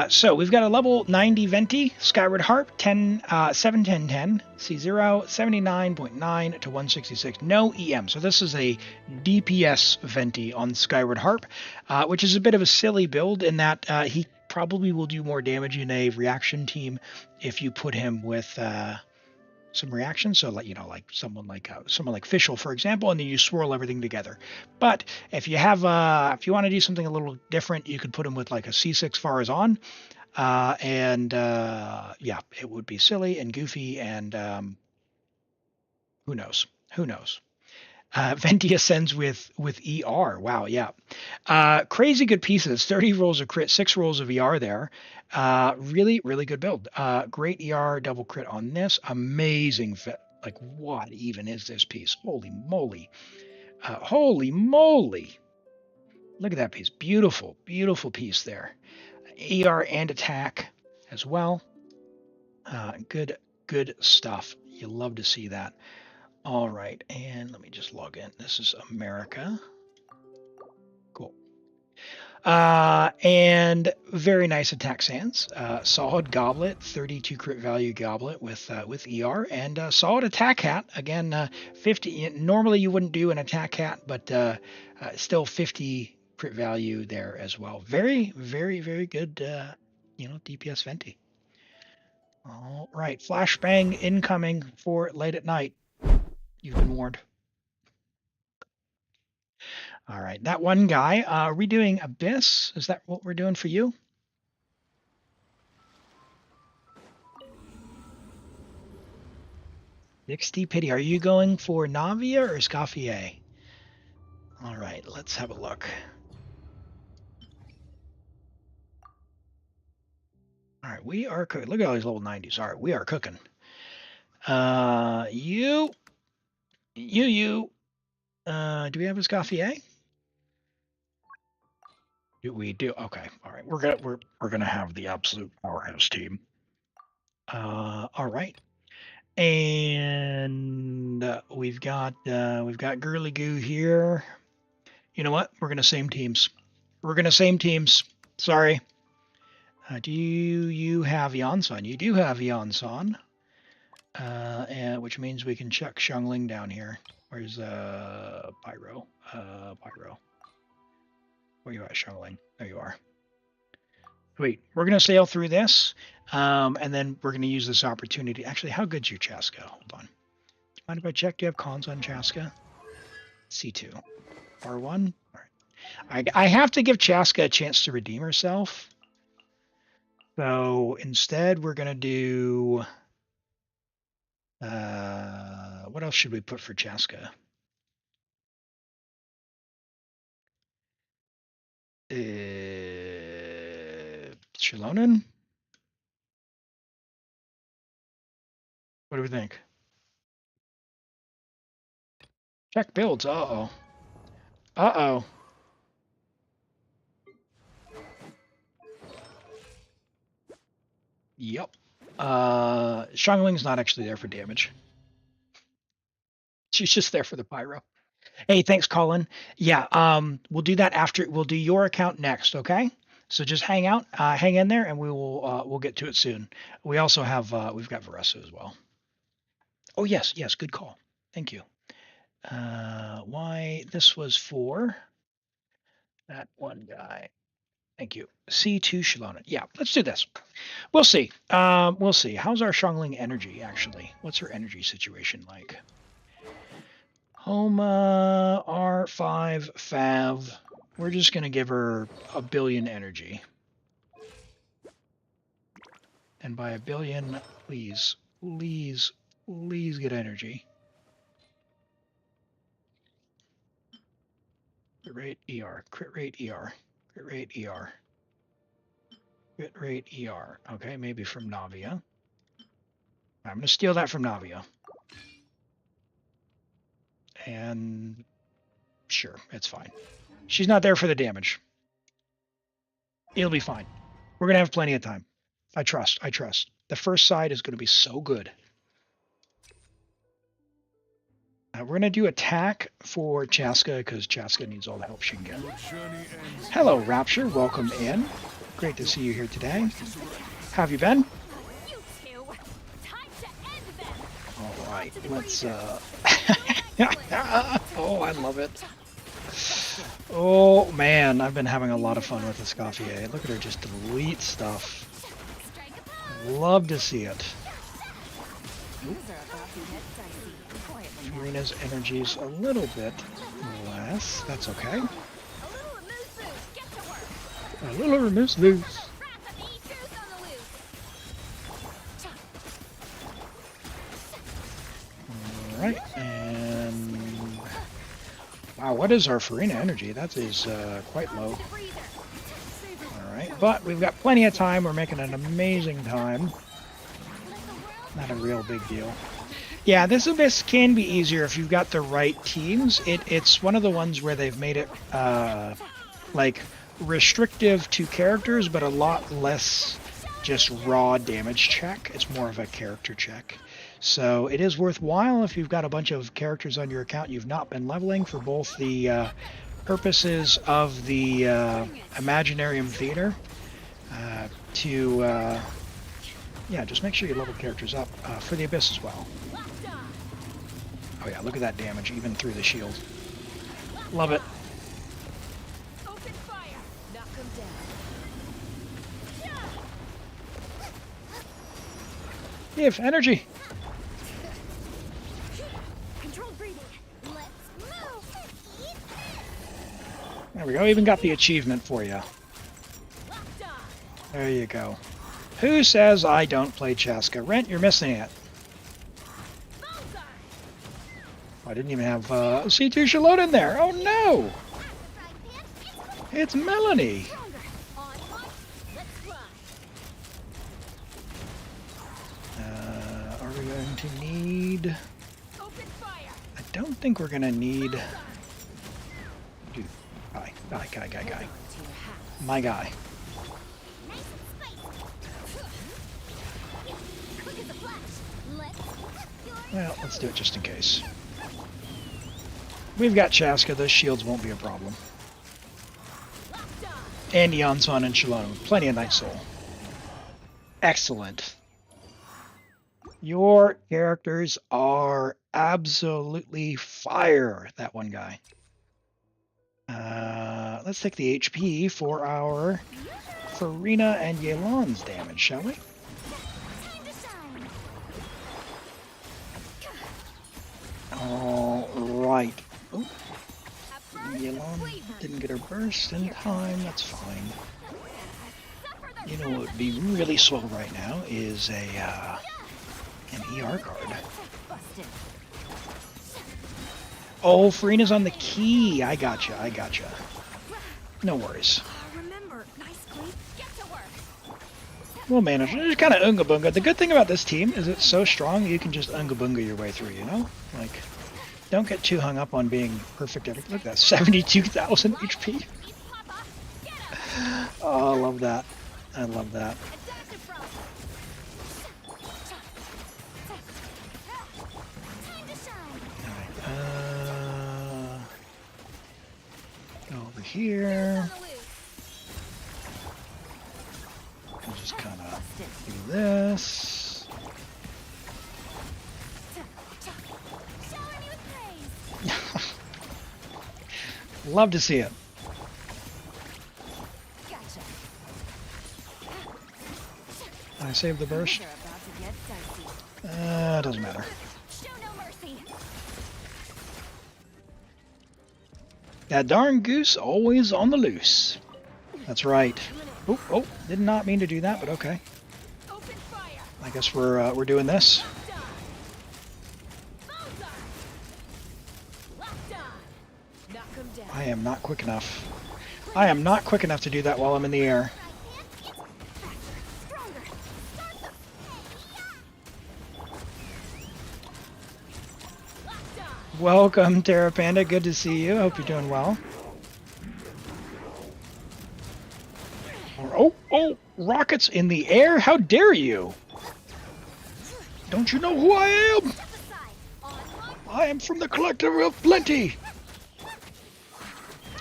So we've got a level 90 Venti, Skyward Harp, 7, 10, 10, C0, 79.9 to 166. No EM. So this is a DPS Venti on Skyward Harp, which is a bit of a silly build in that he probably will do more damage in a reaction team if you put him with some reaction. So like, like someone like Fischl, for example, and then you swirl everything together. But if you have, if you want to do something a little different, you could put him with like a C6 Farazan, and yeah, it would be silly and goofy, and who knows? Venti ascends with ER. Wow, yeah. Crazy good pieces. 30 rolls of crit, 6 rolls of ER there. Really, really good build. Great ER double crit on this. Amazing fit. Like, what even is this piece? Holy moly. Holy moly. Look at that piece. Beautiful, beautiful piece there. ER and attack as well. Good stuff. You love to see that. All right, and let me just log in. This is America. Cool. And very nice attack sands. Solid goblet, 32 crit value goblet with ER, and solid attack hat. Again, 50. Normally you wouldn't do an attack hat, but still 50 crit value there as well. Very, very, very good. DPS Venti. All right, flashbang incoming for late at night. You've been warned. All right, that one guy. Are we doing Abyss? Is that what we're doing for you? Dixty Pity. Are you going for Navia or Scaffier? All right, let's have a look. All right, we are cooking. Look at all these level 90s. All right, we are cooking. You. Do we have a Scaffier? We do. Okay. All right. We're gonna have the absolute powerhouse team. All right. And we've got Girly Goo here. You know what? We're gonna same teams. Sorry. Do you have Yansan? You do have Yansan. And which means we can chuck Xiangling down here. Where's Pyro? Pyro. Where you at, Xiangling? There you are. Wait, we're gonna sail through this, and then we're gonna use this opportunity. Actually, how good's your Chasca? Hold on. Do you mind if I check? Do you have cons on Chasca? C2. R1. All right. I have to give Chasca a chance to redeem herself. So instead, we're gonna do. What else should we put for Chasca? Shilonen? What do we think? Check builds. Uh-oh. Uh-oh. Yep. Xiangling's not actually there for damage. She's just there for the pyro. Hey, thanks, Colin. Yeah, we'll do that after. We'll do your account next, okay? So just hang out, hang in there, and we'll get to it soon. We also have we've got Varessa as well. Oh yes, yes, good call. Thank you. Why this was for that one guy. Thank you. C2 Shalona. Yeah, let's do this. We'll see. We'll see. How's our Xiangling energy actually? What's her energy situation like? Homa R5 Fav. We're just gonna give her a billion energy. And by a billion, please, please, please get energy. Crit rate ER, crit rate ER, crit rate ER, crit rate ER. Okay, maybe from Navia. I'm gonna steal that from Navia. And sure, it's fine. She's not there for the damage. It'll be fine. We're gonna have plenty of time. I trust. I trust. The first side is gonna be so good. We're going to do attack for Chasca because Chasca needs all the help she can get. Hello, Rapture. Welcome in. Great to see you here today. How have you been? All right, let's... oh, I love it. Oh, man, I've been having a lot of fun with this Escoffier. Look at her just delete stuff. Love to see it. Oop. Marina's energy's a little bit less. That's okay. A little remove loose. Alright, and wow, what is our Farina energy? That is quite low. Alright, but we've got plenty of time. We're making an amazing time. Not a real big deal. Yeah, this abyss can be easier if you've got the right teams. It's one of the ones where they've made it like restrictive to characters, but a lot less just raw damage check. It's more of a character check. So it is worthwhile if you've got a bunch of characters on your account you've not been leveling for both the purposes of the Imaginarium Theater to yeah, just make sure you level characters up for the Abyss as well. Oh yeah, look at that damage, even through the shield. Love it. Open fire. Knock him down. Give energy. Controlled breathing. Let's move. There we go. Even got the achievement for you. There you go. Who says I don't play Chasca? Rent, you're missing it. I didn't even have C2 Shalot in there. Oh no! It's Melanie. Are we going to need... I don't think we're going to need... Dude, guy. My guy. Well, let's do it just in case. We've got Chasca, those shields won't be a problem. And Yansan and Shalom, plenty of Night Soul. Excellent. Your characters are absolutely fire, that one guy. Let's take the HP for our Farina and Yelan's damage, shall we? All right. Oh, Yelan didn't get her burst in time. That's fine. You know what would be really swell right now is a an ER card. Oh, Farina's on the key. I gotcha. No worries. We'll manage. It's kind of Unga Bunga. The good thing about this team is it's so strong you can just Unga Bunga your way through, you know? Like, don't get too hung up on being perfect at it. Look at that, 72,000 HP. Oh, I love that. I love that. Alright, here. And just kind of do this. Love to see it. I saved the burst. Doesn't matter. That darn goose always on the loose. That's right. Oh, did not mean to do that, but okay. I guess we're doing this. I am not quick enough. I am not quick enough to do that while I'm in the air. Welcome, Terra Panda. Good to see you. Hope you're doing well. Oh, rockets in the air? How dare you? Don't you know who I am? I am from the Collector of Plenty.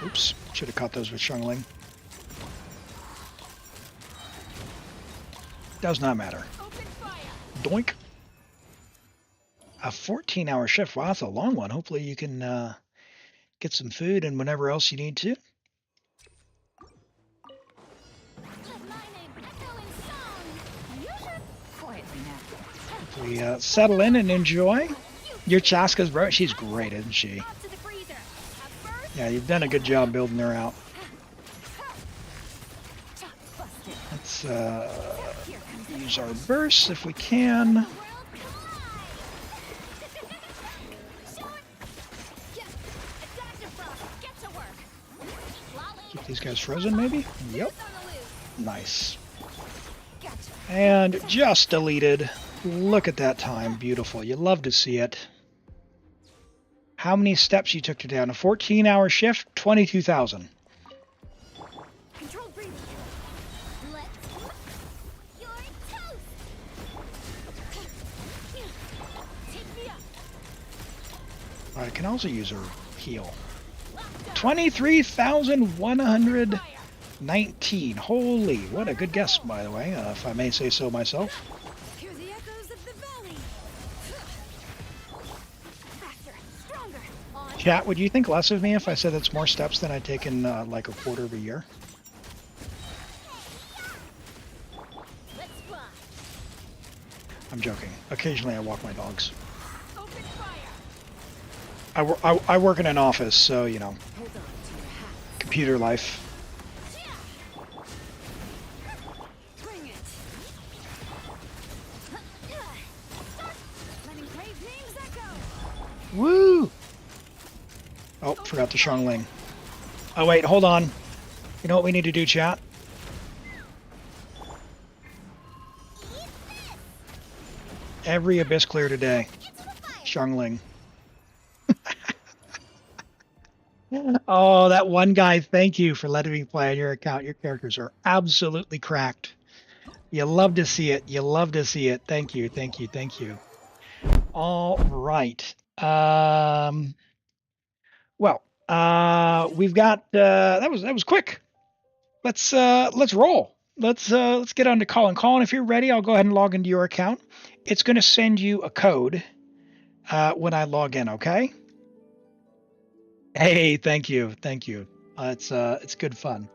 Oops, should have caught those with Xiangling. Does not matter. Doink. A 14-hour shift. Wow, that's a long one. Hopefully you can get some food and whenever else you need to. Hopefully settle in and enjoy. Your Chasca's bro, she's great, isn't she? Yeah, you've done a good job building her out. Let's use our bursts if we can. Keep these guys frozen, maybe? Yep. Nice. And just deleted. Look at that time. Beautiful. You love to see it. How many steps you took to down? A 14-hour shift? 22,000. I can also use her heal. 23,119. Holy, what a good guess, by the way, if I may say so myself. Chat, would you think less of me if I said it's more steps than I'd taken like a quarter of a year? I'm joking. Occasionally I walk my dogs. I work in an office, so, you know, computer life. Woo! Oh, forgot the Xiangling. Oh, wait, hold on. You know what we need to do, chat? Every abyss clear today. Xiangling. Oh, that one guy, thank you for letting me play on your account. Your characters are absolutely cracked. You love to see it. You love to see it. Thank you, thank you, thank you. All right. We've got that was quick. Let's roll. Let's get on to Colin. Colin, if you're ready, I'll go ahead and log into your account. It's going to send you a code when I log in, okay? Hey, thank you. It's good fun.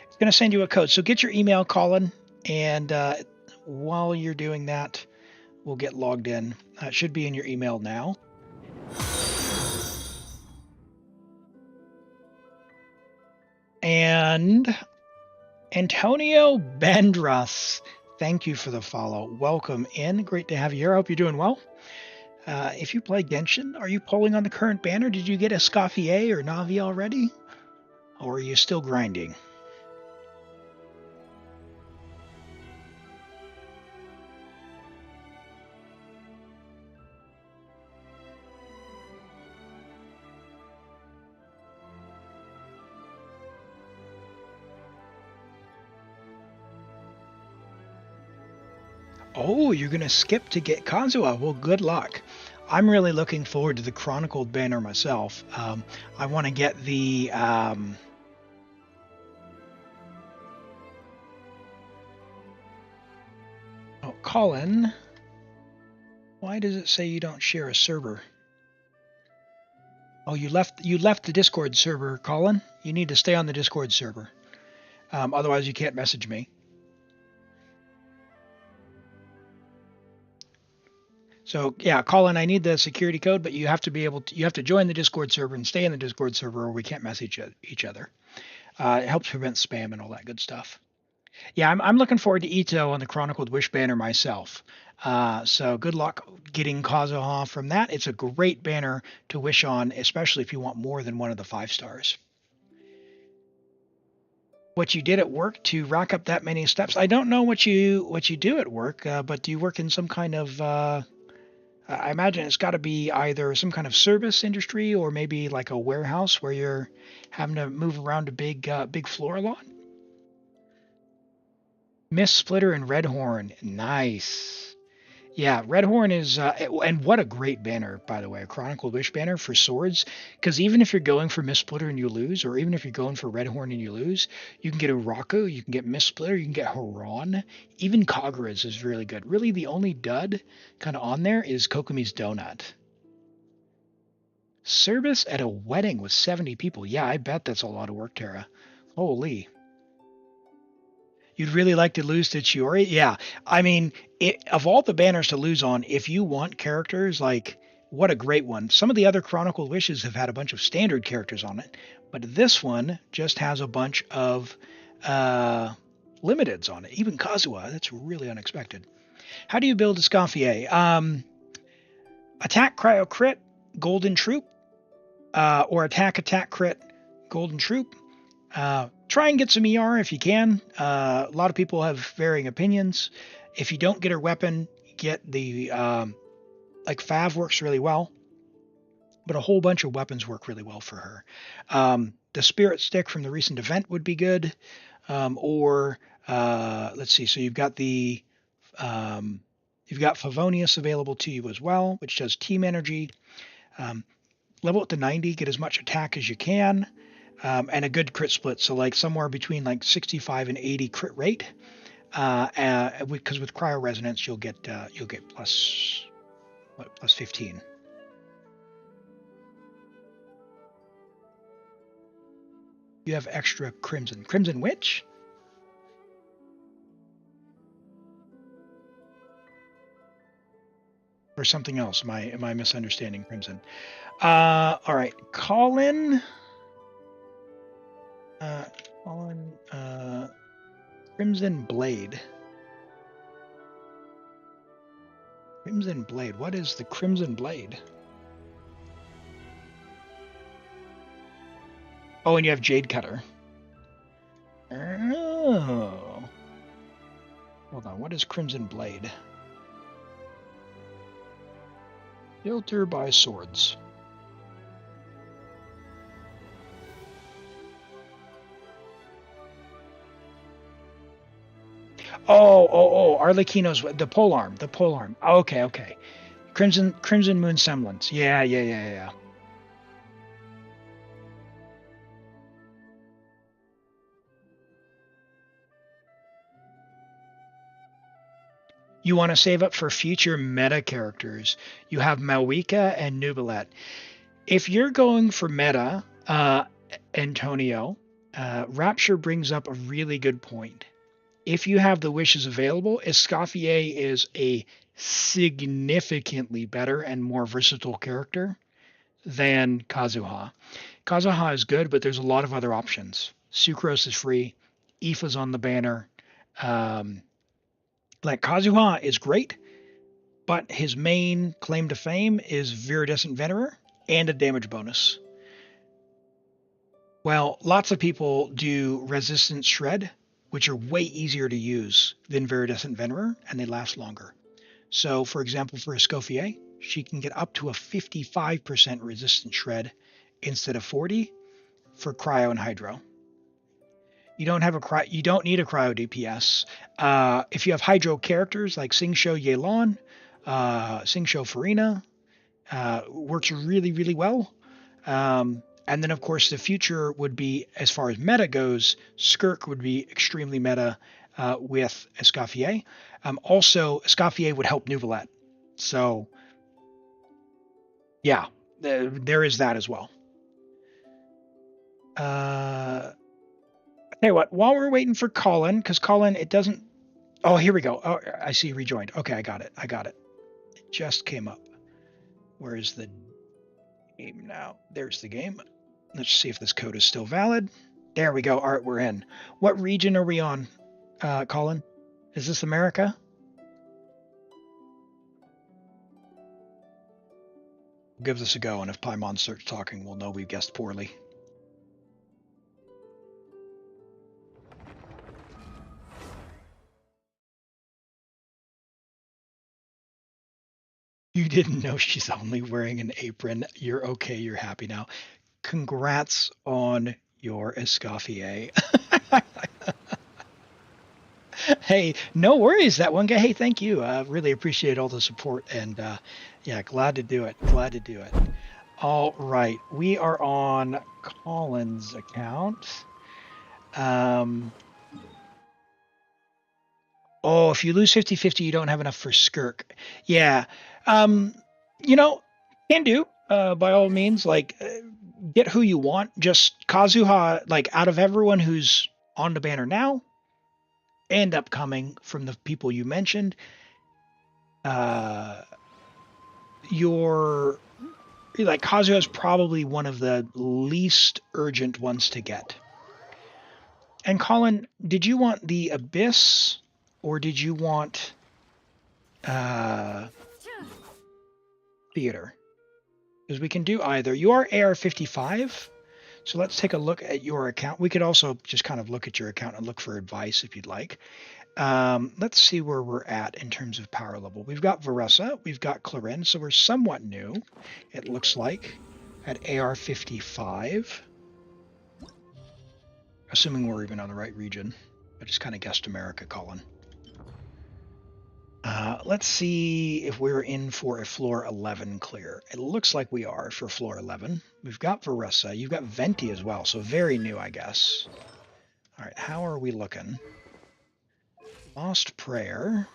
It's going to send you a code. So get your email, Colin, and while you're doing that, we'll get logged in. It should be in your email now. And Antonio Bendras, thank you for the follow. Welcome in. Great to have you here. I hope you're doing well. If you play Genshin, are you polling on the current banner? Did you get a Scoffier or Navi already? Or are you still grinding? Oh, you're going to skip to get Kazuha. Well, good luck. I'm really looking forward to the Chronicled banner myself. I want to get the Oh, Colin. Why does it say you don't share a server? Oh, you left the Discord server, Colin. You need to stay on the Discord server. Otherwise, you can't message me. So yeah, Colin, I need the security code, but you have to be able to. You have to join the Discord server and stay in the Discord server, or we can't message each other. It helps prevent spam and all that good stuff. Yeah, I'm looking forward to Ito on the Chronicled Wish banner myself. So good luck getting Kazuha from that. It's a great banner to wish on, especially if you want more than one of the 5 stars. What you did at work to rack up that many steps? I don't know what you do at work, but do you work in some kind of? I imagine it's got to be either some kind of service industry or maybe like a warehouse where you're having to move around a big floor a lot. Mist Splitter and Redhorn. Nice. Yeah, Redhorn is, and what a great banner, by the way, a Chronicle Wish banner for swords. Because even if you're going for Mist Splitter and you lose, or even if you're going for Redhorn and you lose, you can get Uraku, you can get Mist Splitter, you can get Haran. Even Kagura's is really good. Really, the only dud kind of on there is Kokomi's Donut. Service at a wedding with 70 people. Yeah, I bet that's a lot of work, Tara. Holy. You'd really like to lose to Chiori? Yeah. I mean, of all the banners to lose on, if you want characters, like, what a great one. Some of the other Chronicle Wishes have had a bunch of standard characters on it, but this one just has a bunch of limiteds on it. Even Kazuha, that's really unexpected. How do you build a Scaffier? Attack, cryo, crit, golden troop, or attack, crit, golden troop. Try and get some ER if you can. A lot of people have varying opinions. If you don't get her weapon, get the, like Fav works really well, but a whole bunch of weapons work really well for her. The Spirit Stick from the recent event would be good. Let's see, so you've got Favonius available to you as well, which does team energy. Level it to 90, get as much attack as you can. And a good crit split, so like somewhere between like 65 and 80 crit rate. Because with cryo resonance, you'll get plus 15. You have extra Crimson Witch. Or something else? Am I misunderstanding Crimson? All right, Colin. Crimson Blade. Crimson Blade. What is the Crimson Blade? Oh, and you have Jade Cutter. Oh. Hold on. What is Crimson Blade? Filter by swords. Oh, Arlecchino's, the polearm. Oh, okay. Crimson Moon Semblance. Yeah. You want to save up for future meta characters. You have Malwika and Neuvillette. If you're going for meta, Antonio, Rapture brings up a really good point. If you have the wishes available, Escoffier is a significantly better and more versatile character than Kazuha. Kazuha is good, but there's a lot of other options. Sucrose is free. Aoife's on the banner. Like Kazuha is great, but his main claim to fame is Viridescent Venerer and a damage bonus. Well, lots of people do Resistant Shred, which are way easier to use than Viridescent Venerer, and they last longer. So, for example, for Escoffier, she can get up to a 55% Resistant Shred instead of 40 for Cryo and Hydro. You don't need a Cryo DPS. If you have Hydro characters like Singsho Yelan, Singsho Farina, works really, really well. And then, of course, the future would be, as far as meta goes, Skirk would be extremely meta. with Escoffier. Also, Escoffier would help Neuvillette. So, yeah, there is that as well. Hey, what? While we're waiting for Colin, because Colin, it doesn't. Oh, here we go. Oh, I see rejoined. Okay, I got it. It just came up. Where is the game now? There's the game. Let's see if this code is still valid. There we go. All right, we're in. What region are we on, Colin? Is this America? Give this a go, and if Paimon starts talking, we'll know we've guessed poorly. You didn't know she's only wearing an apron. You're okay. You're happy now. Congrats on your Escoffier. Hey, no worries. That one guy. Hey, thank you. Really appreciate all the support. And yeah, glad to do it. All right. We are on Colin's account. Oh, if you lose 50-50, you don't have enough for Skirk. Yeah. You know, can do, by all means, like, get who you want. Just Kazuha, like, out of everyone who's on the banner now and upcoming from the people you mentioned, Kazuha is probably one of the least urgent ones to get. And Colin, did you want the Abyss or did you want Theater? Because we can do either. You are AR55, so let's take a look at your account. We could also just kind of look at your account and look for advice if you'd like. Let's see where we're at in terms of power level. We've got Veressa, we've got Clorinde, so we're somewhat new, it looks like, at AR55. Assuming we're even on the right region. I just kind of guessed America, Colin. Let's see if we're in for a floor 11 clear. It looks like we are for floor 11. We've got Veressa. You've got Venti as well, so very new, I guess. All right, how are we looking? Lost Prayer.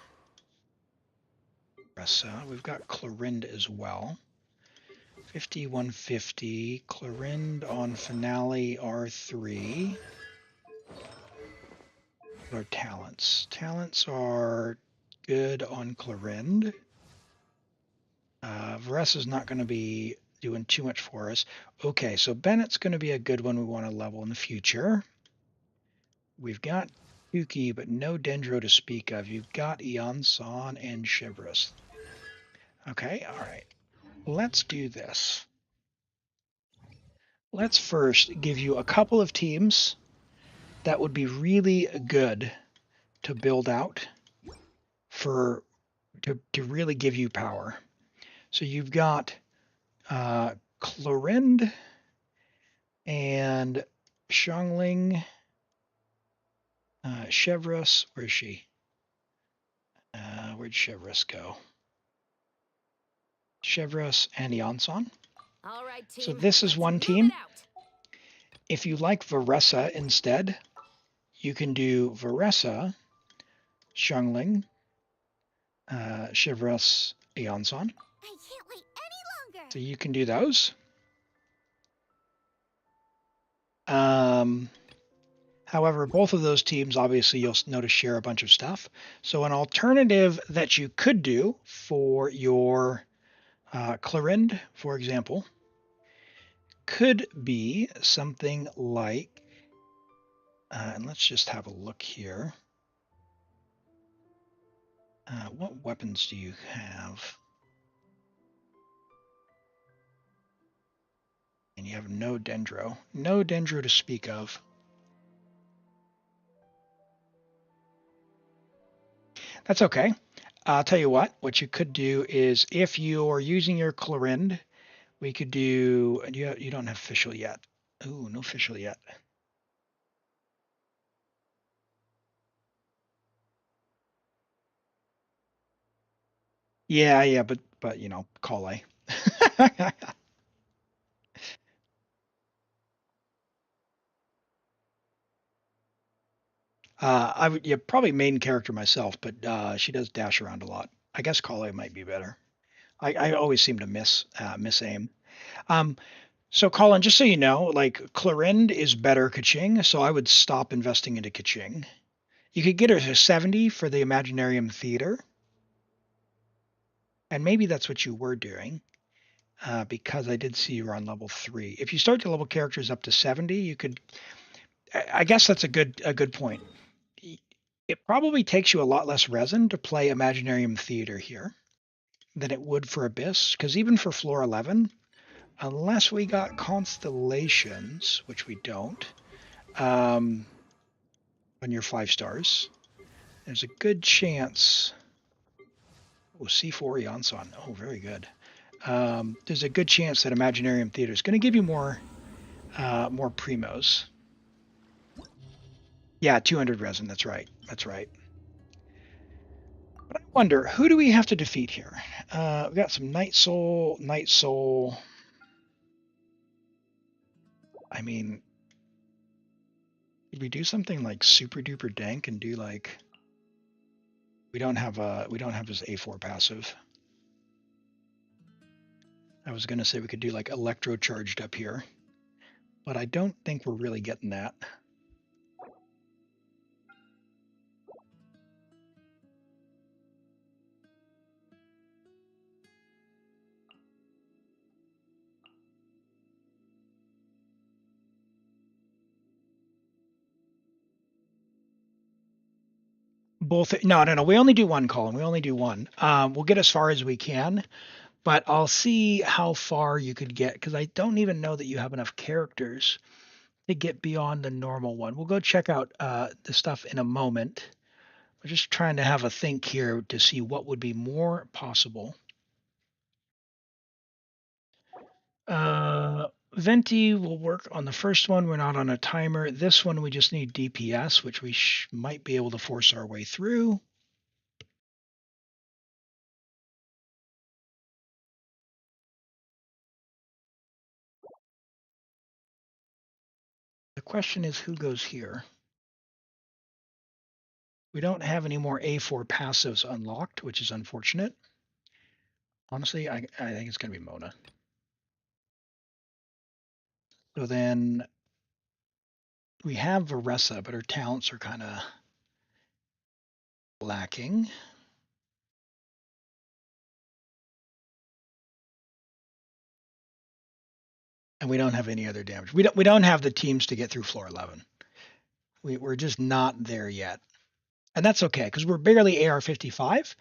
Veressa. We've got Clorinde as well. 5150. Clorinde on Finale R3. Our talents. Talents are good on Clorinde. Veressa's not going to be doing too much for us. Okay, so Bennett's going to be a good one we want to level in the future. We've got Kuki, but no Dendro to speak of. You've got Eonson and Shivris. Okay, all right. Let's do this. Let's first give you a couple of teams that would be really good to build out for to really give you power. So you've got Clorinde and Xiangling, Chevros. Where is she? Where'd Chevros go? Chevros and Eonson. All right, team. So this is one team. If you like Veressa instead, you can do Veressa, Xiangling, Chevros, Eonson. I can't wait any longer. So you can do those. However, both of those teams, obviously, you'll notice share a bunch of stuff. So an alternative that you could do for your Clorinde, for example, could be something like, and let's just have a look here. What weapons do you have? And you have no Dendro. No Dendro to speak of. That's okay. I'll tell you what you could do is if you're using your Clorinde, we could do, you don't have Fischl yet. Ooh, no Fischl yet. Yeah, but you know, Collei. I would, yeah, probably main character myself, but she does dash around a lot. I guess Collei might be better. I always seem to miss aim. So Colin, just so you know, like Clorinde is better Kaching, so I would stop investing into Kaching. You could get her to 70 for the Imaginarium Theater. And maybe that's what you were doing, because I did see you were on level 3. If you start to level characters up to 70, you could. I guess that's a good point. It probably takes you a lot less resin to play Imaginarium Theater here than it would for Abyss, because even for floor 11, unless we got Constellations, which we don't, on your 5 stars, there's a good chance. Oh, C4 Yansan. Oh, very good. There's a good chance that Imaginarium Theater is going to give you more primos. Yeah, 200 resin. That's right. That's right. But I wonder, who do we have to defeat here? We got some Night Soul. I mean, did we do something like super duper dank and do like? We don't have this A4 passive. I was gonna say we could do like electro charged up here, but I don't think we're really getting that. Both, no. We only do one, Colin. We only do one. We'll get as far as we can, but I'll see how far you could get, because I don't even know that you have enough characters to get beyond the normal one. We'll go check out the stuff in a moment. We're just trying to have a think here to see what would be more possible. Venti will work on the first one. We're not on a timer. This one, we just need DPS, which we might be able to force our way through. The question is, who goes here? We don't have any more A4 passives unlocked, which is unfortunate. Honestly, I think it's going to be Mona. So then we have Varessa, but her talents are kind of lacking. And we don't have any other damage. We don't have the teams to get through floor 11. We're just not there yet. And that's okay, because we're barely AR 55.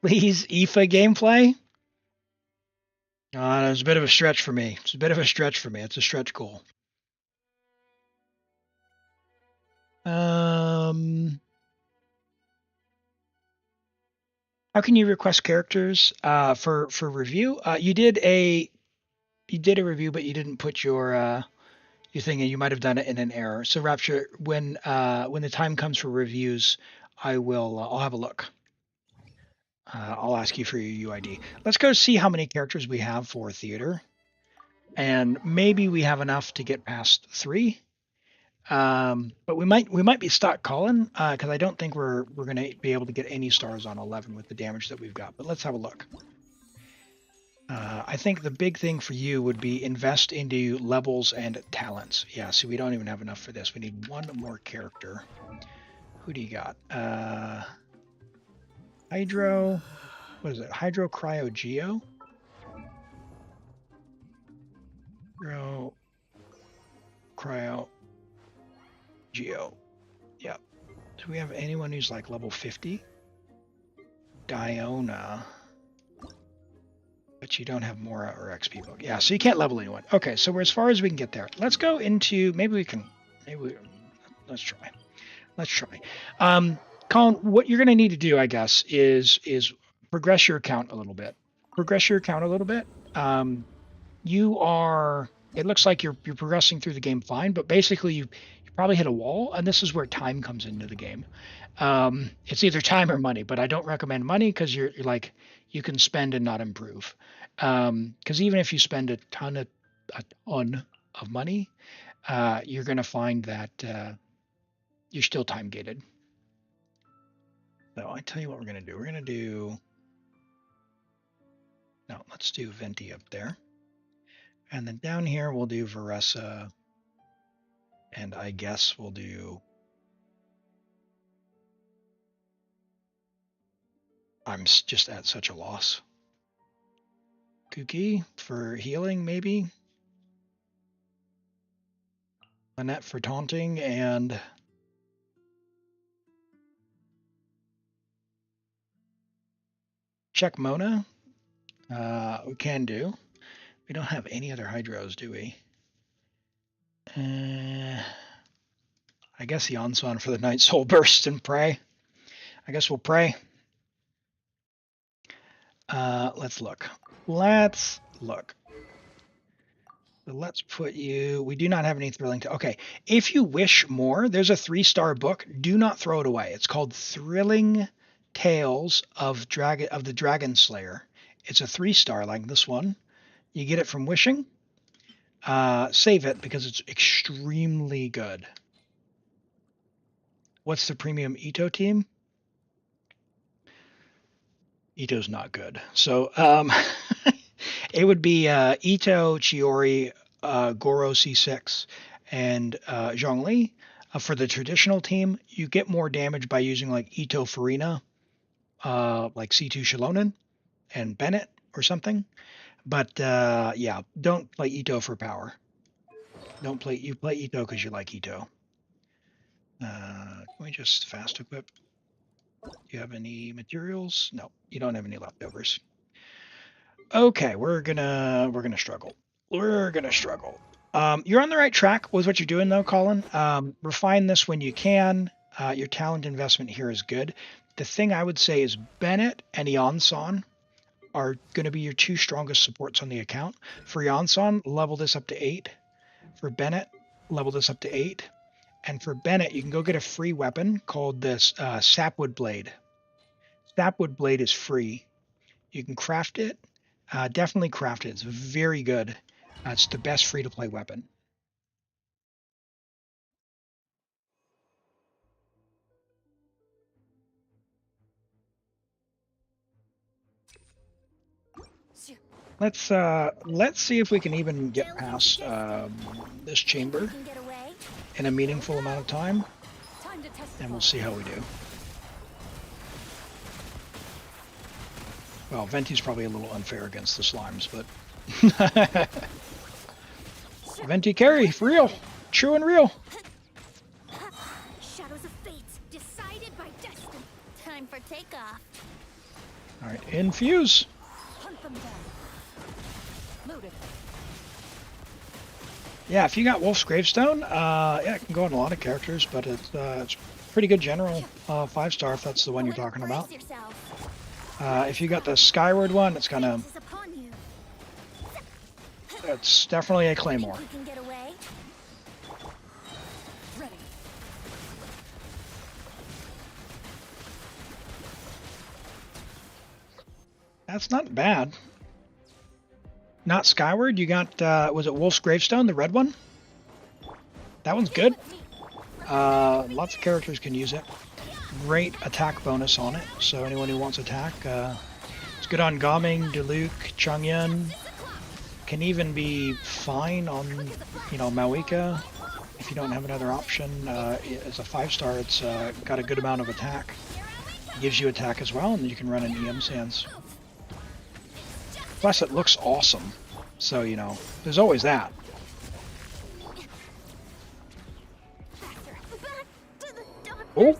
Please, IFA gameplay? It's a bit of a stretch for me. It's a stretch goal. How can you request characters for review? You did a review, but you didn't put your thing in. You might have done it in an error. So Rapture, when the time comes for reviews, I'll have a look. I'll ask you for your UID. Let's go see how many characters we have for theater, and maybe we have enough to get past 3. But we might be stuck, Colin, because I don't think we're going to be able to get any stars on 11 with the damage that we've got. But let's have a look. I think the big thing for you would be invest into levels and talents. Yeah, so we don't even have enough for this. We need one more character. Who do you got? Hydro. What is it? Hydro Cryo Geo? Cryo Geo. Yeah. Do we have anyone who's like level 50? Diona. But you don't have Mora or XP book. Yeah, so you can't level anyone. Okay, so we're as far as we can get there. Let's go into, let's try. Colin, what you're going to need to do, I guess, is progress your account a little bit. It looks like you're progressing through the game fine, but basically you probably hit a wall, and this is where time comes into the game. It's either time or money, but I don't recommend money because you're like, you can spend and not improve. Because even if you spend a ton of money, you're going to find that you're still time gated. So I tell you what we're going to do. We're going to do... No, let's do Venti up there. And then down here we'll do Veressa. And I guess we'll do... I'm just at such a loss. Kuki for healing, maybe? Annette for taunting, and... check Mona. We can do. We don't have any other hydros, do we? I guess Yansan for the Night Soul Burst and pray. I guess we'll pray. Let's look. Let's look. So let's put you... We do not have any thrilling... Okay. If you wish more, there's a 3-star book. Do not throw it away. It's called Thrilling Tales of the Dragon Slayer. It's a 3-star like this one. You get it from Wishing. Save it because it's extremely good. What's the premium Ito team? Ito's not good. So it would be Ito, Chiori, Goro C6, and Xiangling. For the traditional team, you get more damage by using like Ito Farina, like C2 Shilonen, and Bennett or something. But yeah, don't play Ito for power. You play Ito because you like Ito. Can we just fast equip? Do you have any materials? No, you don't have any leftovers. Okay, we're gonna struggle. We're gonna struggle. You're on the right track with what you're doing though, Colin. Refine this when you can. Your talent investment here is good. The thing I would say is Bennett and Yansan are going to be your 2 strongest supports on the account. For Yansan, level this up to 8. For Bennett, level this up to 8. And for Bennett, you can go get a free weapon called this Sapwood Blade. Sapwood Blade is free. You can craft it. Definitely craft it. It's very good. It's the best free-to-play weapon. Let's see if we can even get past this chamber in a meaningful amount of time, and we'll see how we do. Well, Venti's probably a little unfair against the slimes, but Venti carry, for real, true and real. Shadows of fate, decided by destiny. Time for takeoff. All right, infuse. Hunt them down. Loaded. Yeah, if you got Wolf's Gravestone, yeah, it can go on a lot of characters, but it's pretty good general 5-star if that's the one you're talking about. If you got the Skyward one, it's gonna... It's definitely a Claymore. That's not bad. Not Skyward, you got, was it Wolf's Gravestone, the red one? That one's good. Lots of characters can use it. Great attack bonus on it, so anyone who wants attack, it's good on Gaming, Diluc, Changyan. Can even be fine on, you know, Mawika if you don't have another option. As a 5-star, it's got a good amount of attack. Gives you attack as well, and you can run in EM Sands. Plus, it looks awesome, so, you know, there's always that. Oh!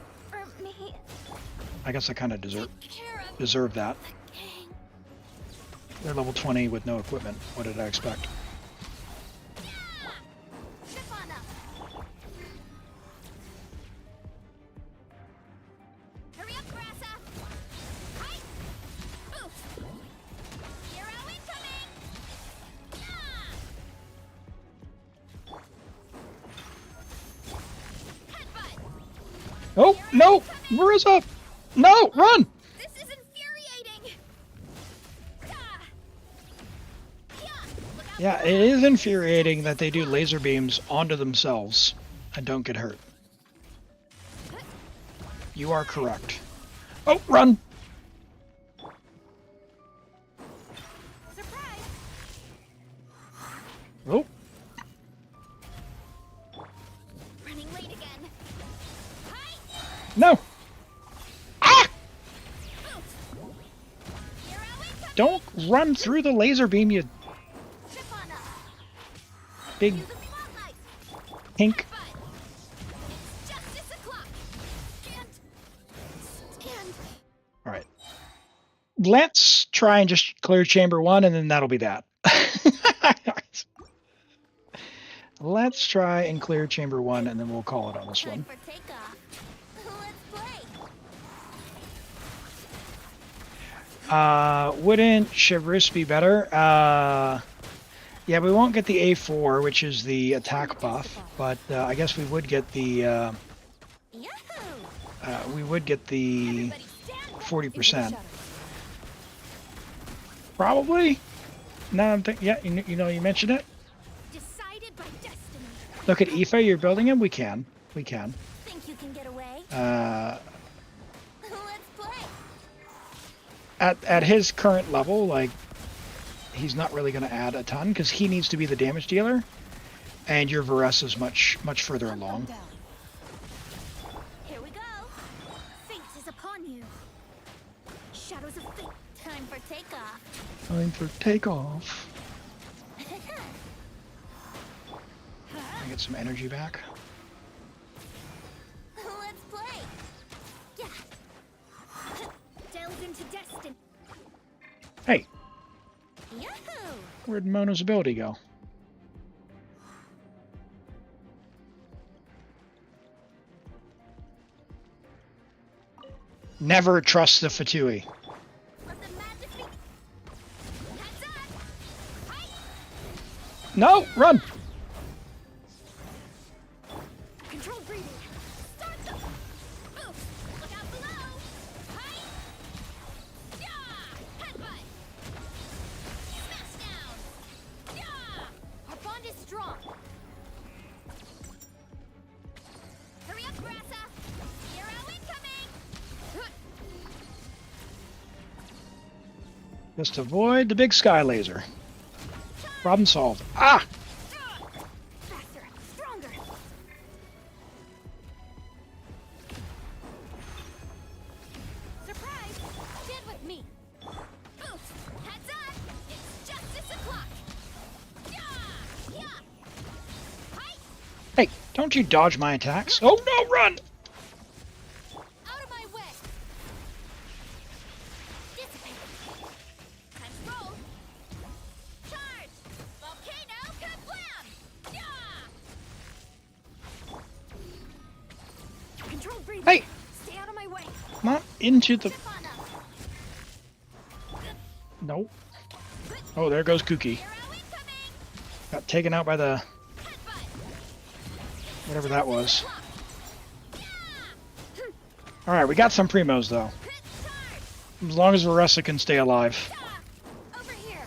I guess I kind of deserve that. They're level 20 with no equipment. What did I expect? Oh, no! Marissa! No, run! This is infuriating. Yeah, it is infuriating that they do laser beams onto themselves and don't get hurt. You are correct. Oh, run! Surprise! Oh, Running late again. Hi! no! Ah! Hero incoming! Don't run through the laser beam, you Chip on up! big Use the spotlight! pink. But it's justice o'clock! Can't stand. All right. Let's try and just clear chamber 1, and then that'll be that. Let's try and clear chamber 1, and then we'll call it on this Time one. for takeoff. Let's play. Wouldn't Chivalrous be better? Yeah, we won't get the A4, which is the attack buff, but I guess we would get the Yahoo! the Everybody stand back. 40%. Probably. No, I'm thinking. Yeah, you know, you mentioned it. Decided by destiny. Look at Aoife, you're building him. We can. Think you can get away? Uh, Let's play. at his current level, like, he's not really going to add a ton because he needs to be the damage dealer, and your Varese is much further along. Here we go. Fate is upon you. Shadows of fate. Time for takeoff. Time for takeoff. I get some energy back. Let's play. Yeah. Delve into destiny. Hey, Yahoo! where'd Mono's ability go? Never trust the Fatui. Let the magic be. Heads up. Hi. No, run! Control breathing. Start the. Oof. Look out below. Hi. Yeah. Headbutt. Smash down. Yeah. Our bond is strong. Hurry up, Grassa. Hero incoming. Just avoid the big sky laser. Problem solved. Ah! Faster. Stronger. Surprise! Stand with me. Boost. Heads up. It's justice o'clock. Yeah. Yeah. Hi. Hey, don't you dodge my attacks. Oh no, run! Out of my way. Dissipate. Time to roll. Charge. Volcano kablam. Yeah. Control breathing. Hey, Stay out of my way. not into the... Chip on up. Nope. Oh, there goes Kuki. Hero incoming. Got taken out by the... Headbutt. whatever that was. Block. Alright, we got some primos, though. Crit charge. As long as Varese can stay alive. Over here.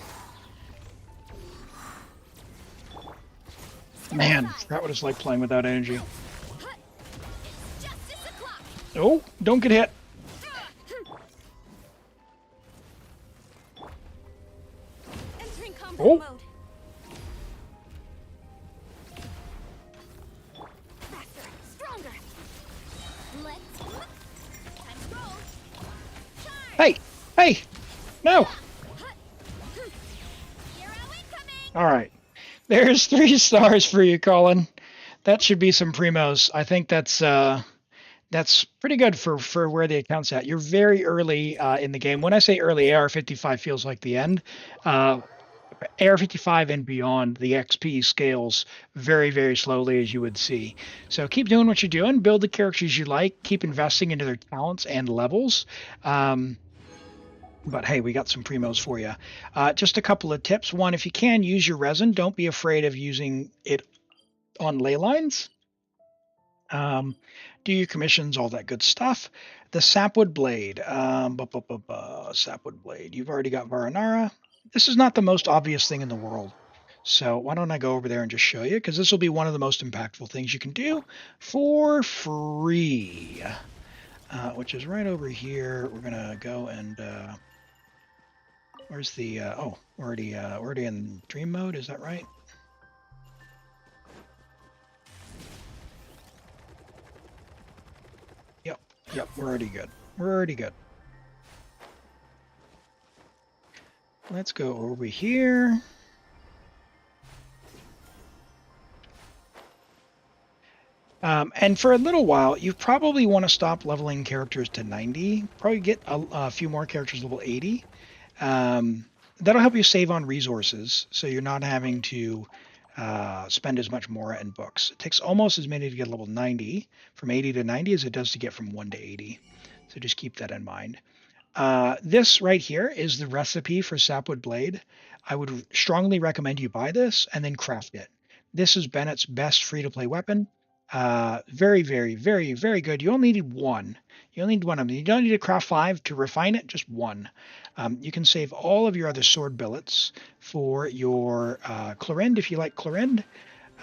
Man, forgot what it's like playing without energy. It's justice o'clock. Oh, don't get hit. Entering combat Oh. mode. Faster, stronger. Let's time to roll. Charge. Hey, hey, no. Hero incoming. Alright. There's 3 stars for you, Colin. That should be some primos. I think that's pretty good for where the account's at. You're very early in the game. When I say early, AR-55 feels like the end. AR-55 and beyond, the XP scales very, very slowly, as you would see. So keep doing what you're doing. Build the characters you like. Keep investing into their talents and levels. But hey, we got some primos for you. Just a couple of tips. One, if you can, use your resin. Don't be afraid of using it on ley lines. Do your commissions, all that good stuff. The Sapwood Blade. Sapwood Blade. You've already got Varanara. This is not the most obvious thing in the world. So why don't I go over there and just show you, because this will be one of the most impactful things you can do for free, which is right over here. We're going to go and where's the oh, we're already in dream mode, is that right? Yep, we're already good. We're already good. Let's go over here. And for a little while, you probably want to stop leveling characters to 90. Probably get a few more characters level 80. That'll help you save on resources, so you're not having to spend as much more in books. It takes almost as many to get level 90, from 80 to 90, as it does to get from 1 to 80. So just keep that in mind. This right here is the recipe for Sapwood Blade. I would strongly recommend you buy this and then craft it. This is Bennett's best free-to-play weapon. Very, very, very, very good. You only need one. You only need one of them. You don't need to craft 5 to refine it, just one. You can save all of your other sword billets for your Clorinde, if you like Clorinde.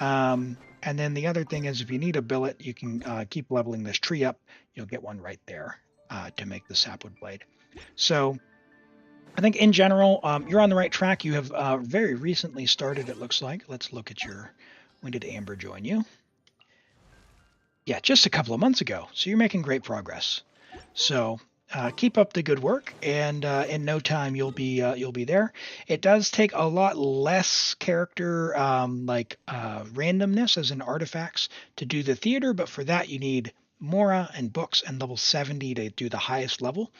And then the other thing is, if you need a billet, you can keep leveling this tree up. You'll get one right there to make the Sapwood Blade. So I think in general, you're on the right track. You have very recently started, it looks like. Let's look at your... When did Amber join you? Yeah, just a couple of months ago. So you're making great progress. So keep up the good work, and in no time you'll be there. It does take a lot less character randomness, as in artifacts, to do the theater, but for that you need Mora and books and level 70 to do the highest level.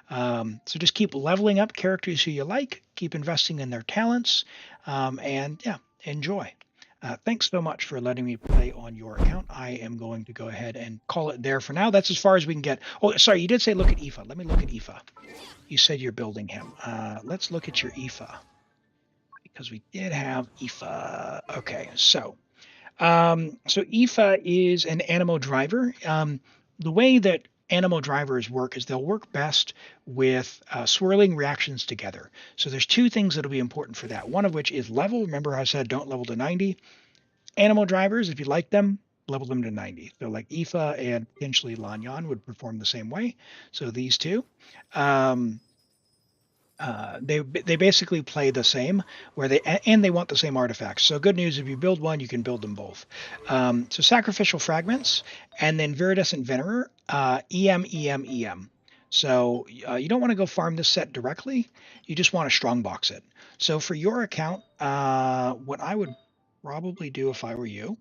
So just keep leveling up characters who you like, keep investing in their talents, and yeah, enjoy. Thanks so much for letting me play on your account. I am going to go ahead and call it there for now. That's as far as we can get. Oh, sorry, you did say look at Aoife. Let me look at Aoife. You said you're building him. Let's look at your Aoife, because we did have Aoife. Okay, so Aoife is an Animo driver. The way that Animo drivers work is they'll work best with swirling reactions together. So there's two things that'll be important for that. One of which is level. Remember I said don't level to 90. Animo drivers, if you like them, level them to 90. So like Aoife and potentially Lanyan would perform the same way. So these two. They basically play the same, where they want the same artifacts. So good news, if you build one, you can build them both. So sacrificial fragments, and then viridescent venerer, EM. So you don't want to go farm this set directly. You just want to strongbox it. So for your account, what I would probably do if I were you,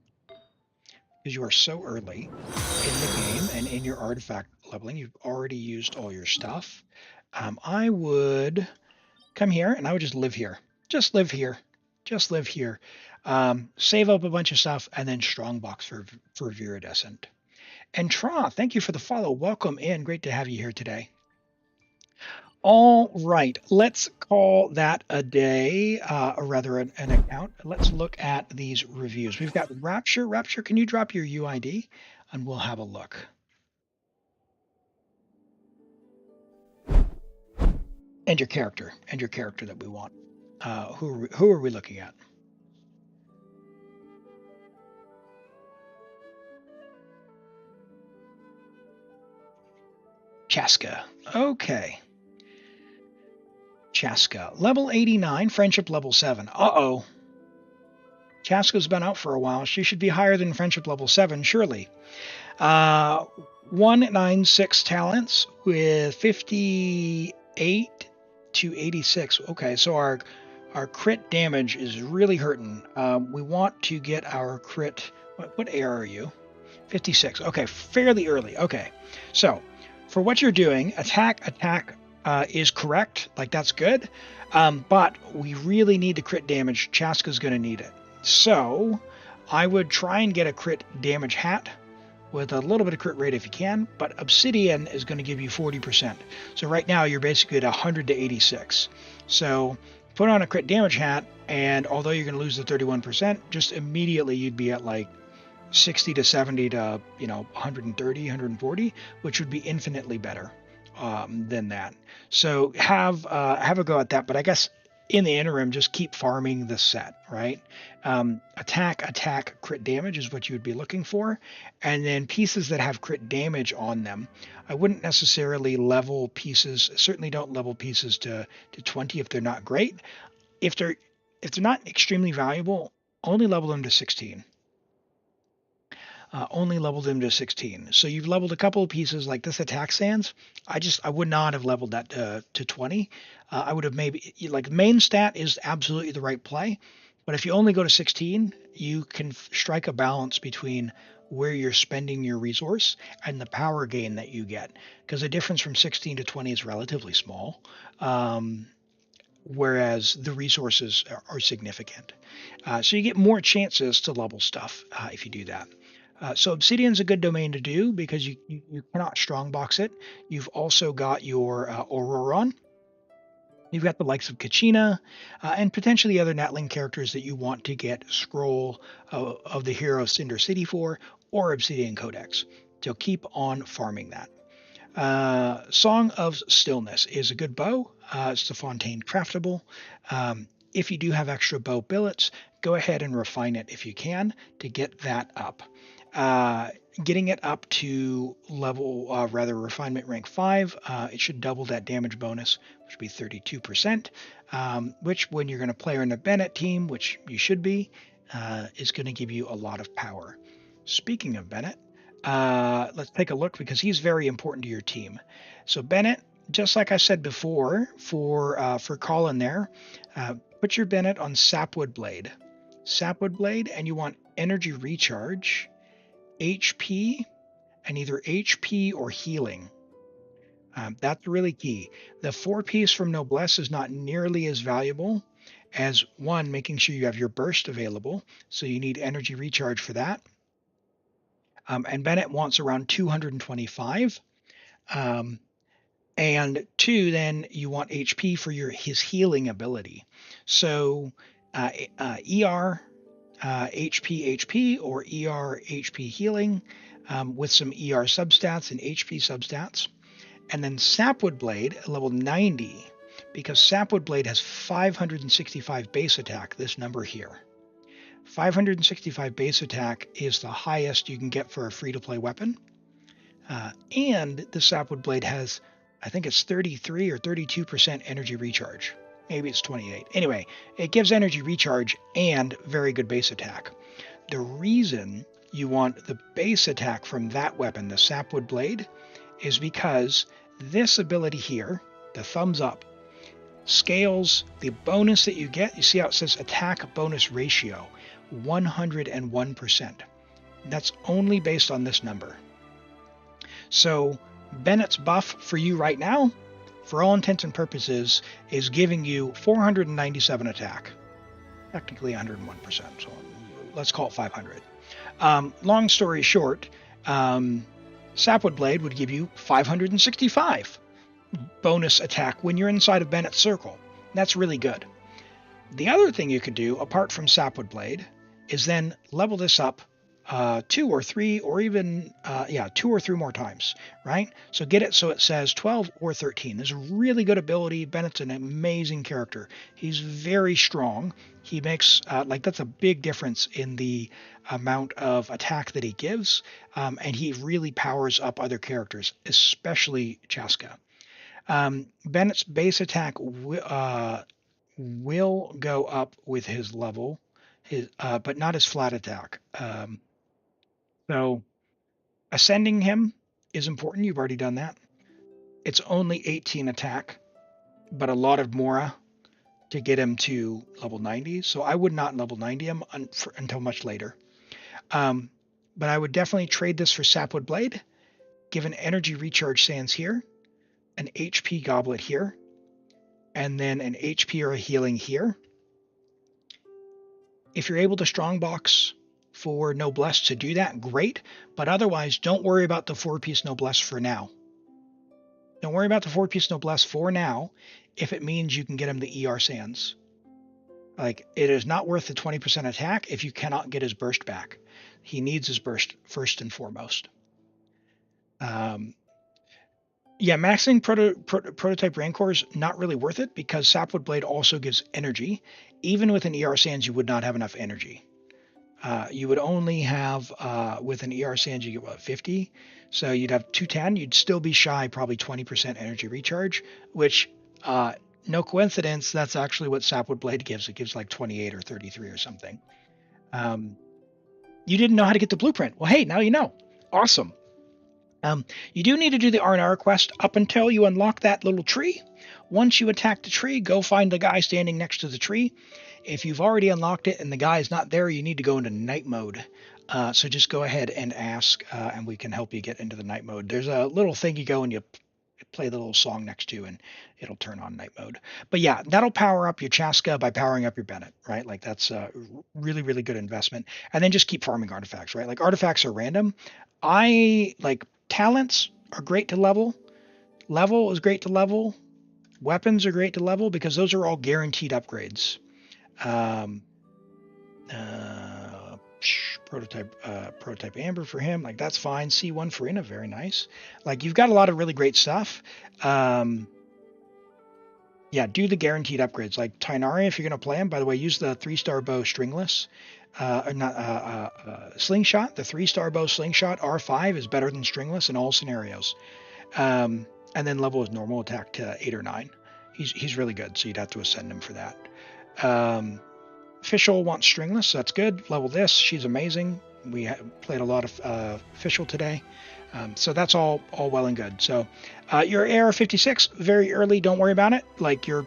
because you are so early in the game and in your artifact leveling, you've already used all your stuff. I would come here and I would just live here. Just live here. Save up a bunch of stuff and then strongbox for viridescent. And Tra, thank you for the follow. Welcome in. Great to have you here today. All right, let's call that a day, or rather an account. Let's look at these reviews. We've got Rapture. Rapture, can you drop your UID and we'll have a look. And your character that we want. Who are we looking at? Chasca. Okay. Chasca. Level 89, friendship level 7. Uh-oh. Chasca's been out for a while. She should be higher than friendship level 7, surely. 196 talents with 58 to 86. Okay, so our crit damage is really hurting. We want to get our crit. What AR are you? 56. Okay, fairly early. Okay, so for what you're doing, attack is correct. Like, that's good. But we really need the crit damage. Chasca's going to need it. So I would try and get a crit damage hat with a little bit of crit rate if you can, but Obsidian is going to give you 40%. So right now you're basically at 100 to 86. So put on a crit damage hat, and although you're going to lose the 31%, just immediately you'd be at like 60 to 70 to 130, 140, which would be infinitely better than that. So have a go at that. But I guess in the interim, just keep farming the set, right? Attack, crit damage is what you would be looking for. And then pieces that have crit damage on them. I wouldn't necessarily level pieces, certainly don't level pieces to 20 if they're not great. If they're not extremely valuable, only level them to 16. Only leveled them to 16. So you've leveled a couple of pieces like this attack sands. I would not have leveled that to 20. I would have maybe, like, main stat is absolutely the right play. But if you only go to 16, you can strike a balance between where you're spending your resource and the power gain that you get. Because the difference from 16 to 20 is relatively small. Whereas the resources are significant. So you get more chances to level stuff if you do that. So Obsidian's a good domain to do because you cannot strongbox it. You've also got your Auroron. You've got the likes of Kachina and potentially other Natling characters that you want to get Scroll of the Hero Cinder City for, or Obsidian Codex. So keep on farming that. Song of Stillness is a good bow. It's the Fontaine craftable. If you do have extra bow billets, go ahead and refine it if you can to get that up. Getting it up to level, refinement rank 5, it should double that damage bonus, which would be 32%, which when you're going to play in a Bennett team, which you should be, is going to give you a lot of power. Speaking of Bennett, let's take a look because he's very important to your team. So Bennett, just like I said before, for Colin there, put your Bennett on Sapwood Blade. Sapwood Blade, and you want energy recharge, HP, and either HP or healing. That's really key. The 4-piece from Noblesse is not nearly as valuable as, one, making sure you have your burst available, so you need energy recharge for that. And Bennett wants around 225. And 2, then you want HP for his healing ability. So ER, HP, or ER, HP healing with some ER substats and HP substats. And then Sapwood Blade, level 90, because Sapwood Blade has 565 base attack, this number here. 565 base attack is the highest you can get for a free-to-play weapon. And the Sapwood Blade has, I think it's 33 or 32% energy recharge. Maybe it's 28. Anyway, it gives energy recharge and very good base attack. The reason you want the base attack from that weapon, the Sapwood Blade, is because this ability here, the thumbs up, scales the bonus that you get. You see how it says attack bonus ratio, 101%. That's only based on this number. So Bennett's buff for you right now, for all intents and purposes, is giving you 497 attack. Technically 101%, so let's call it 500. Long story short, Sapwood Blade would give you 565 bonus attack when you're inside of Bennett's circle. That's really good. The other thing you could do, apart from Sapwood Blade, is then level this up 2 or 3 or even 2 or 3 more times, right? So get it so it says 12 or 13. There's a really good ability. Bennett's an amazing character. He's very strong. He makes that's a big difference in the amount of attack that he gives, and he really powers up other characters, especially Chasca. Bennett's base attack will go up with his level, but not his flat attack. So ascending him is important. You've already done that. It's only 18 attack, but a lot of Mora to get him to level 90. So I would not level 90 him until much later. But I would definitely trade this for Sapwood Blade, give an energy recharge sands here, an HP goblet here, and then an HP or a healing here. If you're able to strongbox for Noblesse to do that, great. But otherwise, don't worry about the 4-piece Noblesse for now. Don't worry about the 4-piece Noblesse for now if it means you can get him the ER sands. Like, it is not worth the 20% attack if you cannot get his burst back. He needs his burst first and foremost. Yeah, maxing prototype Rancor is not really worth it because Sapwood Blade also gives energy. Even with an ER Sands, you would not have enough energy. You would only have, with an ER Sands, you get what, 50? So you'd have 210. You'd still be shy probably 20% energy recharge, which, no coincidence, that's actually what Sapwood Blade gives. It gives like 28 or 33 or something. You didn't know how to get the blueprint. Well, hey, now you know. Awesome. You do need to do the R&R quest up until you unlock that little tree. Once you attack the tree, go find the guy standing next to the tree. If you've already unlocked it and the guy is not there, you need to go into night mode. So just go ahead and ask, and we can help you get into the night mode. There's a little thing you go and you play the little song next to, and it'll turn on night mode. But yeah, that'll power up your Chasca by powering up your Bennett, right? Like that's a really, really good investment. And then just keep farming artifacts, right? Like artifacts are random. Talents are great to level. Level is great to level. Weapons are great to level because those are all guaranteed upgrades. Prototype Amber for him, like that's fine. C1 for Ina, very nice. Like you've got a lot of really great stuff. Yeah, do the guaranteed upgrades. Like Tainari, if you're going to play him, by the way, use the 3-star bow stringless. Slingshot, the 3-star bow slingshot R5 is better than stringless in all scenarios. And then level his normal attack to 8 or 9. He's really good, so you'd have to ascend him for that. Fischl wants stringless, so that's good. Level this, she's amazing. We played a lot of Fischl today. So that's all well and good. So your AR-56, very early, don't worry about it. Like you're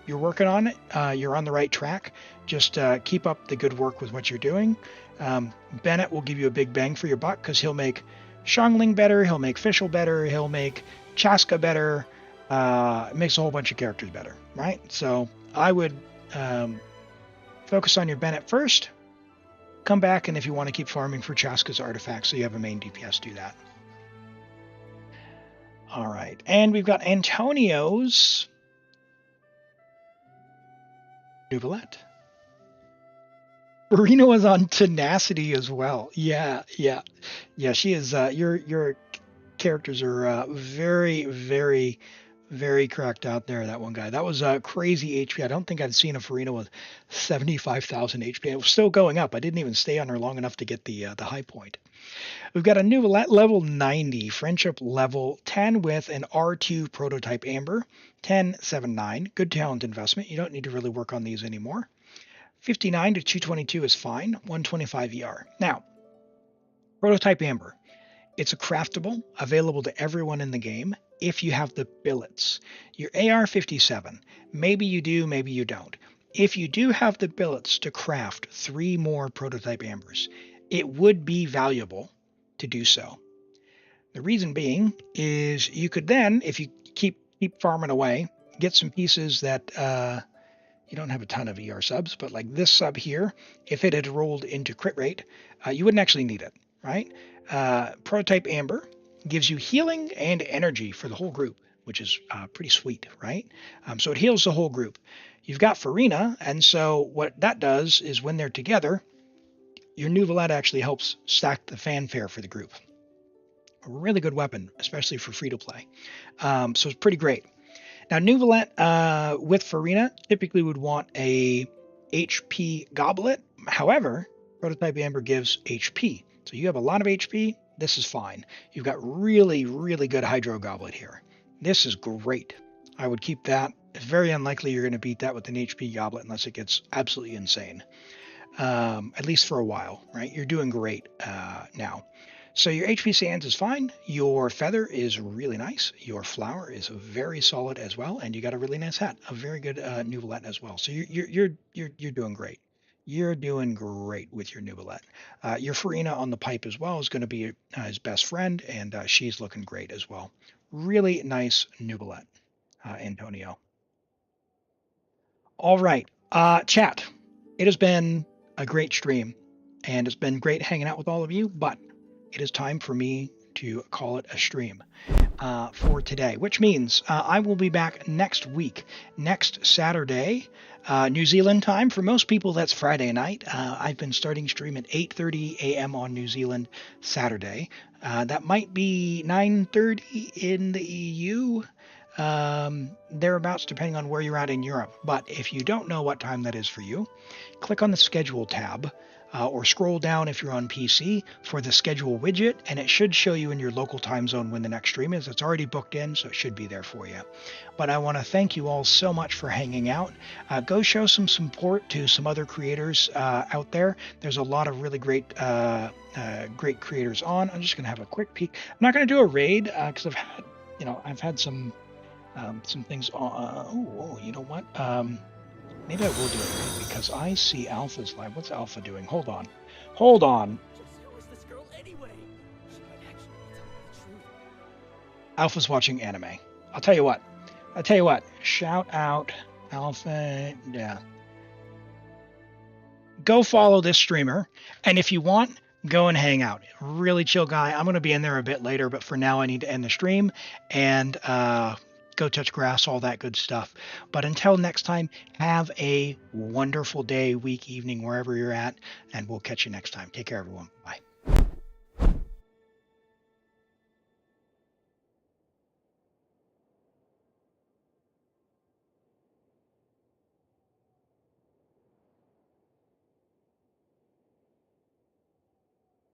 working on it. You're on the right track. Just keep up the good work with what you're doing. Bennett will give you a big bang for your buck because he'll make Xiangling better, he'll make Fischl better, he'll make Chasca better. Makes a whole bunch of characters better, right? So I would focus on your Bennett first. Come back, and if you want to keep farming for Chasca's artifacts so you have a main DPS, do that. All right, and we've got Antonio's Neuvillette. Marina was on Tenacity as well. Yeah. She is. Your characters are very, very, very cracked out there. That one guy. That was crazy HP. I don't think I'd seen a Farina with 75,000 HP. It was still going up. I didn't even stay on her long enough to get the high point. We've got a Neuvillette level 90, friendship level 10 with an R2 prototype Amber, 1079. Good talent investment. You don't need to really work on these anymore. 59 to 222 is fine. 125 ER. Now, prototype Amber. It's a craftable, available to everyone in the game if you have the billets. Your AR-57, maybe you do, maybe you don't. If you do have the billets to craft 3 more prototype Ambers, it would be valuable to do so. The reason being is you could then, if you keep farming away, get some pieces that you don't have a ton of ER subs, but like this sub here, if it had rolled into crit rate, you wouldn't actually need it, right? Prototype Amber gives you healing and energy for the whole group, which is pretty sweet, right? So it heals the whole group. You've got Farina, and so what that does is when they're together, your Neuvillette actually helps stack the fanfare for the group. A really good weapon, especially for free-to-play. So it's pretty great. Now, Neuvillette with Farina typically would want a HP goblet. However, Prototype Amber gives HP. So you have a lot of HP, this is fine. You've got really, really good Hydro Goblet here. This is great. I would keep that. It's very unlikely you're going to beat that with an HP Goblet unless it gets absolutely insane. At least for a while, right? You're doing great now. So your HP Sands is fine. Your Feather is really nice. Your Flower is very solid as well. And you got a really nice hat. A very good Neuvillette as well. So you're doing great. You're doing great with your Neuvillette. Your Farina on the pipe as well is going to be his best friend, and she's looking great as well. Really nice Neuvillette, Antonio. All right, chat. It has been a great stream, and it's been great hanging out with all of you, but it is time for me to call it a stream for today, which means I will be back next week, next Saturday, New Zealand time. For most people, that's Friday night. I've been starting stream at 8:30 a.m. on New Zealand Saturday. That might be 9:30 in the EU. Thereabouts, depending on where you're at in Europe. But if you don't know what time that is for you, click on the schedule tab or scroll down if you're on PC for the schedule widget, and it should show you in your local time zone when the next stream is. It's already booked in, so it should be there for you. But I want to thank you all so much for hanging out. Go show some support to some other creators out there. There's a lot of really great great creators on. I'm just going to have a quick peek. I'm not going to do a raid because I've had some things on. You know what? Maybe I will do it because I see Alpha's live. What's Alpha doing? Hold on. Just who is this girl anyway? She might actually be telling the truth. Alpha's watching anime. I'll tell you what. Shout out Alpha. Yeah. Go follow this streamer, and if you want, go and hang out. Really chill guy. I'm going to be in there a bit later, but for now I need to end the stream and go touch grass, all that good stuff. But until next time, have a wonderful day, week, evening, wherever you're at, and we'll catch you next time. Take care, everyone. Bye.